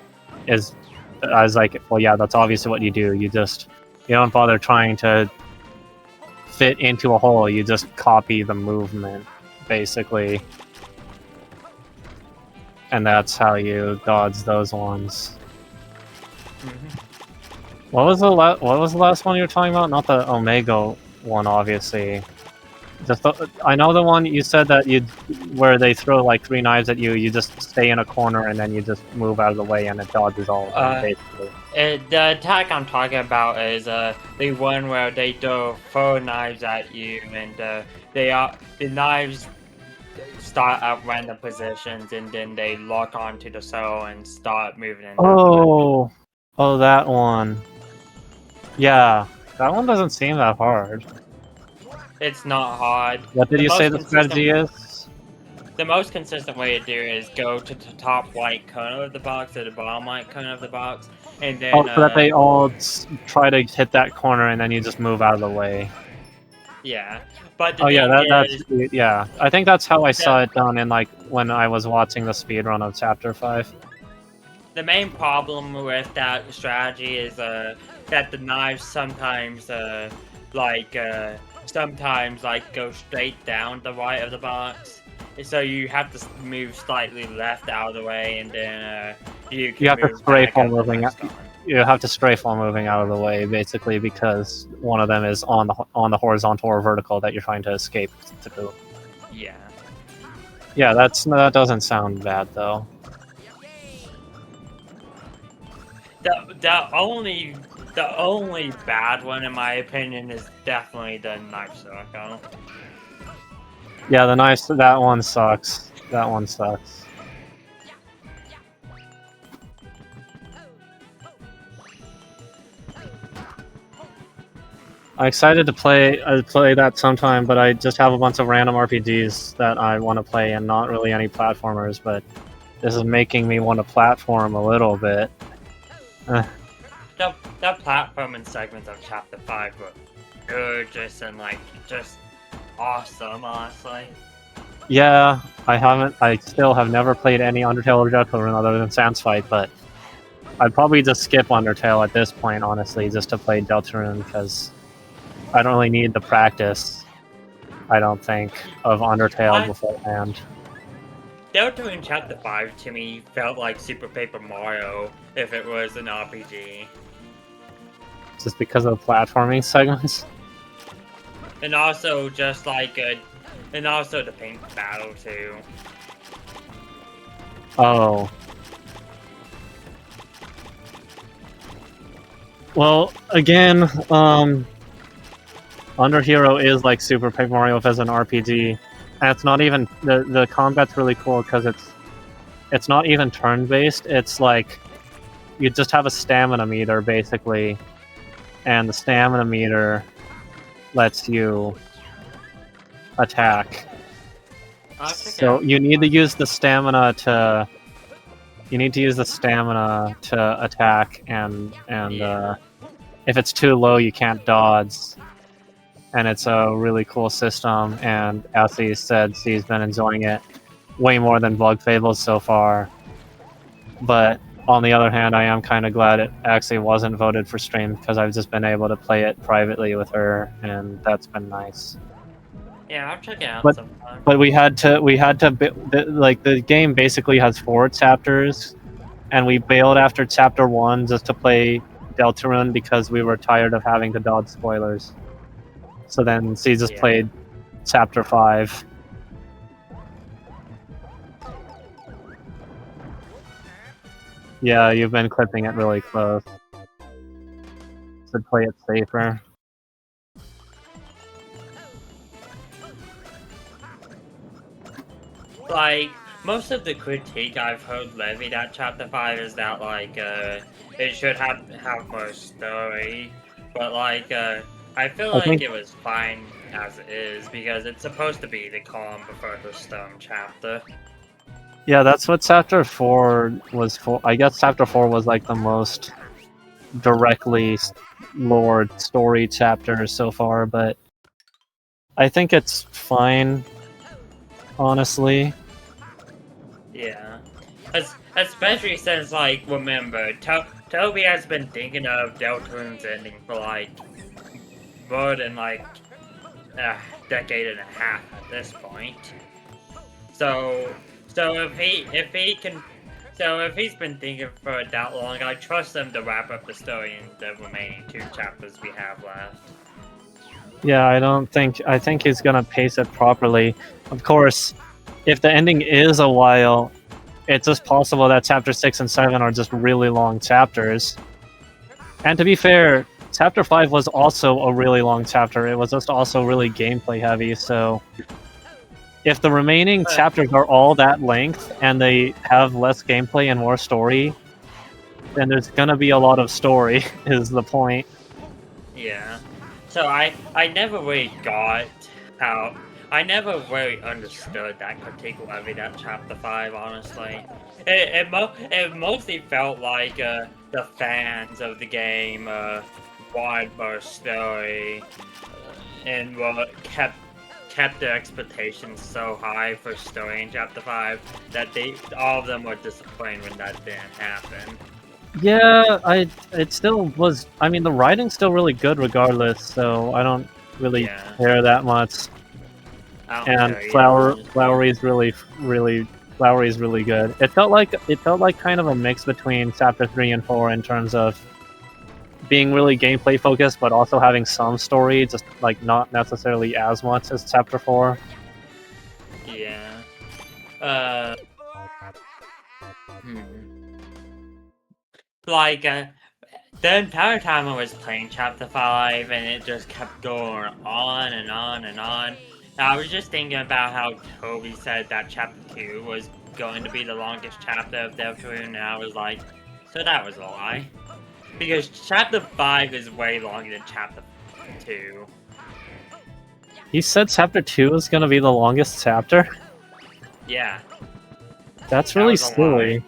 is, I was like, well, yeah, that's obviously what you do. You don't bother trying to fit into a hole. You just copy the movement, basically, and that's how you dodge those ones. Mm-hmm. What was the last one you were talking about? Not the Omega one, obviously. Just I know the one you said that where they throw like 3 knives at you. You just stay in a corner and then you just move out of the way and it dodges all of them, basically. The attack I'm talking about is the one where they throw 4 knives at you, and the knives start at random positions, and then they lock onto the cell and start moving in. Oh, that one. Yeah, that one doesn't seem that hard. It's not hard. What did The you say the most strategy is? The most consistent way to do it is go to the top right corner of the box or the bottom right corner of the box, and then Oh, so that they all try to hit that corner and then you just move out of the way. yeah. But the Oh yeah, thing is, yeah. I think that's how I saw it done in like when I was watching the speedrun of Chapter 5. the main problem with that strategy is that the knives sometimes sometimes go straight down the right of the box. So you have to move slightly left out of the way, and then you can have to move strafe back while out the moving next out. one. You have to strafe while moving out of the way, basically, because one of them is on the horizontal or vertical that you're trying to escape through. Yeah. Yeah, that doesn't sound bad though. The only bad one in my opinion is definitely the knife circle. Yeah, that one sucks. That one sucks. I'm excited to play that sometime, but I just have a bunch of random RPGs that I want to play and not really any platformers, but this is making me want to platform a little bit. The platforming segments of Chapter 5 were gorgeous and just awesome, honestly. Yeah, I still have never played any Undertale or Deltarune other than Sans Fight, but I'd probably just skip Undertale at this point, honestly, just to play Deltarune, because I don't really need the practice, I don't think, of Undertale beforehand. Deltarune Chapter 5 to me felt like Super Paper Mario if it was an RPG. Just because of the platforming segments? And also just and also the pink battle too. Oh. Well, again, Under Hero is like Super Paper Mario as an RPG, and it's not even the combat's really cool because it's not even turn-based. It's like you just have a stamina meter basically, and the stamina meter lets you attack. So you need to use the stamina to attack, and if it's too low, you can't dodge. And it's a really cool system, and as he said, he's been enjoying it way more than Bug Fables so far. But on the other hand, I am kind of glad it actually wasn't voted for stream, because I've just been able to play it privately with her, and that's been nice. Yeah, I'll check it out sometime. But we had to like, the game basically has 4 chapters, and we bailed after chapter 1 just to play Deltarune because we were tired of having to dodge spoilers. So then she just played chapter 5. Yeah, you've been clipping it really close. Should play it safer. Like, most of the critique I've heard levied at Chapter 5 is that, it should have more story. But, I feel like it was fine as it is, because it's supposed to be the calm before the storm chapter. Yeah, that's what chapter 4 was for. I guess chapter 4 was like the most directly lore story chapter so far, but I think it's fine, honestly. Yeah. Especially since, remember, Toby has been thinking of Deltarune's ending for, more than, a decade and a half at this point. So if he can So if he's been thinking for that long, I trust him to wrap up the story in the remaining 2 chapters we have left. Yeah, I think he's gonna pace it properly. Of course, if the ending is a while, it's just possible that chapter 6 and 7 are just really long chapters. And to be fair, chapter 5 was also a really long chapter. It was just also really gameplay heavy, so if the remaining chapters are all that length and they have less gameplay and more story, then there's gonna be a lot of story, is the point. Yeah. So I never really got how... I never really understood that critique levied at Chapter 5, honestly. It mostly felt like the fans of the game wanted more story and kept their expectations so high for story in Chapter 5 that all of them were disappointed when that didn't happen. Yeah, it still was. I mean, the writing's still really good regardless, so I don't really care that much. And Flowery's really good. It felt like kind of a mix between Chapter 3 and 4 in terms of being really gameplay focused, but also having some story, just like not necessarily as much as Chapter 4. Yeah. Like, the entire time I was playing Chapter 5, and it just kept going on and on and on. I was just thinking about how Toby said that Chapter 2 was going to be the longest chapter of Deltarune, and I was like, so that was a lie. Because Chapter 5 is way longer than Chapter 2. He said Chapter 2 is going to be the longest chapter? Yeah. That's really silly.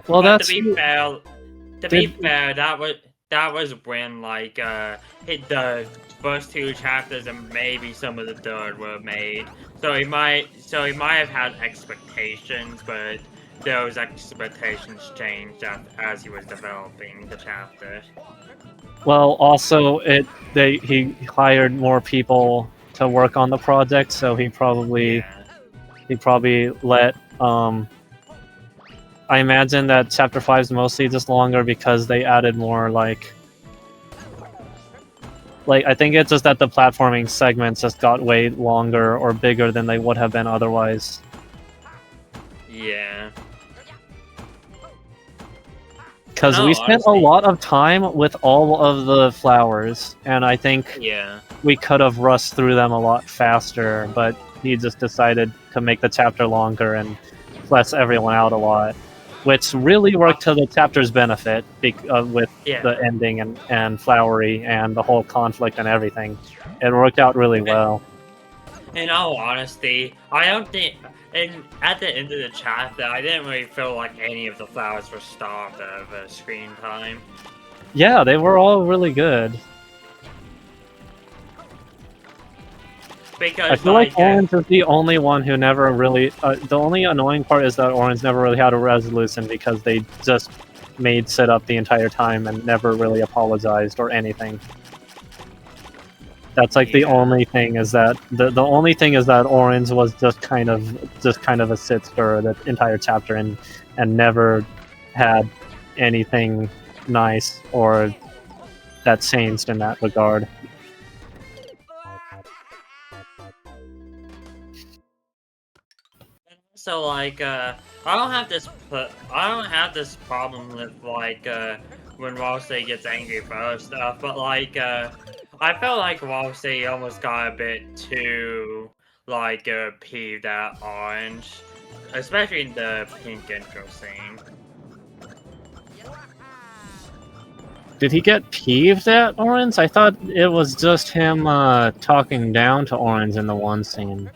Well, that's... To be fair, that was when, like, the first 2 chapters and maybe some of the third were made. So he might have had expectations, but those expectations changed as he was developing the chapter. Well, also he hired more people to work on the project, so he probably let I imagine that Chapter 5 is mostly just longer because they added more like I think it's just that the platforming segments just got way longer or bigger than they would have been otherwise. Yeah. Because we spent a lot of time with all of the flowers, and I think we could have rushed through them a lot faster, but he just decided to make the chapter longer and flesh everyone out a lot, which really worked to the chapter's benefit with the ending and Flowery and the whole conflict and everything. It worked out really well. In all honesty, I don't think... And at the end of the chapter, I didn't really feel like any of the flowers were starved of screen time. Yeah, they were all really good. Because I feel like Orange is the only one who never really... the only annoying part is that Orange never really had a resolution because they just made sit up the entire time and never really apologized or anything. That's like the only thing is that the only thing is that Orange was just kind of a sit stir the entire chapter and never had anything nice or that changed in that regard. So like I don't have this problem with like when Walsey gets angry for other stuff, but like I felt like Walsey almost got a bit too like peeved at Orange, especially in the pink intro scene. Did he get peeved at Orange? I thought it was just him talking down to Orange in the one scene.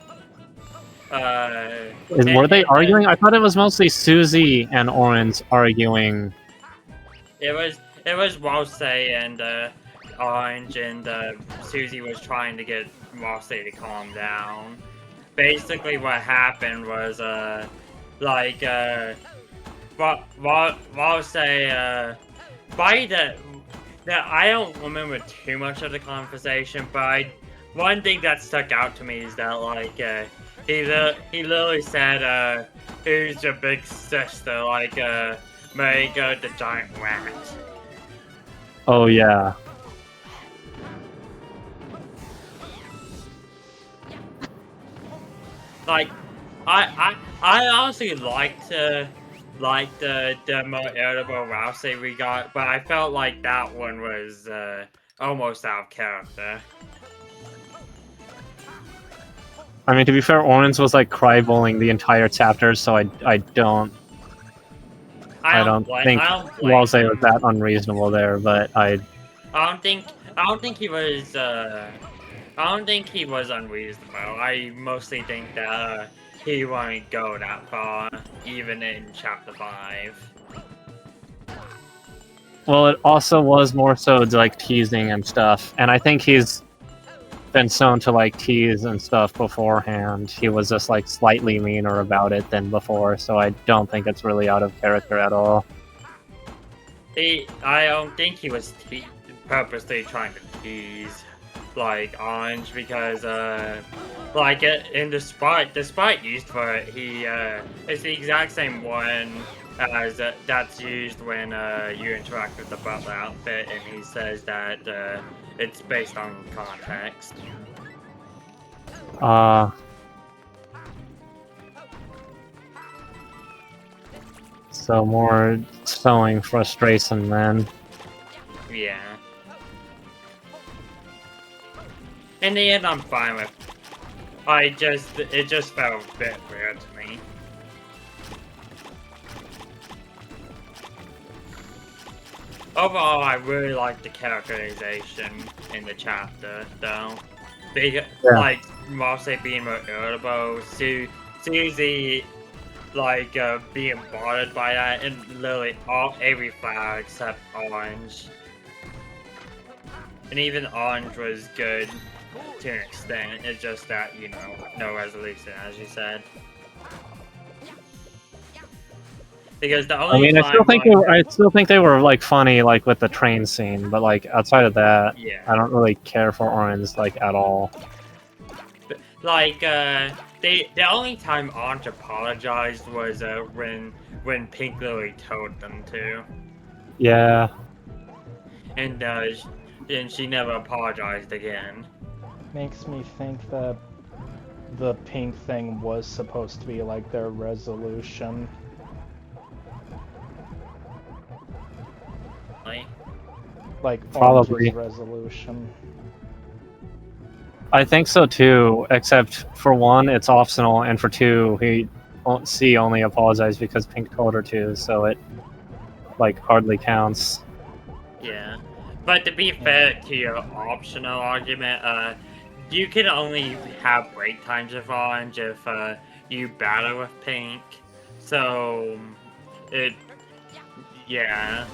Were they arguing? I thought it was mostly Susie and Orange arguing. It was Walsey and Orange, and Susie was trying to get Walsey to calm down. Basically, what happened was like Walsey by the I don't remember too much of the conversation, but one thing that stuck out to me is that like he literally said who's your big sister, like Marigo the giant rat. Oh yeah. Like, I honestly liked the demo Irritable Rousey we got, but I felt like that one was almost out of character. I mean, to be fair, Orange was like cryballing the entire chapter, so I don't I don't think blame Walsey him. was that unreasonable there, but I don't think he was I don't think he was unreasonable. I mostly think that he won't go that far, even in chapter 5. well, it also was more so like teasing and stuff, and I think he's been known to like tease and stuff beforehand. He was just like slightly meaner about it than before, so I don't think it's really out of character at all. I don't think he was purposely trying to tease like Orange because like in the spot used for it, he it's the exact same one as that's used when you interact with the butler outfit, and he says that it's based on context. So more sowing frustration then. Yeah. In the end, I'm fine with. It just felt a bit weird to me. Overall, I really like the characterization in the chapter, though. Like, Marcy being more irritable, Susie, like, being bothered by that, and literally every flower except Orange. And even Orange was good to an extent, it's just that, you know, no resolution, as you said. Because the only I still think they were like funny, like with the train scene, but like outside of that, yeah. I don't really care for Orange like at all. Like the only time Orange apologized was when Pink Lily told them to. Yeah. And then she never apologized again. Makes me think that the pink thing was supposed to be like their resolution. Like Probably. Orange's resolution. I think so too, except for one, it's optional, and for two, he won't see only apologize because Pink told her to, so it like hardly counts. Yeah. But to be fair to your optional argument, you can only have break times with Orange if you battle with Pink. So yeah.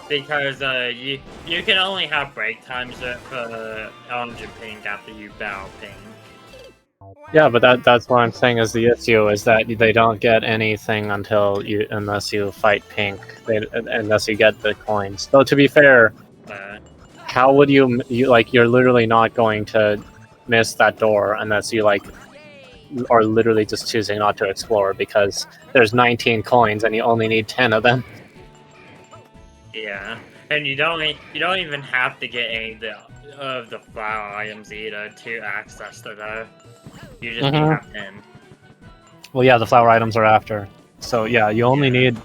Because you can only have break times with Orange and Pink after you battle Pink. Yeah, but that's what I'm saying is the issue is that they don't get anything unless you fight Pink, unless you get the coins. Though to be fair, how would you like? You're literally not going to miss that door unless you like are literally just choosing not to explore because there's 19 coins and you only need 10 of them. Yeah, and you don't even have to get any of the flower items either to access to those. You just need to have 10. Well, yeah, the flower items are after. So yeah, you only need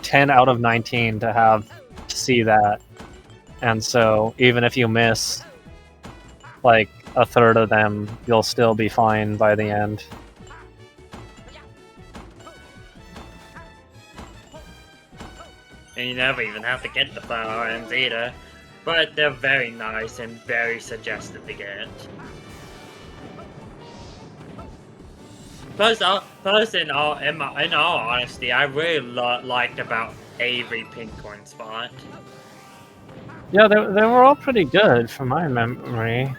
10 out of 19 to see that. And so even if you miss like a third of them, you'll still be fine by the end. And you never even have to get the flower items either. But they're very nice and very suggestive to get. Plus, in all honesty, I really liked about Avery Pinkcorn spot. Yeah, they were all pretty good from my memory.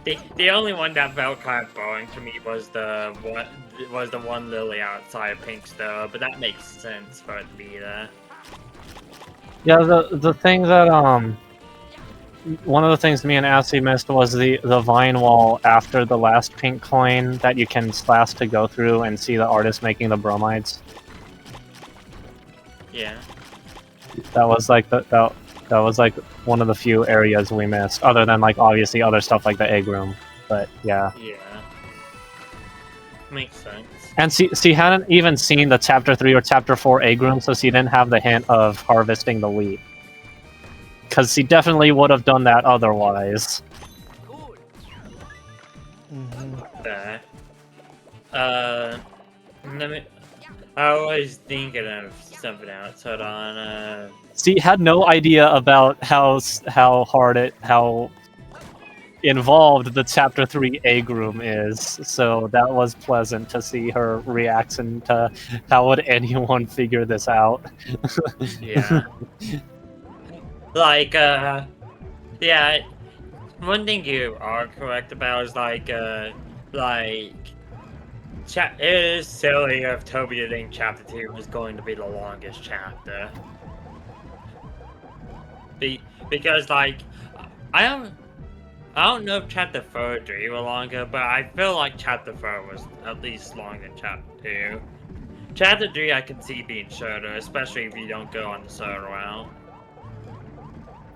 The only one that felt kind of boring to me was the one lily outside of Pink's though, but that makes sense for it to be there. Yeah, the thing that one of the things me and Assy missed was the vine wall after the last pink coin that you can slash to go through and see the artist making the bromides. Yeah. That was like that was like one of the few areas we missed, other than like obviously other stuff like the egg room. But yeah. Yeah. Makes sense. And she hadn't even seen the chapter 3 or chapter 4 egg room, so she didn't have the hint of harvesting the wheat. Because she definitely would have done that otherwise. Okay. Let me. I was thinking of something else. Hold on. She had no idea about how involved the chapter 3 egg room is, so that was pleasant to see her reaction to how would anyone figure this out. Yeah. Like, yeah. One thing you are correct about is it is silly of Toby to think chapter 2 was going to be the longest chapter. Because like, I don't know if chapter 4 or 3 were longer, but I feel like chapter 4 was at least longer than chapter 2. Chapter 3 I can see being shorter, especially if you don't go on the sword route.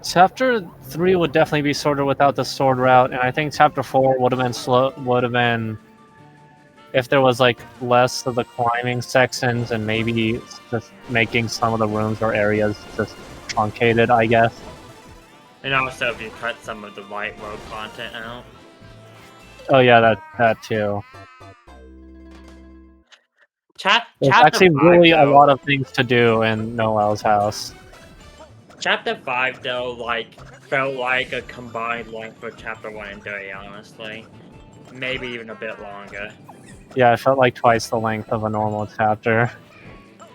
Chapter 3 would definitely be shorter without the sword route, and I think chapter 4 would have been if there was like less of the climbing sections and maybe just making some of the rooms or areas just truncated, I guess. And also if you cut some of the White Road content out. Oh yeah, that too. There's Chapter actually 5, really a though, lot of things to do in Noel's house. Chapter 5 though, felt like a combined length for chapter 1 and 3, honestly. Maybe even a bit longer. Yeah, it felt like twice the length of a normal chapter.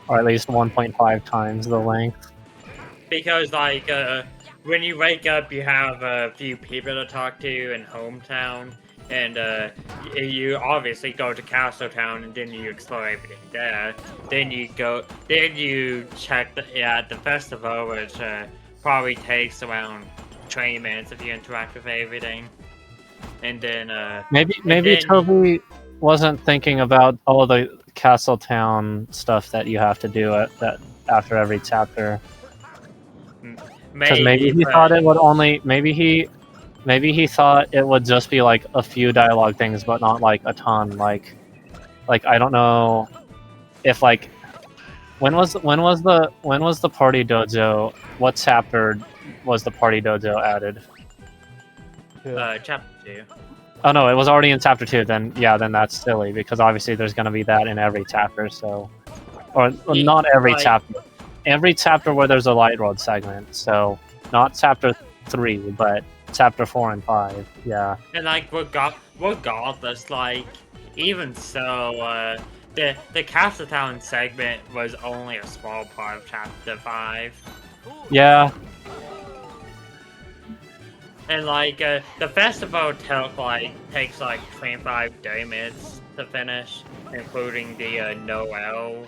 Or at least 1.5 times the length. Because, when you wake up, you have a few people to talk to in hometown, and you obviously go to Castletown, and then you explore everything there. Then you check the festival, which probably takes around 20 minutes if you interact with everything. And then maybe Toby wasn't thinking about all the Castletown stuff that you have to do after every chapter. Because maybe he thought it would only maybe he thought it would just be like a few dialogue things, but not like a ton. Like I don't know if like when was the party dojo? What chapter was the party dojo added? Chapter 2. Oh no, it was already in chapter 2. Then that's silly because obviously there's gonna be that in every chapter. So, or not every chapter. Every chapter where there's a Light Road segment, so not chapter 3, but chapter 4 and 5, yeah. And regardless, even so, the Castletown segment was only a small part of chapter 5. Yeah. And the festival takes 25-30 minutes to finish, including the Noel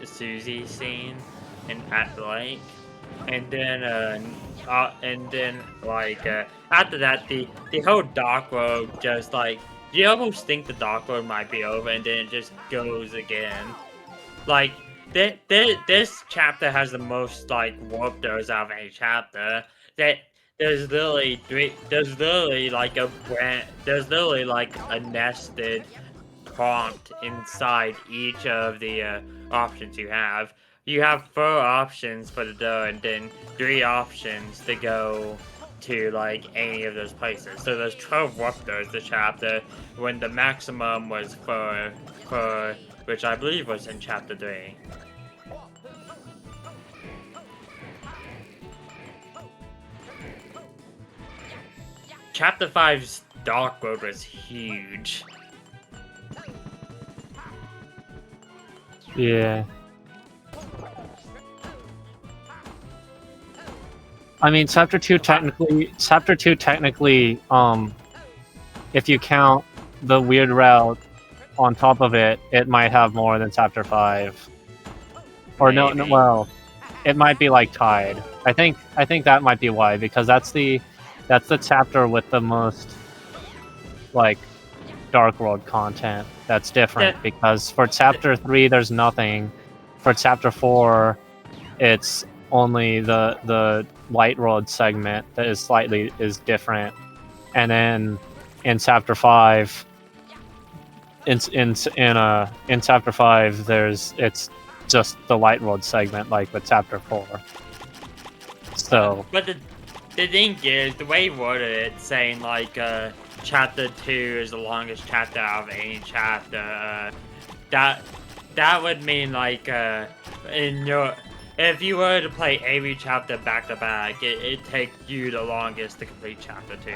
Susie scene at the lake, and then after that the whole Dark Road just you almost think the Dark Road might be over, and then it just goes again. This chapter has the most warp doors out of any chapter. There's literally a nested prompt inside each of the options you have. You have 4 options for the door, and then 3 options to go to any of those places. So there's 12 warp doors this chapter, when the maximum was for which I believe was in chapter 3. Chapter 5's Dark Road was huge. Yeah. I mean, chapter 2 technically, if you count the weird route on top of it, it might have more than chapter 5. Or no, well, it might be tied. I think that might be why, because that's the That's the chapter with the most, like, Dark World content. That's different Yeah. because for chapter 3, there's nothing. For chapter 4, it's only the Light World segment that is different, and then in chapter 5, in chapter 5, it's just the Light World segment, like with chapter 4. So But the thing is, the way he worded it, saying like chapter 2 is the longest chapter out of any chapter, that would mean like if you were to play every chapter back to back, it'd take you the longest to complete chapter 2.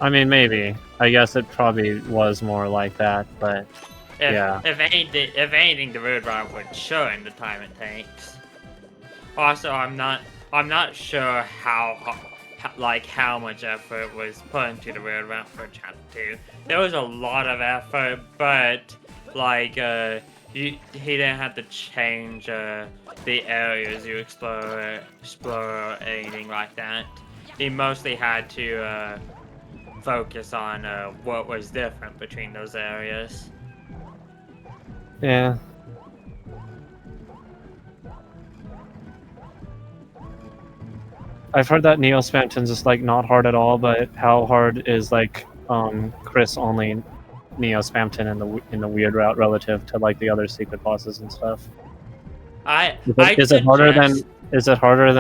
I mean, maybe. I guess it probably was more like that, but yeah. If anything, the road route would shorten the time it takes. Also, I'm not sure how much effort was put into the road route for chapter 2. There was a lot of effort, but like he didn't have to change the areas you explore or anything like that. He mostly had to focus on what was different between those areas. Yeah. I've heard that Neo Spamton's is like not hard at all, but how hard is like Chris only Neo Spamton in the weird route relative to like the other secret bosses and stuff? Is it harder than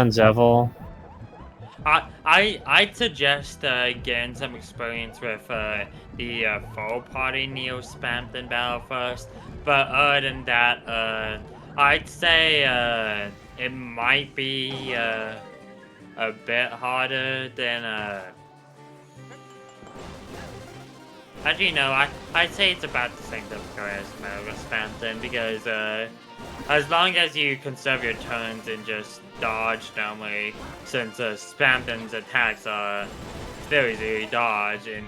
Zevil? I'd suggest getting some experience with the full party Neo Spamton battle first, but other than that, I'd say it might be a bit harder than Actually, no, I'd say it's about the same difficulty as Neo Spamton, because as long as you conserve your turns and just dodge normally, since Spamton's attacks are very easy to dodge, and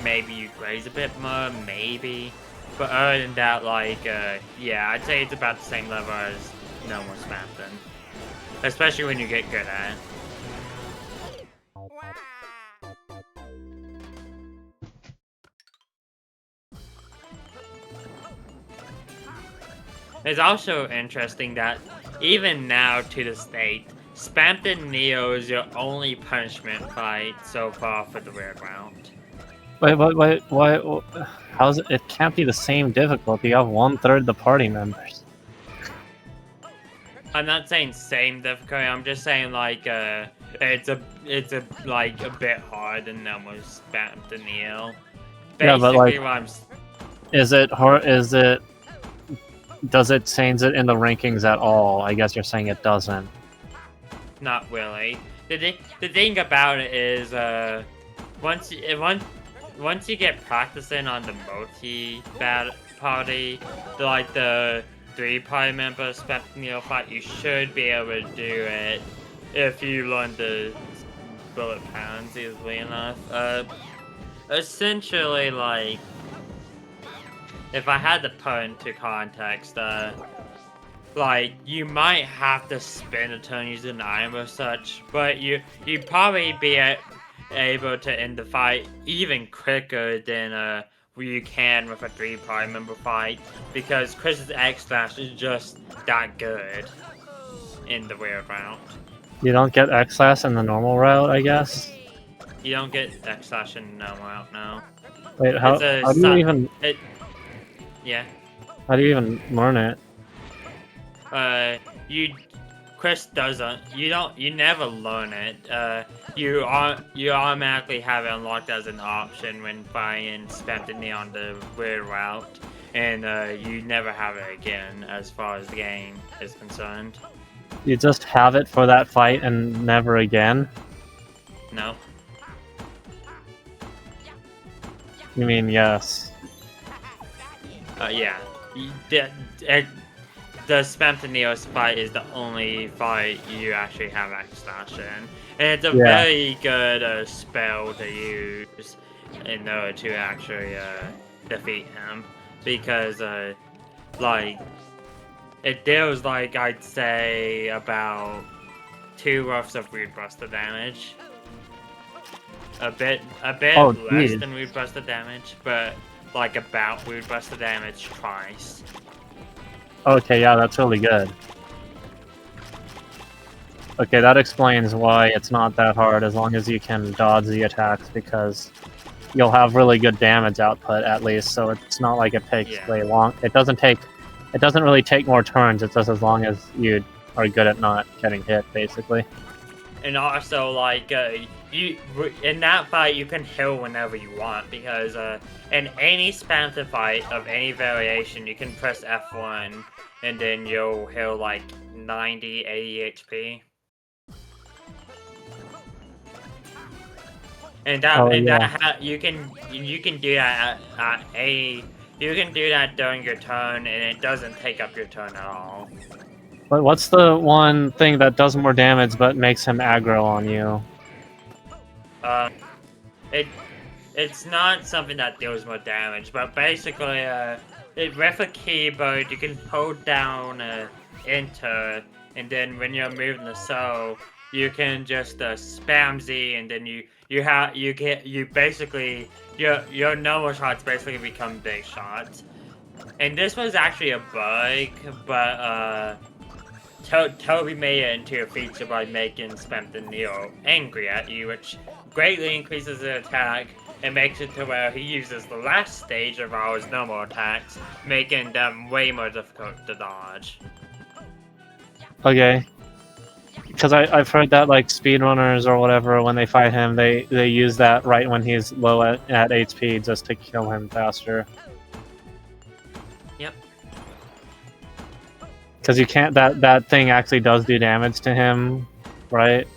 maybe you graze a bit more, maybe. But other than that, like, yeah, I'd say it's about the same level as normal Spamton. Especially when you get good at it. It's also interesting that even now to this date, Spamton Neo is your only punishment fight so far for the weird round. Wait, what? How's it? It can't be the same difficulty. You have 1/3 the party members. I'm not saying same difficulty. I'm just saying like it's a like a bit hard than normal Spamton Neo. Basically, Yeah, but like, what I'm is it hard? Does it change it in the rankings at all? I guess you're saying it doesn't. Not really. The thing about it is, once you get practicing on the multi-party, like the 3-party member Spamton Neo fight, you should be able to do it if you learn the bullet patterns easily enough. Essentially, like, if I had to put into context, like, you might have to spend a turn using an item or such, but you'd probably be able to end the fight even quicker than you can with a 3-party member fight, because Chris's X-Slash is just that good in the weird route. You don't get X-Slash in the normal route, I guess? You don't get X-Slash in the normal route, no. Wait, how do you even... Yeah. How do you even learn it? Chris doesn't. You never learn it. You automatically have it unlocked as an option when buying Spamton Neo on the weird route, and you never have it again as far as the game is concerned. You just have it for that fight and never again? No. You mean yes? Yeah. The Spamton Neo fight is the only fight you actually have X-Slash in. And it's a very good spell to use in order to actually defeat him. Because, like, it deals, like, I'd say about 2 roughs of Root Buster damage. a bit Oh, less geez. than Rude Buster damage, but like about Rude Buster damage twice. Okay, yeah, that's really good. Okay, that explains why it's not that hard as long as you can dodge the attacks, because you'll have really good damage output at least, so it's not like it takes Yeah. way long. It doesn't really take more turns, it's just as long as you are good at not getting hit, basically. And also, like, in that fight, you can heal whenever you want, because in any Spamton fight of any variation, you can press F1, and then you'll heal like 90, 80 HP. And that, Oh, and yeah. you can do that you can do that during your turn, and it doesn't take up your turn at all. But what's the one thing that does more damage but makes him aggro on you? It's not something that deals more damage, but basically, with a keyboard, you can hold down Enter, and then when you're moving the soul, you can just spam Z, and then your normal shots basically become big shots. And this was actually a bug, but Toby made it into a feature by making Spamton Neo angry at you, which greatly increases the attack and makes it to where he uses the last stage of all his normal attacks, making them way more difficult to dodge. Okay. Because I've heard that, like, speedrunners or whatever, when they fight him, they use that right when he's low at HP just to kill him faster. Yep. Because you can't, that thing actually does do damage to him, right?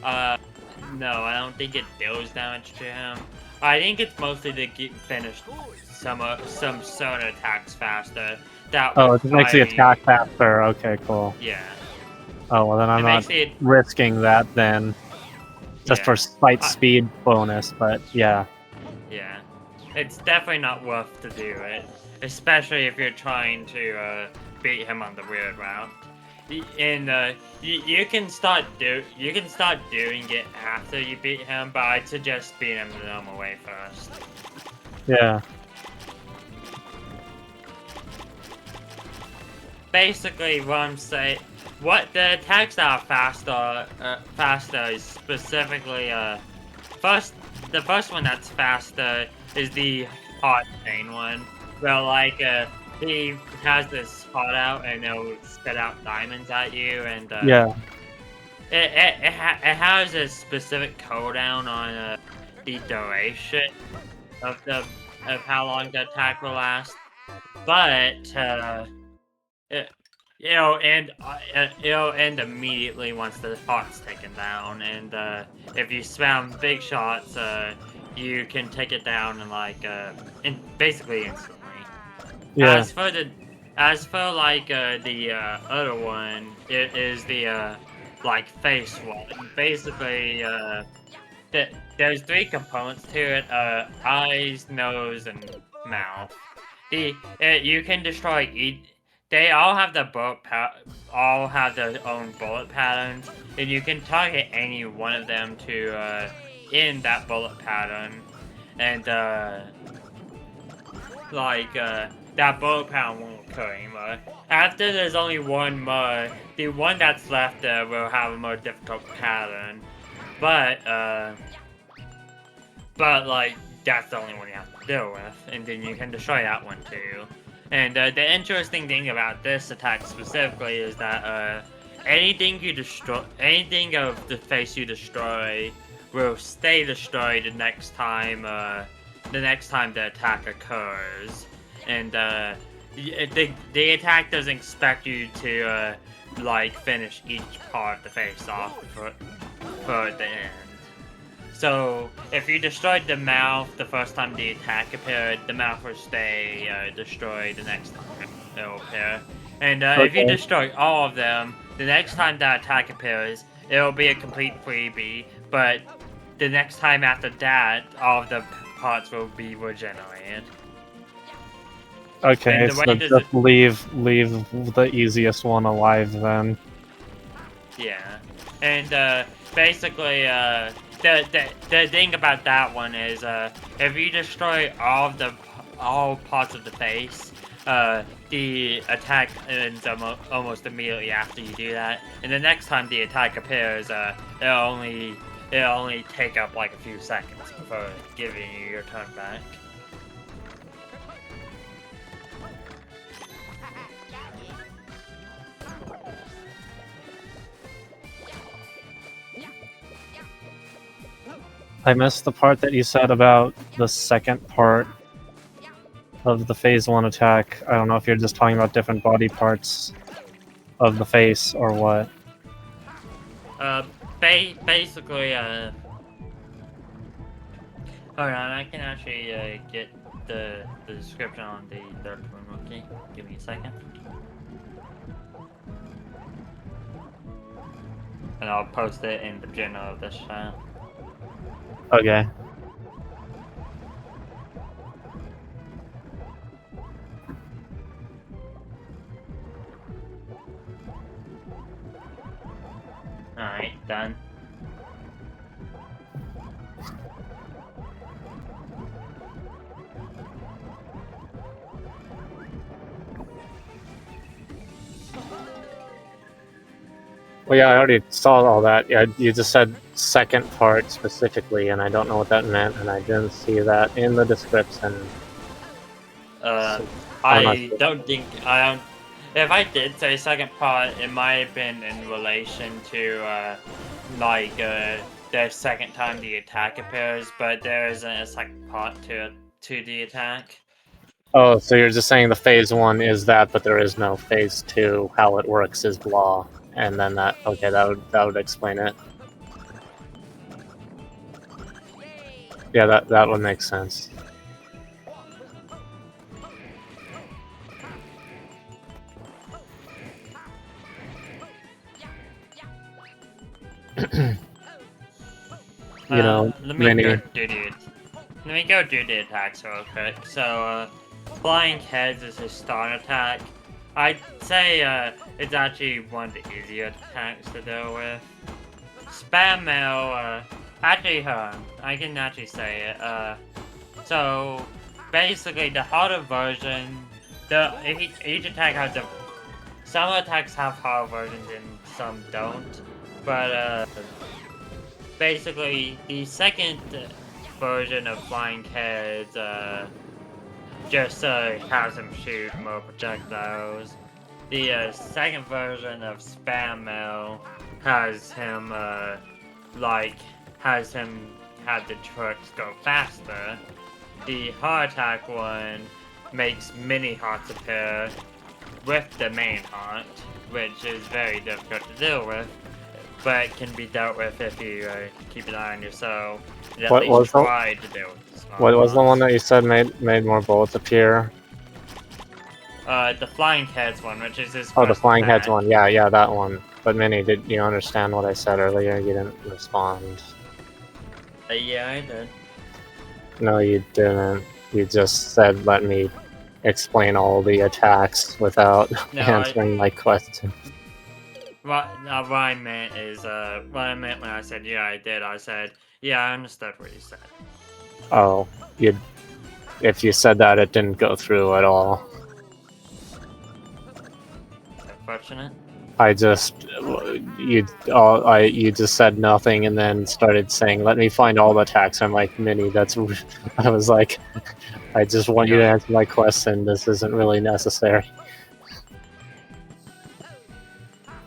No, I don't think it deals damage to him. I think it's mostly to finish some certain attacks faster. Oh, it just makes the attack faster. Okay, cool. Yeah. Oh, well then I'm not risking that then. Just Yeah. for slight speed bonus, but yeah. Yeah. It's definitely not worth to do it. Especially if you're trying to beat him on the weird route. And you can start doing it after you beat him, but I'd suggest beating him the normal way first. Yeah. Basically, what I'm saying, what the attacks that are faster is specifically the first one that's faster is the hot chain one, where like he has this hot out and it'll spit out diamonds at you, and Yeah. it has a specific cooldown on the duration of how long the attack will last, but it'll end immediately once the hot's taken down, and if you spam big shots, you can take it down in basically instantly. Yeah. As for like the other one, it is the like face one. Basically, there's 3 components to it: eyes, nose, and mouth. You can destroy each. They all have their own bullet patterns, and you can target any one of them to end that bullet pattern, and that bullet pattern won't occur anymore. After there's only one more, the one that's left will have a more difficult pattern, but like that's the only one you have to deal with, and then you can destroy that one too. And the interesting thing about this attack specifically is that anything of the face you destroy will stay destroyed the next time the attack occurs. And the attack doesn't expect you to like finish each part of the face off for the end. So, if you destroyed the mouth the first time the attack appeared, the mouth will stay destroyed the next time it'll appear. And if you destroy all of them, the next time that attack appears, it'll be a complete freebie, but the next time after that, all of the parts will be regenerated. Okay, so just leave the easiest one alive then. Yeah. And basically, the thing about that one is if you destroy all parts of the face, the attack ends almost immediately after you do that. And the next time the attack appears, it'll only take up like a few seconds before giving you your turn back. I missed the part that you said about the second part of the phase 1 attack. I don't know if you're just talking about different body parts of the face or what. Basically, hold on, I can actually get the description on the third one. Okay, give me a second. And I'll post it in the journal of this channel. Okay. Alright, done. Well, yeah, I already saw all that. Yeah, you just said second part specifically, and I don't know what that meant, and I didn't see that in the description. I don't think if I did say second part, it might have been in relation to the second time the attack appears, but there isn't a second part to the attack. Oh, so you're just saying the phase 1 is that, but there is no phase 2. How it works is blah, and then that would explain it. Yeah, that would make sense. You know, let me go do the attacks real quick. So, flying heads is his start attack. I'd say it's actually one of the easier attacks to deal with. Spam mail, actually, I can actually say it. So, basically, the harder version, each attack has some attacks have harder versions and some don't. But, basically, the second version of Flying Heads, just has him shoot more projectiles. The second version of Spam Mail has him, have the trucks go faster. The Heart Attack one makes mini hearts appear with the main heart, which is very difficult to deal with, but can be dealt with if you keep an eye on yourself. And at least try to deal with the small What was the hearts. one that you said made more bullets appear? The Flying Heads one, which is his Oh, the first Flying Heads attack. one. Yeah, that one. But Minnie, did you understand what I said earlier? You didn't respond. Yeah, I did. No, you didn't. You just said, let me explain all the attacks without No, answering my question. What I meant is, what I meant when I said, yeah, I did, I said, yeah, I understood what you said. Oh, if you said that, it didn't go through at all. Unfortunate. You just said nothing and then started saying, let me find all the attacks. I'm like, Minnie, I was like, I just want you to answer my question. This isn't really necessary.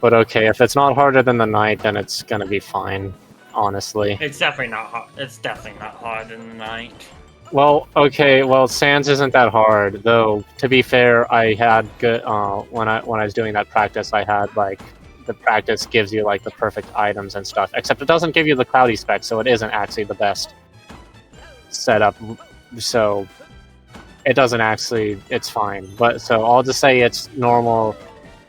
But okay, if it's not harder than the Knight, then it's gonna be fine, honestly. It's definitely not hard. It's definitely not hard in the night. Well, okay, Sans isn't that hard, though. To be fair, I had good. When I was doing that practice, I had like the practice gives you like the perfect items and stuff. Except it doesn't give you the cloudy spec, so it isn't actually the best setup. So it doesn't actually. It's fine. But so I'll just say it's normal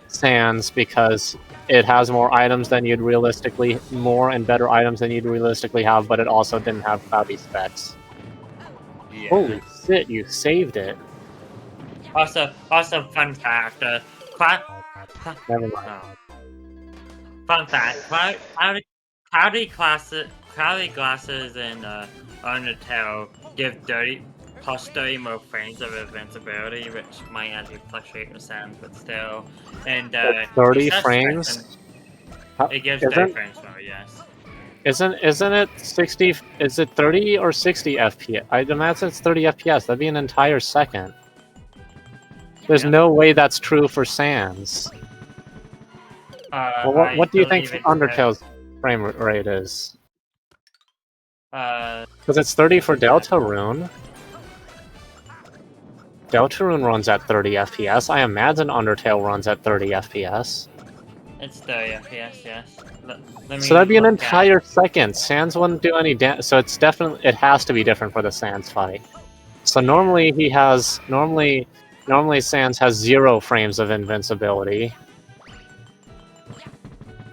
Sans because it has more items than you'd realistically, more and better items than you'd realistically have. But it also didn't have cloudy specs. Yeah. Holy shit, you saved it. Also, fun fact, Never mind. Fun fact, cloudy Cloudy Glasses and Undertale give 30 more frames of invincibility, which might actually fluctuate with Sans, but still. And 30 Excess frames? Strength, it gives 30 frames more, yes. Isn't it 60? Is it 30 or 60 FPS? I'd imagine it's 30 FPS. That'd be an entire second. There's Yeah. no way that's true for Sans. Well, what do you think Undertale's frame rate is? Because it's 30 for Deltarune. Deltarune runs at 30 FPS. I imagine Undertale runs at 30 FPS. It's 30 FPS, yes. Let me So that'd be an look entire second. Sans wouldn't do any damage. So it's definitely, it has to be different for the Sans fight. So normally Sans has 0 frames of invincibility.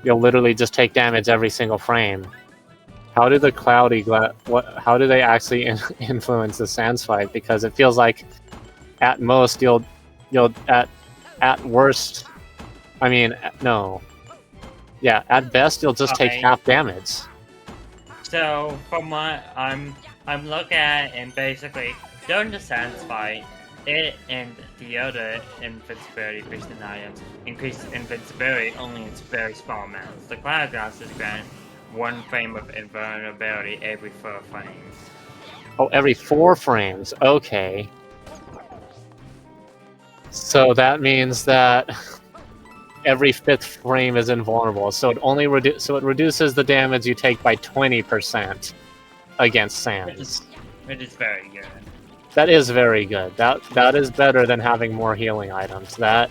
You'll literally just take damage every single frame. How do the how do they actually influence the Sans fight? Because it feels like at most you'll at worst, I mean, no. Yeah, at best you'll just take half damage. So from what I'm looking at, and basically during the Sans fight, it and the other invincibility boosting items increase invincibility only in very small amounts. The Cloud Glasses grant 1 frame of invulnerability every 4 frames. Oh, every 4 frames. Okay. So that means that every 5th frame is invulnerable. So it only reduces the damage you take by 20% against Sans. Which is very good. That is very good. That is better than having more healing items. That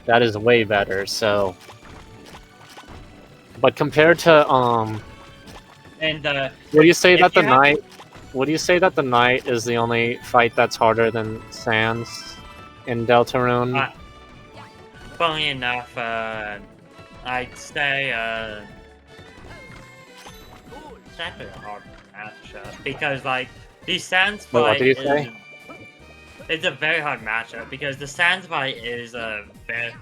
is way better. So, but compared to And would you say that the Knight? Would you say that the Knight is the only fight that's harder than Sans in Deltarune? Funny enough, I'd say it's actually a hard matchup because like the Sans fight what did you say? It's a very hard matchup because the Sans fight is way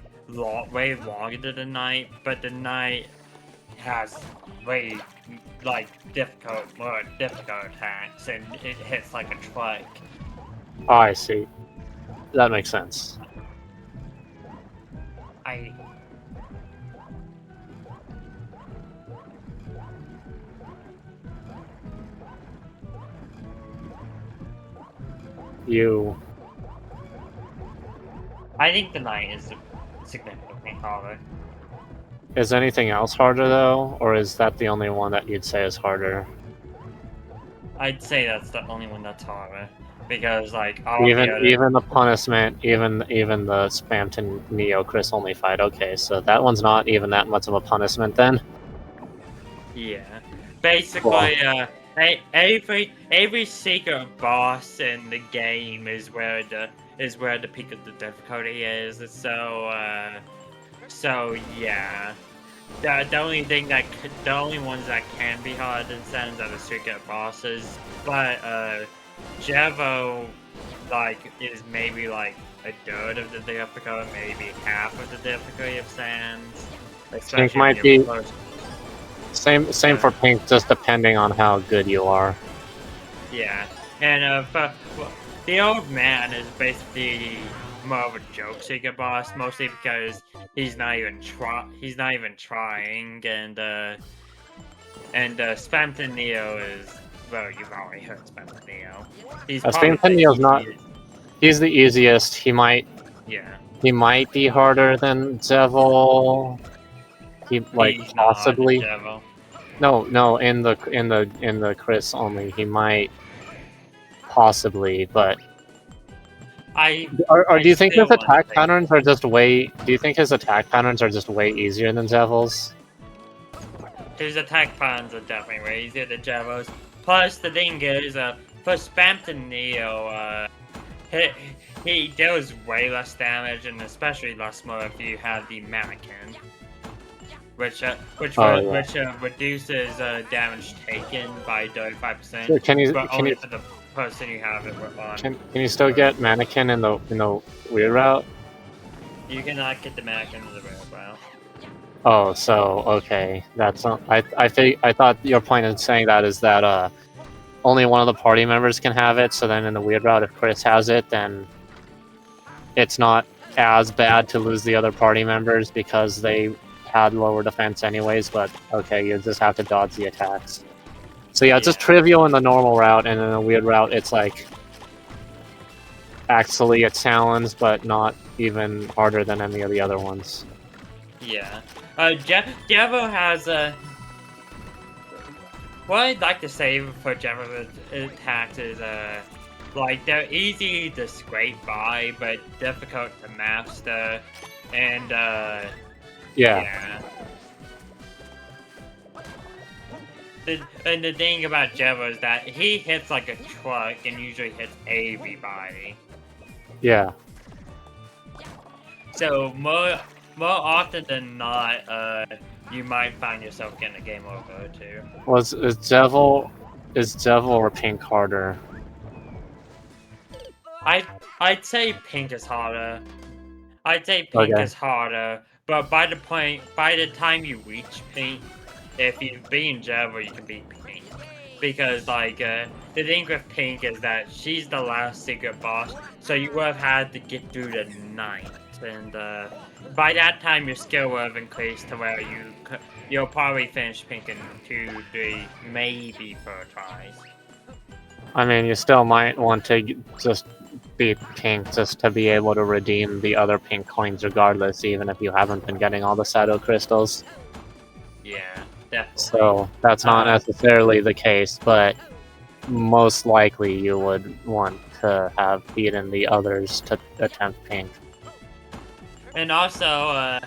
longer than the Knight, but the Knight has way more difficult attacks, and it hits like a truck. Oh, I see. That makes sense. I think the Knight is significantly harder. Is anything else harder though, or is that the only one that you'd say is harder? I'd say that's the only one that's harder because like even the punishment, even the Spamton Neo Chris only fight. Okay, so that one's not even that much of a punishment then. Yeah, basically, every secret boss in the game is where the peak of the difficulty is. So yeah, the only ones that can be hard than Sans are the secret bosses. But Jevo is maybe like a third of the difficulty, maybe half of the difficulty of Sans. Pink might be same for Pink, just depending on how good you are. Yeah, and the old man is basically more of a joke seeker boss, mostly because he's not even trying, and Spamton Neo is, well, you've already heard Spamton Neo. Spamton Neo's not. He's the easiest. He might be harder than Zevil. He's possibly. No, in the Chris only, he might possibly, but do you think his attack patterns are just way? Do you think his attack patterns are just way easier than Zevil's? His attack patterns are definitely way easier than Jevo's. Plus, the thing is, for Spamton Neo, he deals way less damage, and especially less more if you have the Mannequin, which reduces damage taken by 35%. Sure, can you for the person you have it on. Can you still get Mannequin in the weird route? You cannot get the Mannequin in the weird route. Oh, so okay, that's not, I thought your point in saying that is that only one of the party members can have it. So then in the weird route, if Chris has it, then it's not as bad to lose the other party members because they had lower defense anyways. But okay, you just have to dodge the attacks. So yeah, it's just Yeah. trivial in the normal route, and in the weird route, it's like actually a challenge, but not even harder than any of the other ones. Yeah. Devo has a. What I'd like to say for Devo's attacks is like they're easy to scrape by, but difficult to master, and yeah. And the thing about Devo is that he hits like a truck and usually hits everybody. Yeah. So more often than not, you might find yourself getting a game over too. Is Devil or Pink harder? I'd say Pink is harder. I'd say Pink Okay. is harder, but by the time you reach Pink, if you beat Java, you can beat Pink. Because like the thing with Pink is that she's the last secret boss, so you would have had to get through the ninth, and by that time your skill would have increased to where you'll probably finish Pink in 2, 3, maybe 4 tries. I mean, you still might want to just beat Pink just to be able to redeem the other Pink coins regardless, even if you haven't been getting all the Shadow Crystals. Yeah, definitely. So that's not necessarily the case, but most likely you would want to have beaten the others to attempt Pink. And also,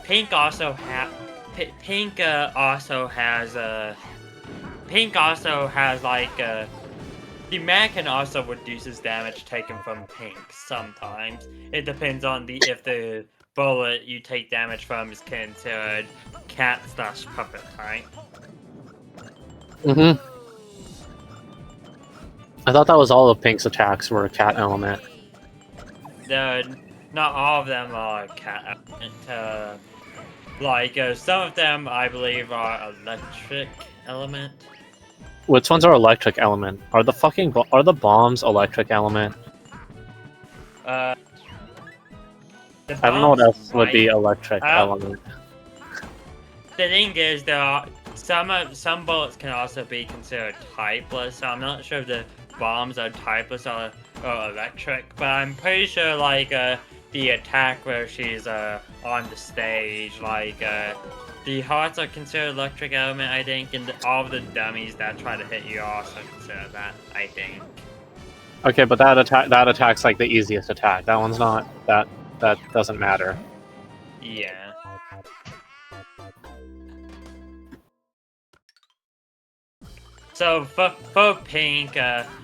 Pink also has like the mannequin also reduces damage taken from Pink sometimes. It depends on if the bullet you take damage from is considered cat/puppet type. Mm-hmm. I thought that was all of Pink's attacks were a cat element. Not all of them are cat element. Like some of them, I believe, are electric element. Which ones are electric element? Are the bombs electric element? The I don't know what bombs else would be might- electric element. The thing is, there are some bullets can also be considered typeless. So I'm not sure if the bombs are typeless or electric, but I'm pretty sure like the attack where she's on the stage, like the hearts are considered electric element, I think, and all of the dummies that try to hit you are also consider that, I think. Okay, but that attack's like the easiest attack. That one's not. That doesn't matter. Yeah. So for Pink,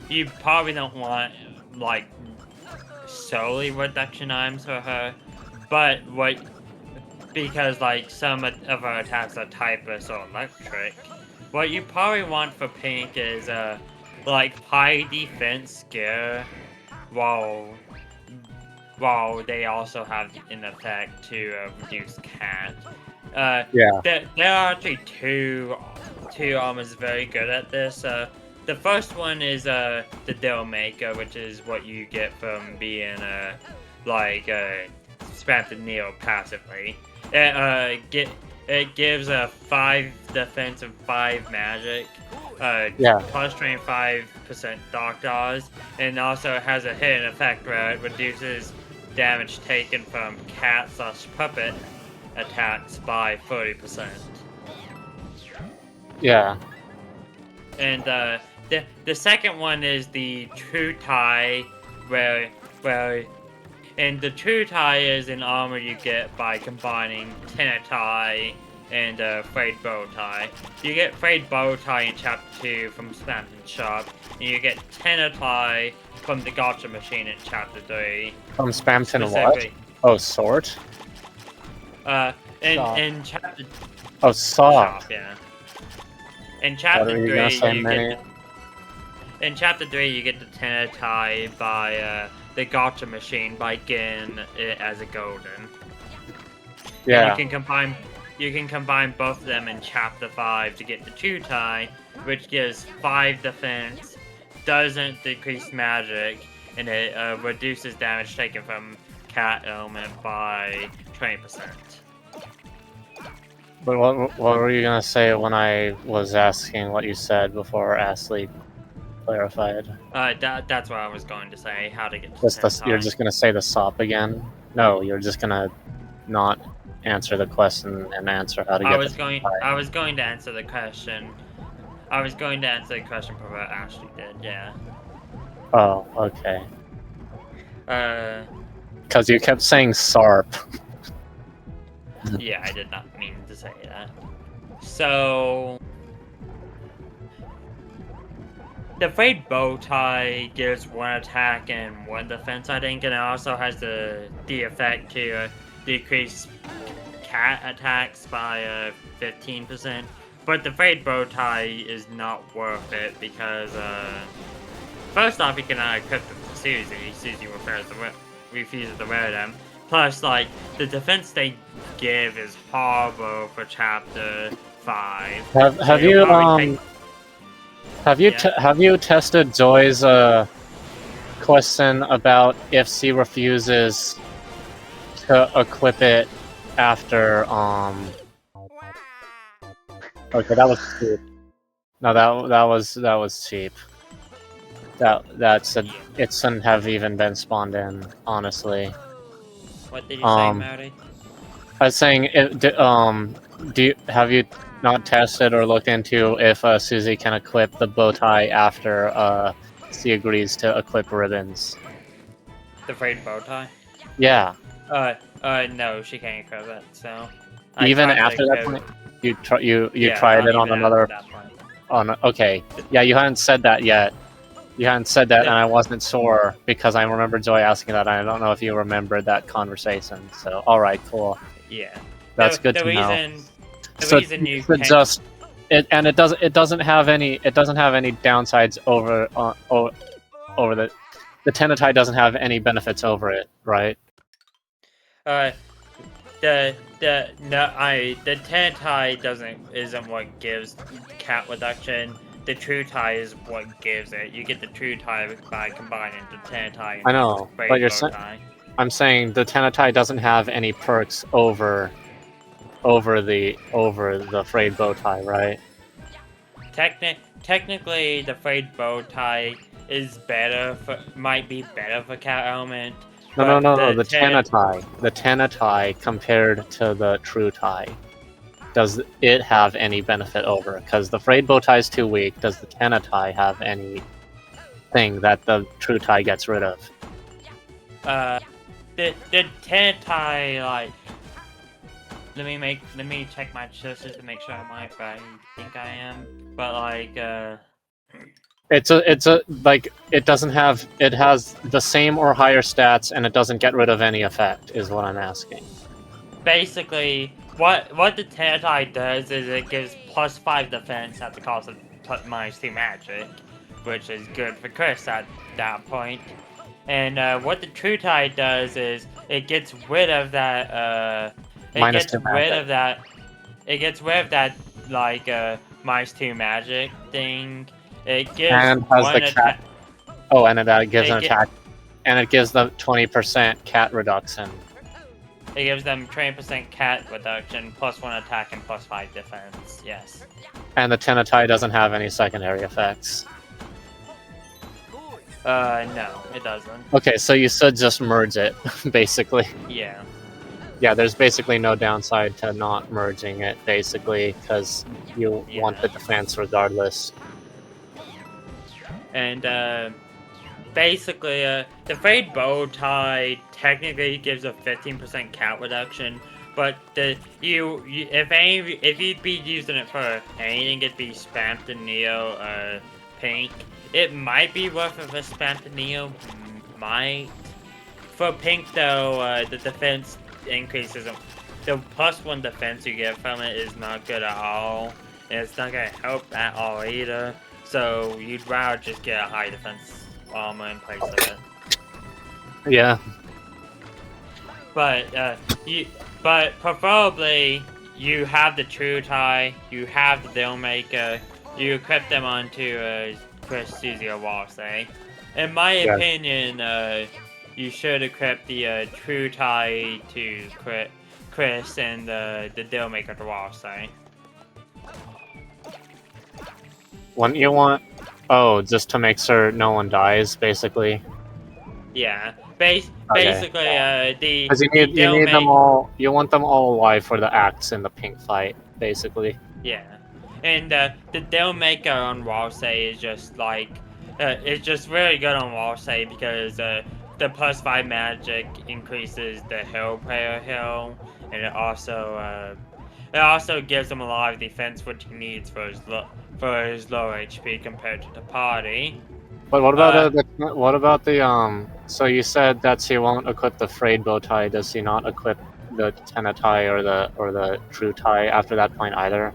you probably don't want like solely reduction items for her, but because like some of her attacks are typeless or electric, what you probably want for Pink is like high defense scare, while they also have an effect to reduce cat. Yeah. There are actually two armors very good at this. The first one is the Dill Maker, which is what you get from being spam the Neo passively. It gives a 5 defense and 5 magic, plus 25% Dark Dodge, and also has a hidden effect where it reduces damage taken from cat/puppet attacks by 30%. Yeah. And the second one is the True Tie, and the True Tie is an armor you get by combining Tenetai and Frayed Bow Tie. You get Frayed Bow Tie in Chapter 2 from Spam Shop, and you get Tenetai from the Gotcha Machine in Chapter 3. From Spamton what? Oh, Sword? In Chapter... Oh, Saw. yeah. In Chapter 3, in Chapter 3, you get the Tenetai by the Gotcha Machine by getting it as a golden. Yeah. You can combine both of them in chapter 5 to get the true tie, which gives 5 defense, doesn't decrease magic, and it reduces damage taken from cat element by 20%. But what were you gonna say when I was asking what you said before Ashley clarified? That's what I was going to say. How to get to You're 10 just gonna say the SOP again? No, you're just gonna not answer the question and answer how to get I was the going to answer the question. I was going to answer the question for what Ashley did. Yeah. Oh, okay. Uh. Because you kept saying SARP. Yeah, I did not mean to say that. So, the Frayed Bowtie gives 1 attack and 1 defense, I think, and it also has the effect to decrease cat attacks by 15%. But the Frayed Bowtie is not worth it because, first off, you cannot equip them to Susie. Susie refuses to wear them. Plus, like, the defense they give is horrible for chapter 5. Have you tested Joy's question about if she refuses to equip it after Okay, that was cheap. No, that was cheap. It shouldn't have even been spawned in, honestly. What did you say, Maddie? I was saying, have you not tested or looked into if Susie can equip the bow tie after she agrees to equip ribbons? The Frayed Bowtie? Yeah. No, she can't equip it, so... Even after that point? You tried it on another... Okay. Yeah, you hadn't said that yet. You hadn't said that, and I wasn't sure, because I remember Joy asking that, and I don't know if you remembered that conversation, so... Alright, cool. Yeah. That's good to know. The reason you can't... just... It doesn't have any downsides over the Tenatai doesn't have any benefits over it, right? The Tenatai isn't what gives cat reduction. The True Tie is what gives it. You get the True Tie by combining the Tenatai and I know, the but I'm saying the Tenatai doesn't have any perks over the Frayed Bowtie, right? Technically, the Frayed Bowtie is might be better for cat element. No. The Tenatai compared to the True Tie. Does it have any benefit over? Because the Frayed Bowtie is too weak. Does the Tenatai have any thing that the True Tie gets rid of? The Tenatai, like... Let me check my sources to make sure I'm right, but I think I am. But like, it has the same or higher stats, and it doesn't get rid of any effect, is what I'm asking. Basically, what the Tenatai does is it gives +5 defense at the cost of -2 magic, which is good for Chris at that point. And what the True Tie does is it gets rid of that It gets rid of that like -2 magic thing. It gives and has the cat. Oh, and it gives an attack, and it gives them 20% cat reduction. It gives them 20% cat reduction, +1 attack and +5 defense. Yes. And the Tenatai doesn't have any secondary effects. No, it doesn't. Okay, so you should just merge it, basically. Yeah. Yeah, there's basically no downside to not merging it, basically, because you want the defense regardless. And, basically, the Frayed Bowtie technically gives a 15% cat reduction, but if you'd be using it for anything, it'd be Spamton Neo, Pink. It might be worth it for Spamton Neo, might. For Pink, though, the defense increases. The +1 defense you get from it is not good at all, and it's not gonna help at all either. So you'd rather just get a high defense armor in place of it. Yeah. But but preferably you have the True Tie, you have the Dealmaker, you equip them onto Chris, Susie, or Walsey. In my Yeah. opinion, you should equip the True Tie to Chris and the Dealmaker to Walsey. Wouldn't you want? Oh, just to make sure no one dies, basically. Yeah, Okay. basically, the Because you need them all. You want them all alive for the acts in the pink fight, basically. Yeah, and the Dealmaker on Walsey is just like, it's just really good on Walsey because the +5 magic increases the heal player heal, and it also gives him a lot of defense which he needs for his low HP compared to the party. But what about what about the So you said that he won't equip the frayed bow tie. Does he not equip the Tenna tie or the true tie after that point either?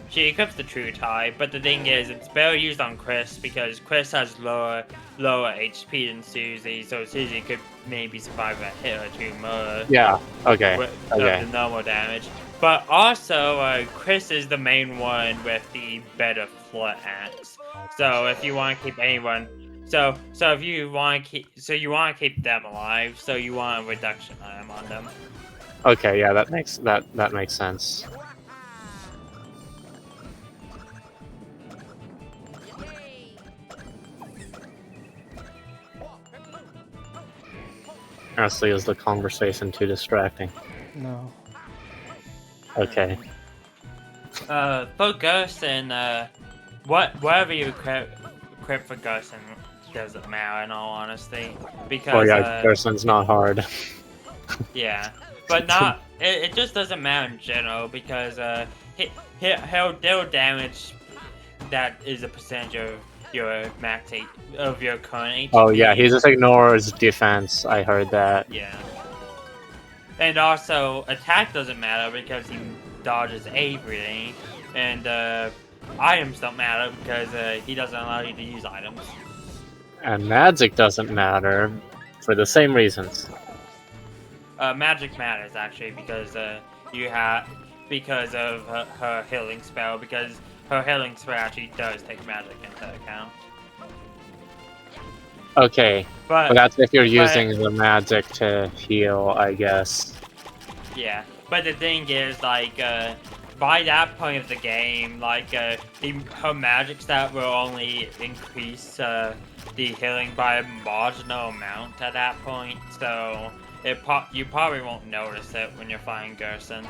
She equips the True Tie, but the thing is, it's better used on Chris because Chris has lower HP than Susie, so Susie could maybe survive a hit or two more. Yeah. Okay. With Okay. the normal damage. But also, Chris is the main one with the better foot axe. So if you want to keep anyone, so if you want to keep them alive, so you want a reduction item on them. Okay. Yeah. That makes sense. Honestly, is the conversation too distracting? No. Okay. For Gerson, whatever you equip for Gerson doesn't matter in all honesty, because Oh yeah, Gerson's not hard. yeah, but not it just doesn't matter in general because he'll deal damage that is a percentage of your of your current HP. Oh yeah, he just ignores defense. I heard that. Yeah. And also, attack doesn't matter because he dodges everything, and items don't matter because he doesn't allow you to use items. And magic doesn't matter for the same reasons. Magic matters actually because because of her healing spell, because her healing spell actually does take magic into account. Okay, But that's if you're using the magic to heal, I guess. yeah, but the thing is, like, by that point of the game, like, her magic stat will only increase the healing by a marginal amount at that point, so you probably won't notice it when you're fighting Gerson.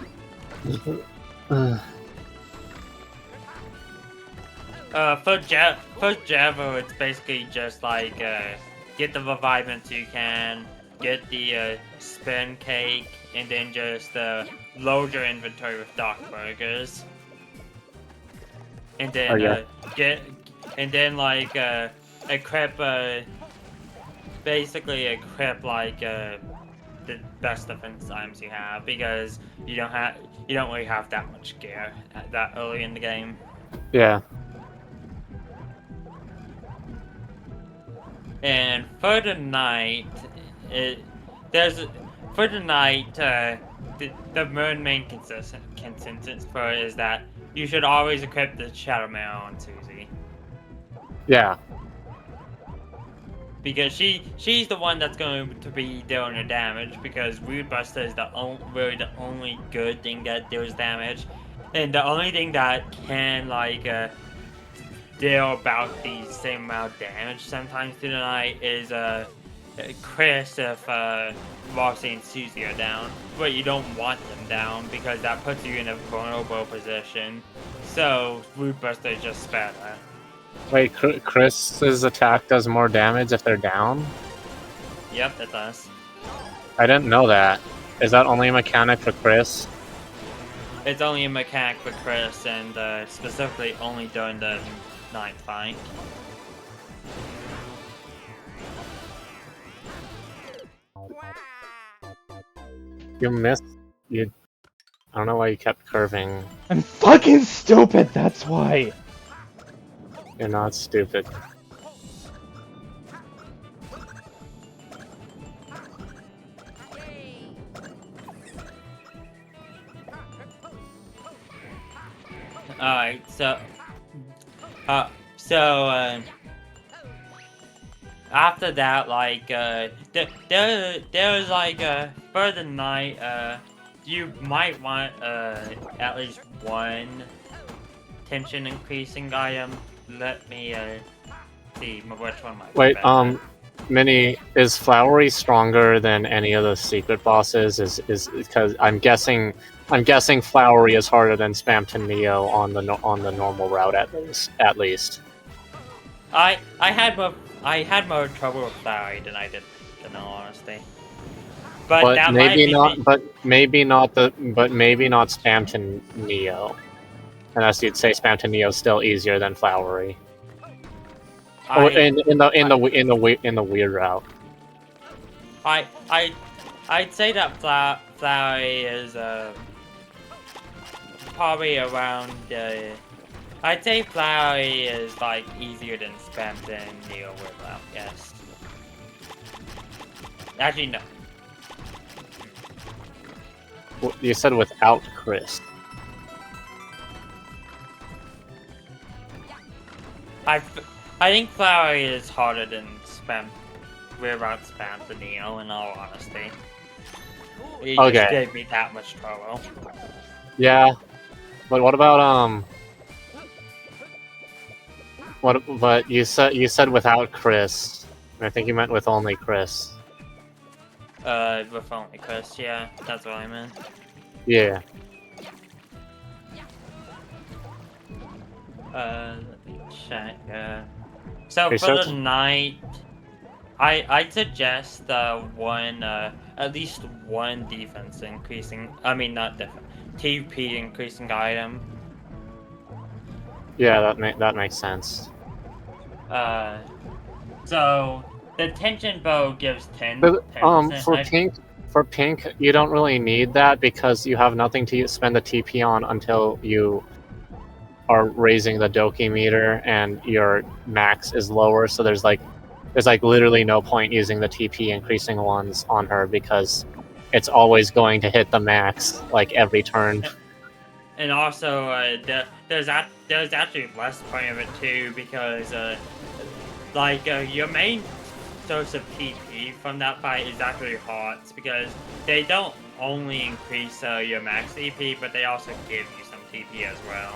For Javo, it's basically just like get the revivements you can, get the spin cake, and then just load your inventory with Doc Burgers, and then equip basically equip like the best defense items you have because you don't really have that much gear that early in the game. Yeah. And for the night, the main consensus for it is that you should always equip the Shadow Mail on Susie. Yeah. Because she's the one that's going to be dealing the damage, because Rude Buster is really the only good thing that deals damage. And the only thing that can, like, deal about the same amount of damage sometimes through the night is Chris if Roxy and Susie are down. But you don't want them down because that puts you in a vulnerable position. So Root Buster is just better. Wait, Chris's attack does more damage if they're down? Yep, it does. I didn't know that. Is that only a mechanic for Chris? It's only a mechanic for Chris, and specifically only during the night fight. You missed. You. I don't know why you kept curving. I'm fucking stupid, that's why! You're not stupid. Alright, so after that, like, there was like, for the night, you might want, at least one tension increasing item. Let me, see which one might be Wait, better. Mini, is Flowery stronger than any of the secret bosses? Is because I'm guessing Flowery is harder than Spamton Neo on the normal route at least. I had more trouble with Flowery than I did, in all honesty. But that might maybe be not. But maybe not Spamton Neo. Unless you'd say Spamton Neo is still easier than Flowery. Or in the weird route. I'd say that Flowery is probably around. I'd say Flowery is like easier than Spamton Neo without. Yes. Actually, no. You said without Chris. I think Flowery is harder than without Spamton Neo. In all honesty, it Okay. just gave me that much trouble. Yeah, but what about But you said without Chris. I think you meant with only Chris. With only Chris, yeah, that's what I meant. Yeah. Let me check. So for Research? the night, I'd suggest at least one defense increasing. I mean, not defense, TP increasing item. Yeah, that makes sense. So the tension bow gives 10. But, 10%. for pink, you don't really need that because you have nothing to spend the TP on until you are raising the Doki meter and your max is lower. So there's like literally no point using the TP increasing ones on her because it's always going to hit the max like every turn. And also, there's actually less point of it too because your main source of TP from that fight is actually hearts because they don't only increase your max TP, but they also give you some TP as well.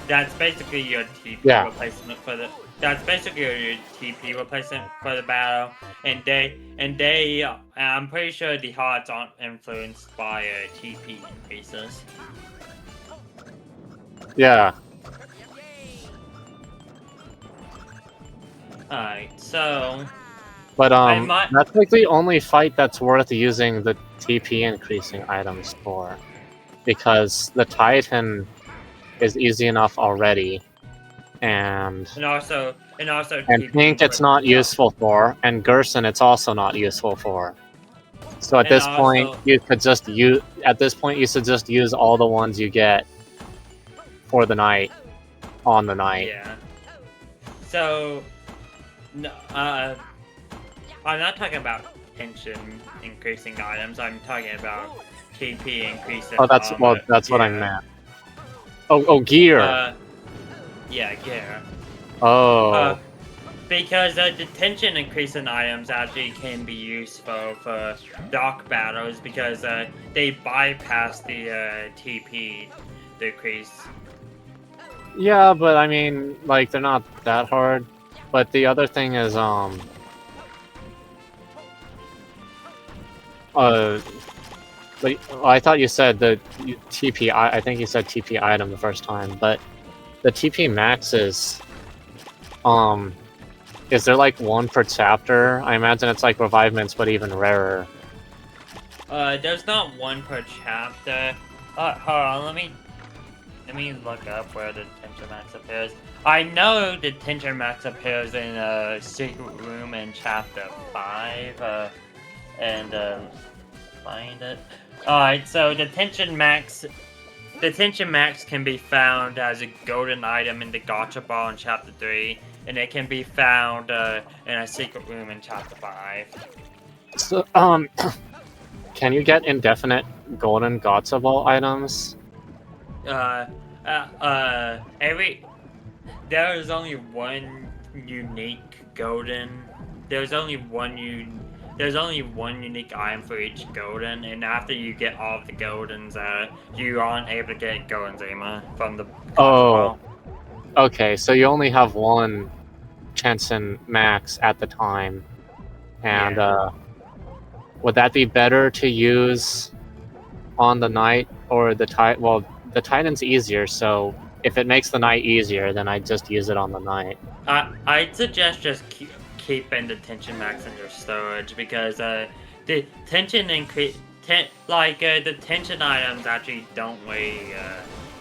That's basically your TP replacement for the. That's basically your TP replacement for the battle, and I'm pretty sure the hearts aren't influenced by TP increases. Yeah. Alright, so. But that's like the only fight that's worth using the TP increasing items for, because the Titan is easy enough already, and Pink it's not useful for, and Gerson it's also not useful for. So at this point you should just use all the ones you get for the night on the night. Yeah. So, no, I'm not talking about tension increasing items. I'm talking about TP increasing. Oh, that's what I meant. Oh, gear. Yeah, gear. Oh. Because the tension increasing items actually can be useful for dark battles because they bypass the TP decrease. Yeah, but I mean, like, they're not that hard. But the other thing is, but I thought you said the TP. I think you said TP item the first time, but the TP max is there like one per chapter? I imagine it's like revivements, but even rarer. There's not one per chapter. Hold on, let me look up where the tension max appears. I know the tension max appears in Secret Room in Chapter 5, and find it. Alright, so the tension max can be found as a golden item in the Gacha Ball in Chapter 3, and it can be found in a Secret Room in Chapter 5. So, can you get indefinite golden Gacha Ball items? There is only one unique golden. There's only one unique item for each golden, and after you get all of the goldens, you aren't able to get golden Zima from the Oh. ball. Okay, so you only have one Tensen Max at the time, and Yeah. would that be better to use on the night or the Titan? Well, the Titan's easier, so if it makes the night easier, then I'd just use it on the night. I'd suggest just keeping the tension max in your storage because the tension the tension items actually don't really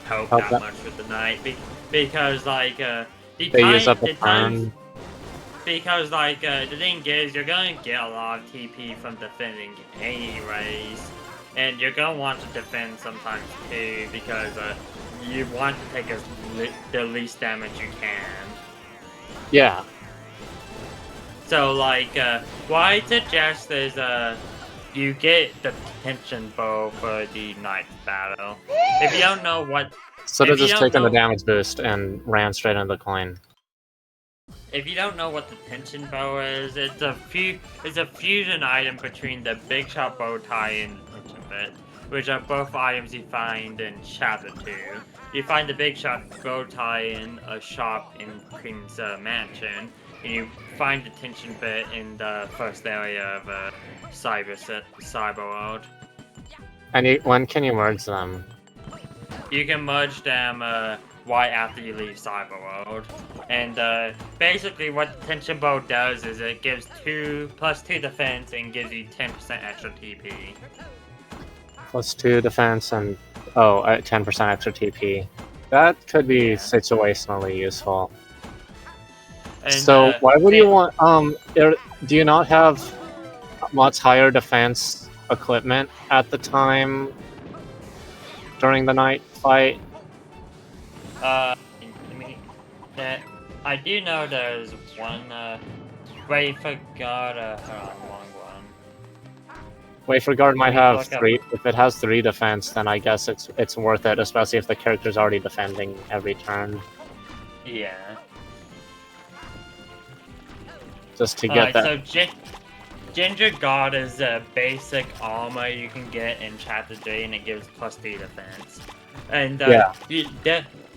help Help that that- much with the night because They use up a turn. because the thing is you're gonna get a lot of TP from defending anyways, and you're gonna want to defend sometimes too because you want to take the least damage you can. Yeah. So what I suggest is you get the tension bow for the night battle. If you don't know what So If they're you just don't taking the know- damage boost and ran straight into the coin. If you don't know what the tension bow is, it's a fusion item between the big shot bow tie and the tension bit, which are both items you find in Chapter 2. You find the big shot bow tie in a shop in Queen's Mansion, and you find the tension bit in the first area of Cyber World. And when can you merge them? You can merge them right after you leave Cyber World. And basically what the tension bow does is it gives +2 defense and gives you 10% extra TP. +2 defense and 10% extra TP. That could be Yeah. situationally useful. And, So why would they- you want? Do you not have much higher defense equipment at the time during the night fight? I do know there's one. Wait, forgot. Hold on, long one. Wafer Guard might Let me have look up- 3. If it has 3 defense, then I guess it's worth it, especially if the character's already defending every turn, Yeah. just to get that. So Ginger God is a basic armor you can get in Chapter 3, and it gives +3 defense. And Yeah.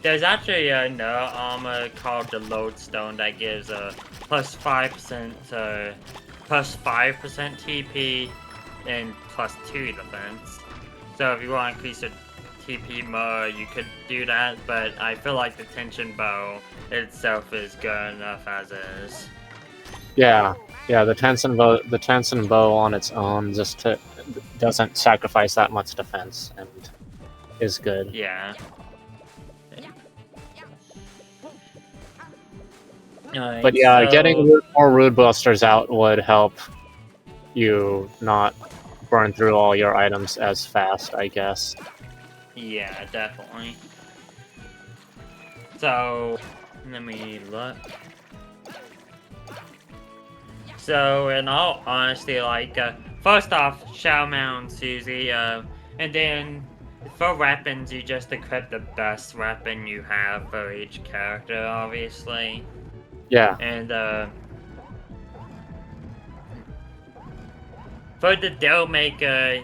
there's actually another armor called the Lodestone that gives a +5% TP and +2 defense. So if you want to increase your TP more, you could do that. But I feel like the tension bow itself is good enough as is. Yeah, the Tensen bow on its own doesn't sacrifice that much defense and is good. Yeah. But yeah, getting more Rude Busters out would help you not burn through all your items as fast, I guess. Yeah, definitely. So, let me look. So, in all honesty, first off, Shadow Mountain Susie, and then for weapons, you just equip the best weapon you have for each character, obviously. Yeah, And, for the Deal Maker,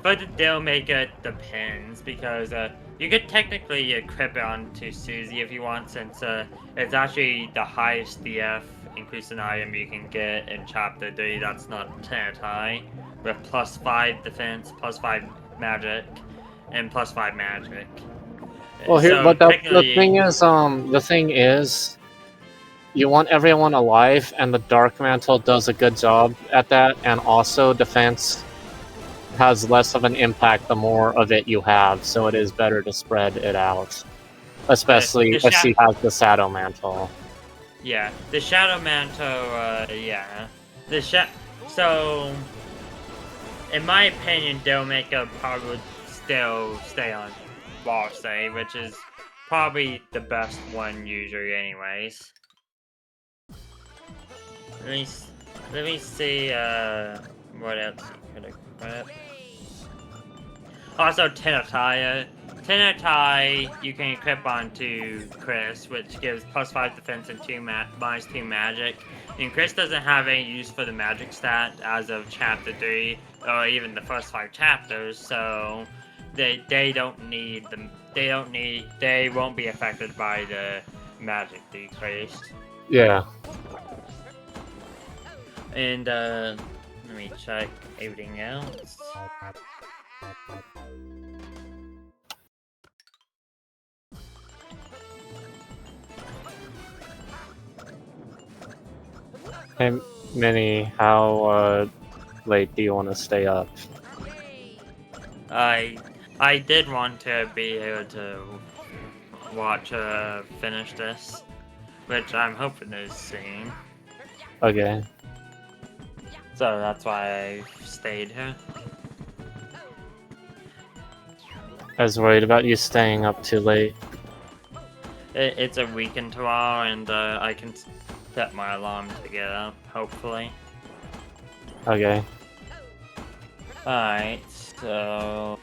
for the Deal Maker, it depends, because, you could technically equip it onto Susie if you want, since, it's actually the highest DF increasing item you can get in Chapter 3 that's not 10 high, with +5 defense, +5 magic, and +5 magic. well, here, So but the technically- thing is, you want everyone alive, and the Dark Mantle does a good job at that, and also defense has less of an impact the more of it you have, so it is better to spread it out. Especially The if she has the Shadow Mantle. Yeah, the Shadow Mantle, yeah. So, in my opinion, Deal Maker probably would still stay on Wall Save, which is probably the best one usually anyways. Let me see, what else you could equip. Also, Tenatai. Tenatai you can equip onto Chris, which gives +5 defense and -2 magic. And Chris doesn't have any use for the magic stat as of Chapter 3, or even the first 5 chapters, so they won't be affected by the magic decrease. Yeah. And let me check everything else. Hey, Minnie, how late do you want to stay up? I did want to be able to watch finish this, which I'm hoping is soon. Okay. So that's why I stayed here. I was worried about you staying up too late. It's a weekend tomorrow, and I can set my alarm to get up, hopefully. Okay. Alright, so...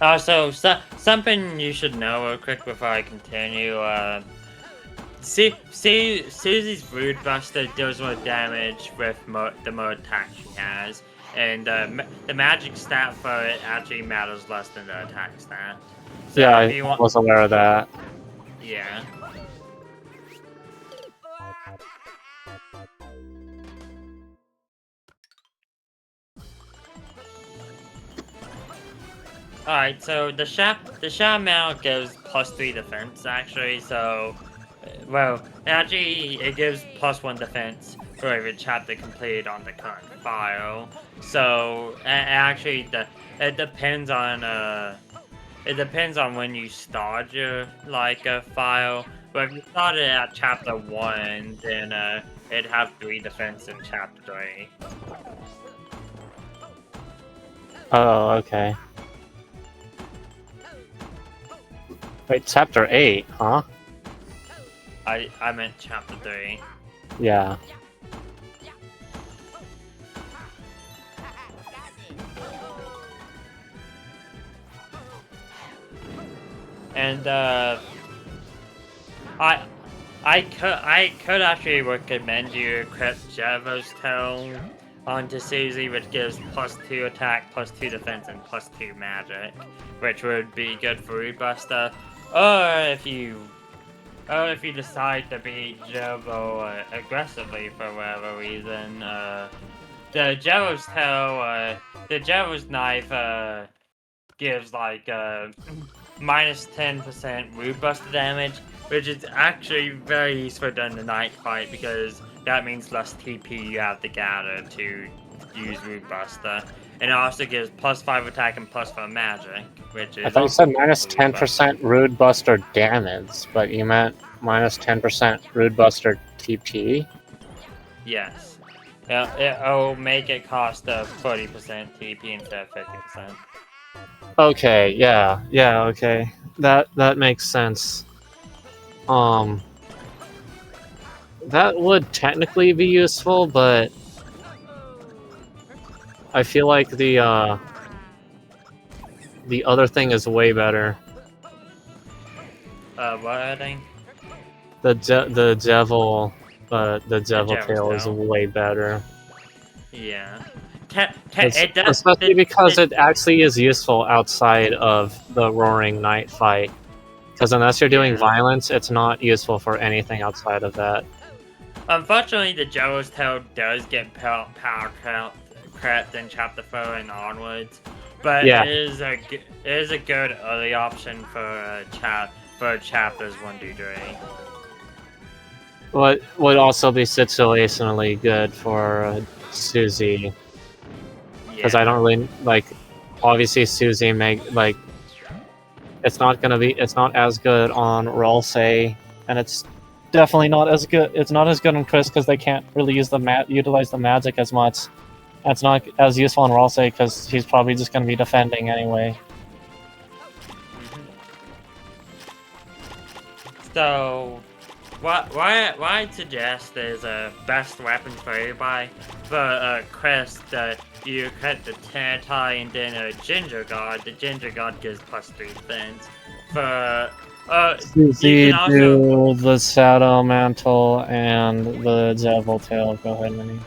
Also, something you should know real quick before I continue, Susie's Rude Buster deals more damage with the more attack she has, and the magic stat for it actually matters less than the attack stat. So Yeah, if you I was aware of that. Yeah. Alright, so the Shaman gives +3 defense actually, so well, actually it gives +1 defense for every chapter completed on the current file. So actually it depends on when you start your file. But if you started at chapter 1, then it'd have 3 defense in chapter 3. Oh, okay. Wait, chapter 8, huh? I meant chapter 3. Yeah. And I could actually recommend you equip Javo's Tome onto Susie, which gives +2 attack, +2 defense, and +2 magic, which would be good for Rude Buster. Or if you decide to beat Javo aggressively for whatever reason, the Javo's Tail, the Javo's Knife gives -10% Rude Buster damage, which is actually very useful during the night fight because that means less TP you have to gather to use Rude Buster. And it also gives +5 attack and +4 magic, which is... I thought you said -10% Rude Buster damage, but you meant -10% Rude Buster TP? Yes. It'll make it cost 40% TP instead of 50%. Okay, yeah, okay. That makes sense. That would technically be useful, but I feel like the other thing is way better. What thing? The devil tail is Tail. way better. Yeah. It does, Especially because it actually is useful outside of the Roaring Night fight. Because unless you're doing Yeah. violence, it's not useful for anything outside of that. Unfortunately, the Javo's Tail does get power cracked in Chapter 4 and onwards, but Yeah. it is a good early option for chapters 1 to 3. What would also be situationally good for Susie, because I don't really like. Obviously, Susie it's not as good on Rollsay, and it's definitely not as good. It's not as good on Chris because they can't really utilize the magic as much. And it's not as useful on Rollsay because he's probably just going to be defending anyway. So, what I'd suggest is best weapons for everybody. for Crest, you cut the Tanatai and then a Ginger God. The Ginger God gives +3 defense. For you Susie, can also do the Shadow Mantle and the Devil Tail. Go ahead, Minnie.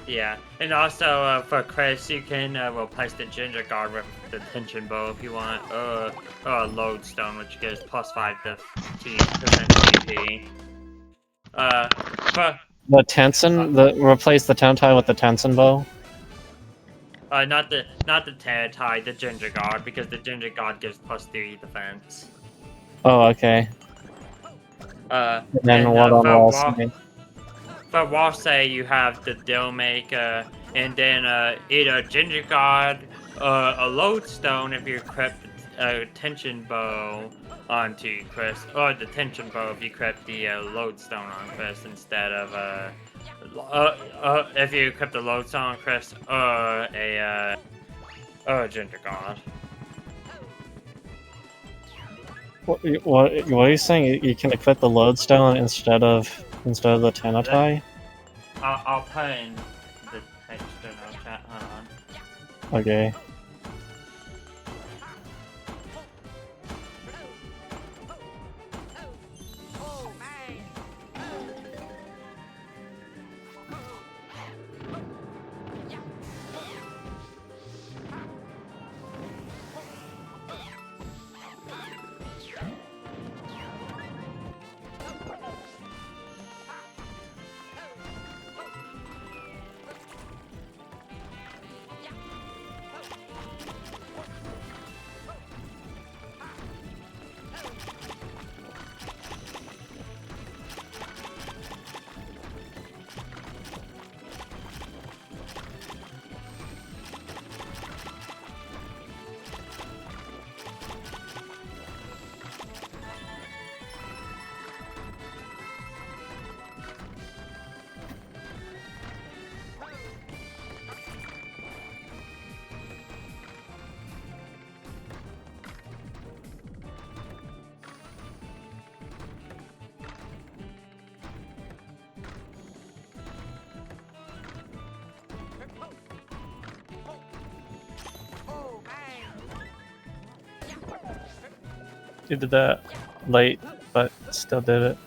yeah, and also for Chris, you can replace the Ginger Guard with the Tension Bow if you want, or a Lodestone, which gives +5 to percent DP. For The Tenson, replace the Tentai with the Tenson Bow. not the Tanatai, the Ginger Guard, because the Ginger Guard gives +3 defense. Oh, okay. And then what on for Wallsmith? For Warsay, you have the Deal Maker, and then either Ginger Guard or a Lodestone if you equip a Tension Bow onto Chris, or the Tension Bow if you equip the Lodestone on Chris instead of if you equip the Lodestone on Chris or a Ginger Guard. What are you saying? You can equip the Lodestone instead of the Tanatai? I'll put in the text in our chat. Hold on. Okay. You did that late, but still did it.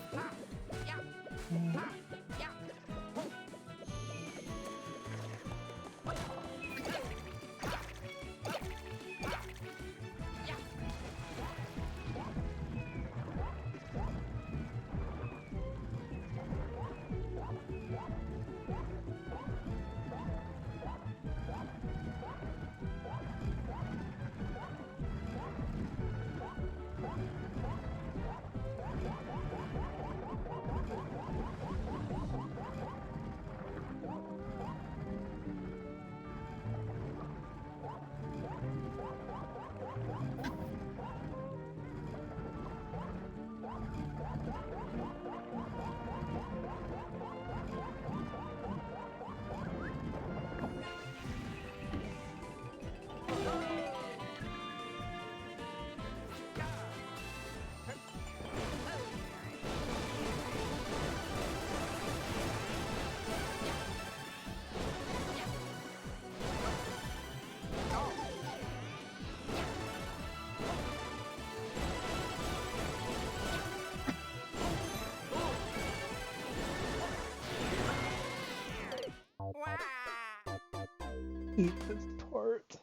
Eat this tart.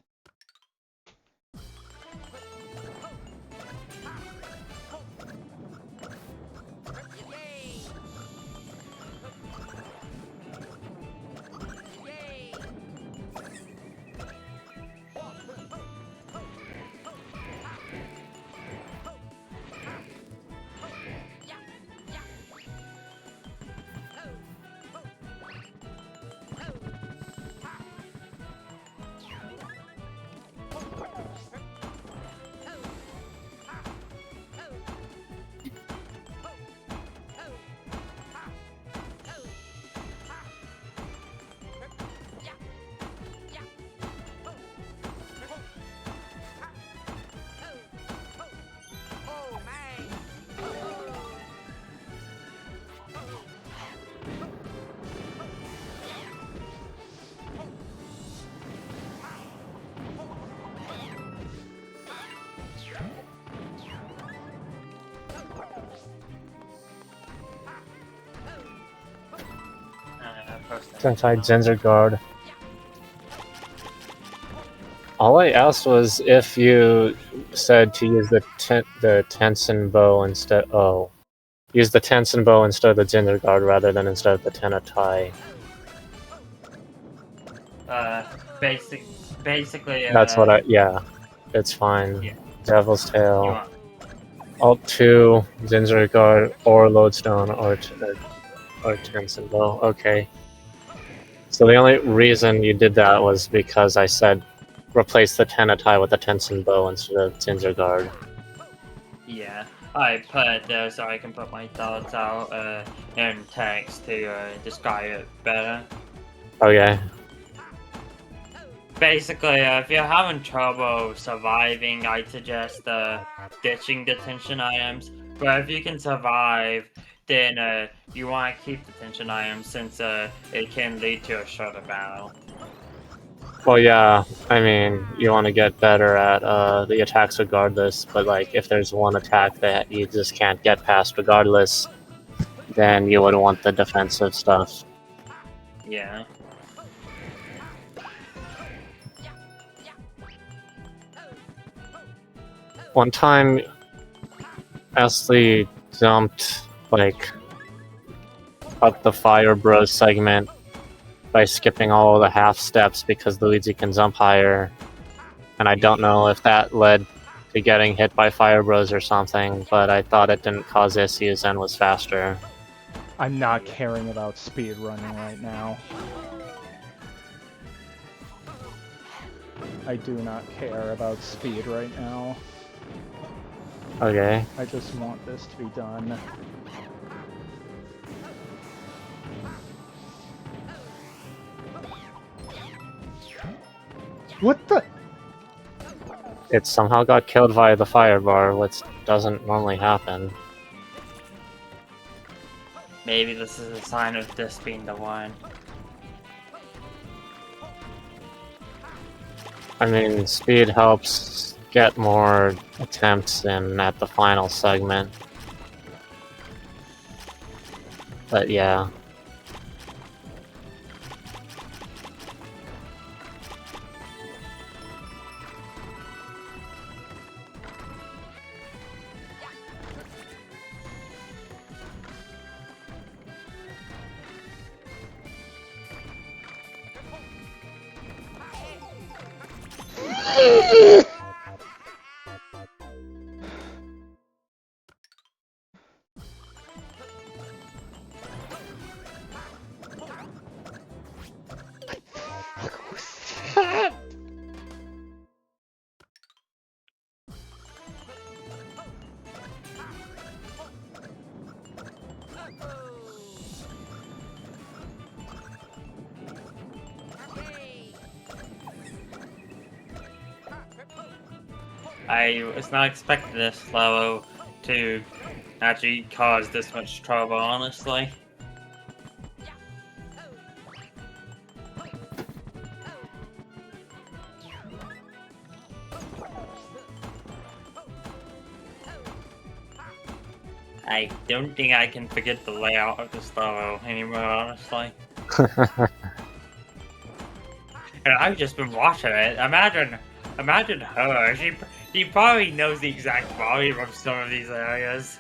Anti-Ginger Guard. All I asked was if you said to use the Tensen bow instead. Oh, use the Tensen bow instead of the Ginger Guard rather than instead of the Tenatai. Basically. That's what I. Yeah, it's fine. Yeah. Devil's You Tail. want, Alt 2, Ginger Guard, or Lodestone, or Tensen bow. Okay. So the only reason you did that was because I said replace the Tenatai with the Tensen bow instead of Ginger Guard. yeah. I put it there so I can put my thoughts out in text to describe it better. Okay. Basically, if you're having trouble surviving, I suggest ditching detention items. But if you can survive, then you want to keep detention items since it can lead to a shorter battle. Well, yeah, I mean, you want to get better at the attacks regardless, but like, if there's one attack that you just can't get past regardless, then you would want the defensive stuff. Yeah. One time, Ashley jumped, like, up the Fire Bros segment by skipping all the half steps because Luigi can jump higher. And I don't know if that led to getting hit by Fire Bros or something, but I thought it didn't cause issues and was faster. I'm not caring about speed running right now. I do not care about speed right now. Okay. I just want this to be done. What the? It somehow got killed via the fire bar, which doesn't normally happen. Maybe this is a sign of this being the one. I mean, speed helps get more attempts in at the final segment. But yeah. I was not expecting this level to actually cause this much trouble, honestly. I don't think I can forget the layout of this level anymore, honestly. And I've just been watching it. Imagine her. She probably knows the exact volume of some of these areas.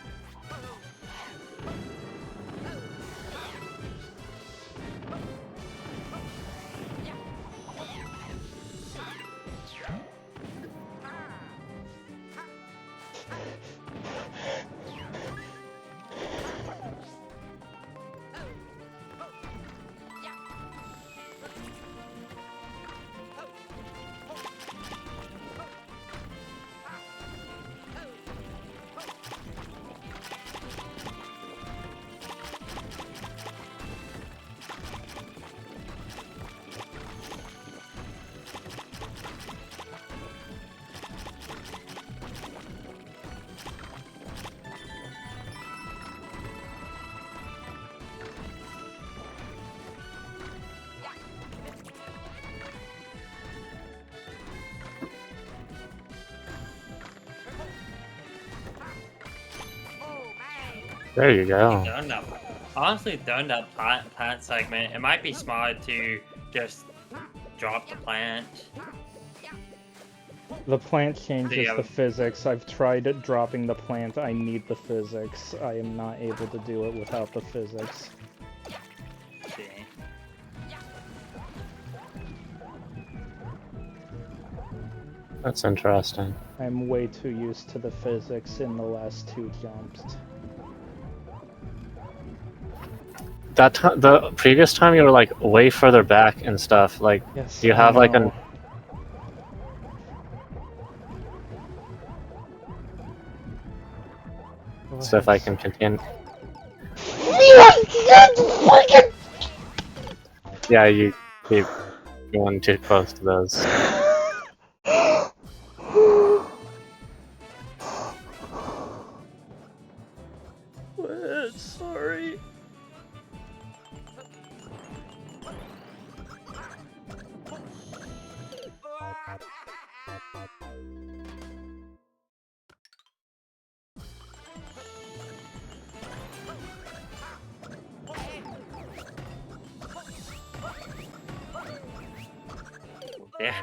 There you go. Done now. Honestly, during that plant segment, it might be smart to just drop the plant. The plant changes Yeah. the physics. I've tried dropping the plant. I need the physics. I am not able to do it without the physics. See. That's interesting. I'm way too used to the physics in the last 2 jumps. That the previous time you were like way further back and stuff. Like, Yes, do you I have like an? know. Go So if I ahead. can continue. Yeah, you keep going too close to those. Sorry. Yeah.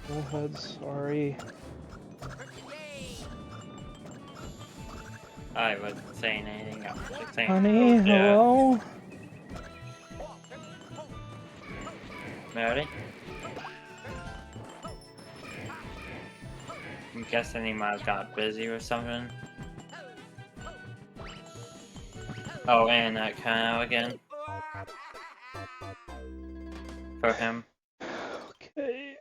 Go ahead, sorry. I wasn't saying anything. I was just saying. Honey, Oh, yeah. hello? Ready? I'm guessing he might have got busy or something. Oh, and that Kano again. For him. Okay.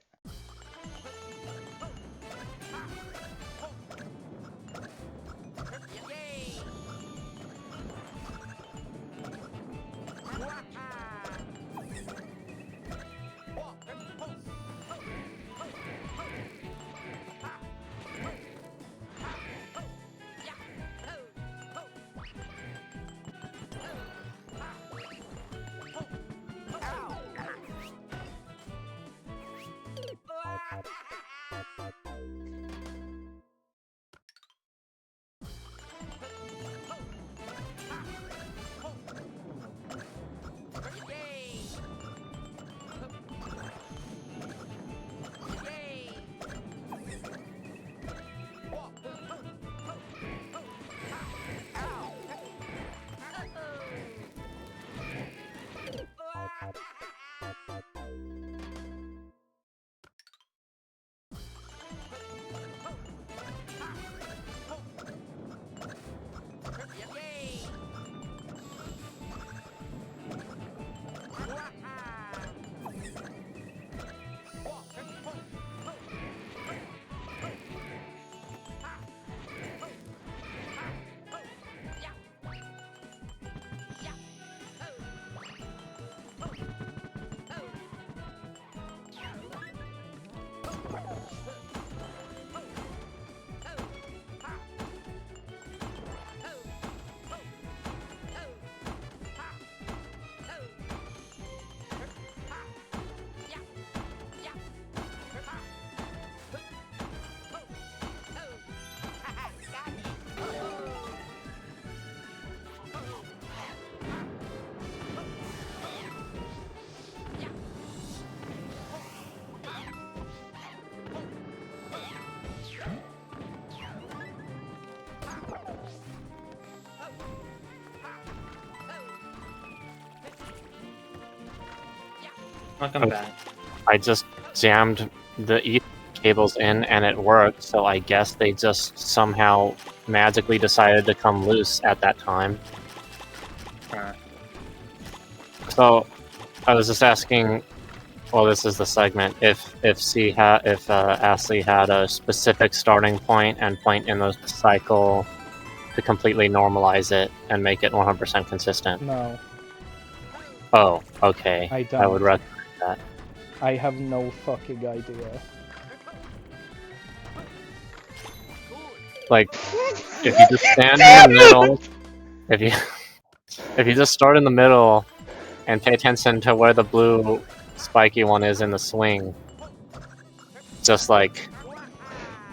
Welcome Okay. back. I just jammed the Ethernet cables in and it worked, so I guess they just somehow magically decided to come loose at that time. So I was just asking, well, this is the segment, if Ashley had a specific starting point and point in the cycle to completely normalize it and make it 100% consistent. No, Oh, okay. I I don't. would recommend that. I have no fucking idea. Like, if you just stand in the middle, if you just start in the middle and pay attention to where the blue spiky one is in the swing, just like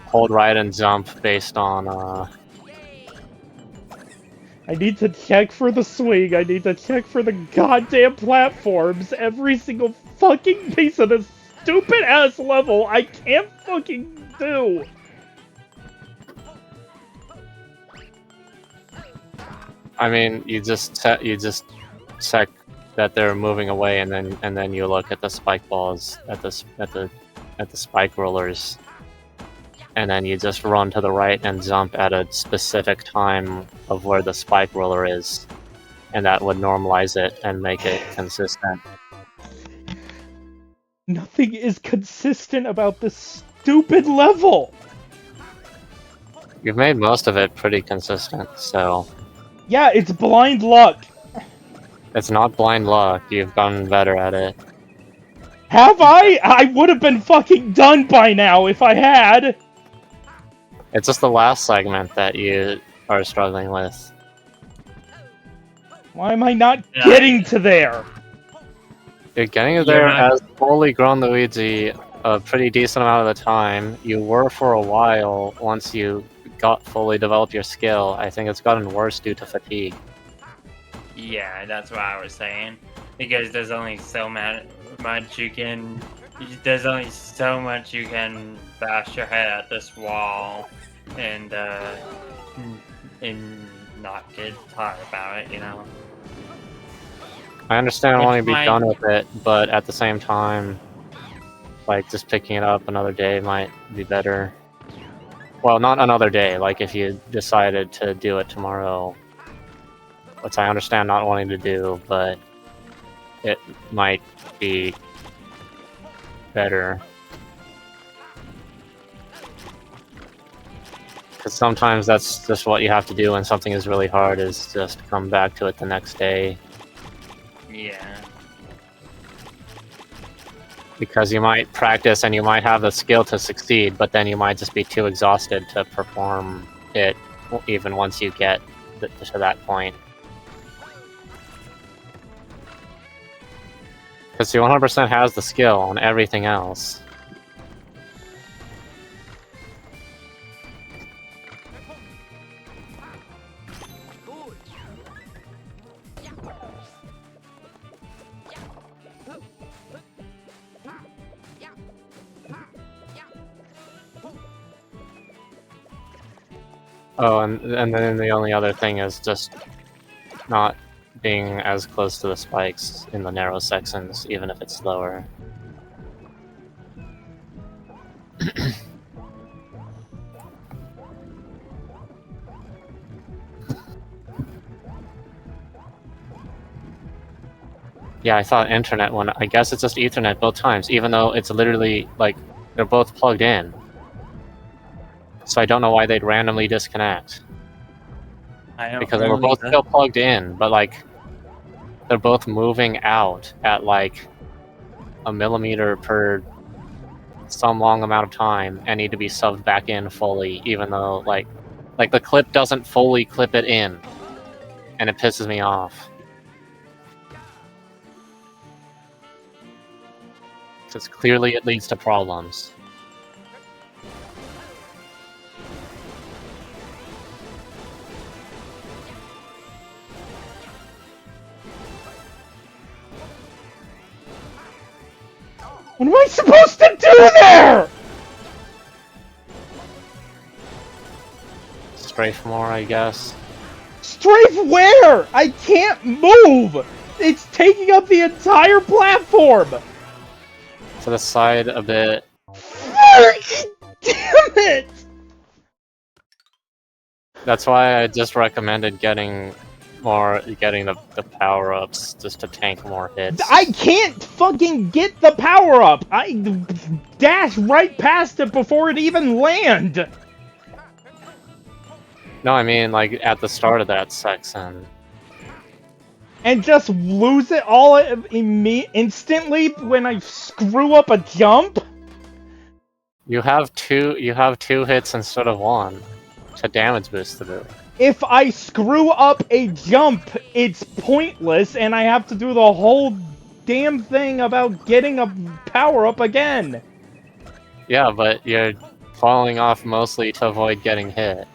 hold right and jump based on I need to check for the swing. I need to check for the goddamn platforms. Every single fucking piece of this stupid ass level I can't fucking do. I mean, you just check that they're moving away, and then you look at the spike balls at the spike rollers, and then you just run to the right and jump at a specific time of where the spike roller is, and that would normalize it and make it consistent. Nothing is consistent about this stupid level. You've made most of it pretty consistent, so Yeah, it's blind luck. it's not blind luck. You've gotten better at it. Have I? I would have been fucking done by now if I had. It's just the last segment that you are struggling with. Why am I not Yeah. getting to there? You're getting there Yeah. as fully grown Luigi a pretty decent amount of the time. You were for a while once you got fully developed your skill. I think it's gotten worse due to fatigue. Yeah, that's what I was saying. Because there's only so much you can. There's only so much you can bash your head at this wall, and not get tired about it. You know. I understand Which wanting to be might- done with it, but at the same time, like just picking it up another day might be better. Well, not another day. Like if you decided to do it tomorrow, which I understand not wanting to do, but it might be better. Because sometimes that's just what you have to do when something is really hard, is just come back to it the next day. Yeah. Because you might practice and you might have the skill to succeed, but then you might just be too exhausted to perform it even once you get to that point. Because he 100% has the skill on everything else. Oh, and then the only other thing is just not being as close to the spikes in the narrow sections, even if it's slower. Yeah, I thought internet one. I guess it's just Ethernet both times, even though it's literally like they're both plugged in. So I don't know why they'd randomly disconnect. I don't Because they were really both know. still plugged in, but like they're both moving out at like a millimeter per some long amount of time and need to be subbed back in fully, even though like the clip doesn't fully clip it in, and it pisses me off. Because clearly it leads to problems. What am I supposed to do there? Strafe more, I guess. Strafe where? I can't move! It's taking up the entire platform! To the side a bit. Fucking damn it! That's why I just recommended getting the power-ups just to tank more hits. I can't fucking get the power up! I dash right past it before it even land! No, I mean like at the start of that section. And just lose it all instantly when I screw up a jump? You have two hits instead of one to damage boost the move. If I screw up a jump, it's pointless, and I have to do the whole damn thing about getting a power-up again. Yeah, but you're falling off mostly to avoid getting hit.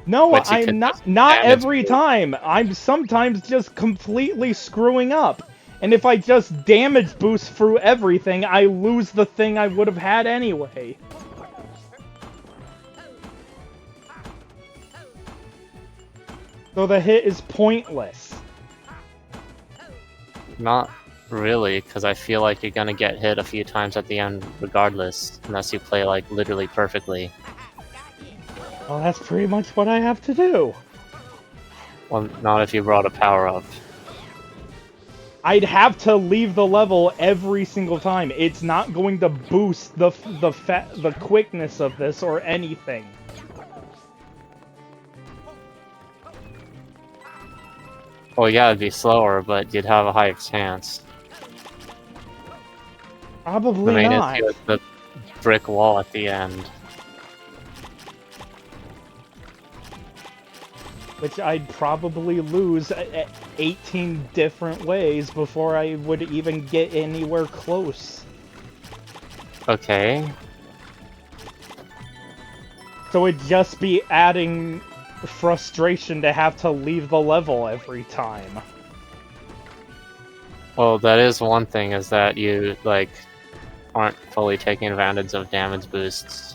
No, But you could I'm not. just Not damage every boost. time. I'm sometimes just completely screwing up. And if I just damage boost through everything, I lose the thing I would have had anyway. So the hit is pointless. Not really, because I feel like you're gonna get hit a few times at the end regardless, unless you play like literally perfectly. Well, that's pretty much what I have to do. Well, not if you brought a power up. I'd have to leave the level every single time. It's not going to boost the quickness of this or anything. Well, yeah, it'd be slower, but you'd have a higher chance. The Probably main not. issue is the brick wall at the end. Which I'd probably lose 18 different ways before I would even get anywhere close. Okay. So it'd just be adding frustration to have to leave the level every time. Well, that is one thing, is that you, like, aren't fully taking advantage of damage boosts.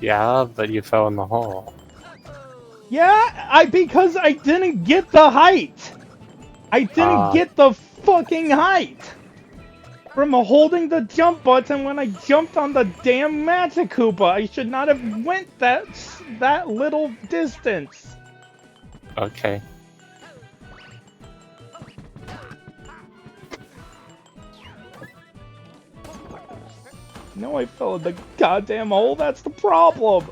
Yeah, but you fell in the hole. Yeah, because I didn't get the height. I didn't get the fucking height from holding the jump button when I jumped on the damn Magic Koopa. I should not have went that little distance. Okay. No, I fell in the goddamn hole. That's the problem.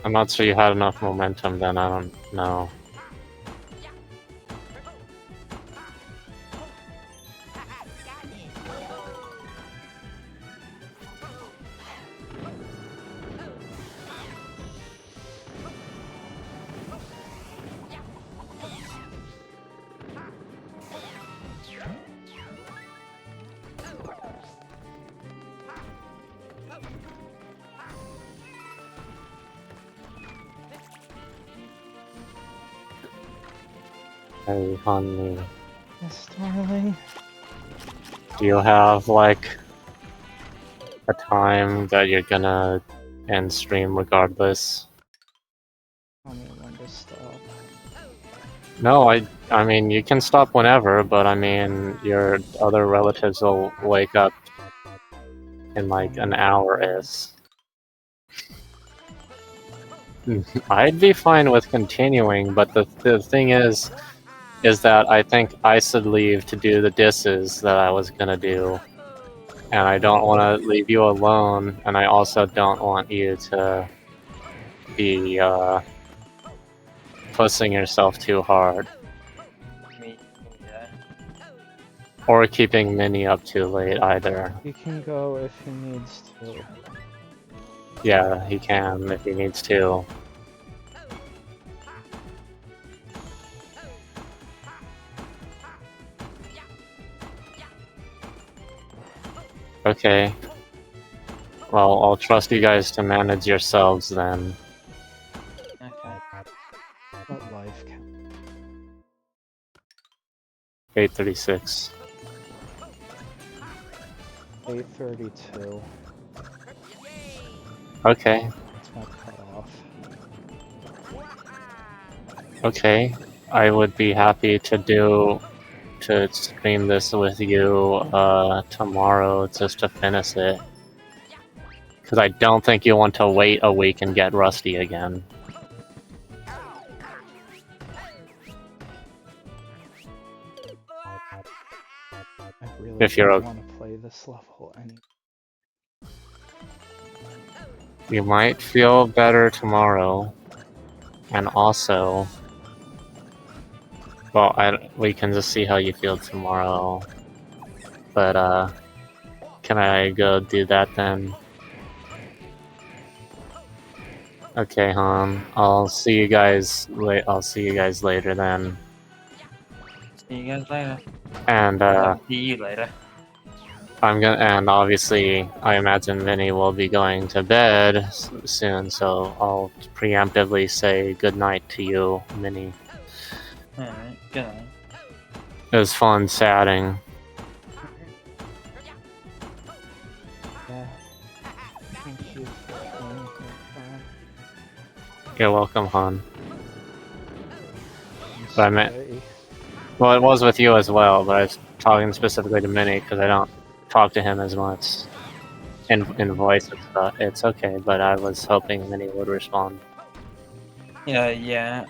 I'm not sure you had enough momentum then, I don't know. Hey, honey. Yes, darling. Do you have, like, a time that you're gonna end stream regardless? Tell me when to stop. No, I mean, you can stop whenever, but I mean, your other relatives will wake up in like an hour-ish. I'd be fine with continuing, but the thing is that I think I should leave to do the disses that I was gonna do. And I don't want to leave you alone, and I also don't want you to be, pushing yourself too hard. Yeah. Or keeping Minnie up too late, either. He can go if he needs to. Yeah, he can if he needs to. Okay. Well, I'll trust you guys to manage yourselves then. Okay. But life can. 836. 8:32. Okay. That's my cutoff. Okay. I would be happy to stream this with you tomorrow just to finish it. Because I don't think you want to wait a week and get rusty again. I really If you're don't want to play this level anymore. You might feel better tomorrow. And also... Well, we can just see how you feel tomorrow. But, can I go do that then? Okay, Han. I'll see you guys later then. See you guys later. And, See you later. and obviously, I imagine Vinny will be going to bed soon, so I'll preemptively say goodnight to you, Minnie. Alright, good night. It was fun chatting. Yeah. Thank you for playing with me. You're welcome, Han. I'm But I meant- sorry. Well, it was with you as well, but I was talking specifically to Minnie because I don't talk to him as much in voice and stuff. It's okay, but I was hoping Minnie would respond. Yeah,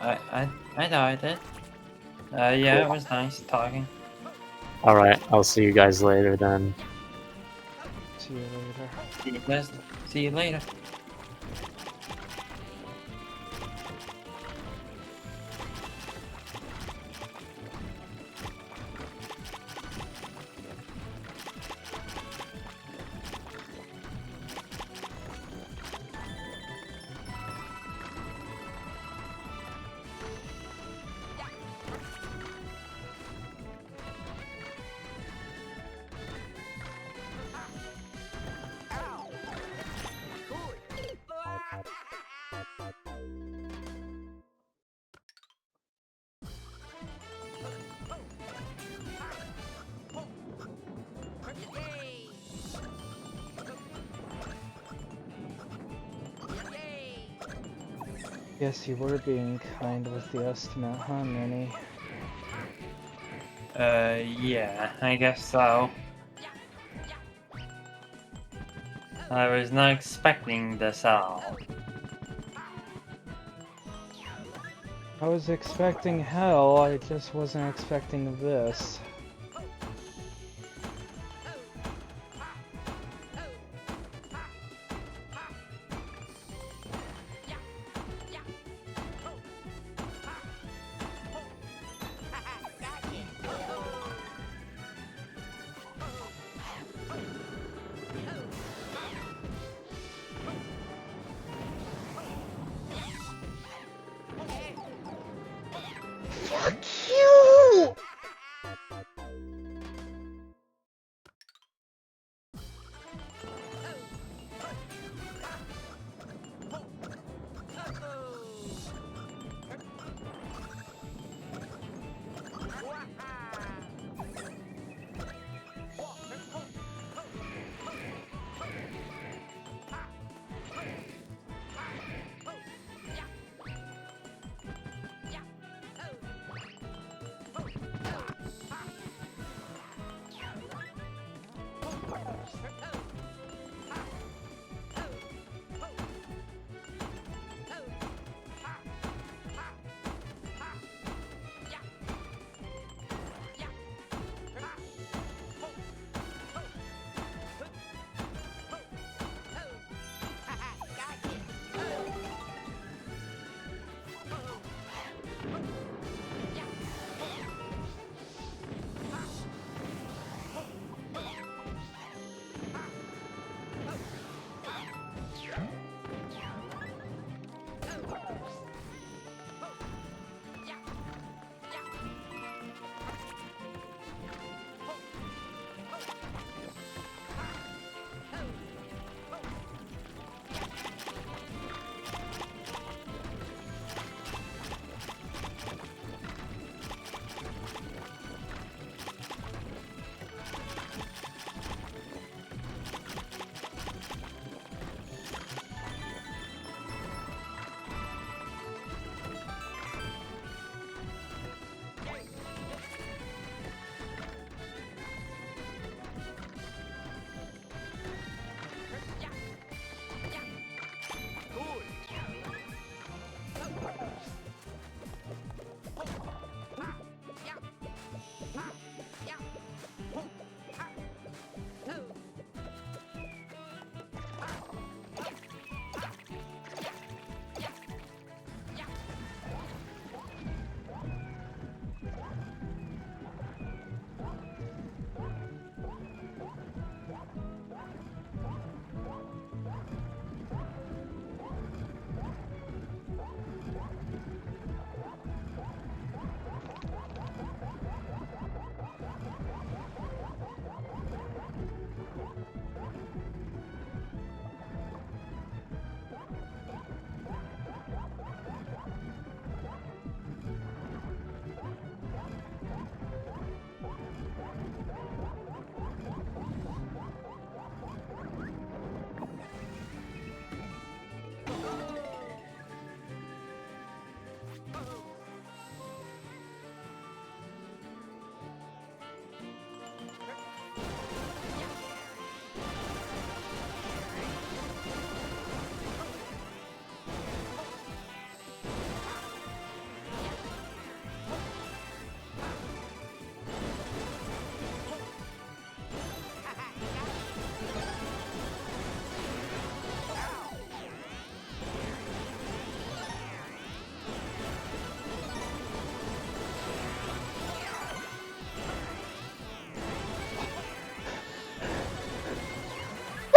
I know I did. Yeah, it was nice talking. Alright, I'll see you guys later then. See you later. See you later. Yes, you were being kind with the estimate, huh, Minnie? Yeah, I guess so. I was not expecting this at all. I was expecting hell, I just wasn't expecting this. Fuck you!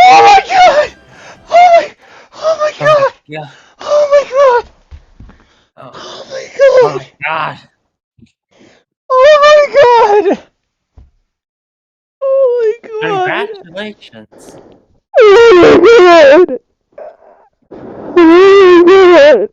Oh my god! Oh my god! Yeah. Oh my god! Oh, Oh my oh god! my god. Oh my god! Oh my god! Congratulations. Oh my god! Oh my god!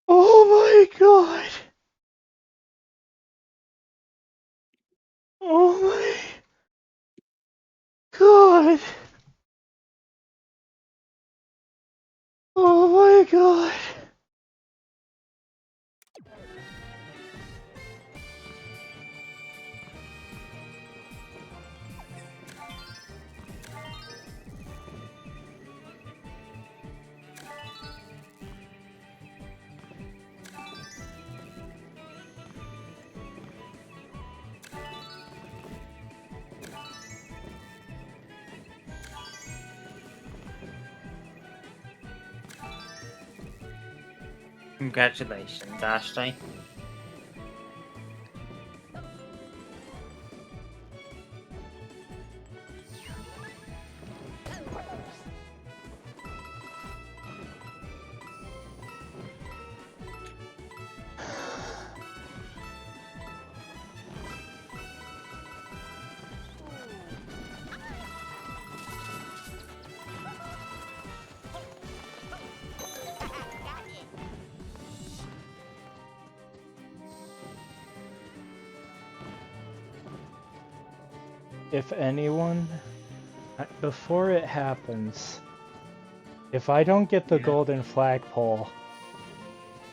Oh my god! Oh my god! Oh my god! Congratulations, Ashley. If anyone, before it happens, if I don't get the golden flagpole,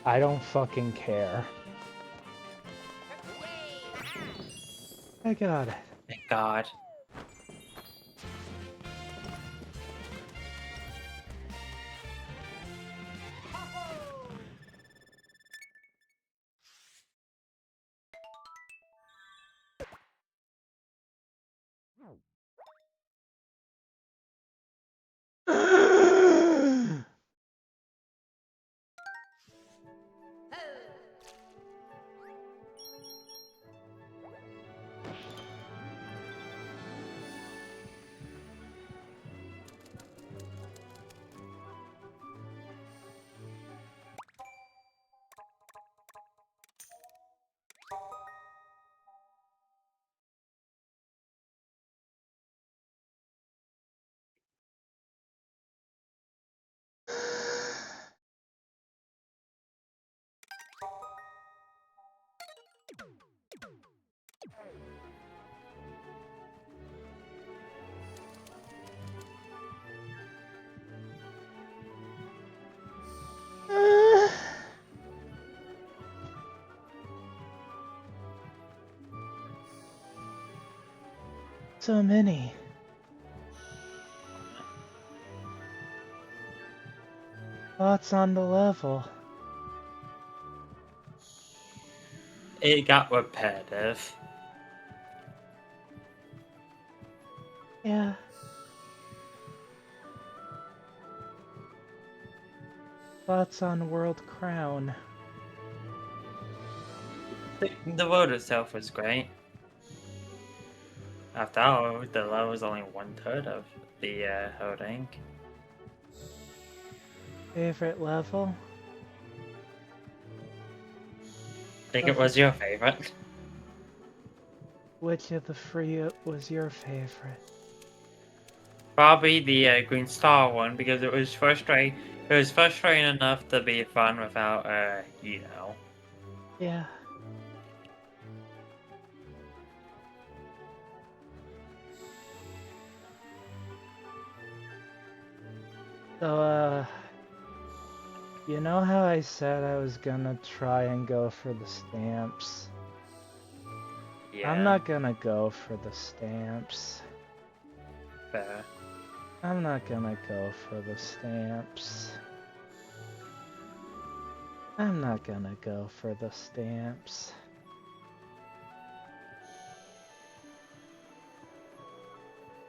I don't fucking care. I got it. Thank God. So many. Thoughts on the level? It got repetitive. Yeah. Thoughts on World Crown? The world itself was great. After all, the level was only 1/3 of the whole thing. Favorite level? I think it was your favorite. Which of the three was your favorite? Probably the Green Star one because it was frustrating. It was frustrating enough to be fun without, you know. Yeah. So, you know how I said I was gonna try and go for the stamps? Yeah. I'm not gonna go for the stamps. Fair. I'm not gonna go for the stamps. I'm not gonna go for the stamps.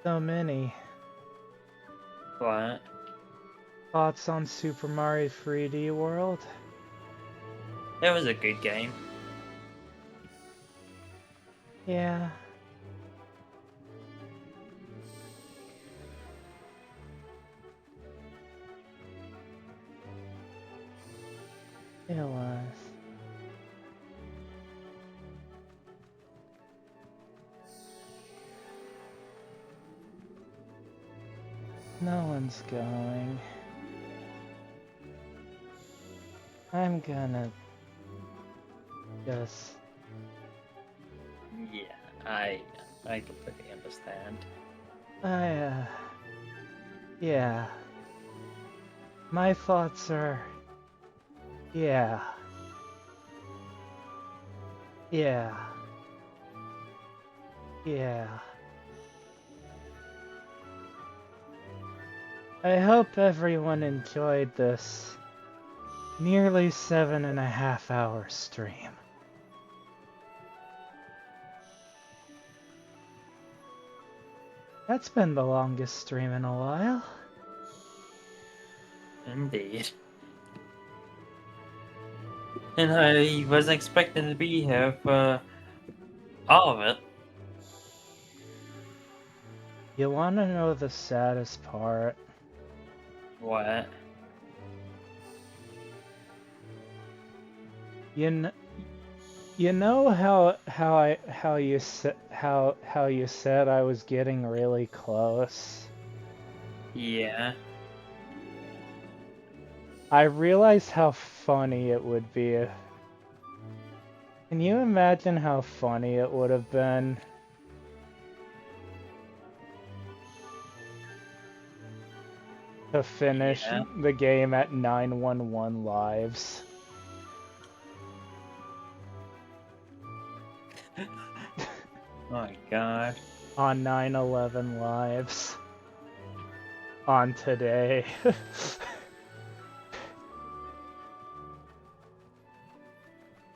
So many. What? Thoughts on Super Mario 3D World? It was a good game. Yeah. It was. No one's going. I'm gonna just... Yeah, I completely understand. Yeah. My thoughts are... Yeah. Yeah. Yeah. I hope everyone enjoyed this nearly 7.5 hour stream. That's been the longest stream in a while. Indeed. And I was expecting to be here for all of it. You wanna know the saddest part? What? You know how you said I was getting really close? Yeah. I realized how funny it would be if... Can you imagine how funny it would have been? To finish Yeah. the game at 911 lives. Oh my god. On 9/11 lives. On today.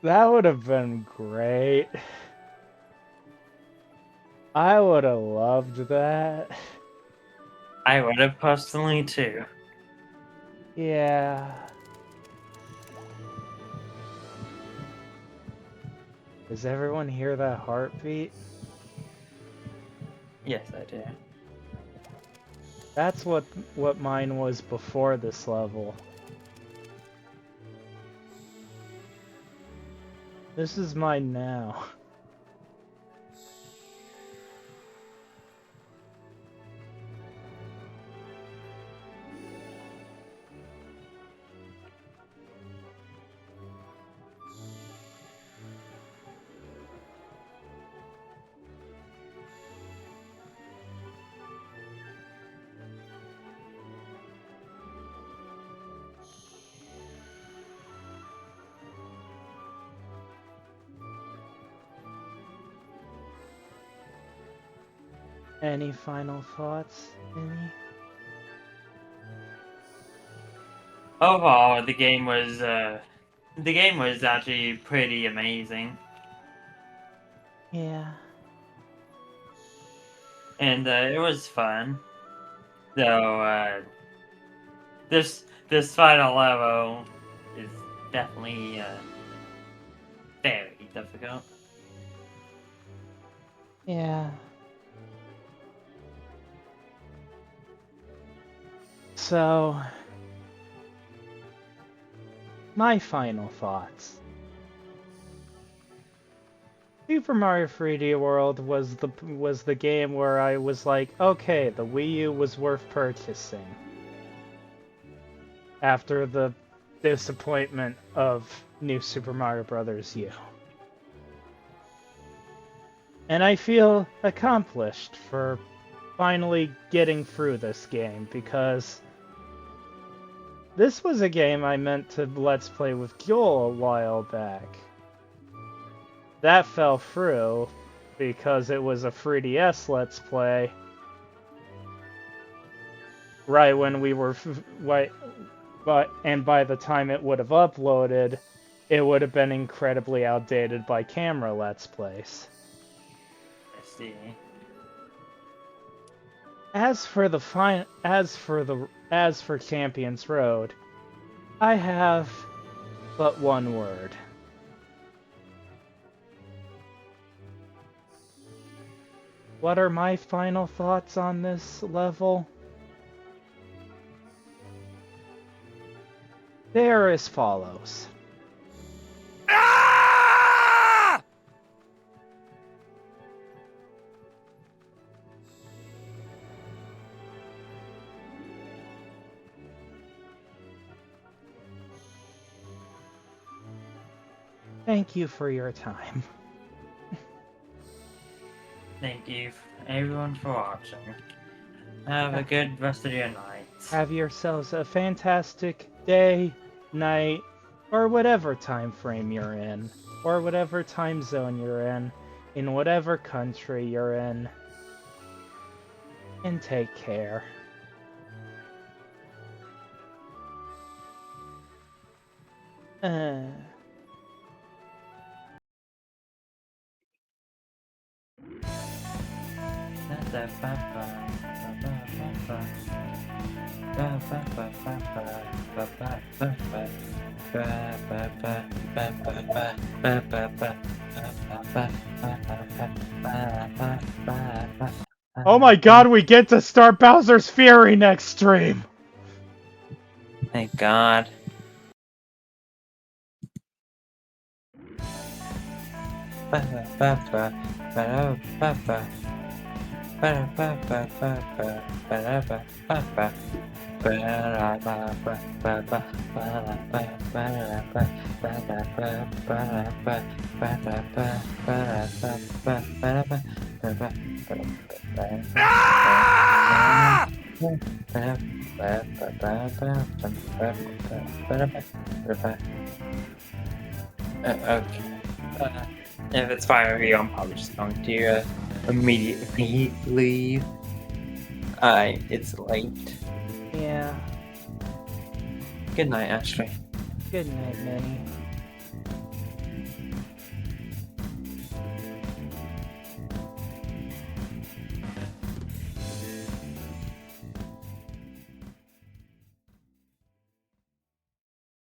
That would have been great. I would have loved that. I would have personally too. Yeah. Does everyone hear that heartbeat? Yes, I do. That's what mine was before this level. This is mine now. Any final thoughts, any? Overall, the game was actually pretty amazing, Yeah. and it was fun. Though this final level is definitely very difficult. Yeah. So, my final thoughts. Super Mario 3D World was the game where I was like, okay, the Wii U was worth purchasing. After the disappointment of New Super Mario Bros. U. And I feel accomplished for finally getting through this game, because this was a game I meant to Let's Play with Joel a while back. That fell through because it was a 3DS Let's Play. Right when we were... and by the time it would have uploaded, it would have been incredibly outdated by camera Let's Plays. I see. As for Champions Road, I have but one word. What are my final thoughts on this level? They are as follows. Thank you for your time. Thank you, everyone, for watching. Have a good rest of your night. Have yourselves a fantastic day, night, or whatever time frame you're in, or whatever time zone you're in whatever country you're in. And take care. Oh my god, we get to start Bowser's Fury next stream! Thank God. Okay. If it's fine with you, I'm probably just going to immediately leave. It's late. Yeah. Good night, Ashley. Good night, Minnie.